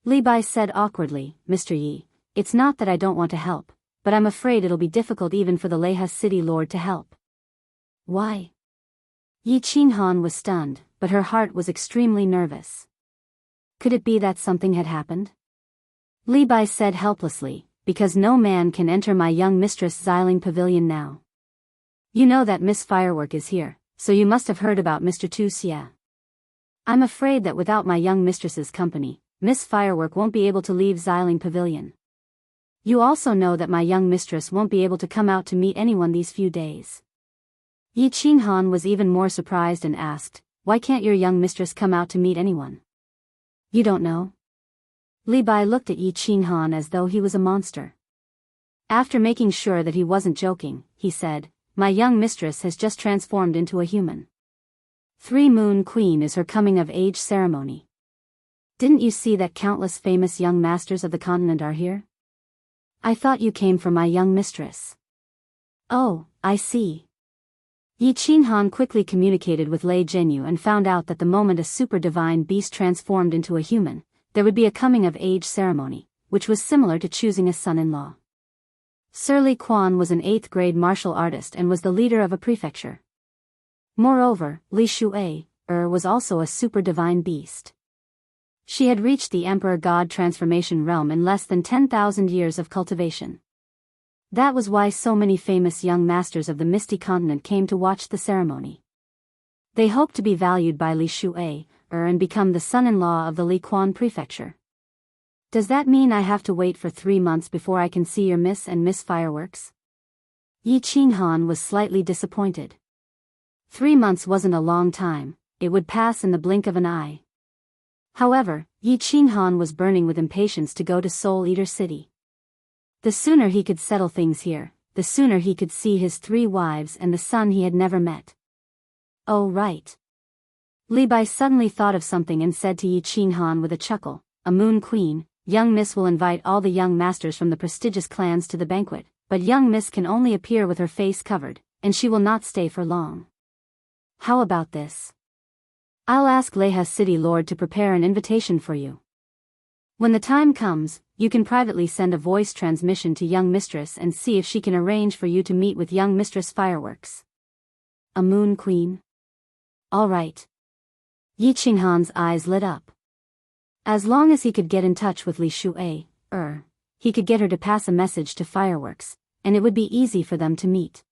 Li Bai said awkwardly, Mr. Yi, it's not that I don't want to help, but I'm afraid it'll be difficult even for the Leha city lord to help. Why? Yi Qinghan was stunned, but her heart was extremely nervous. Could it be that something had happened? Li Bai said helplessly, because no man can enter my young mistress Xiling Pavilion now. You know that Miss Firework is here, so you must have heard about Mr. Tu Xie. I'm afraid that without my young mistress's company, Miss Firework won't be able to leave Xiling Pavilion. You also know that my young mistress won't be able to come out to meet anyone these few days. Yi Qinghan was even more surprised and asked, why can't your young mistress come out to meet anyone? You don't know? Li Bai looked at Yi Qinghan as though he was a monster. After making sure that he wasn't joking, he said, my young mistress has just transformed into a human. 3 Moon Queen is her coming-of-age ceremony. Didn't you see that countless famous young masters of the continent are here? I thought you came for my young mistress. Oh, I see. Yi Qinghan quickly communicated with Lei Zhenyu and found out that the moment a super divine beast transformed into a human, there would be a coming-of-age ceremony, which was similar to choosing a son-in-law. Sir Li Quan was an 8th-grade martial artist and was the leader of a prefecture. Moreover, Li Shuai, was also a super divine beast. She had reached the Emperor God transformation realm in less than 10,000 years of cultivation. That was why so many famous young masters of the Misty Continent came to watch the ceremony. They hoped to be valued by Li Shuai, and become the son-in-law of the Li Quan prefecture. Does that mean I have to wait for 3 months before I can see your Miss and Miss Fireworks? Yi Qinghan was slightly disappointed. 3 months wasn't a long time, it would pass in the blink of an eye. However, Yi Qinghan was burning with impatience to go to Soul Eater City. The sooner he could settle things here, the sooner he could see his 3 wives and the son he had never met. Oh right. Li Bai suddenly thought of something and said to Yi Qinghan with a chuckle, a Moon Queen, young Miss will invite all the young masters from the prestigious clans to the banquet, but young Miss can only appear with her face covered, and she will not stay for long. How about this? I'll ask Leha City Lord to prepare an invitation for you. When the time comes, you can privately send a voice transmission to young mistress and see if she can arrange for you to meet with young mistress Fireworks. A Moon Queen? All right. Yi Qinghan's eyes lit up. As long as he could get in touch with Li Shuai, he could get her to pass a message to Fireworks, and it would be easy for them to meet.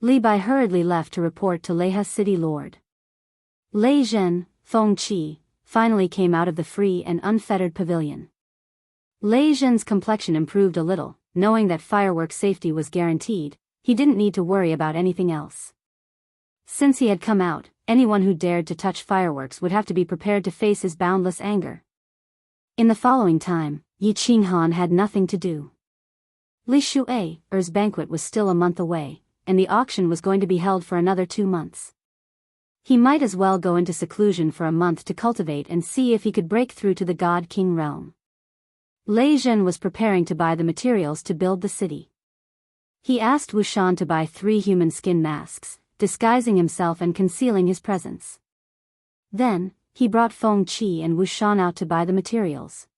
Li Bai hurriedly left to report to Leha City Lord. Lei Zhen, Feng Qi, finally came out of the free and unfettered pavilion. Lei Zhen's complexion improved a little, knowing that Fireworks' safety was guaranteed, he didn't need to worry about anything else. Since he had come out, anyone who dared to touch Fireworks would have to be prepared to face his boundless anger. In the following time, Yi Qinghan had nothing to do. Li Shuai's banquet was still a month away, and the auction was going to be held for another 2 months. He might as well go into seclusion for a month to cultivate and see if he could break through to the God King realm. Lei Zhen was preparing to buy the materials to build the city. He asked Wu Shan to buy 3 human skin masks, disguising himself and concealing his presence. Then, he brought Feng Qi and Wu Shan out to buy the materials.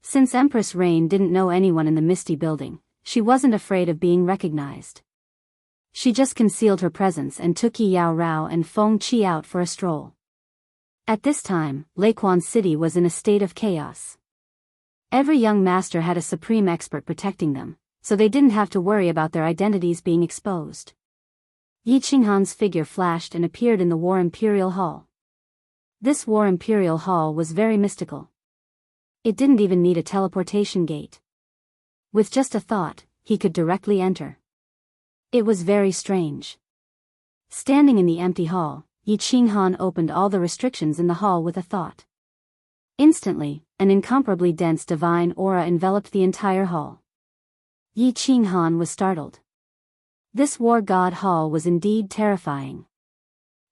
Since Empress Rain didn't know anyone in the Misty Building, she wasn't afraid of being recognized. She just concealed her presence and took Yi Yao Rao and Feng Qi out for a stroll. At this time, Leiquan City was in a state of chaos. Every young master had a supreme expert protecting them, so they didn't have to worry about their identities being exposed. Yi Qinghan's figure flashed and appeared in the War Imperial Hall. This War Imperial Hall was very mystical. It didn't even need a teleportation gate. With just a thought, he could directly enter. It was very strange. Standing in the empty hall, Yi Qinghan opened all the restrictions in the hall with a thought. Instantly, an incomparably dense divine aura enveloped the entire hall. Yi Qinghan was startled. This war god hall was indeed terrifying.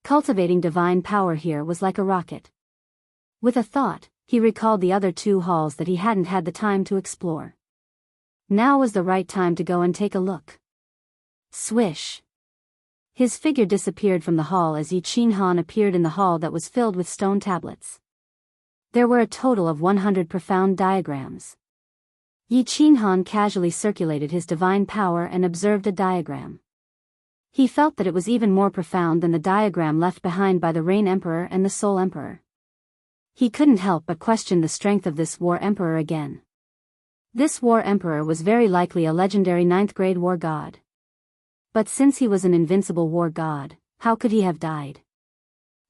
Cultivating divine power here was like a rocket. With a thought, he recalled the other two halls that he hadn't had the time to explore. Now was the right time to go and take a look. Swish! His figure disappeared from the hall as Yi Qinghan appeared in the hall that was filled with stone tablets. There were a total of 100 profound diagrams. Yi Qinghan casually circulated his divine power and observed a diagram. He felt that it was even more profound than the diagram left behind by the Rain Emperor and the Soul Emperor. He couldn't help but question the strength of this War Emperor again. This War Emperor was very likely a legendary 9th grade war god. But since he was an invincible war god, how could he have died?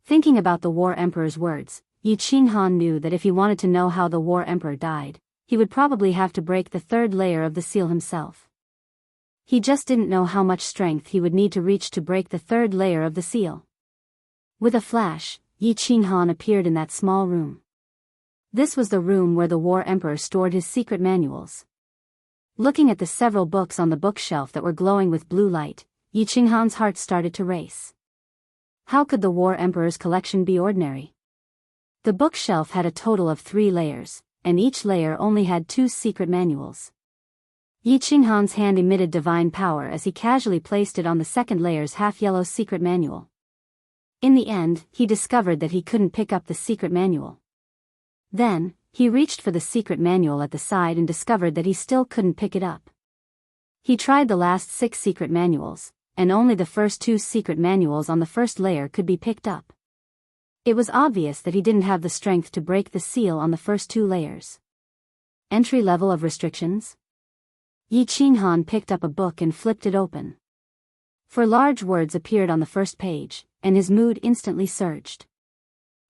Thinking about the War Emperor's words, Yi Qinghan knew that if he wanted to know how the War Emperor died, he would probably have to break the 3rd layer of the seal himself. He just didn't know how much strength he would need to reach to break the 3rd layer of the seal. With a flash, Yi Qinghan appeared in that small room. This was the room where the War Emperor stored his secret manuals. Looking at the several books on the bookshelf that were glowing with blue light, Yi Qinghan's heart started to race. How could the War Emperor's collection be ordinary? The bookshelf had a total of 3 layers, and each layer only had 2 secret manuals. Yi Qinghan's hand emitted divine power as he casually placed it on the 2nd layer's half-yellow secret manual. In the end, he discovered that he couldn't pick up the secret manual. Then, he reached for the secret manual at the side and discovered that he still couldn't pick it up. He tried the last 6 secret manuals, and only the first 2 secret manuals on the 1st layer could be picked up. It was obvious that he didn't have the strength to break the seal on the first 2 layers. Entry level of restrictions? Yi Qinghan picked up a book and flipped it open. 4 large words appeared on the first page, and his mood instantly surged.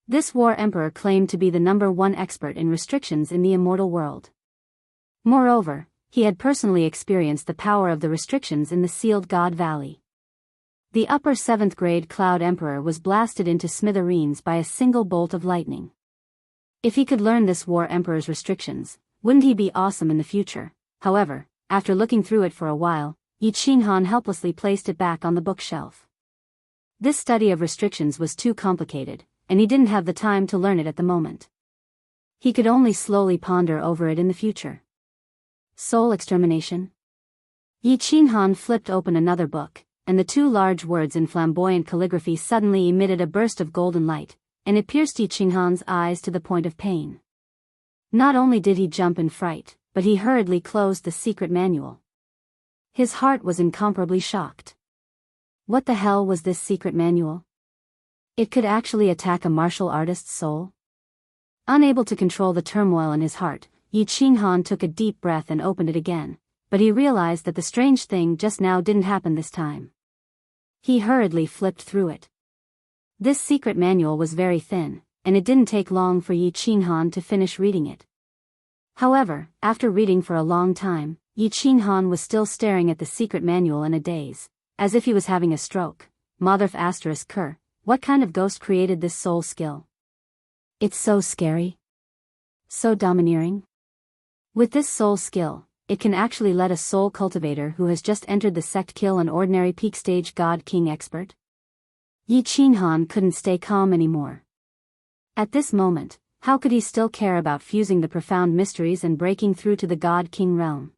This War Emperor claimed to be the #1 expert in restrictions in the immortal world. Moreover, he had personally experienced the power of the restrictions in the Sealed God Valley. The upper 7th grade Cloud Emperor was blasted into smithereens by a single bolt of lightning. If he could learn this War Emperor's restrictions, wouldn't he be awesome in the future? However, after looking through it for a while, Yi Qinghan helplessly placed it back on the bookshelf. This study of restrictions was too complicated, and he didn't have the time to learn it at the moment. He could only slowly ponder over it in the future. Soul extermination? Yi Qinghan flipped open another book, and the 2 large words in flamboyant calligraphy suddenly emitted a burst of golden light, and it pierced Yi Qinghan's eyes to the point of pain. Not only did he jump in fright, but he hurriedly closed the secret manual. His heart was incomparably shocked. What the hell was this secret manual? It could actually attack a martial artist's soul? Unable to control the turmoil in his heart, Yi Qinghan took a deep breath and opened it again, but he realized that the strange thing just now didn't happen this time. He hurriedly flipped through it. This secret manual was very thin, and it didn't take long for Yi Qinghan to finish reading it. However, after reading for a long time, Yi Qinghan was still staring at the secret manual in a daze, as if he was having a stroke. Motherf asterisk Ker, what kind of ghost created this soul skill? It's so scary. So domineering. With this soul skill, it can actually let a soul cultivator who has just entered the sect kill an ordinary peak stage God King expert? Yi Qinghan couldn't stay calm anymore. At this moment, how could he still care about fusing the profound mysteries and breaking through to the God King realm?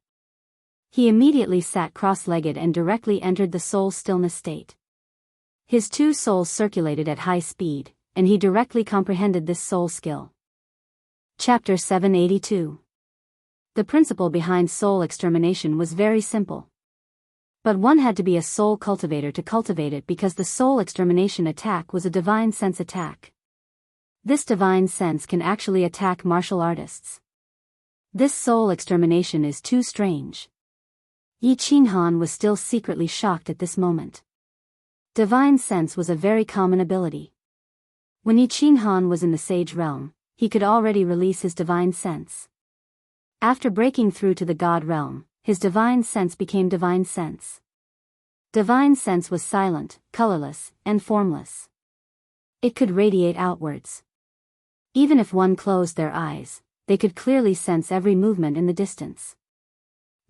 He immediately sat cross-legged and directly entered the soul stillness state. His 2 souls circulated at high speed, and he directly comprehended this soul skill. Chapter 782. The principle behind soul extermination was very simple. But one had to be a soul cultivator to cultivate it because the soul extermination attack was a divine sense attack. This divine sense can actually attack martial artists. This soul extermination is too strange. Yi Qinghan was still secretly shocked at this moment. Divine sense was a very common ability. When Yi Qinghan was in the sage realm, he could already release his divine sense. After breaking through to the god realm, his divine sense became divine sense. Divine sense was silent, colorless, and formless. It could radiate outwards. Even if one closed their eyes, they could clearly sense every movement in the distance.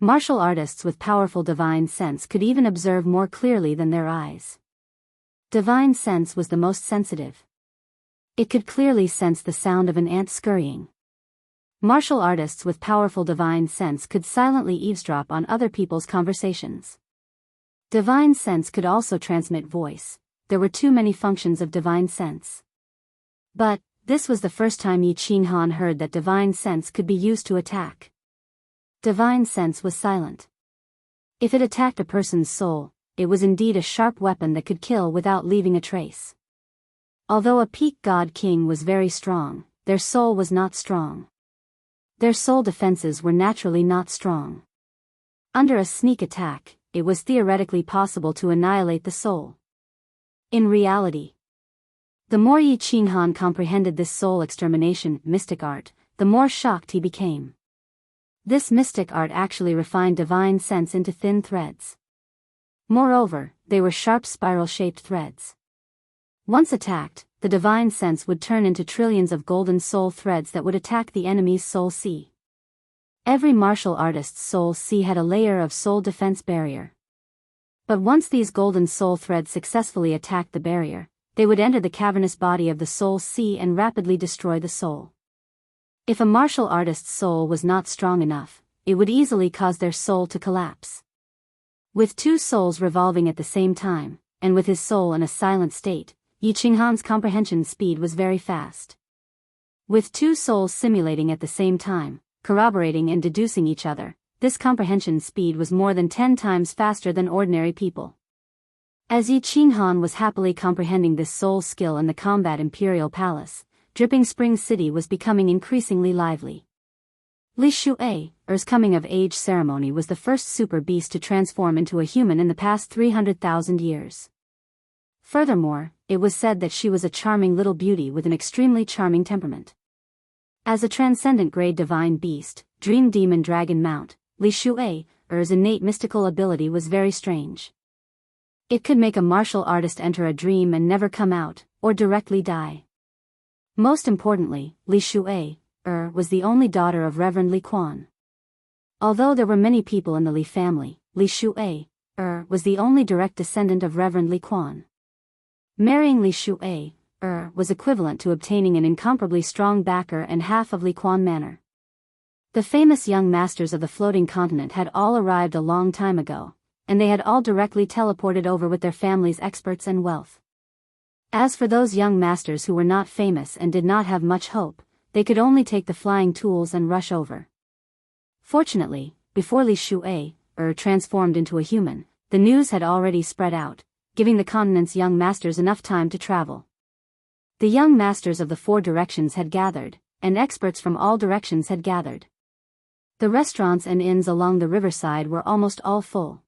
Martial artists with powerful divine sense could even observe more clearly than their eyes. Divine sense was the most sensitive. It could clearly sense the sound of an ant scurrying. Martial artists with powerful divine sense could silently eavesdrop on other people's conversations. Divine sense could also transmit voice. There were too many functions of divine sense. But this was the first time Yi Qinghan heard that divine sense could be used to attack. Divine sense was silent. If it attacked a person's soul, it was indeed a sharp weapon that could kill without leaving a trace. Although a peak god king was very strong, their soul was not strong. Their soul defenses were naturally not strong. Under a sneak attack, it was theoretically possible to annihilate the soul. In reality, the more Yi Qinghan comprehended this soul extermination mystic art, the more shocked he became. This mystic art actually refined divine sense into thin threads. Moreover, they were sharp spiral-shaped threads. Once attacked, the divine sense would turn into trillions of golden soul threads that would attack the enemy's soul sea. Every martial artist's soul sea had a layer of soul defense barrier. But once these golden soul threads successfully attacked the barrier, they would enter the cavernous body of the soul sea and rapidly destroy the soul. If a martial artist's soul was not strong enough, it would easily cause their soul to collapse. With two souls revolving at the same time, and with his soul in a silent state, Yi Qinghan's comprehension speed was very fast. With two souls simulating at the same time, corroborating and deducing each other, this comprehension speed was more than 10 times faster than ordinary people. As Yi Qinghan was happily comprehending this soul skill in the combat imperial palace, Dripping Spring City was becoming increasingly lively. Li Shu'ei's coming-of-age ceremony was the first super beast to transform into a human in the past 300,000 years. Furthermore, it was said that she was a charming little beauty with an extremely charming temperament. As a transcendent grade divine beast, dream demon dragon mount, Li Shu'ei's innate mystical ability was very strange. It could make a martial artist enter a dream and never come out, or directly die. Most importantly, Li Shu'ei was the only daughter of Reverend Li Quan. Although there were many people in the Li family, Li Shu'ei was the only direct descendant of Reverend Li Quan. Marrying Li Shu'ei was equivalent to obtaining an incomparably strong backer and half of Li Quan Manor. The famous young masters of the floating continent had all arrived a long time ago, and they had all directly teleported over with their families' experts and wealth. As for those young masters who were not famous and did not have much hope, they could only take the flying tools and rush over. Fortunately, before Li Shu'ei transformed into a human, the news had already spread out, giving the continent's young masters enough time to travel. The young masters of the 4 directions had gathered, and experts from all directions had gathered. The restaurants and inns along the riverside were almost all full.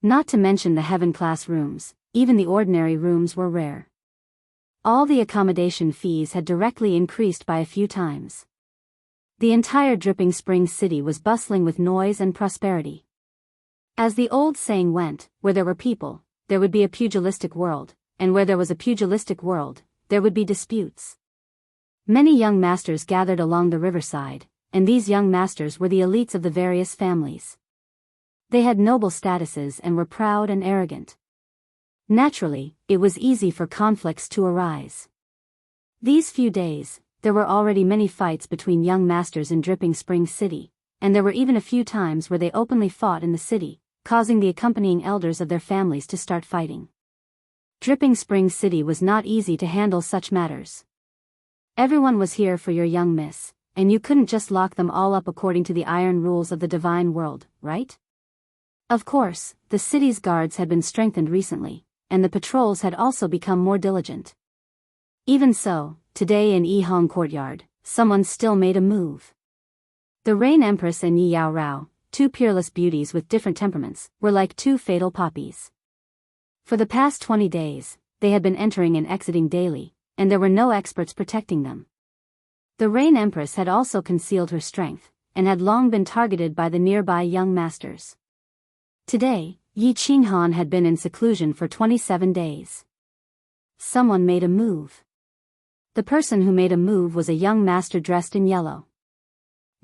Not to mention the heaven-class rooms, even the ordinary rooms were rare. All the accommodation fees had directly increased by a few times. The entire Dripping Spring City was bustling with noise and prosperity. As the old saying went, where there were people, there would be a pugilistic world, and where there was a pugilistic world, there would be disputes. Many young masters gathered along the riverside, and these young masters were the elites of the various families. They had noble statuses and were proud and arrogant. Naturally, it was easy for conflicts to arise. These few days, there were already many fights between young masters in Dripping Spring City, and there were even a few times where they openly fought in the city, causing the accompanying elders of their families to start fighting. Dripping Spring City was not easy to handle such matters. Everyone was here for your young miss, and you couldn't just lock them all up according to the iron rules of the divine world, right? Of course, the city's guards had been strengthened recently, and the patrols had also become more diligent. Even so, today in Yihong Courtyard, someone still made a move. The Rain Empress and Yi Yaorao, two peerless beauties with different temperaments, were like two fatal poppies. For the past 20 days, they had been entering and exiting daily, and there were no experts protecting them. The Rain Empress had also concealed her strength, and had long been targeted by the nearby young masters. Today, Yi Qinghan had been in seclusion for 27 days. Someone made a move. The person who made a move was a young master dressed in yellow.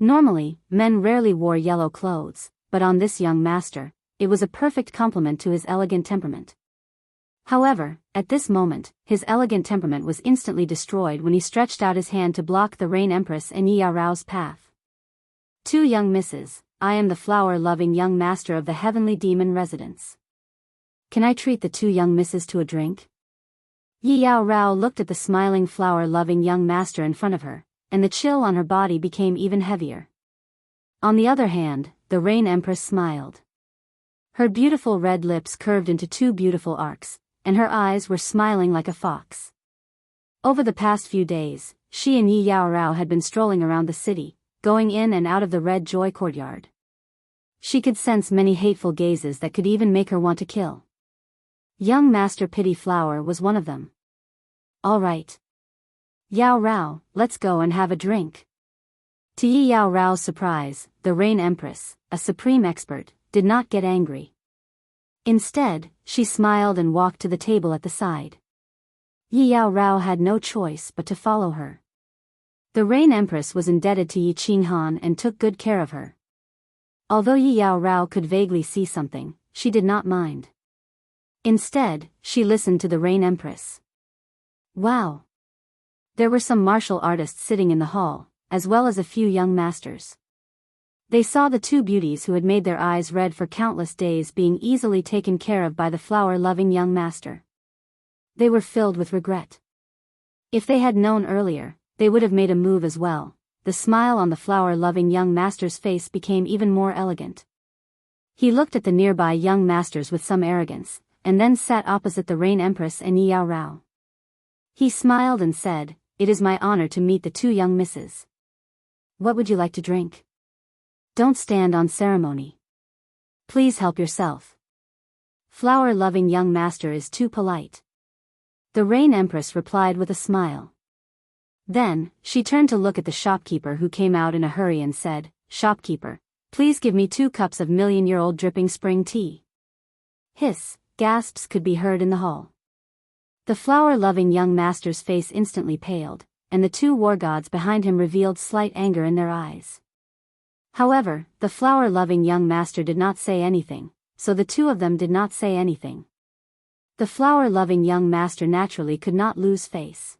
Normally, men rarely wore yellow clothes, but on this young master, it was a perfect complement to his elegant temperament. However, at this moment, his elegant temperament was instantly destroyed when he stretched out his hand to block the Rain Empress and Yi Yaorao's path. Two young misses, I am the flower-loving young master of the heavenly demon residence. Can I treat the two young misses to a drink? Yi Yaorao looked at the smiling flower-loving young master in front of her, and the chill on her body became even heavier. On the other hand, the Rain Empress smiled. Her beautiful red lips curved into two beautiful arcs, and her eyes were smiling like a fox. Over the past few days, she and Yi Yaorao had been strolling around the city, going in and out of the Red Joy courtyard. She could sense many hateful gazes that could even make her want to kill. Young Master Pity Flower was one of them. All right. Yaorao, let's go and have a drink. To Yi Yaorao's surprise, the Rain Empress, a supreme expert, did not get angry. Instead, she smiled and walked to the table at the side. Yi Yaorao had no choice but to follow her. The Rain Empress was indebted to Yi Qinghan and took good care of her. Although Yi Yaorao could vaguely see something, she did not mind. Instead, she listened to the Rain Empress. Wow! There were some martial artists sitting in the hall, as well as a few young masters. They saw the two beauties who had made their eyes red for countless days being easily taken care of by the flower-loving young master. They were filled with regret. If they had known earlier, they would have made a move as well. The smile on the flower-loving young master's face became even more elegant. He looked at the nearby young masters with some arrogance, and then sat opposite the Rain Empress and Yi Yaorao. He smiled and said, "It is my honor to meet the two young misses. What would you like to drink? Don't stand on ceremony. Please help yourself. Flower-loving young master is too polite." The Rain Empress replied with a smile. Then, she turned to look at the shopkeeper who came out in a hurry and said, "Shopkeeper, please give me 2 cups of million-year-old dripping spring tea." Hiss, gasps could be heard in the hall. The flower-loving young master's face instantly paled, and the two war gods behind him revealed slight anger in their eyes. However, the flower-loving young master did not say anything, so the two of them did not say anything. The flower-loving young master naturally could not lose face.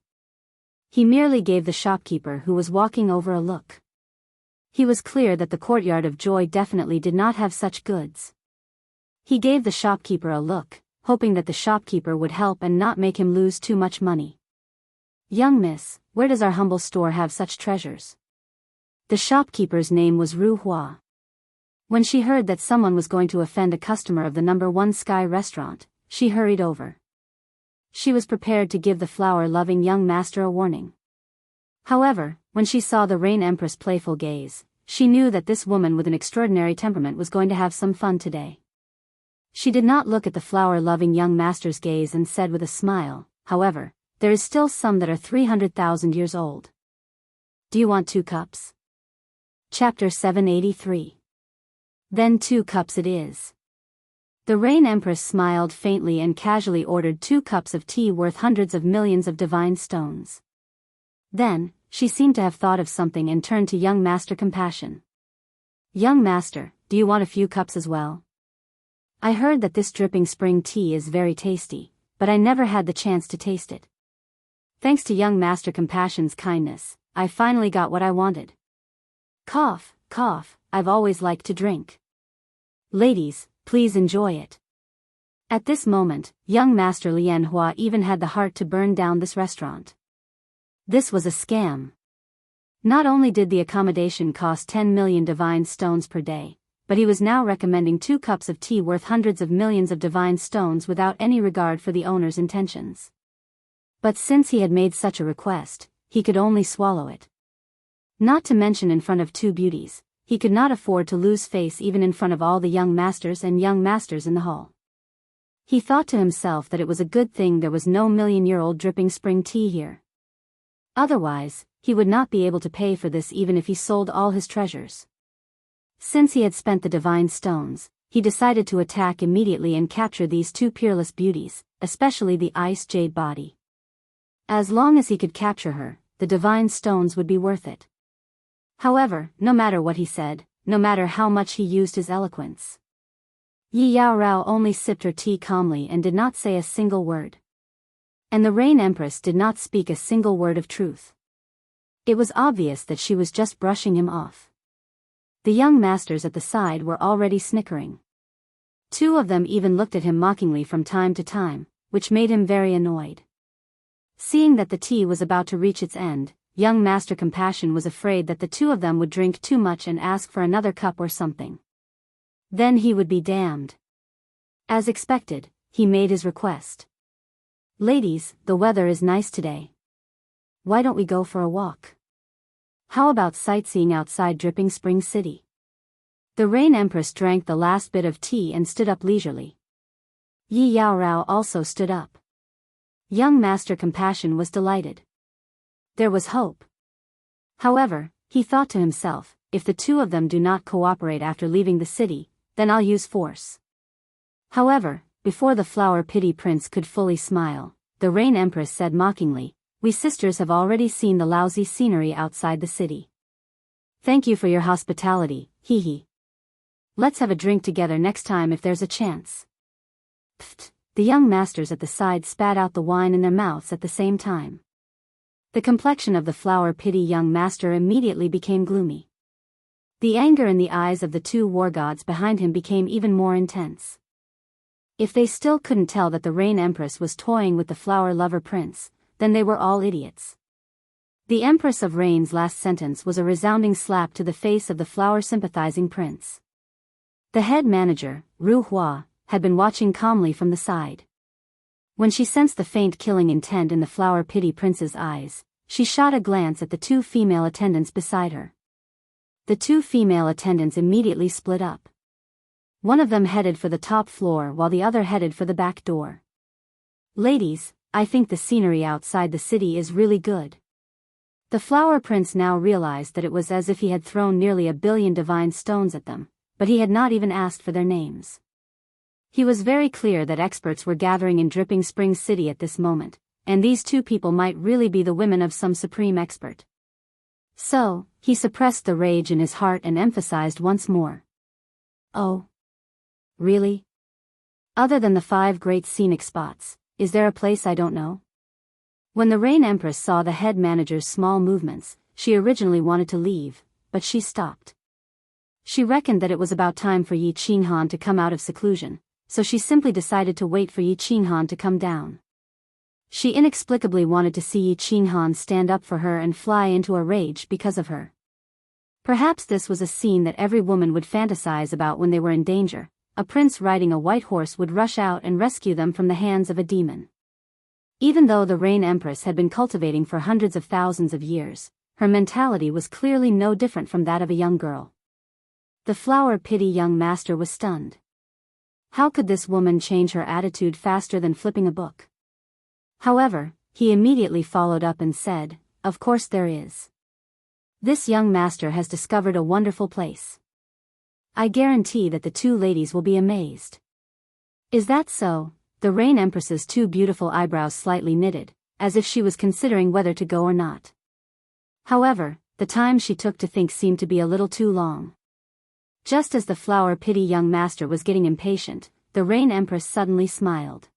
He merely gave the shopkeeper who was walking over a look. He was clear that the courtyard of Joy definitely did not have such goods. He gave the shopkeeper a look, hoping that the shopkeeper would help and not make him lose too much money. "Young miss, where does our humble store have such treasures?" The shopkeeper's name was Ru Hua. When she heard that someone was going to offend a customer of the No. 1 Sky restaurant, she hurried over. She was prepared to give the flower-loving young master a warning. However, when she saw the Rain Empress' playful gaze, she knew that this woman with an extraordinary temperament was going to have some fun today. She did not look at the flower-loving young master's gaze and said with a smile, "However, there is still some that are 300,000 years old. Do you want 2 cups? Chapter 783. Then 2 cups it is. The Rain Empress smiled faintly and casually ordered 2 cups of tea worth hundreds of millions of divine stones. Then, she seemed to have thought of something and turned to young Master Compassion. "Young Master, do you want a few cups as well? I heard that this dripping spring tea is very tasty, but I never had the chance to taste it. Thanks to young Master Compassion's kindness, I finally got what I wanted. Cough, cough, I've always liked to drink. Ladies, please enjoy it." At this moment, young Master Lian Hua even had the heart to burn down this restaurant. This was a scam. Not only did the accommodation cost 10 million divine stones per day, but he was now recommending 2 cups of tea worth hundreds of millions of divine stones without any regard for the owner's intentions. But since he had made such a request, he could only swallow it. Not to mention in front of 2 beauties, he could not afford to lose face even in front of all the young masters and young masters in the hall. He thought to himself that it was a good thing there was no million-year-old dripping spring tea here. Otherwise, he would not be able to pay for this even if he sold all his treasures. Since he had spent the divine stones, he decided to attack immediately and capture these two peerless beauties, especially the ice jade body. As long as he could capture her, the divine stones would be worth it. However, no matter what he said, no matter how much he used his eloquence, Yi Yao Rao only sipped her tea calmly and did not say a single word. And the Rain Empress did not speak a single word of truth. It was obvious that she was just brushing him off. The young masters at the side were already snickering. Two of them even looked at him mockingly from time to time, which made him very annoyed. Seeing that the tea was about to reach its end, young Master Compassion was afraid that the two of them would drink too much and ask for another cup or something. Then he would be damned. As expected, he made his request. "Ladies, the weather is nice today. Why don't we go for a walk? How about sightseeing outside Dripping Spring City?" The Rain Empress drank the last bit of tea and stood up leisurely. Yi Yao Rao also stood up. Young Master Compassion was delighted. There was hope. However, he thought to himself, if the two of them do not cooperate after leaving the city, then I'll use force. However, before the Flower Pity Prince could fully smile, the Rain Empress said mockingly, "We sisters have already seen the lousy scenery outside the city. Thank you for your hospitality, hee hee. Let's have a drink together next time if there's a chance." Pfft, the young masters at the side spat out the wine in their mouths at the same time. The complexion of the Flower Pity young master immediately became gloomy. The anger in the eyes of the two war gods behind him became even more intense. If they still couldn't tell that the Rain Empress was toying with the Flower Lover Prince, then they were all idiots. The Empress of Rain's last sentence was a resounding slap to the face of the flower-sympathizing prince. The head manager, Ru Hua, had been watching calmly from the side. When she sensed the faint killing intent in the Flower Pity Prince's eyes, she shot a glance at the two female attendants beside her. The two female attendants immediately split up. One of them headed for the top floor while the other headed for the back door. "Ladies, I think the scenery outside the city is really good." The Flower Prince now realized that it was as if he had thrown nearly 1 billion divine stones at them, but he had not even asked for their names. He was very clear that experts were gathering in Dripping Spring City at this moment, and these two people might really be the women of some supreme expert. So, he suppressed the rage in his heart and emphasized once more. "Oh. Really? Other than the 5 great scenic spots, is there a place I don't know?" When the Rain Empress saw the head manager's small movements, she originally wanted to leave, but she stopped. She reckoned that it was about time for Yi Qinghan to come out of seclusion, so she simply decided to wait for Yi Qinghan to come down. She inexplicably wanted to see Yi Qinghan stand up for her and fly into a rage because of her. Perhaps this was a scene that every woman would fantasize about when they were in danger. A prince riding a white horse would rush out and rescue them from the hands of a demon. Even though the Rain Empress had been cultivating for hundreds of thousands of years, her mentality was clearly no different from that of a young girl. The Flower Pity young master was stunned. How could this woman change her attitude faster than flipping a book? However, he immediately followed up and said, "Of course there is. This young master has discovered a wonderful place. I guarantee that the two ladies will be amazed." "Is that so?" The Rain Empress's two beautiful eyebrows slightly knitted, as if she was considering whether to go or not. However, the time she took to think seemed to be a little too long. Just as the Flower Pity young master was getting impatient, the Rain Empress suddenly smiled.